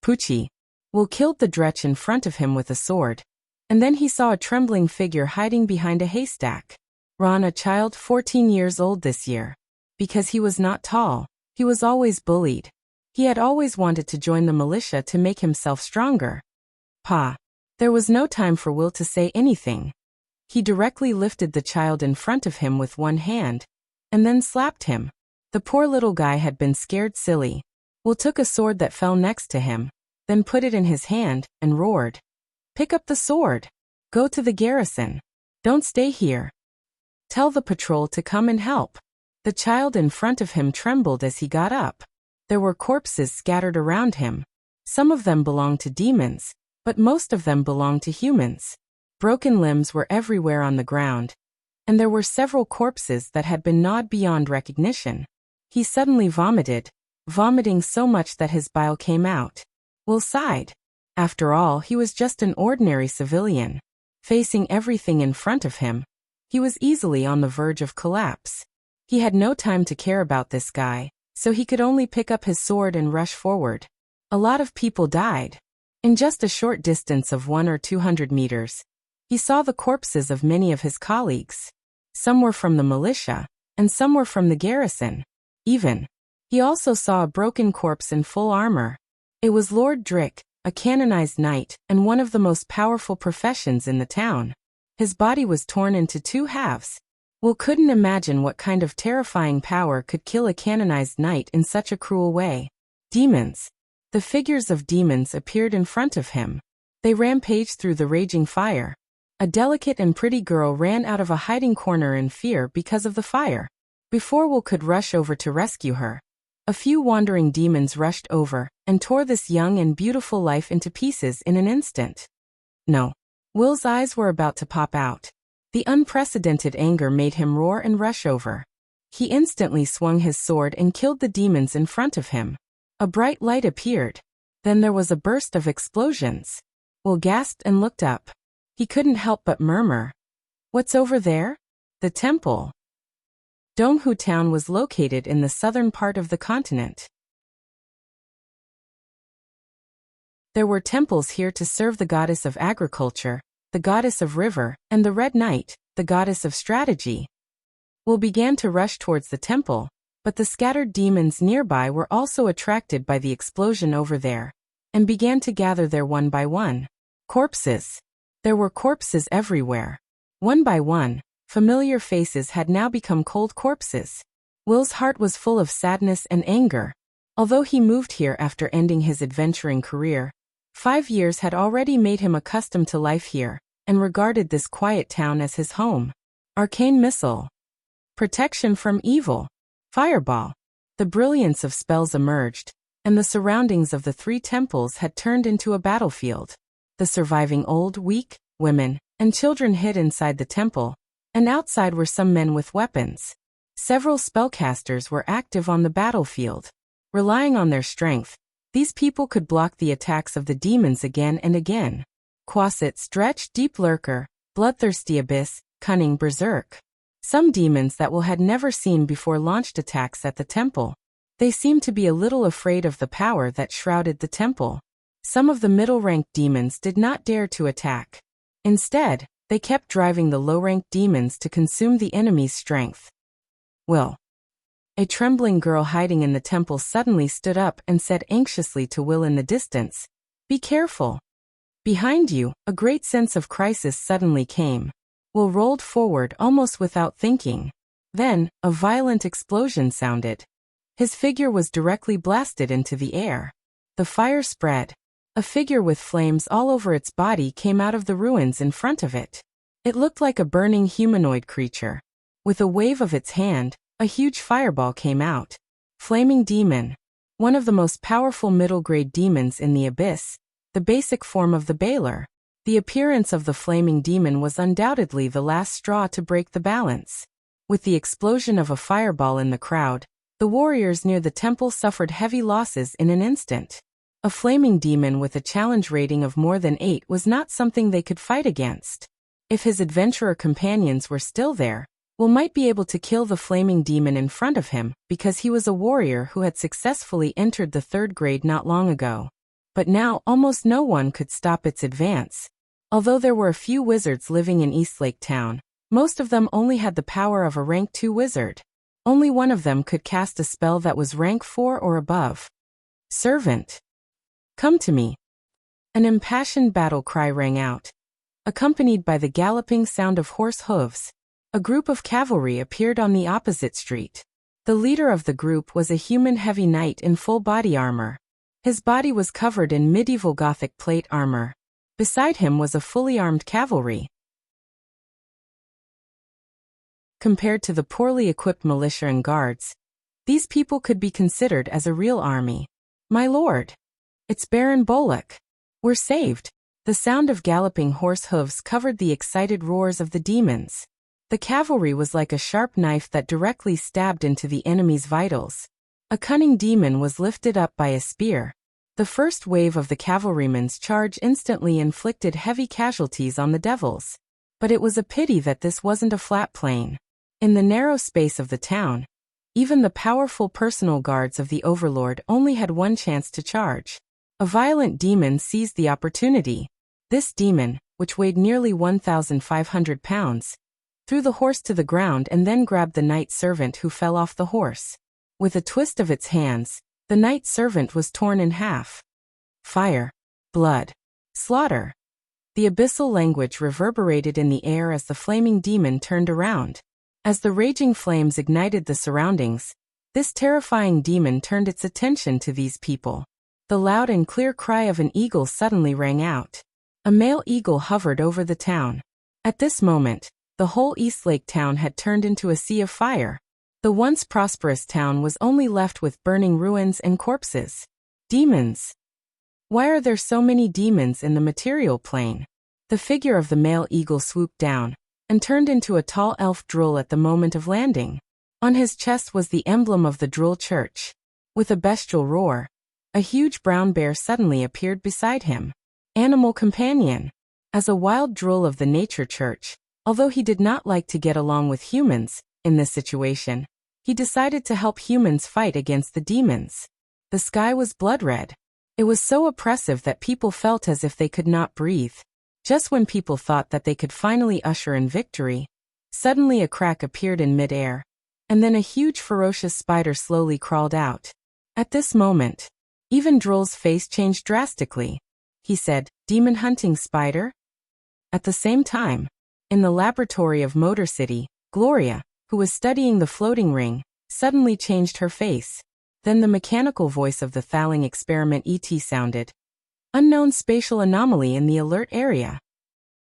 Poochie. Will killed the dretch in front of him with a sword, and then he saw a trembling figure hiding behind a haystack. Ron, a child 14 years old this year. Because he was not tall, he was always bullied. He had always wanted to join the militia to make himself stronger. Pa. There was no time for Will to say anything. He directly lifted the child in front of him with one hand, and then slapped him. The poor little guy had been scared silly. Will took a sword that fell next to him, then put it in his hand, and roared, "Pick up the sword! Go to the garrison! Don't stay here! Tell the patrol to come and help!" The child in front of him trembled as he got up. There were corpses scattered around him. Some of them belonged to demons, but most of them belonged to humans. Broken limbs were everywhere on the ground, and there were several corpses that had been gnawed beyond recognition. He suddenly vomiting so much that his bile came out. Will sighed. After all, he was just an ordinary civilian. Facing everything in front of him, he was easily on the verge of collapse. He had no time to care about this guy, so he could only pick up his sword and rush forward. A lot of people died. In just a short distance of 100 or 200 meters, he saw the corpses of many of his colleagues. Some were from the militia, and some were from the garrison. He also saw a broken corpse in full armor. It was Lord Drick, a canonized knight, and one of the most powerful professions in the town. His body was torn into two halves. Will couldn't imagine what kind of terrifying power could kill a canonized knight in such a cruel way. Demons. The figures of demons appeared in front of him. They rampaged through the raging fire. A delicate and pretty girl ran out of a hiding corner in fear because of the fire. Before Will could rush over to rescue her, a few wandering demons rushed over and tore this young and beautiful life into pieces in an instant. No. Will's eyes were about to pop out. The unprecedented anger made him roar and rush over. He instantly swung his sword and killed the demons in front of him. A bright light appeared. Then there was a burst of explosions. Will gasped and looked up. He couldn't help but murmur, "What's over there?" The temple. Donghu town was located in the southern part of the continent. There were temples here to serve the goddess of agriculture, the goddess of river, and the Red Knight, the goddess of strategy. Will began to rush towards the temple, but the scattered demons nearby were also attracted by the explosion over there, and began to gather there one by one. Corpses. There were corpses everywhere. One by one, familiar faces had now become cold corpses. Will's heart was full of sadness and anger. Although he moved here after ending his adventuring career, 5 years had already made him accustomed to life here, and regarded this quiet town as his home. Arcane missile. Protection from evil. Fireball. The brilliance of spells emerged, and the surroundings of the 3 temples had turned into a battlefield. The surviving old, weak, women, and children hid inside the temple, and outside were some men with weapons. Several spellcasters were active on the battlefield. Relying on their strength, these people could block the attacks of the demons again and again. Quasit Stretch, Deep Lurker, Bloodthirsty Abyss, Cunning Berserk. Some demons that Will had never seen before launched attacks at the temple. They seemed to be a little afraid of the power that shrouded the temple. Some of the middle-ranked demons did not dare to attack. Instead, they kept driving the low-ranked demons to consume the enemy's strength. Will. A trembling girl hiding in the temple suddenly stood up and said anxiously to Will in the distance, "Be careful." Behind you, a great sense of crisis suddenly came. Will rolled forward almost without thinking. Then, a violent explosion sounded. His figure was directly blasted into the air. The fire spread. A figure with flames all over its body came out of the ruins in front of it. It looked like a burning humanoid creature. With a wave of its hand, a huge fireball came out. Flaming Demon. One of the most powerful middle-grade demons in the abyss, the basic form of the Baler. The appearance of the flaming demon was undoubtedly the last straw to break the balance. With the explosion of a fireball in the crowd, the warriors near the temple suffered heavy losses in an instant. A flaming demon with a challenge rating of more than 8 was not something they could fight against. If his adventurer companions were still there, Will might be able to kill the flaming demon in front of him because he was a warrior who had successfully entered the 3rd grade not long ago. But now almost no one could stop its advance. Although there were a few wizards living in Eastlake Town, most of them only had the power of a rank 2 wizard. Only one of them could cast a spell that was rank 4 or above. Servant. Come to me. An impassioned battle cry rang out. Accompanied by the galloping sound of horse hooves, a group of cavalry appeared on the opposite street. The leader of the group was a human heavy knight in full body armor. His body was covered in medieval Gothic plate armor. Beside him was a fully armed cavalry. Compared to the poorly equipped militia and guards, these people could be considered as a real army. "My lord! It's Baron Bollock. We're saved." The sound of galloping horse hooves covered the excited roars of the demons. The cavalry was like a sharp knife that directly stabbed into the enemy's vitals. A cunning demon was lifted up by a spear. The first wave of the cavalrymen's charge instantly inflicted heavy casualties on the devils. But it was a pity that this wasn't a flat plain. In the narrow space of the town, even the powerful personal guards of the overlord only had one chance to charge. A violent demon seized the opportunity. This demon, which weighed nearly 1,500 pounds, threw the horse to the ground and then grabbed the knight servant who fell off the horse. With a twist of its hands, the knight servant was torn in half. Fire, blood, slaughter. The abyssal language reverberated in the air as the flaming demon turned around. As the raging flames ignited the surroundings, this terrifying demon turned its attention to these people. The loud and clear cry of an eagle suddenly rang out. A male eagle hovered over the town. At this moment, the whole Eastlake town had turned into a sea of fire. The once prosperous town was only left with burning ruins and corpses. Demons. Why are there so many demons in the material plane? The figure of the male eagle swooped down and turned into a tall elf drool at the moment of landing. On his chest was the emblem of the Drool Church. With a bestial roar, a huge brown bear suddenly appeared beside him. Animal companion. As a wild drool of the Nature Church, although he did not like to get along with humans in this situation, he decided to help humans fight against the demons. The sky was blood red. It was so oppressive that people felt as if they could not breathe. Just when people thought that they could finally usher in victory, suddenly a crack appeared in mid-air, and then a huge ferocious spider slowly crawled out. At this moment, even Drool's face changed drastically. He said, "Demon hunting spider?" At the same time, in the laboratory of Motor City, Gloria, who was studying the floating ring, suddenly changed her face. Then the mechanical voice of the Thaling experiment ET sounded. "Unknown spatial anomaly in the alert area.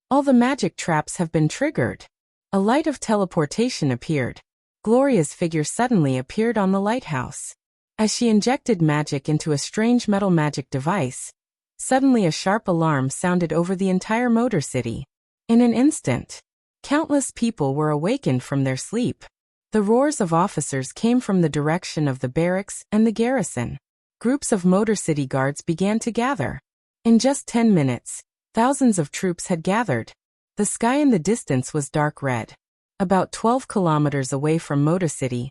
All the magic traps have been triggered." A light of teleportation appeared. Gloria's figure suddenly appeared on the lighthouse. As she injected magic into a strange metal magic device, suddenly a sharp alarm sounded over the entire Motor City. In an instant, countless people were awakened from their sleep. The roars of officers came from the direction of the barracks and the garrison. Groups of Motor City guards began to gather. In just 10 minutes, thousands of troops had gathered. The sky in the distance was dark red. About 12 kilometers away from Motor City,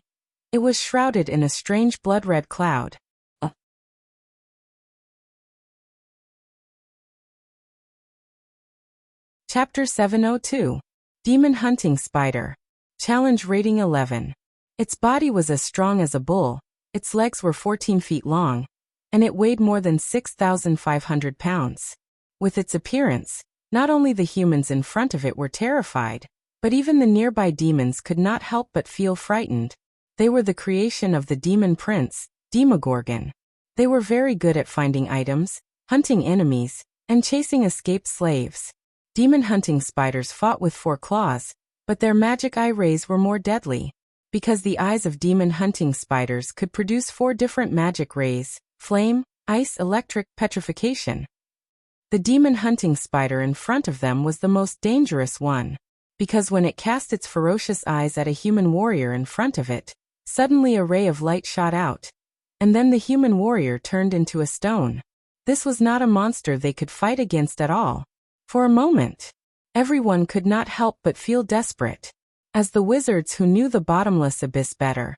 it was shrouded in a strange blood-red cloud. Chapter 702. Demon Hunting Spider. Challenge Rating 11. Its body was as strong as a bull, its legs were 14 feet long, and it weighed more than 6,500 pounds. With its appearance, not only the humans in front of it were terrified, but even the nearby demons could not help but feel frightened. They were the creation of the demon prince, Demogorgon. They were very good at finding items, hunting enemies, and chasing escaped slaves. Demon hunting spiders fought with 4 claws, but their magic eye rays were more deadly. Because the eyes of demon hunting spiders could produce 4 different magic rays: flame, ice, electric, petrification. The demon hunting spider in front of them was the most dangerous one, because when it cast its ferocious eyes at a human warrior in front of it, suddenly a ray of light shot out, and then the human warrior turned into a stone. This was not a monster they could fight against at all. For a moment, everyone could not help but feel desperate. As the wizards who knew the bottomless abyss better,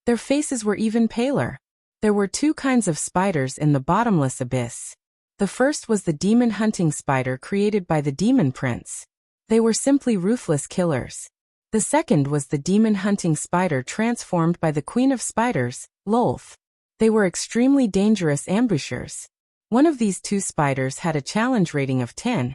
their faces were even paler. There were 2 kinds of spiders in the bottomless abyss. The first was the demon hunting spider created by the demon prince. They were simply ruthless killers. The second was the demon hunting spider transformed by the queen of spiders, Lolth. They were extremely dangerous ambushers. One of these 2 spiders had a challenge rating of 10,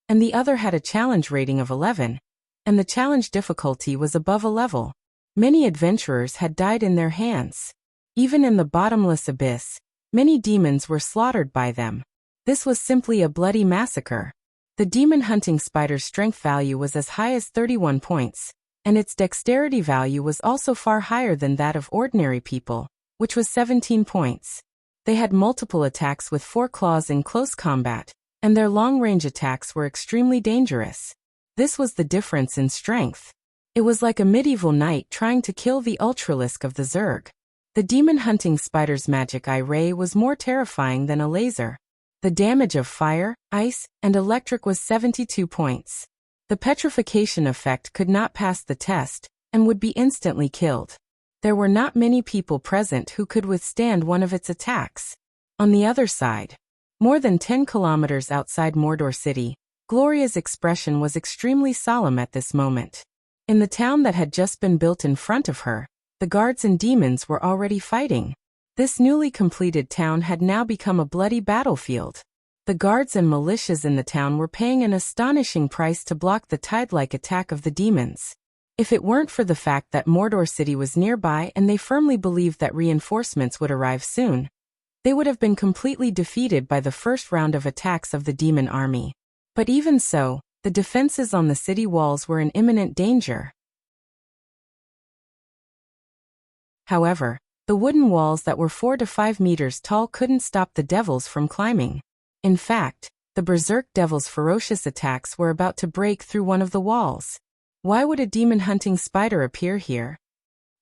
and the other had a challenge rating of 11, and the challenge difficulty was above a level. Many adventurers had died in their hands. Even in the bottomless abyss, many demons were slaughtered by them. This was simply a bloody massacre. The demon hunting spider's strength value was as high as 31 points, and its dexterity value was also far higher than that of ordinary people, which was 17 points. They had multiple attacks with 4 claws in close combat, and their long-range attacks were extremely dangerous. This was the difference in strength. It was like a medieval knight trying to kill the ultralisk of the Zerg. The demon hunting spider's magic eye ray was more terrifying than a laser. The damage of fire, ice, and electric was 72 points. The petrification effect could not pass the test, and would be instantly killed. There were not many people present who could withstand one of its attacks. On the other side, more than 10 kilometers outside Mordor City, Gloria's expression was extremely solemn at this moment. In the town that had just been built in front of her, the guards and demons were already fighting. This newly completed town had now become a bloody battlefield. The guards and militias in the town were paying an astonishing price to block the tide-like attack of the demons. If it weren't for the fact that Mordor City was nearby and they firmly believed that reinforcements would arrive soon, they would have been completely defeated by the first round of attacks of the demon army. But even so, the defenses on the city walls were in imminent danger. However, the wooden walls that were 4 to 5 meters tall couldn't stop the devils from climbing. In fact, the berserk devil's ferocious attacks were about to break through one of the walls. Why would a demon hunting spider appear here?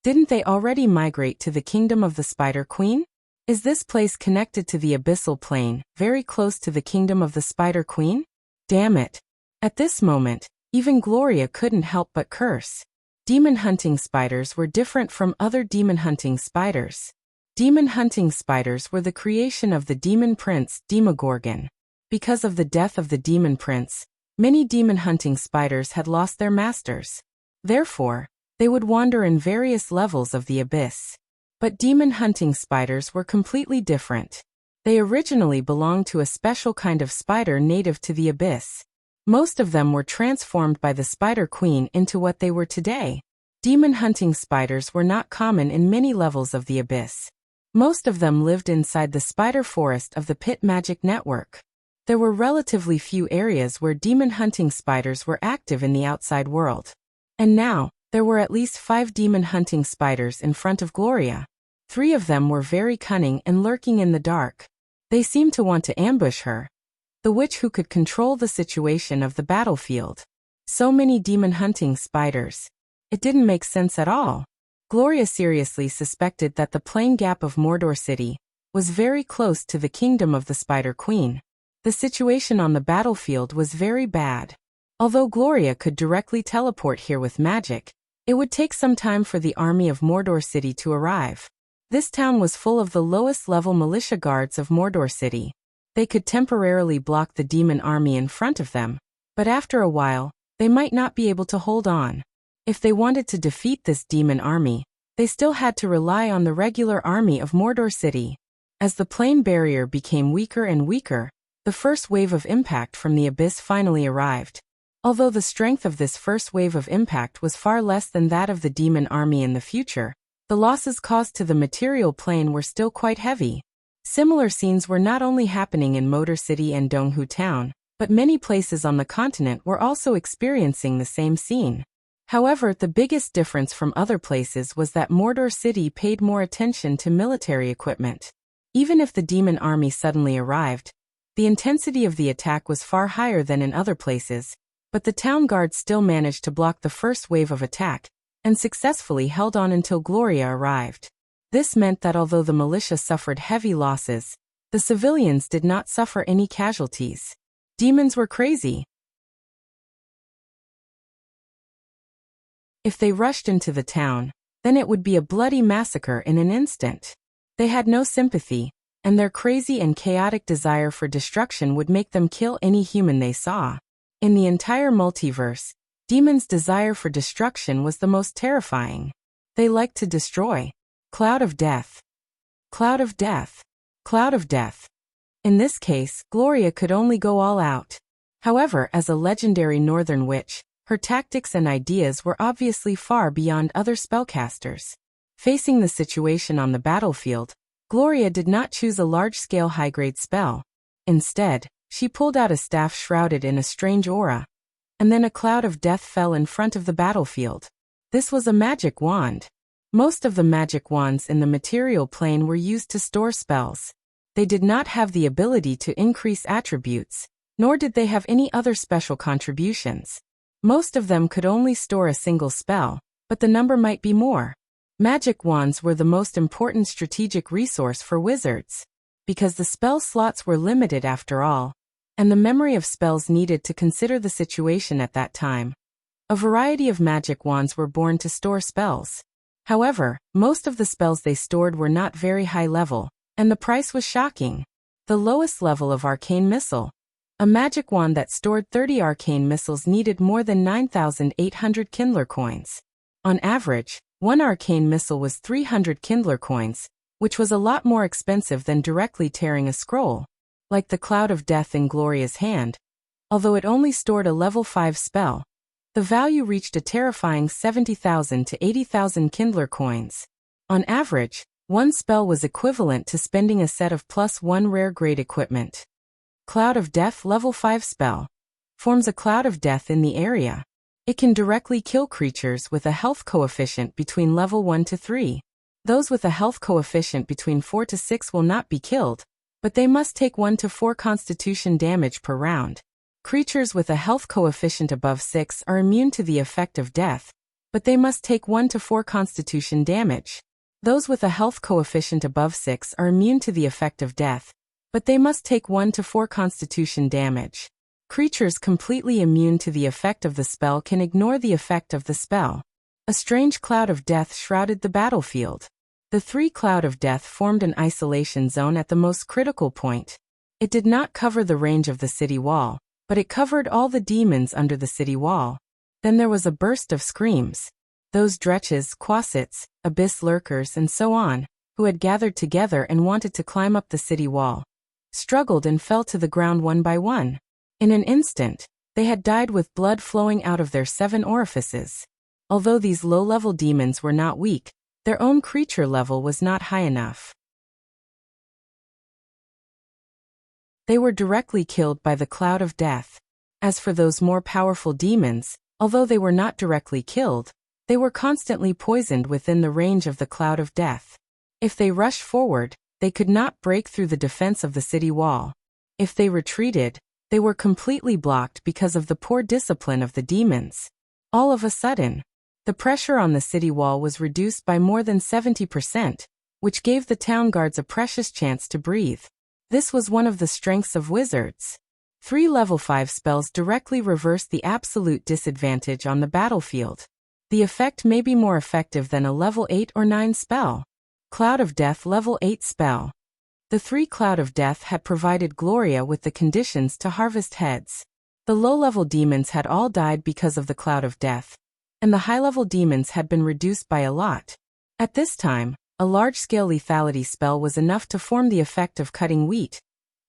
Didn't they already migrate to the kingdom of the Spider Queen? Is this place connected to the abyssal plane, very close to the kingdom of the Spider Queen? Damn it. At this moment, even Gloria couldn't help but curse. Demon hunting spiders were different from other demon hunting spiders. Demon hunting spiders were the creation of the demon prince, Demogorgon. Because of the death of the demon prince, many demon hunting spiders had lost their masters. Therefore, they would wander in various levels of the abyss. But demon hunting spiders were completely different. They originally belonged to a special kind of spider native to the abyss. Most of them were transformed by the Spider Queen into what they were today. Demon hunting spiders were not common in many levels of the abyss. Most of them lived inside the spider forest of the Pit Magic Network. There were relatively few areas where demon hunting spiders were active in the outside world. And now, there were at least 5 demon hunting spiders in front of Gloria. 3 of them were very cunning and lurking in the dark. They seemed to want to ambush her. The witch who could control the situation of the battlefield. So many demon hunting spiders. It didn't make sense at all. Gloria seriously suspected that the plain gap of Mordor City was very close to the kingdom of the Spider Queen. The situation on the battlefield was very bad. Although Gloria could directly teleport here with magic, it would take some time for the army of Mordor City to arrive. This town was full of the lowest level militia guards of Mordor City. They could temporarily block the demon army in front of them, but after a while, they might not be able to hold on. If they wanted to defeat this demon army, they still had to rely on the regular army of Mordor City. As the plane barrier became weaker and weaker, the first wave of impact from the abyss finally arrived. Although the strength of this first wave of impact was far less than that of the demon army in the future, the losses caused to the material plane were still quite heavy. Similar scenes were not only happening in Mordor City and Donghu Town, but many places on the continent were also experiencing the same scene. However, the biggest difference from other places was that Mordor City paid more attention to military equipment. Even if the demon army suddenly arrived, the intensity of the attack was far higher than in other places, but the town guard still managed to block the first wave of attack, and successfully held on until Gloria arrived. This meant that although the militia suffered heavy losses, the civilians did not suffer any casualties. Demons were crazy. If they rushed into the town, then it would be a bloody massacre in an instant. They had no sympathy, and their crazy and chaotic desire for destruction would make them kill any human they saw. In the entire multiverse, demons' desire for destruction was the most terrifying. They liked to destroy. Cloud of death. Cloud of death. Cloud of death. In this case, Gloria could only go all out. However, as a legendary northern witch, her tactics and ideas were obviously far beyond other spellcasters. Facing the situation on the battlefield, Gloria did not choose a large-scale high-grade spell. Instead, she pulled out a staff shrouded in a strange aura. And then a cloud of death fell in front of the battlefield. This was a magic wand. Most of the magic wands in the material plane were used to store spells. They did not have the ability to increase attributes, nor did they have any other special contributions. Most of them could only store a single spell, but the number might be more. Magic wands were the most important strategic resource for wizards, because the spell slots were limited after all, and the memory of spells needed to consider the situation at that time. A variety of magic wands were born to store spells. However, most of the spells they stored were not very high level, and the price was shocking. The lowest level of arcane missile. A magic wand that stored 30 arcane missiles needed more than 9,800 Kindler coins. On average, one arcane missile was 300 Kindler coins, which was a lot more expensive than directly tearing a scroll. Like the Cloud of Death in Gloria's hand, although it only stored a level 5 spell, the value reached a terrifying 70,000 to 80,000 Kindler coins. On average, one spell was equivalent to spending a set of +1 rare grade equipment. Cloud of Death level 5 spell. Forms a cloud of death in the area. It can directly kill creatures with a health coefficient between level 1 to 3. Those with a health coefficient between 4 to 6 will not be killed, but they must take 1 to 4 constitution damage per round. Creatures with a health coefficient above 6 are immune to the effect of death, but they must take 1 to 4 constitution damage. Those with a health coefficient above 6 are immune to the effect of death, but they must take 1 to 4 constitution damage. Creatures completely immune to the effect of the spell can ignore the effect of the spell. A strange cloud of death shrouded the battlefield. The 3 cloud of death formed an isolation zone at the most critical point. It did not cover the range of the city wall, but it covered all the demons under the city wall. Then there was a burst of screams. Those dretches, quasits, abyss lurkers and so on, who had gathered together and wanted to climb up the city wall, struggled and fell to the ground one by one. In an instant, they had died with blood flowing out of their 7 orifices. Although these low-level demons were not weak, their own creature level was not high enough. They were directly killed by the cloud of death. As for those more powerful demons, although they were not directly killed, they were constantly poisoned within the range of the cloud of death. If they rushed forward, they could not break through the defense of the city wall. If they retreated, they were completely blocked because of the poor discipline of the demons. All of a sudden, the pressure on the city wall was reduced by more than 70%, which gave the town guards a precious chance to breathe. This was one of the strengths of wizards. 3 level 5 spells directly reverse the absolute disadvantage on the battlefield. The effect may be more effective than a level 8 or 9 spell. Cloud of Death level 8 spell. The 3 Cloud of Death had provided Gloria with the conditions to harvest heads. The low-level demons had all died because of the Cloud of Death, and the high-level demons had been reduced by a lot. At this time, a large-scale lethality spell was enough to form the effect of cutting wheat,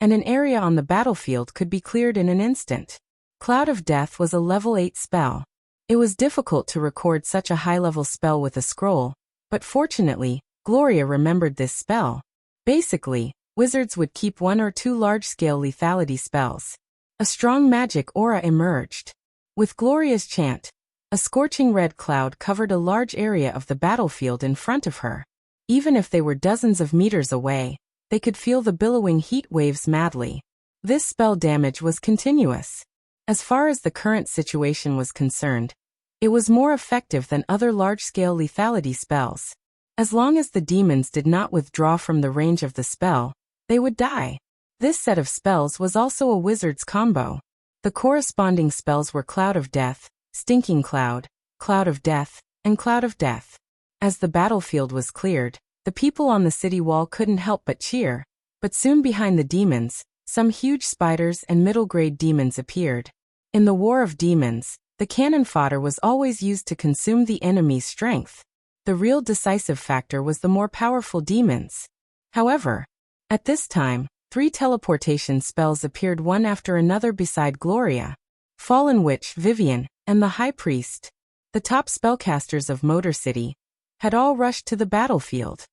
and an area on the battlefield could be cleared in an instant. Cloud of Death was a level 8 spell. It was difficult to record such a high-level spell with a scroll, but fortunately, Gloria remembered this spell. Basically, wizards would keep 1 or 2 large-scale lethality spells. A strong magic aura emerged. With Gloria's chant, a scorching red cloud covered a large area of the battlefield in front of her. Even if they were dozens of meters away, they could feel the billowing heat waves madly. This spell damage was continuous. As far as the current situation was concerned, it was more effective than other large-scale lethality spells. As long as the demons did not withdraw from the range of the spell, they would die. This set of spells was also a wizard's combo. The corresponding spells were Cloud of Death, Stinking Cloud, Cloud of Death, and Cloud of Death. As the battlefield was cleared, the people on the city wall couldn't help but cheer, but soon behind the demons, some huge spiders and middle-grade demons appeared. In the War of Demons, the cannon fodder was always used to consume the enemy's strength. The real decisive factor was the more powerful demons. However, at this time, 3 teleportation spells appeared one after another beside Gloria. Fallen Witch, Vivian, and the High Priest, the top spellcasters of Motor City, had all rushed to the battlefield.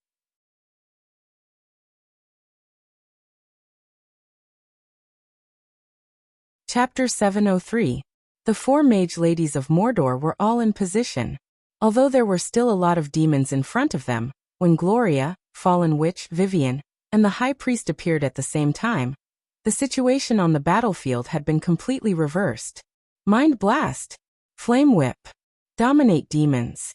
Chapter 703. The 4 mage ladies of Mordor were all in position. Although there were still a lot of demons in front of them, when Gloria, Fallen Witch, Vivian, and the High Priest appeared at the same time, the situation on the battlefield had been completely reversed. Mind Blast, Flame Whip, Dominate Demons,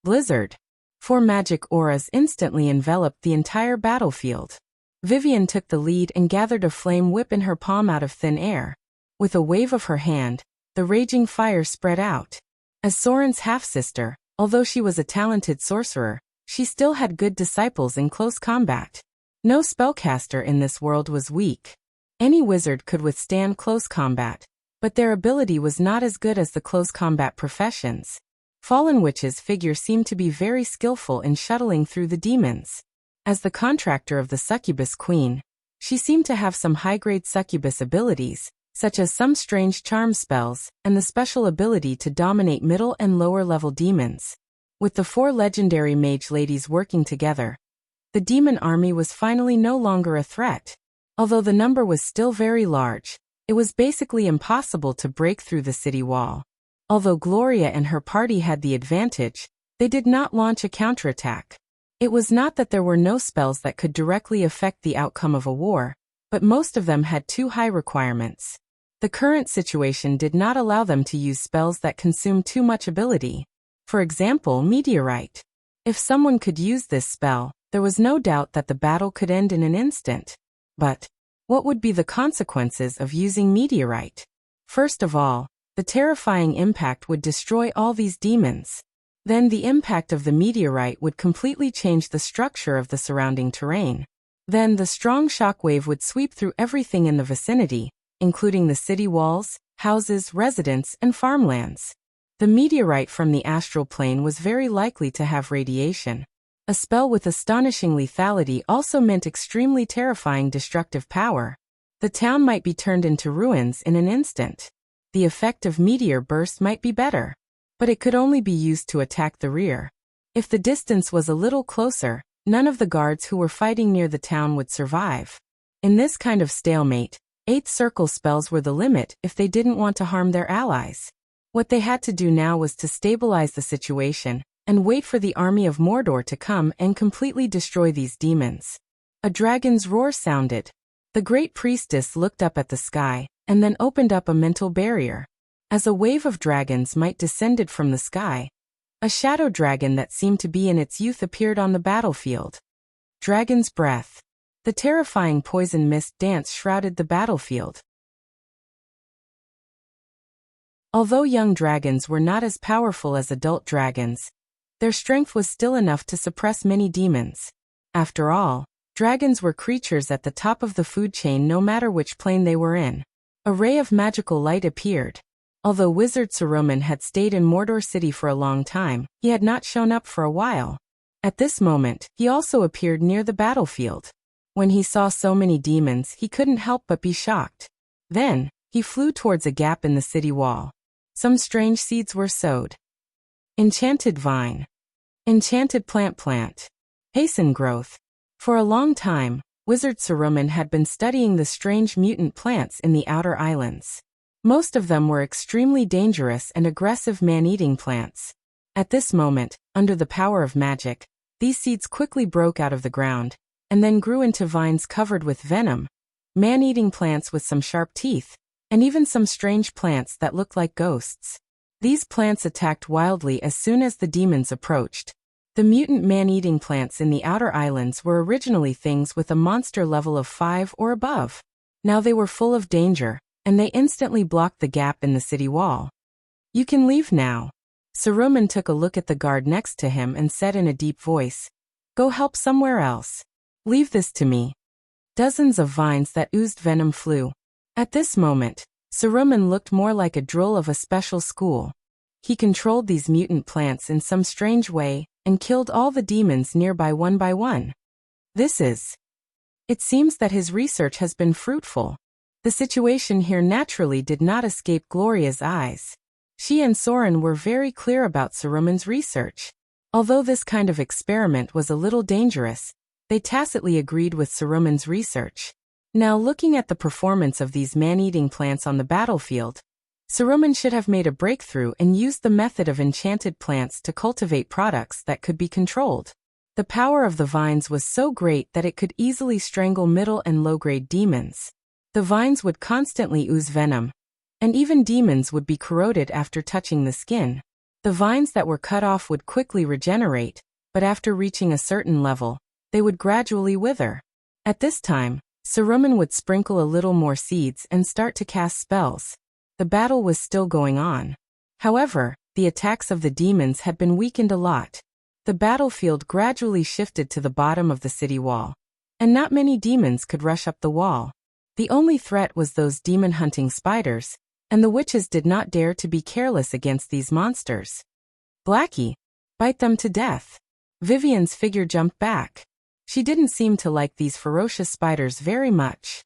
Blizzard. 4 magic auras instantly enveloped the entire battlefield. Vivian took the lead and gathered a flame whip in her palm out of thin air. With a wave of her hand, the raging fire spread out. As Soren's half-sister, although she was a talented sorcerer, she still had good disciples in close combat. No spellcaster in this world was weak. Any wizard could withstand close combat, but their ability was not as good as the close combat professions. Fallen Witch's figure seemed to be very skillful in shuttling through the demons. As the contractor of the Succubus Queen, she seemed to have some high-grade succubus abilities, such as some strange charm spells, and the special ability to dominate middle and lower-level demons. With the 4 legendary mage ladies working together, the demon army was finally no longer a threat. Although the number was still very large, it was basically impossible to break through the city wall. Although Gloria and her party had the advantage, they did not launch a counterattack. It was not that there were no spells that could directly affect the outcome of a war, but most of them had too high requirements. The current situation did not allow them to use spells that consumed too much ability. For example, meteorite. If someone could use this spell, there was no doubt that the battle could end in an instant. But what would be the consequences of using meteorite? First of all, the terrifying impact would destroy all these demons. Then the impact of the meteorite would completely change the structure of the surrounding terrain. Then the strong shockwave would sweep through everything in the vicinity, including the city walls, houses, residents, and farmlands. The meteorite from the astral plane was very likely to have radiation. A spell with astonishing lethality also meant extremely terrifying destructive power. The town might be turned into ruins in an instant. The effect of meteor burst might be better, but it could only be used to attack the rear. If the distance was a little closer, none of the guards who were fighting near the town would survive. In this kind of stalemate, 8th circle spells were the limit if they didn't want to harm their allies. What they had to do now was to stabilize the situation and wait for the army of Mordor to come and completely destroy these demons. A dragon's roar sounded. The great priestess looked up at the sky and then opened up a mental barrier. As a wave of dragons might descended from the sky, a shadow dragon that seemed to be in its youth appeared on the battlefield. Dragon's breath. The terrifying poison mist dance shrouded the battlefield. Although young dragons were not as powerful as adult dragons, their strength was still enough to suppress many demons. After all, dragons were creatures at the top of the food chain no matter which plane they were in. A ray of magical light appeared. Although Wizard Saruman had stayed in Mordor City for a long time, he had not shown up for a while. At this moment, he also appeared near the battlefield. When he saw so many demons, he couldn't help but be shocked. Then, he flew towards a gap in the city wall. Some strange seeds were sowed. Enchanted vine. Enchanted plant. Hasten growth. For a long time, Wizard Saruman had been studying the strange mutant plants in the outer islands. Most of them were extremely dangerous and aggressive man-eating plants. At this moment, under the power of magic, these seeds quickly broke out of the ground, and then grew into vines covered with venom, man-eating plants with some sharp teeth, and even some strange plants that looked like ghosts. These plants attacked wildly as soon as the demons approached. The mutant man-eating plants in the outer islands were originally things with a monster level of 5 or above. Now they were full of danger, and they instantly blocked the gap in the city wall. "You can leave now." Saruman took a look at the guard next to him and said in a deep voice, "Go help somewhere else. Leave this to me." Dozens of vines that oozed venom flew. At this moment, Saruman looked more like a droll of a special school. He controlled these mutant plants in some strange way and killed all the demons nearby one by one. It seems that his research has been fruitful. The situation here naturally did not escape Gloria's eyes. She and Soren were very clear about Saruman's research. Although this kind of experiment was a little dangerous, they tacitly agreed with Saruman's research. Now looking at the performance of these man-eating plants on the battlefield, Saruman should have made a breakthrough and used the method of enchanted plants to cultivate products that could be controlled. The power of the vines was so great that it could easily strangle middle and low-grade demons. The vines would constantly ooze venom, and even demons would be corroded after touching the skin. The vines that were cut off would quickly regenerate, but after reaching a certain level, they would gradually wither. At this time, Saruman would sprinkle a little more seeds and start to cast spells. The battle was still going on. However, the attacks of the demons had been weakened a lot. The battlefield gradually shifted to the bottom of the city wall, and not many demons could rush up the wall. The only threat was those demon-hunting spiders, and the witches did not dare to be careless against these monsters. "Blackie, bite them to death." Vivian's figure jumped back. She didn't seem to like these ferocious spiders very much.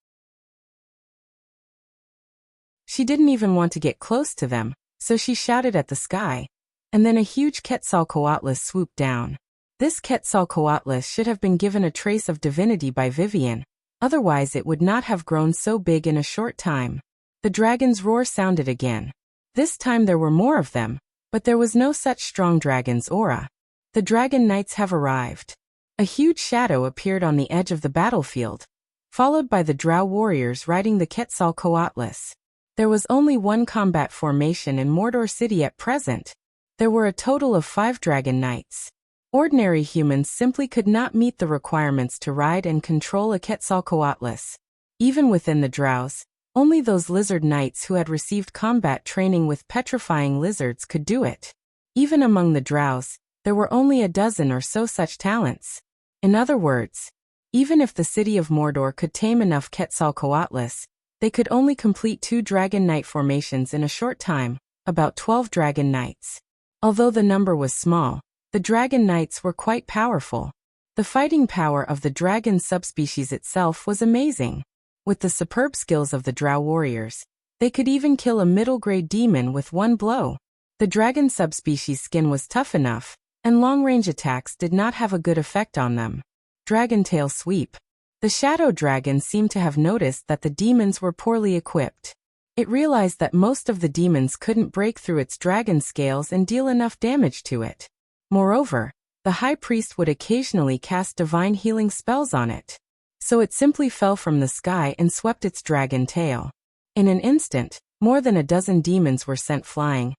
She didn't even want to get close to them, so she shouted at the sky. And then a huge Quetzalcoatlus swooped down. This Quetzalcoatlus should have been given a trace of divinity by Vivian, otherwise it would not have grown so big in a short time. The dragon's roar sounded again. This time there were more of them, but there was no such strong dragon's aura. The dragon knights have arrived. A huge shadow appeared on the edge of the battlefield, followed by the drow warriors riding the Quetzalcoatlus. There was only one combat formation in Mordor City at present. There were a total of 5 dragon knights. Ordinary humans simply could not meet the requirements to ride and control a Quetzalcoatlus. Even within the drows, only those lizard knights who had received combat training with petrifying lizards could do it. Even among the drows, there were only a dozen or so such talents. In other words, even if the city of Mordor could tame enough Quetzalcoatlus, they could only complete 2 dragon knight formations in a short time, about 12 dragon knights. Although the number was small, the dragon knights were quite powerful. The fighting power of the dragon subspecies itself was amazing. With the superb skills of the drow warriors, they could even kill a middle-grade demon with one blow. The dragon subspecies skin was tough enough, and long-range attacks did not have a good effect on them. Dragon tail sweep. The shadow dragon seemed to have noticed that the demons were poorly equipped. It realized that most of the demons couldn't break through its dragon scales and deal enough damage to it. Moreover, the high priest would occasionally cast divine healing spells on it. So it simply fell from the sky and swept its dragon tail. In an instant, more than a dozen demons were sent flying,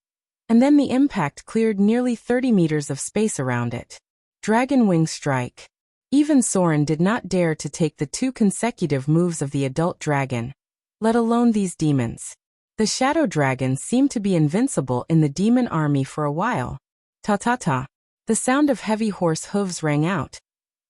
and then the impact cleared nearly 30 meters of space around it. Dragon wing strike. Even Soren did not dare to take the 2 consecutive moves of the adult dragon, let alone these demons. The shadow dragons seemed to be invincible in the demon army for a while. Ta-ta-ta. The sound of heavy horse hooves rang out,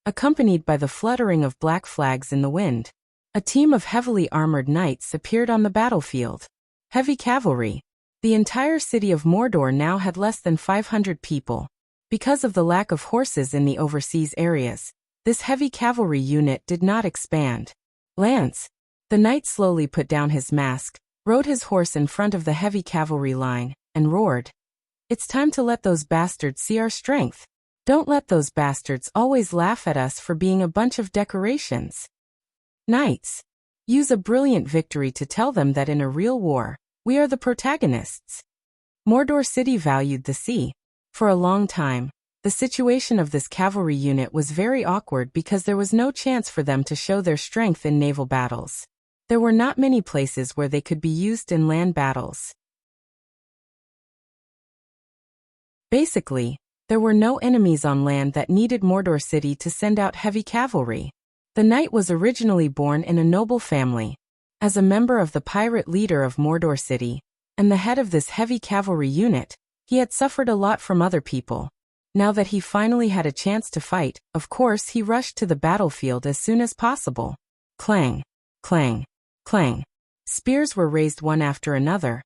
accompanied by the fluttering of black flags in the wind. A team of heavily armored knights appeared on the battlefield. Heavy cavalry. The entire city of Mordor now had less than 500 people. Because of the lack of horses in the overseas areas, this heavy cavalry unit did not expand. Lance. The knight slowly put down his mask, rode his horse in front of the heavy cavalry line, and roared. It's time to let those bastards see our strength. Don't let those bastards always laugh at us for being a bunch of decorations. Knights. Use a brilliant victory to tell them that in a real war, we are the protagonists. Mordor City valued the sea. For a long time, the situation of this cavalry unit was very awkward because there was no chance for them to show their strength in naval battles. There were not many places where they could be used in land battles. Basically, there were no enemies on land that needed Mordor City to send out heavy cavalry. The knight was originally born in a noble family. As a member of the pirate leader of Mordor City, and the head of this heavy cavalry unit, he had suffered a lot from other people. Now that he finally had a chance to fight, of course he rushed to the battlefield as soon as possible. Clang, clang, clang. Spears were raised one after another,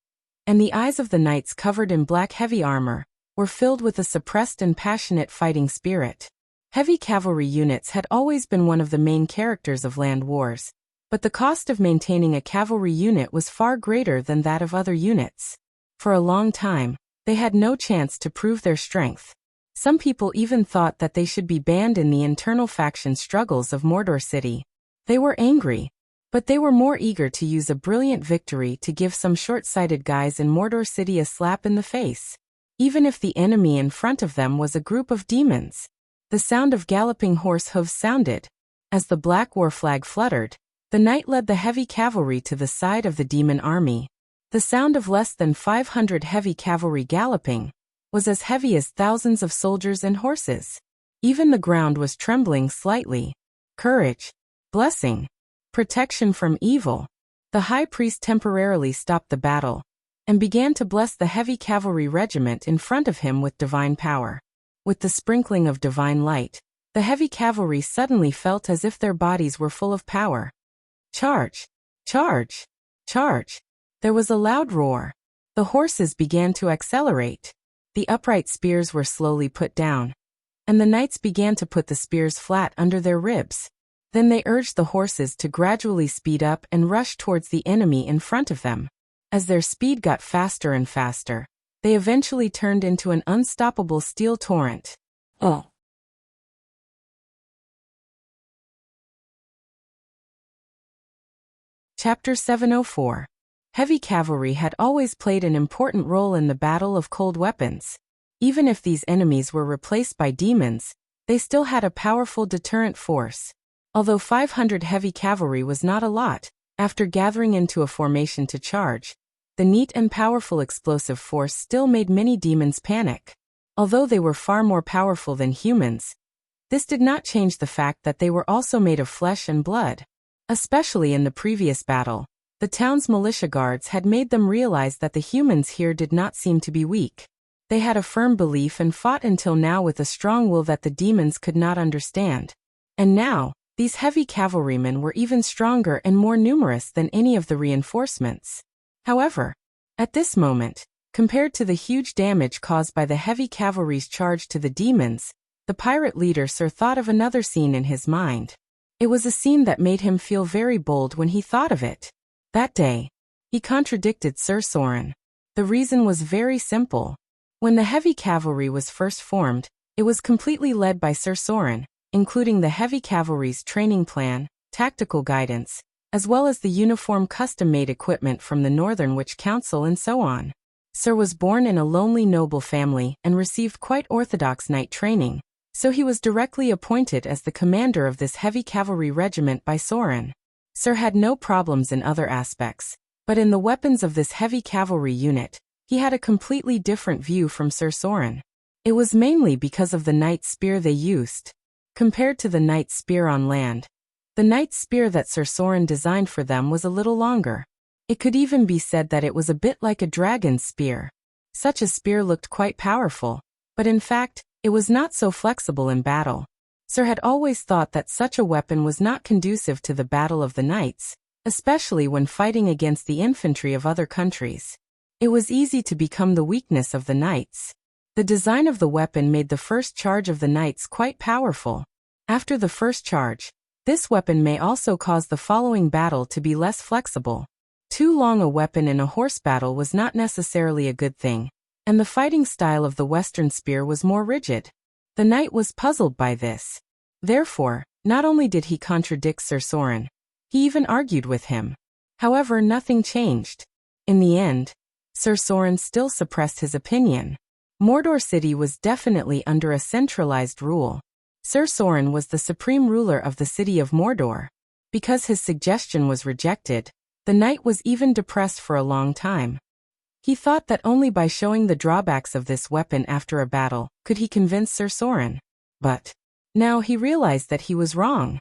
and the eyes of the knights covered in black heavy armor were filled with a suppressed and passionate fighting spirit. Heavy cavalry units had always been one of the main characters of land wars, but the cost of maintaining a cavalry unit was far greater than that of other units. For a long time, they had no chance to prove their strength. Some people even thought that they should be banned in the internal faction struggles of Mordor City. They were angry, but they were more eager to use a brilliant victory to give some short-sighted guys in Mordor City a slap in the face. Even if the enemy in front of them was a group of demons. The sound of galloping horse hooves sounded. As the black war flag fluttered, the knight led the heavy cavalry to the side of the demon army. The sound of less than 500 heavy cavalry galloping was as heavy as thousands of soldiers and horses. Even the ground was trembling slightly. Courage, blessing, protection from evil. The high priest temporarily stopped the battle and began to bless the heavy cavalry regiment in front of him with divine power. With the sprinkling of divine light, the heavy cavalry suddenly felt as if their bodies were full of power. Charge! Charge! Charge! There was a loud roar. The horses began to accelerate. The upright spears were slowly put down, and the knights began to put the spears flat under their ribs. Then they urged the horses to gradually speed up and rush towards the enemy in front of them. As their speed got faster and faster, they eventually turned into an unstoppable steel torrent. Oh! Chapter 704. Heavy cavalry had always played an important role in the Battle of Cold Weapons. Even if these enemies were replaced by demons, they still had a powerful deterrent force. Although 500 heavy cavalry was not a lot, after gathering into a formation to charge, the neat and powerful explosive force still made many demons panic. Although they were far more powerful than humans, this did not change the fact that they were also made of flesh and blood. Especially in the previous battle, the town's militia guards had made them realize that the humans here did not seem to be weak. They had a firm belief and fought until now with a strong will that the demons could not understand. And now, these heavy cavalrymen were even stronger and more numerous than any of the reinforcements. However, at this moment, compared to the huge damage caused by the heavy cavalry's charge to the demons, the pirate leader Sir thought of another scene in his mind. It was a scene that made him feel very bold when he thought of it. That day, he contradicted Sir Soren. The reason was very simple. When the heavy cavalry was first formed, it was completely led by Sir Soren, including the heavy cavalry's training plan, tactical guidance, as well as the uniform custom-made equipment from the Northern Witch Council and so on. Sir was born in a lonely noble family and received quite orthodox knight training, so he was directly appointed as the commander of this heavy cavalry regiment by Soren. Sir had no problems in other aspects, but in the weapons of this heavy cavalry unit, he had a completely different view from Sir Soren. It was mainly because of the knight's spear they used. Compared to the knight's spear on land, the knight's spear that Sir Soren designed for them was a little longer. It could even be said that it was a bit like a dragon's spear. Such a spear looked quite powerful, but in fact, it was not so flexible in battle. Sir had always thought that such a weapon was not conducive to the battle of the knights, especially when fighting against the infantry of other countries. It was easy to become the weakness of the knights. The design of the weapon made the first charge of the knights quite powerful. After the first charge, this weapon may also cause the following battle to be less flexible. Too long a weapon in a horse battle was not necessarily a good thing, and the fighting style of the Western spear was more rigid. The knight was puzzled by this. Therefore, not only did he contradict Sir Soren, he even argued with him. However, nothing changed. In the end, Sir Soren still suppressed his opinion. Mordor City was definitely under a centralized rule. Sir Soren was the supreme ruler of the city of Mordor. Because his suggestion was rejected, the knight was even depressed for a long time. He thought that only by showing the drawbacks of this weapon after a battle could he convince Sir Soren. But now he realized that he was wrong.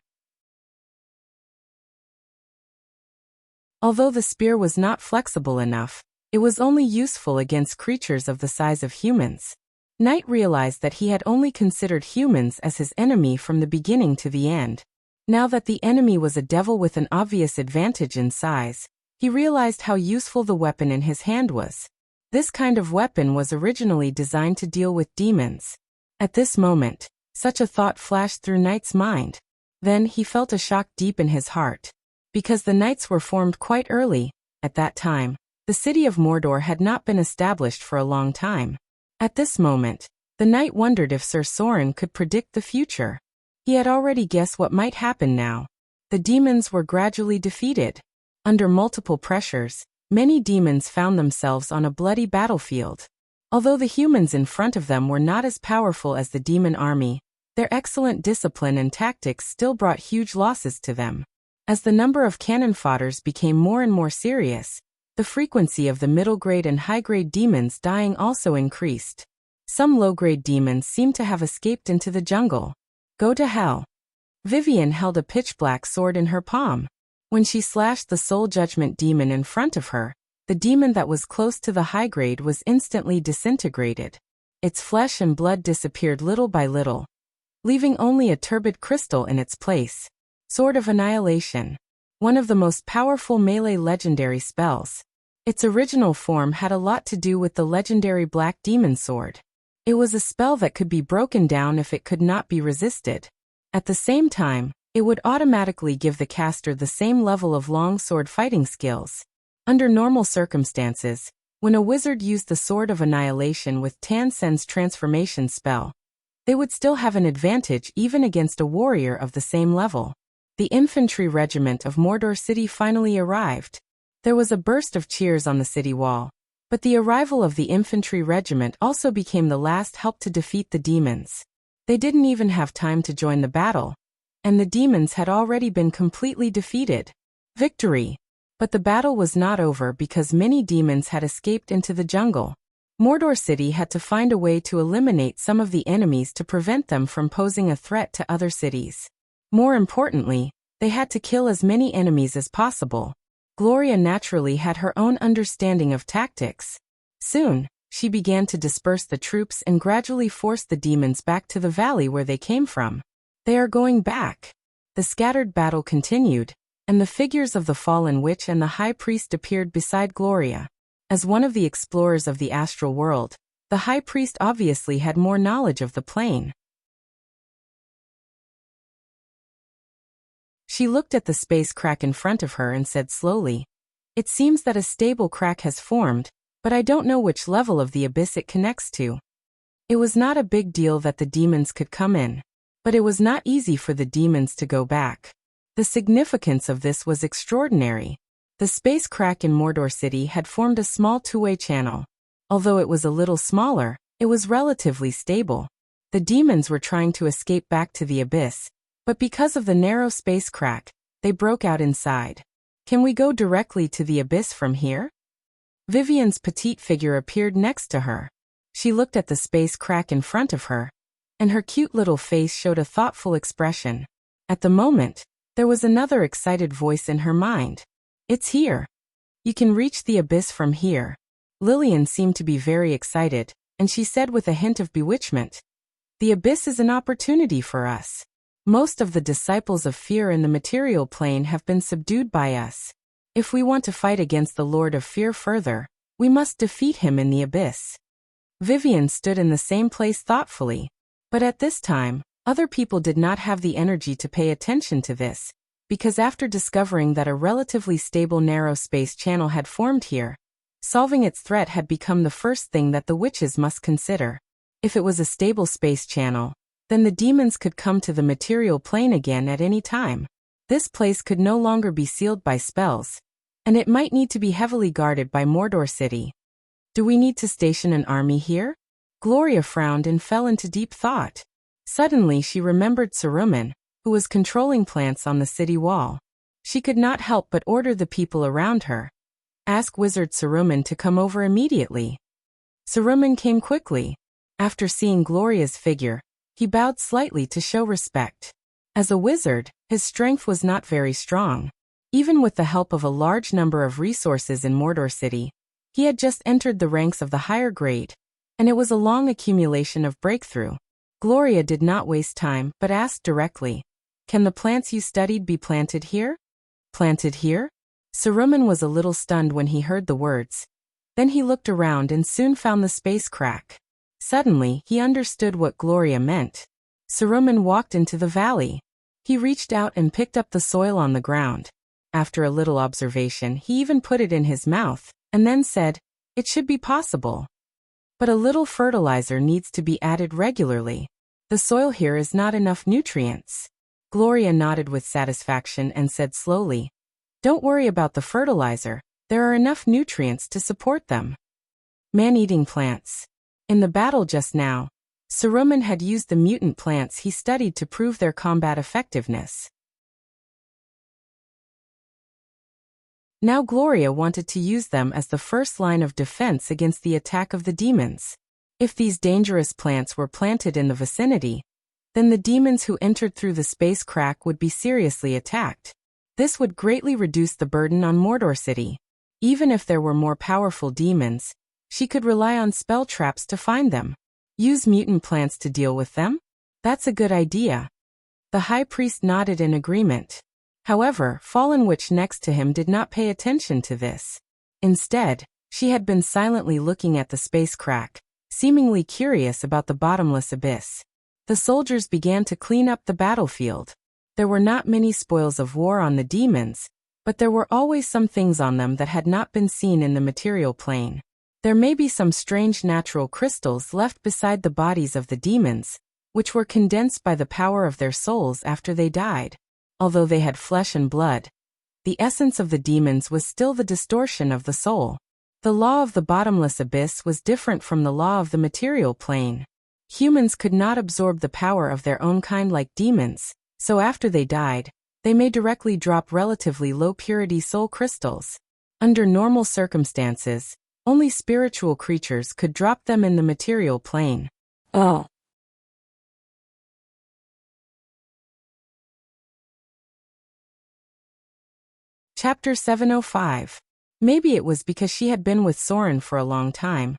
Although the spear was not flexible enough, it was only useful against creatures of the size of humans. Knight realized that he had only considered humans as his enemy from the beginning to the end. Now that the enemy was a devil with an obvious advantage in size, he realized how useful the weapon in his hand was. This kind of weapon was originally designed to deal with demons. At this moment, such a thought flashed through Knight's mind. Then he felt a shock deep in his heart. Because the knights were formed quite early, at that time, the city of Mordor had not been established for a long time. At this moment, the knight wondered if Sir Soren could predict the future. He had already guessed what might happen now. The demons were gradually defeated. Under multiple pressures, many demons found themselves on a bloody battlefield. Although the humans in front of them were not as powerful as the demon army, their excellent discipline and tactics still brought huge losses to them. As the number of cannon fodders became more and more serious, the frequency of the middle-grade and high-grade demons dying also increased. Some low-grade demons seemed to have escaped into the jungle. Go to hell. Vivian held a pitch-black sword in her palm. When she slashed the Soul Judgment demon in front of her, the demon that was close to the high-grade was instantly disintegrated. Its flesh and blood disappeared little by little, leaving only a turbid crystal in its place. Sword of Annihilation. One of the most powerful melee legendary spells. Its original form had a lot to do with the legendary Black Demon Sword. It was a spell that could be broken down if it could not be resisted. At the same time, it would automatically give the caster the same level of longsword fighting skills. Under normal circumstances, when a wizard used the Sword of Annihilation with Tansen's transformation spell, they would still have an advantage even against a warrior of the same level. The infantry regiment of Mordor City finally arrived. There was a burst of cheers on the city wall. But the arrival of the infantry regiment also became the last help to defeat the demons. They didn't even have time to join the battle, and the demons had already been completely defeated. Victory! But the battle was not over because many demons had escaped into the jungle. Mordor City had to find a way to eliminate some of the enemies to prevent them from posing a threat to other cities. More importantly, they had to kill as many enemies as possible. Gloria naturally had her own understanding of tactics. Soon, she began to disperse the troops and gradually force the demons back to the valley where they came from. They are going back. The scattered battle continued, and the figures of the fallen witch and the high priest appeared beside Gloria. As one of the explorers of the astral world, the high priest obviously had more knowledge of the plane. She looked at the space crack in front of her and said slowly, "It seems that a stable crack has formed, but I don't know which level of the abyss it connects to." It was not a big deal that the demons could come in, but it was not easy for the demons to go back. The significance of this was extraordinary. The space crack in Mordor City had formed a small two-way channel. Although it was a little smaller, it was relatively stable. The demons were trying to escape back to the abyss, but because of the narrow space crack, they broke out inside. "Can we go directly to the abyss from here?" Vivian's petite figure appeared next to her. She looked at the space crack in front of her, and her cute little face showed a thoughtful expression. At the moment, there was another excited voice in her mind. "It's here. You can reach the abyss from here." Lillian seemed to be very excited, and she said with a hint of bewitchment, "The abyss is an opportunity for us. Most of the disciples of fear in the material plane have been subdued by us. If we want to fight against the Lord of Fear further, we must defeat him in the abyss." Vivian stood in the same place thoughtfully. But at this time, other people did not have the energy to pay attention to this, because after discovering that a relatively stable narrow space channel had formed here, solving its threat had become the first thing that the witches must consider. If it was a stable space channel, then the demons could come to the material plane again at any time. This place could no longer be sealed by spells, and it might need to be heavily guarded by Mordor City. "Do we need to station an army here?" Gloria frowned and fell into deep thought. Suddenly she remembered Saruman, who was controlling plants on the city wall. She could not help but order the people around her. "Ask Wizard Saruman to come over immediately." Saruman came quickly. After seeing Gloria's figure, he bowed slightly to show respect. As a wizard, his strength was not very strong. Even with the help of a large number of resources in Mordor City, he had just entered the ranks of the higher grade, and it was a long accumulation of breakthrough. Gloria did not waste time but asked directly, "Can the plants you studied be planted here?" "Planted here?" Saruman was a little stunned when he heard the words. Then he looked around and soon found the space crack. Suddenly, he understood what Gloria meant. Saruman walked into the valley. He reached out and picked up the soil on the ground. After a little observation, he even put it in his mouth, and then said, "It should be possible. But a little fertilizer needs to be added regularly. The soil here is not enough nutrients." Gloria nodded with satisfaction and said slowly, "Don't worry about the fertilizer, there are enough nutrients to support them." Man-eating plants. In the battle just now, Saruman had used the mutant plants he studied to prove their combat effectiveness. Now Gloria wanted to use them as the first line of defense against the attack of the demons. If these dangerous plants were planted in the vicinity, then the demons who entered through the space crack would be seriously attacked. This would greatly reduce the burden on Mordor City. Even if there were more powerful demons, she could rely on spell traps to find them. Use mutant plants to deal with them? That's a good idea. The high priest nodded in agreement. However, Fallen Witch next to him did not pay attention to this. Instead, she had been silently looking at the space crack, seemingly curious about the bottomless abyss. The soldiers began to clean up the battlefield. There were not many spoils of war on the demons, but there were always some things on them that had not been seen in the material plane. There may be some strange natural crystals left beside the bodies of the demons, which were condensed by the power of their souls after they died. Although they had flesh and blood, the essence of the demons was still the distortion of the soul. The law of the bottomless abyss was different from the law of the material plane. Humans could not absorb the power of their own kind like demons, so after they died, they may directly drop relatively low-purity soul crystals. Under normal circumstances, only spiritual creatures could drop them in the material plane. Oh. Chapter 705. Maybe it was because she had been with Soren for a long time.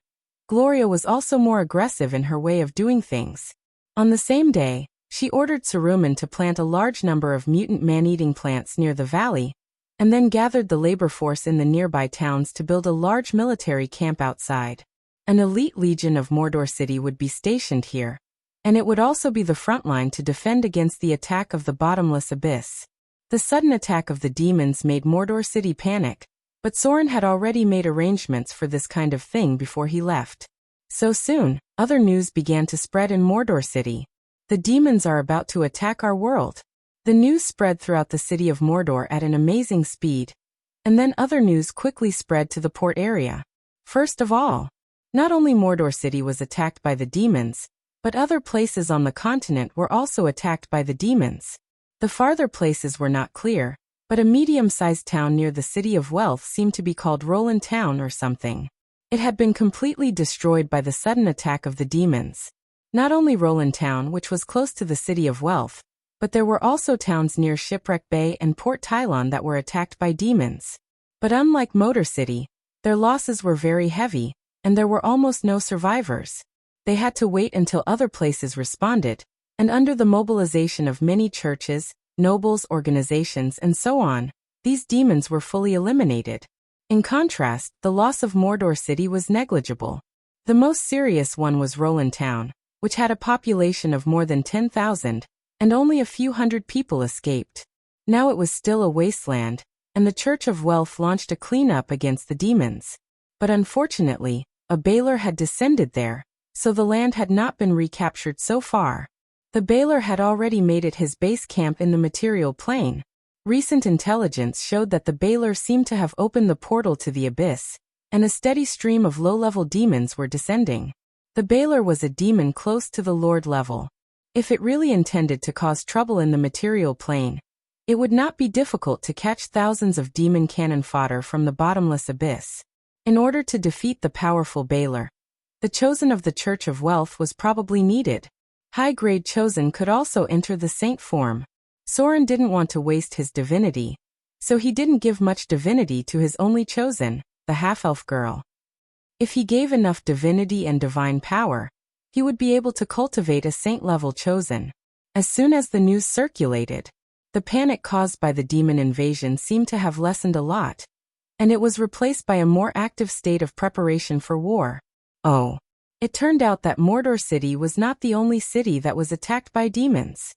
Gloria was also more aggressive in her way of doing things. On the same day, she ordered Saruman to plant a large number of mutant man-eating plants near the valley, and then gathered the labor force in the nearby towns to build a large military camp outside. An elite legion of Mordor City would be stationed here, and it would also be the front line to defend against the attack of the bottomless abyss. The sudden attack of the demons made Mordor City panic, but Soren had already made arrangements for this kind of thing before he left. So soon, other news began to spread in Mordor City. The demons are about to attack our world. The news spread throughout the city of Mordor at an amazing speed, and then other news quickly spread to the port area. First of all, not only Mordor City was attacked by the demons, but other places on the continent were also attacked by the demons. The farther places were not clear, but a medium-sized town near the City of Wealth seemed to be called Roland Town or something. It had been completely destroyed by the sudden attack of the demons. Not only Roland Town, which was close to the City of Wealth, but there were also towns near Shipwreck Bay and Port Tylon that were attacked by demons. But unlike Motor City, their losses were very heavy, and there were almost no survivors. They had to wait until other places responded, and under the mobilization of many churches, nobles, organizations, and so on, these demons were fully eliminated. In contrast, the loss of Mordor City was negligible. The most serious one was Roland Town, which had a population of more than 10,000, and only a few hundred people escaped. Now it was still a wasteland, and the Church of Wealth launched a cleanup against the demons. But unfortunately, a Baelor had descended there, so the land had not been recaptured so far. The Baelor had already made it his base camp in the material plane. Recent intelligence showed that the Baelor seemed to have opened the portal to the abyss, and a steady stream of low-level demons were descending. The Baelor was a demon close to the Lord level. If it really intended to cause trouble in the material plane, it would not be difficult to catch thousands of demon cannon fodder from the bottomless abyss. In order to defeat the powerful Baelor, the Chosen of the Church of Wealth was probably needed. High-grade Chosen could also enter the saint form. Soren didn't want to waste his divinity, so he didn't give much divinity to his only Chosen, the half-elf girl. If he gave enough divinity and divine power, he would be able to cultivate a saint-level Chosen. As soon as the news circulated, the panic caused by the demon invasion seemed to have lessened a lot, and it was replaced by a more active state of preparation for war. Oh. It turned out that Mordor City was not the only city that was attacked by demons.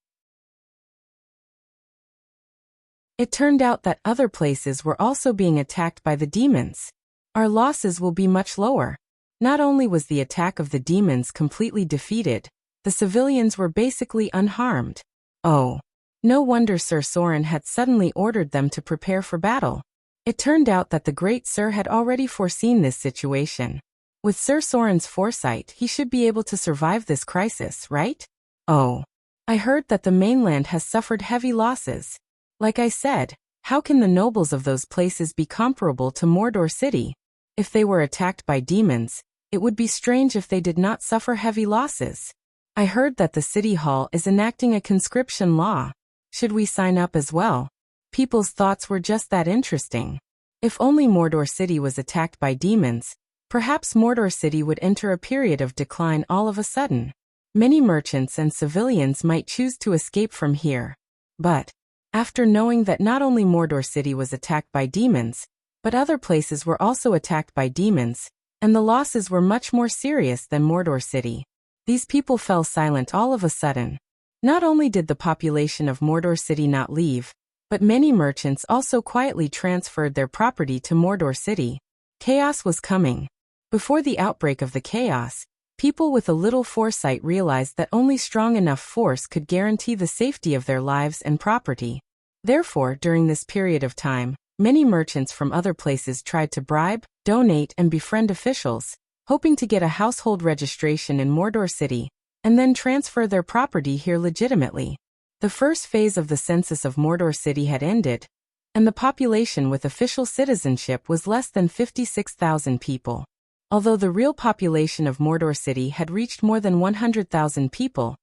It turned out that other places were also being attacked by the demons. Our losses will be much lower. Not only was the attack of the demons completely defeated, the civilians were basically unharmed. Oh. No wonder Sir Soren had suddenly ordered them to prepare for battle. It turned out that the Great Sir had already foreseen this situation. With Sir Soren's foresight, he should be able to survive this crisis, right? Oh. I heard that the mainland has suffered heavy losses. Like I said, how can the nobles of those places be comparable to Mordor City? If they were attacked by demons, it would be strange if they did not suffer heavy losses. I heard that the City Hall is enacting a conscription law. Should we sign up as well? People's thoughts were just that interesting. If only Mordor City was attacked by demons, perhaps Mordor City would enter a period of decline all of a sudden. Many merchants and civilians might choose to escape from here. But, after knowing that not only Mordor City was attacked by demons, but other places were also attacked by demons, and the losses were much more serious than Mordor City, these people fell silent all of a sudden. Not only did the population of Mordor City not leave, but many merchants also quietly transferred their property to Mordor City. Chaos was coming. Before the outbreak of the chaos, people with a little foresight realized that only strong enough force could guarantee the safety of their lives and property. Therefore, during this period of time, many merchants from other places tried to bribe, donate, and befriend officials, hoping to get a household registration in Mordor City, and then transfer their property here legitimately. The first phase of the census of Mordor City had ended, and the population with official citizenship was less than 56,000 people. Although the real population of Mordor City had reached more than 100,000 people,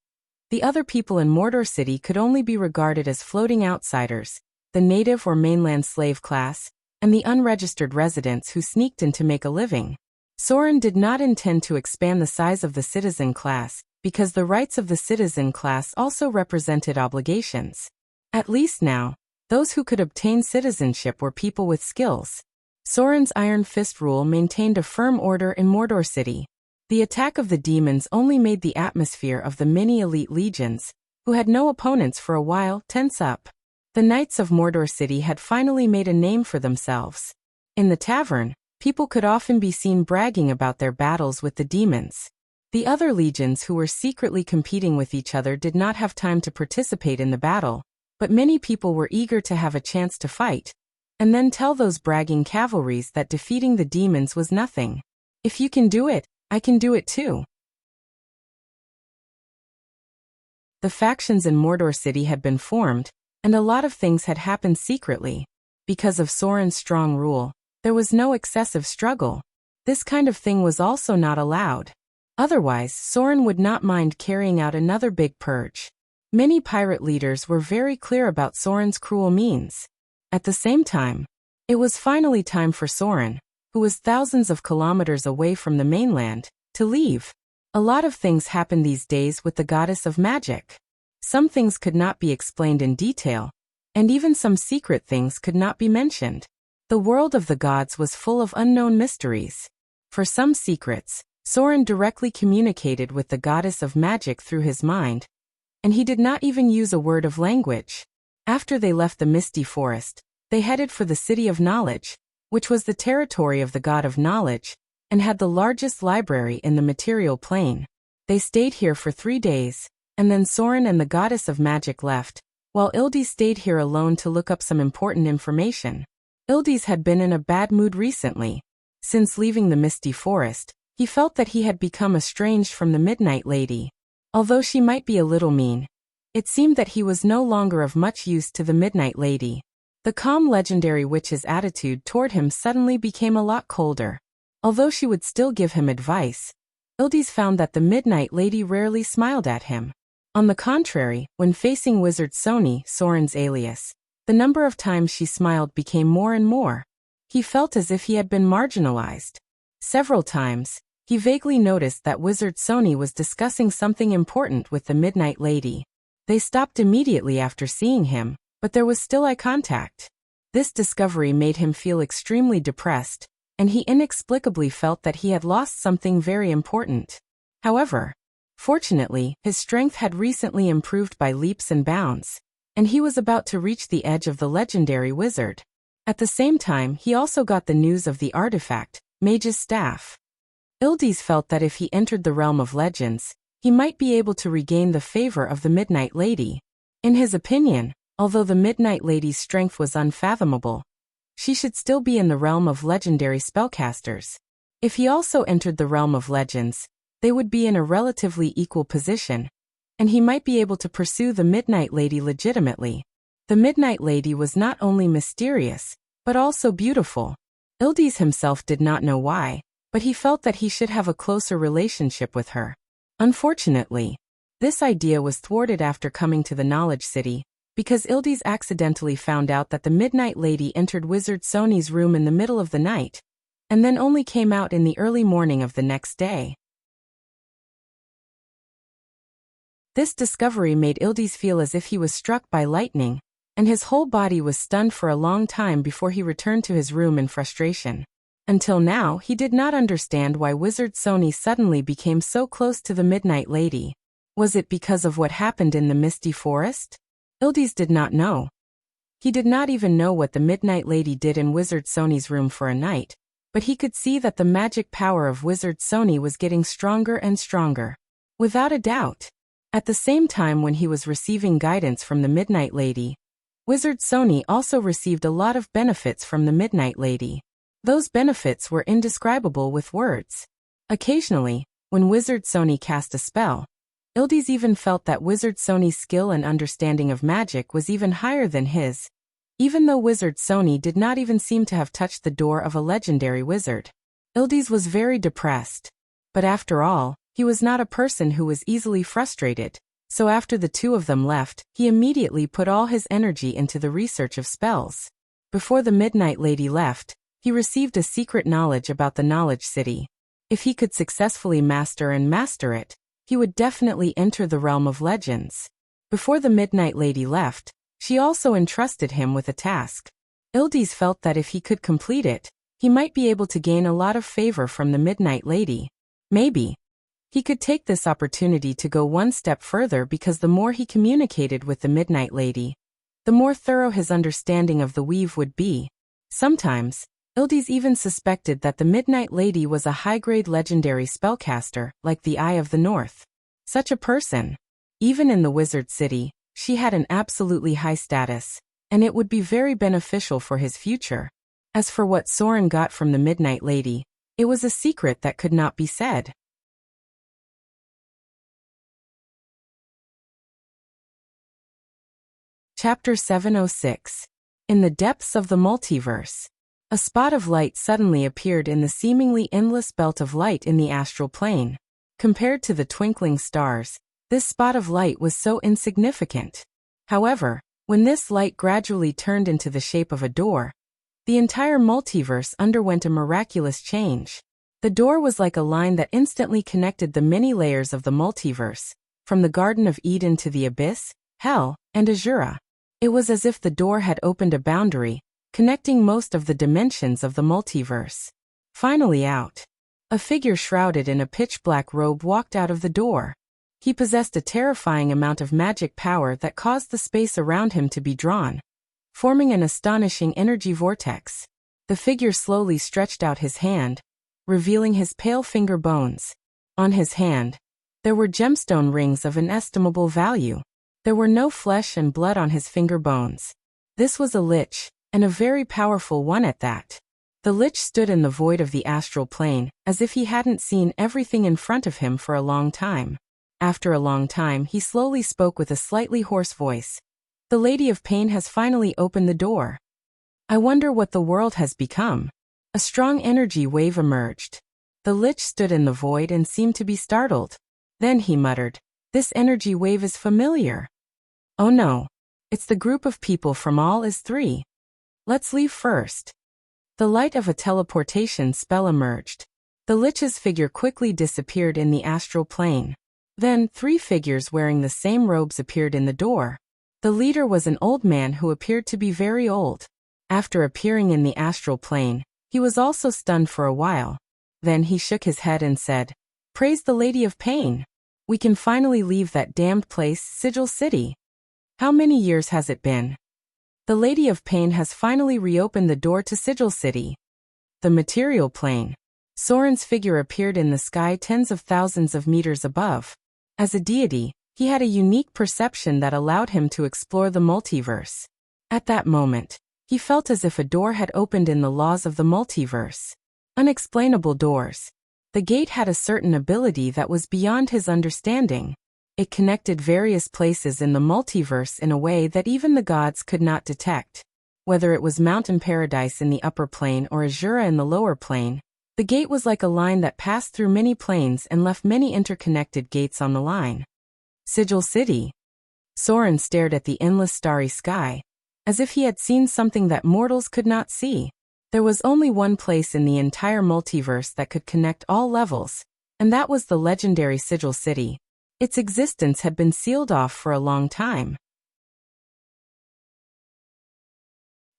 the other people in Mordor City could only be regarded as floating outsiders, the native or mainland slave class, and the unregistered residents who sneaked in to make a living. Sauron did not intend to expand the size of the citizen class, because the rights of the citizen class also represented obligations. At least now, those who could obtain citizenship were people with skills. Sauron's Iron Fist rule maintained a firm order in Mordor City. The attack of the demons only made the atmosphere of the many elite legions, who had no opponents for a while, tense up. The Knights of Mordor City had finally made a name for themselves. In the tavern, people could often be seen bragging about their battles with the demons. The other legions who were secretly competing with each other did not have time to participate in the battle, but many people were eager to have a chance to fight, and then tell those bragging cavalries that defeating the demons was nothing. If you can do it, I can do it too. The factions in Mordor City had been formed, and a lot of things had happened secretly. Because of Sauron's strong rule, there was no excessive struggle. This kind of thing was also not allowed. Otherwise, Sauron would not mind carrying out another big purge. Many pirate leaders were very clear about Sauron's cruel means. At the same time, it was finally time for Sauron, who was thousands of kilometers away from the mainland, to leave. A lot of things happened these days with the goddess of magic. Some things could not be explained in detail, and even some secret things could not be mentioned. The world of the gods was full of unknown mysteries. For some secrets, Sauron directly communicated with the goddess of magic through his mind, and he did not even use a word of language. After they left the misty forest, they headed for the City of Knowledge, which was the territory of the god of knowledge, and had the largest library in the material plane. They stayed here for 3 days, and then Sauron and the goddess of magic left, while Ildi stayed here alone to look up some important information. Ildiz had been in a bad mood recently. Since leaving the misty forest, he felt that he had become estranged from the Midnight Lady. Although she might be a little mean, it seemed that he was no longer of much use to the Midnight Lady. The calm legendary witch's attitude toward him suddenly became a lot colder. Although she would still give him advice, Ildiz found that the Midnight Lady rarely smiled at him. On the contrary, when facing Wizard Sony, Sauron's alias, the number of times she smiled became more and more. He felt as if he had been marginalized. Several times, he vaguely noticed that Wizard Sony was discussing something important with the Midnight Lady. They stopped immediately after seeing him, but there was still eye contact. This discovery made him feel extremely depressed, and he inexplicably felt that he had lost something very important. However, fortunately, his strength had recently improved by leaps and bounds, and he was about to reach the edge of the legendary wizard. At the same time, he also got the news of the artifact, Mage's Staff. Ildiz felt that if he entered the realm of legends, he might be able to regain the favor of the Midnight Lady. In his opinion, although the Midnight Lady's strength was unfathomable, she should still be in the realm of legendary spellcasters. If he also entered the realm of legends, they would be in a relatively equal position, and he might be able to pursue the Midnight Lady legitimately. The Midnight Lady was not only mysterious, but also beautiful. Ildiz himself did not know why, but he felt that he should have a closer relationship with her. Unfortunately, this idea was thwarted after coming to the Knowledge City, because Ildiz accidentally found out that the Midnight Lady entered Wizard Sony's room in the middle of the night, and then only came out in the early morning of the next day. This discovery made Ildiz feel as if he was struck by lightning, and his whole body was stunned for a long time before he returned to his room in frustration. Until now, he did not understand why Wizard Sony suddenly became so close to the Midnight Lady. Was it because of what happened in the Misty Forest? Ildiz did not know. He did not even know what the Midnight Lady did in Wizard Sony's room for a night, but he could see that the magic power of Wizard Sony was getting stronger and stronger. Without a doubt. At the same time when he was receiving guidance from the Midnight Lady, Wizard Sony also received a lot of benefits from the Midnight Lady. Those benefits were indescribable with words. Occasionally, when Wizard Sony cast a spell, Ildes even felt that Wizard Sony's skill and understanding of magic was even higher than his, even though Wizard Sony did not even seem to have touched the door of a legendary wizard. Ildes was very depressed. But after all, he was not a person who was easily frustrated, so after the two of them left, he immediately put all his energy into the research of spells. Before the Midnight Lady left, he received a secret knowledge about the Knowledge City. If he could successfully master it, he would definitely enter the realm of legends. Before the Midnight Lady left, she also entrusted him with a task. Ildes felt that if he could complete it, he might be able to gain a lot of favor from the Midnight Lady. Maybe he could take this opportunity to go one step further, because the more he communicated with the Midnight Lady, the more thorough his understanding of the weave would be. Sometimes, Ildes even suspected that the Midnight Lady was a high-grade legendary spellcaster, like the Eye of the North. Such a person. Even in the Wizard City, she had an absolutely high status, and it would be very beneficial for his future. As for what Soren got from the Midnight Lady, it was a secret that could not be said. Chapter 706. In the Depths of the Multiverse. A spot of light suddenly appeared in the seemingly endless belt of light in the astral plane. Compared to the twinkling stars, this spot of light was so insignificant. However, when this light gradually turned into the shape of a door, the entire multiverse underwent a miraculous change. The door was like a line that instantly connected the many layers of the multiverse, from the Garden of Eden to the Abyss, Hell, and Azura. It was as if the door had opened a boundary, connecting most of the dimensions of the multiverse. Finally out. A figure shrouded in a pitch-black robe walked out of the door. He possessed a terrifying amount of magic power that caused the space around him to be drawn, forming an astonishing energy vortex. The figure slowly stretched out his hand, revealing his pale finger bones. On his hand, there were gemstone rings of inestimable value. There were no flesh and blood on his finger bones. This was a lich, and a very powerful one at that. The lich stood in the void of the astral plane, as if he hadn't seen everything in front of him for a long time. After a long time, he slowly spoke with a slightly hoarse voice. The Lady of Pain has finally opened the door. I wonder what the world has become. A strong energy wave emerged. The lich stood in the void and seemed to be startled. Then he muttered, "This energy wave is familiar. Oh no. It's the group of people from All is 3. Let's leave first." The light of a teleportation spell emerged. The lich's figure quickly disappeared in the astral plane. Then 3 figures wearing the same robes appeared in the door. The leader was an old man who appeared to be very old. After appearing in the astral plane, he was also stunned for a while. Then he shook his head and said, "Praise the Lady of Pain. We can finally leave that damned place, Sigil City. How many years has it been?" The Lady of Pain has finally reopened the door to Sigil City. The material plane. Soren's figure appeared in the sky tens of thousands of meters above. As a deity, he had a unique perception that allowed him to explore the multiverse. At that moment, he felt as if a door had opened in the laws of the multiverse. Unexplainable doors. The gate had a certain ability that was beyond his understanding. It connected various places in the multiverse in a way that even the gods could not detect. Whether it was Mountain Paradise in the upper plane or Azura in the lower plane, the gate was like a line that passed through many planes and left many interconnected gates on the line. Sigil City. Soren stared at the endless starry sky, as if he had seen something that mortals could not see. There was only one place in the entire multiverse that could connect all levels, and that was the legendary Sigil City. Its existence had been sealed off for a long time.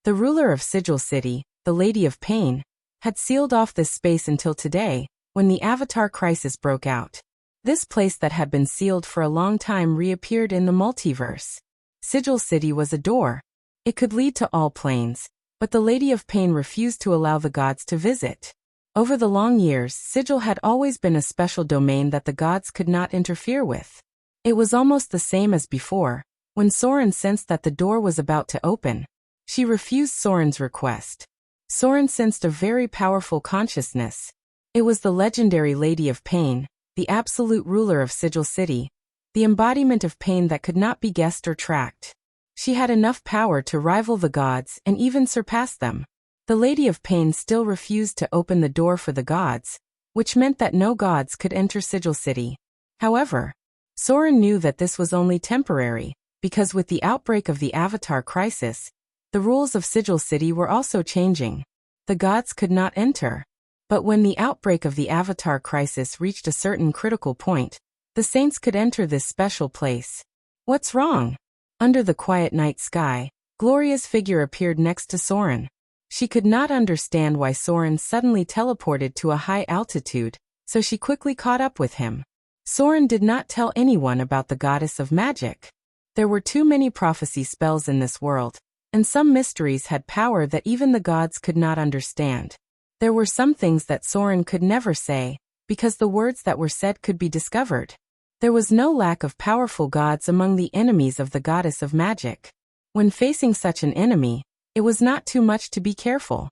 The ruler of Sigil City, the Lady of Pain, had sealed off this space until today, when the Avatar crisis broke out. This place that had been sealed for a long time reappeared in the multiverse. Sigil City was a door. It could lead to all planes, but the Lady of Pain refused to allow the gods to visit. Over the long years, Sigil had always been a special domain that the gods could not interfere with. It was almost the same as before. When Soren sensed that the door was about to open, she refused Soren's request. Soren sensed a very powerful consciousness. It was the legendary Lady of Pain, the absolute ruler of Sigil City. the embodiment of pain that could not be guessed or tracked. She had enough power to rival the gods and even surpass them. The Lady of Pain still refused to open the door for the gods, which meant that no gods could enter Sigil City. However, Soren knew that this was only temporary, because with the outbreak of the Avatar crisis, the rules of Sigil City were also changing. The gods could not enter. But when the outbreak of the Avatar crisis reached a certain critical point, the saints could enter this special place. What's wrong? Under the quiet night sky, Gloria's figure appeared next to Soren. She could not understand why Soren suddenly teleported to a high altitude, so she quickly caught up with him. Soren did not tell anyone about the goddess of magic. There were too many prophecy spells in this world, and some mysteries had power that even the gods could not understand. There were some things that Soren could never say, because the words that were said could be discovered. There was no lack of powerful gods among the enemies of the goddess of magic. When facing such an enemy, it was not too much to be careful.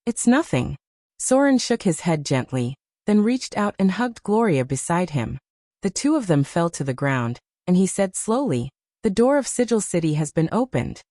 It's nothing. Soren shook his head gently, then reached out and hugged Gloria beside him. The two of them fell to the ground, and he said slowly, "The door of Sigil City has been opened."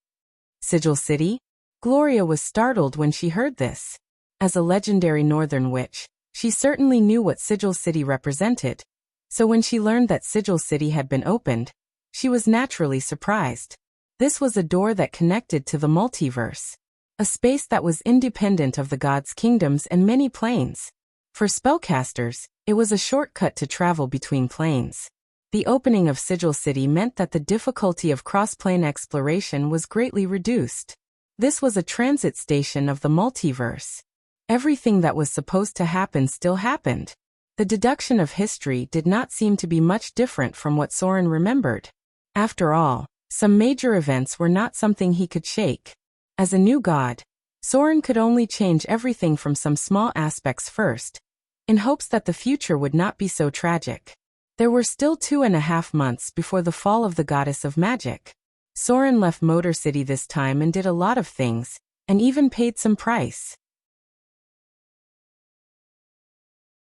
Sigil City? Gloria was startled when she heard this. As a legendary northern witch, she certainly knew what Sigil City represented. So when she learned that Sigil City had been opened, she was naturally surprised. This was a door that connected to the multiverse, a space that was independent of the gods' kingdoms and many planes. For spellcasters, it was a shortcut to travel between planes. The opening of Sigil City meant that the difficulty of cross-plane exploration was greatly reduced. This was a transit station of the multiverse. Everything that was supposed to happen still happened. The deduction of history did not seem to be much different from what Soren remembered. After all, some major events were not something he could shake. As a new god, Soren could only change everything from some small aspects first, in hopes that the future would not be so tragic. There were still 2.5 months before the fall of the goddess of magic. Soren left Motor City this time and did a lot of things, and even paid some price.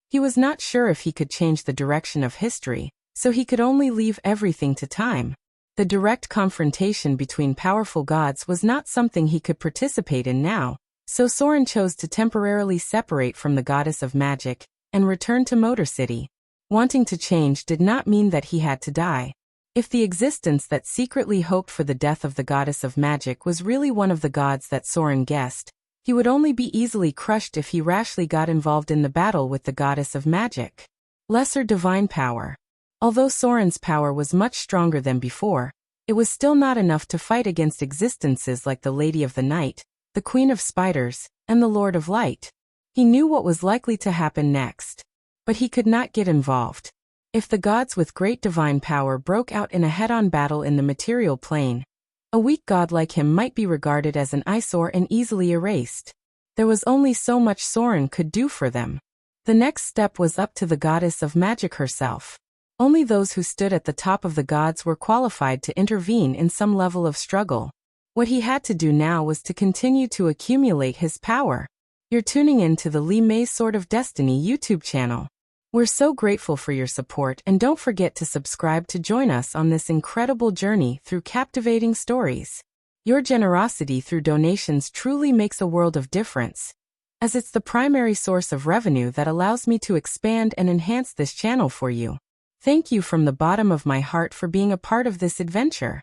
He was not sure if he could change the direction of history, so he could only leave everything to time. The direct confrontation between powerful gods was not something he could participate in now, so Soren chose to temporarily separate from the goddess of magic and return to Motor City. Wanting to change did not mean that he had to die. If the existence that secretly hoped for the death of the goddess of magic was really one of the gods that Soren guessed, he would only be easily crushed if he rashly got involved in the battle with the goddess of magic. Lesser divine power. Although Soren's power was much stronger than before, it was still not enough to fight against existences like the Lady of the Night, the Queen of Spiders, and the Lord of Light. He knew what was likely to happen next, but he could not get involved. If the gods with great divine power broke out in a head-on battle in the material plane, a weak god like him might be regarded as an eyesore and easily erased. There was only so much Soren could do for them. The next step was up to the goddess of magic herself. Only those who stood at the top of the gods were qualified to intervene in some level of struggle. What he had to do now was to continue to accumulate his power. You're tuning in to the Lee May's Sword of Destiny YouTube channel. We're so grateful for your support, and don't forget to subscribe to join us on this incredible journey through captivating stories. Your generosity through donations truly makes a world of difference, as it's the primary source of revenue that allows me to expand and enhance this channel for you. Thank you from the bottom of my heart for being a part of this adventure.